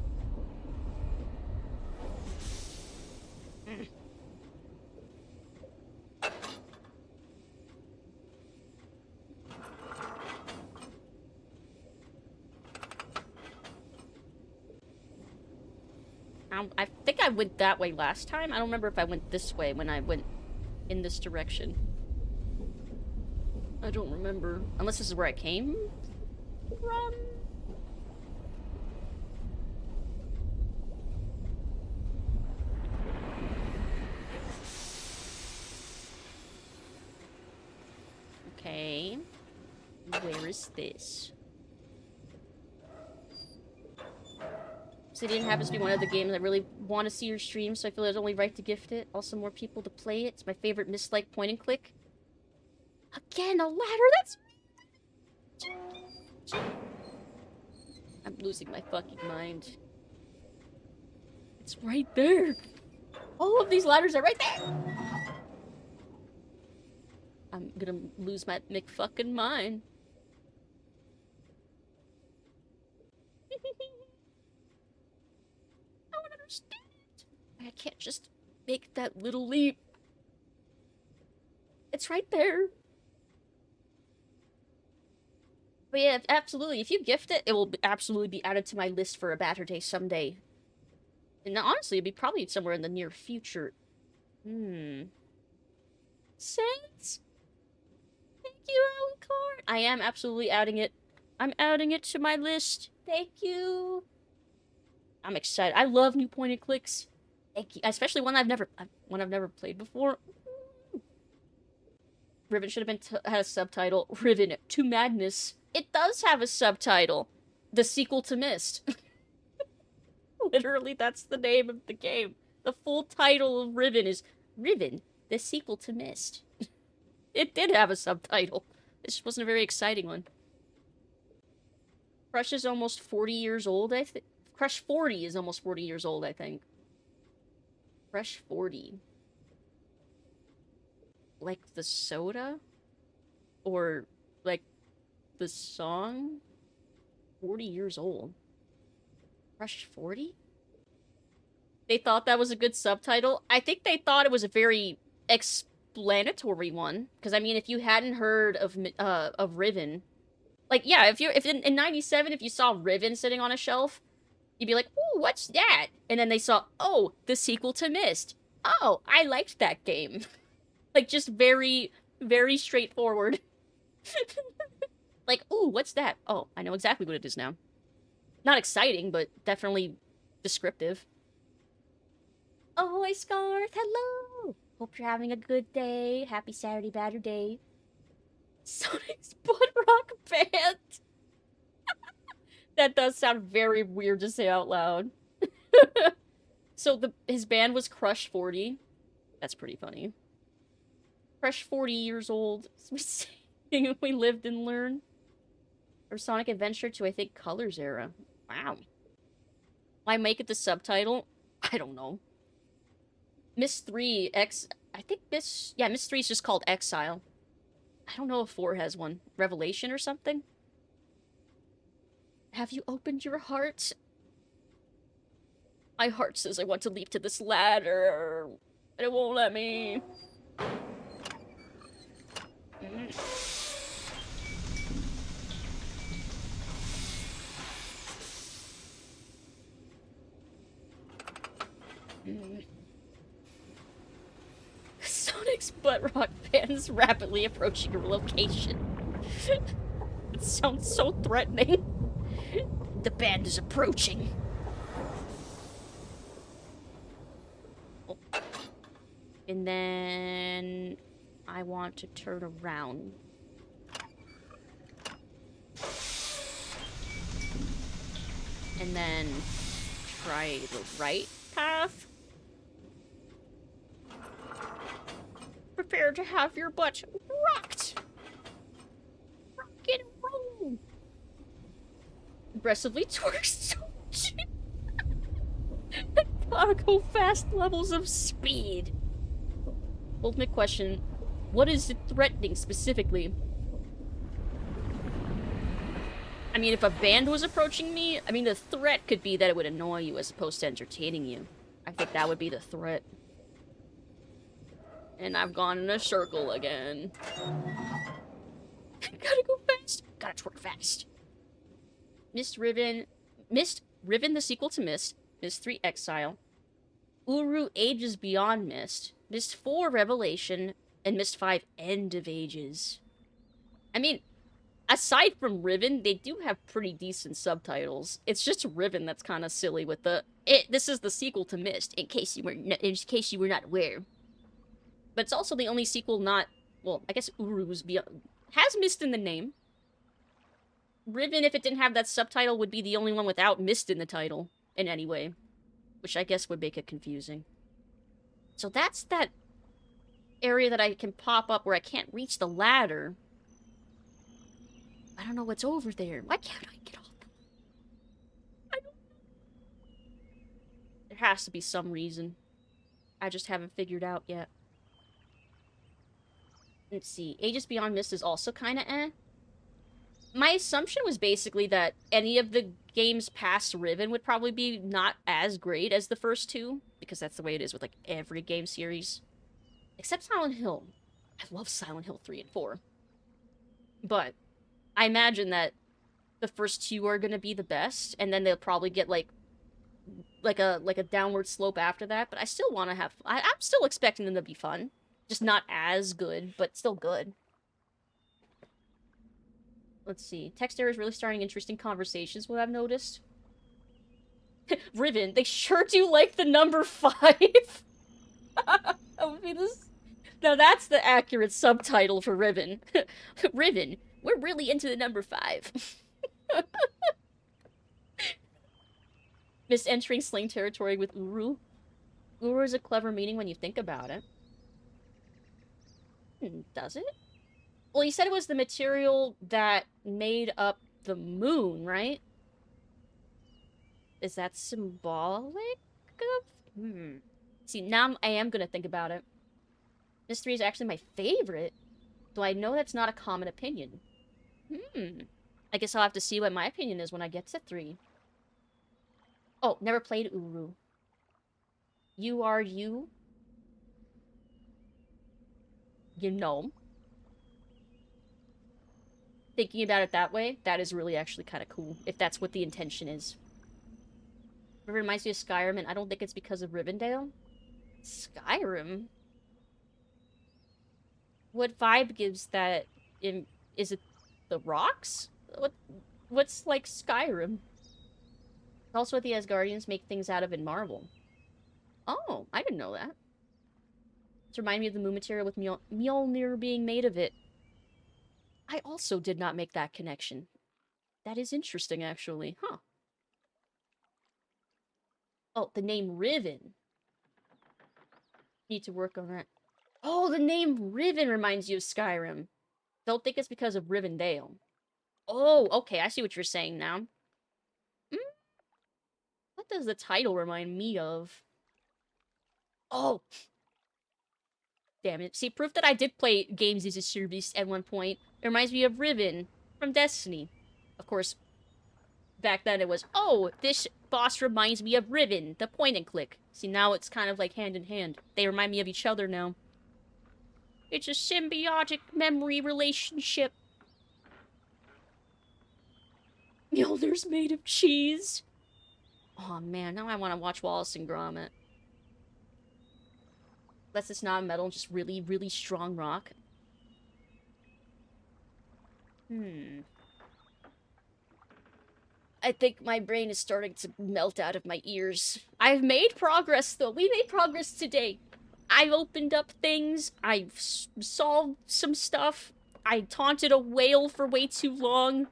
I think I went that way last time. I don't remember if I went this way when I went in this direction. I don't remember. Unless this is where I came from? Okay. Where is this? Obsidian happens to be one of the games I really want to see your stream, so I feel it's only right to gift it. Also, more people to play it. It's my favorite Myst-like point and click. Again, a ladder? That's... I'm losing my fucking mind. It's right there. All of these ladders are right there. I'm gonna lose my McFucking mind. I don't understand. I can't just make that little leap. It's right there. But yeah, absolutely. If you gift it, it will absolutely be added to my list for a batter day someday. And honestly, it'd be probably somewhere in the near future. Sense? Thank you, Alucard. I am absolutely adding it I'm adding it to my list. Thank you. I'm excited. I love new point and clicks. Thank you. Especially one I've never played before. Riven should have been had a subtitle. Riven to Madness. It does have a subtitle. The sequel to Myst. Literally, that's the name of the game. The full title of Riven is Riven, the sequel to Myst. It did have a subtitle. It just wasn't a very exciting one. Crush is almost 40 years old, I think. Crush 40 is almost 40 years old, I think. Crush 40. Like the soda? Or, like, the song? 40 years old. Crush 40? They thought that was a good subtitle. I think they thought it was a very explanatory one. Because, I mean, if you hadn't heard of Riven... Like, yeah, if in 97, if you saw Riven sitting on a shelf, you'd be like, ooh, what's that? And then they saw, oh, the sequel to Myst. Oh, I liked that game. Like, just very, very straightforward. Like, ooh, what's that? Oh, I know exactly what it is now. Not exciting, but definitely descriptive. Ahoy, Scarf! Hello! Hope you're having a good day. Happy Saturday, Batter Day. Sonic's Butt Rock Band! That does sound very weird to say out loud. So his band was Crush 40. That's pretty funny. Crush 40 years old. We lived and learned. Or Sonic Adventure to, I think, Colors era. Wow. Why make it the subtitle? I don't know. Myst 3, I think Myst 3 is just called Exile. I don't know if 4 has one. Revelation or something? Have you opened your heart? My heart says I want to leap to this ladder. And it won't let me. Sonic's butt rock band is rapidly approaching your location. It sounds so threatening. The band is approaching. Oh. And then I want to turn around. And then try the right path. Prepare to have your butt rocked. Rock and roll. Aggressively towards gotta go fast levels of speed. Ultimate question. What is it threatening specifically? I mean, if a band was approaching me, I mean, the threat could be that it would annoy you as opposed to entertaining you. I think that would be the threat. And I've gone in a circle again. Gotta go fast. Gotta twerk fast. Riven, the sequel to Myst. Myst 3 Exile. Uru Ages Beyond Myst. Myst 4 Revelation. And Myst 5 End of Ages. I mean, aside from Riven, they do have pretty decent subtitles. It's just Riven that's kind of silly with this is the sequel to Myst, in case you were not aware. But it's also the only sequel not... Well, I guess Uru's beyond... Has Myst in the name. Riven, if it didn't have that subtitle, would be the only one without Myst in the title, in any way. Which I guess would make it confusing. So that's that area that I can pop up where I can't reach the ladder. I don't know what's over there. Why can't I get off? I don't know. There has to be some reason. I just haven't figured out yet. Let's see. Ages Beyond Myst is also kind of eh. My assumption was basically that any of the games past Riven would probably be not as great as the first two, because that's the way it is with, like, every game series. Except Silent Hill. I love Silent Hill 3 and 4. But I imagine that the first two are going to be the best, and then they'll probably get, like a downward slope after that, but I still want to have... I'm still expecting them to be fun. Just not as good, but still good. Let's see. Text error is really starting interesting conversations, what I've noticed. Riven, they sure do like the number 5. That would be this. Now that's the accurate subtitle for Riven. Riven, we're really into the number 5. Myst entering slang territory with Uru. Uru is a clever meaning when you think about it. Does it? Well, you said it was the material that made up the moon, right? Is that symbolic of? See, now I am gonna think about it. Myst 3 is actually my favorite, though I know that's not a common opinion. I guess I'll have to see what my opinion is when I get to 3. Oh, never played Uru. You are you? You know. Thinking about it that way, that is really actually kind of cool, if that's what the intention is. It reminds me of Skyrim, and I don't think it's because of Rivendell. Skyrim? What vibe gives that? Is it the rocks? What's like Skyrim? Also, what the Asgardians make things out of in Marvel. Oh, I didn't know that. It's reminding me of the moon material with Mjolnir being made of it. I also did not make that connection. That is interesting, actually. Huh. Oh, the name Riven. Need to work on that. Oh, the name Riven reminds you of Skyrim. Don't think it's because of Rivendell. Oh, okay, I see what you're saying now. What does the title remind me of? Oh! Damn it. See, proof that I did play games as a service at one point. It reminds me of Riven from Destiny. Of course, back then it was, oh, this boss reminds me of Riven, the point and click. See, now it's kind of like hand in hand. They remind me of each other now. It's a symbiotic memory relationship. Mjolnir's made of cheese. Oh man, now I want to watch Wallace and Gromit. Unless it's not metal, just really, really strong rock. I think my brain is starting to melt out of my ears. I've made progress, though. We made progress today. I've opened up things. I've solved some stuff. I taunted a whale for way too long.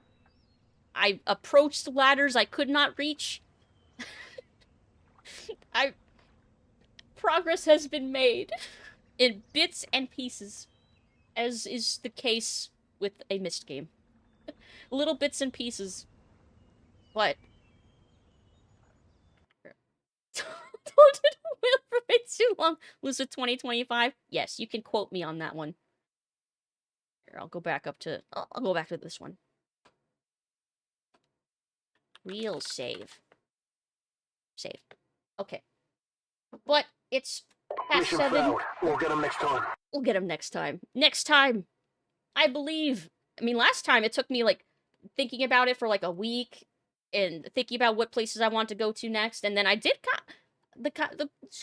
I approached ladders I could not reach. Progress has been made. In bits and pieces. As is the case with a Myst game. Little bits and pieces. But... taunted a whale for way too long. Lucid 2025? Yes, you can quote me on that one. Here, I'll go back up to... I'll go back to this one. Real save. Save. Okay. But it's past 7. We'll get him next time. We'll get him next time. Next time! I believe. I mean, last time it took me, like, thinking about it for, like, a week. And thinking about what places I want to go to next. And then I did... The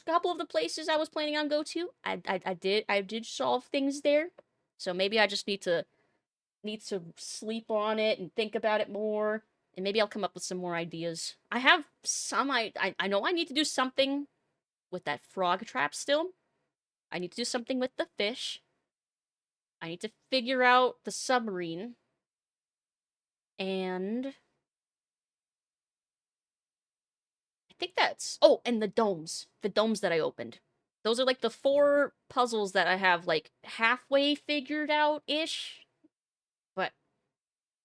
couple of the places I was planning on go to, I did solve things there. So maybe I just need to sleep on it and think about it more. And maybe I'll come up with some more ideas. I have some... I know I need to do something with that frog trap still. I need to do something with the fish. I need to figure out the submarine. And... I think that's... Oh, and the domes. The domes that I opened. Those are like the 4 puzzles that I have like halfway figured out-ish. But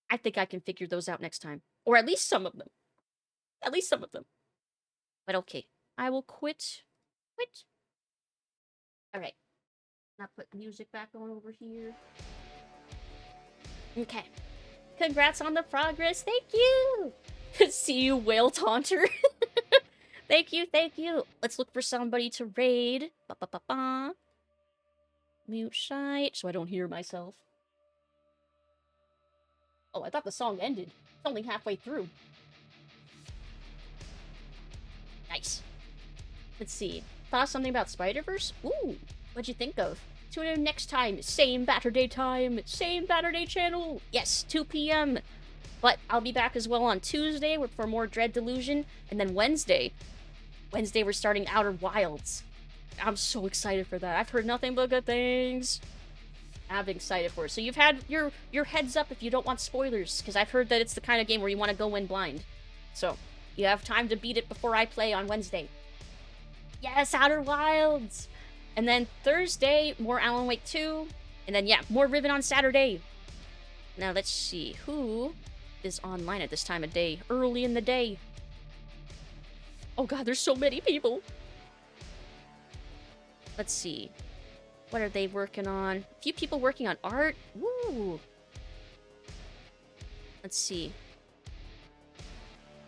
I think I can figure those out next time. Or at least some of them. At least some of them. But okay. I will quit. Alright. Now put music back on over here. Okay. Congrats on the progress. Thank you! See you, whale taunter. Thank you, thank you. Let's look for somebody to raid. Ba-ba-ba-ba. Mute site, so I don't hear myself. Oh, I thought the song ended. It's only halfway through. Nice. Let's see. Thought something about Spider-Verse? Ooh, what'd you think of? Tune in next time. Same Batterday time. Same Batterday channel. Yes, 2 p.m. But I'll be back as well on Tuesday for more Dread Delusion. And then Wednesday we're starting Outer Wilds. I'm so excited for that. I've heard nothing but good things. I'm excited for it. So you've had your heads up if you don't want spoilers, because I've heard that it's the kind of game where you want to go in blind. So you have time to beat it before I play on Wednesday. Yes, Outer Wilds! And then Thursday, more Alan Wake 2. And then, yeah, more Riven on Saturday. Now, let's see. Who is online at this time of day? Early in the day. Oh god, there's so many people. Let's see. What are they working on? A few people working on art. Woo! Let's see.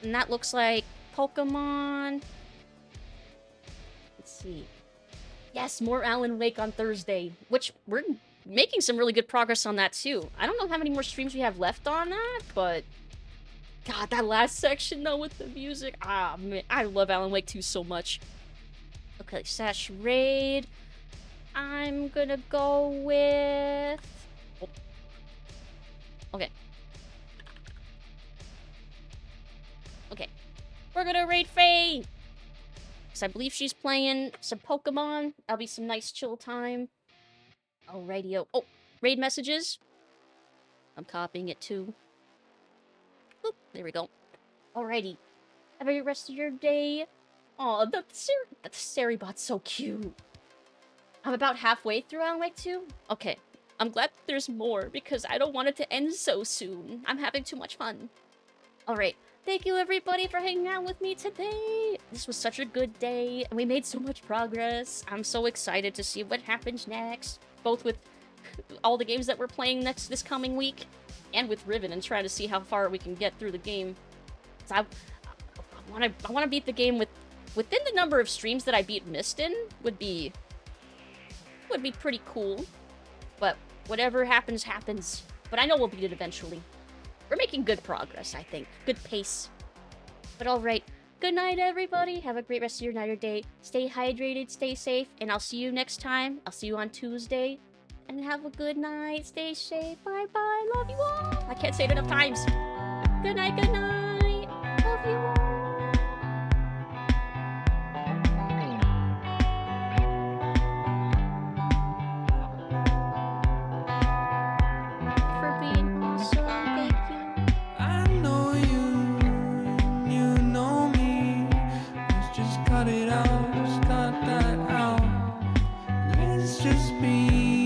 And that looks like Pokemon. Let's see. Yes, more Alan Wake on Thursday, which we're making some really good progress on that too. I don't know how many more streams we have left on that, but god, that last section though with the music. Ah, man, I love Alan Wake 2 so much. Okay, Sash Raid. I'm gonna go with... Oh. Okay. Okay. We're gonna raid Faye! Because I believe she's playing some Pokemon. That'll be some nice chill time. Alrighty-o. Oh, raid messages. I'm copying it too. Boop, there we go. Alrighty. Have a good rest of your day. Aw, the Seribot's so cute. I'm about halfway through Alan Wake 2. Okay. I'm glad there's more, because I don't want it to end so soon. I'm having too much fun. Alright. Thank you, everybody, for hanging out with me today. This was such a good day, and we made so much progress. I'm so excited to see what happens next, both with all the games that we're playing this coming week, and with Riven, and trying to see how far we can get through the game. So I want to beat the game within the number of streams that I beat Myst in. Would be pretty cool. But whatever happens, happens. But I know we'll beat it eventually. We're making good progress, I think. Good pace. But alright. Good night, everybody. Have a great rest of your night or day. Stay hydrated, stay safe, and I'll see you next time. I'll see you on Tuesday. And have a good night. Stay safe. Bye-bye. Love you all. I can't say it enough times. Good night, good night. Love you all. For being awesome. Thank you. I know you, you know me. Let's just cut it out, just cut that out. Let's just be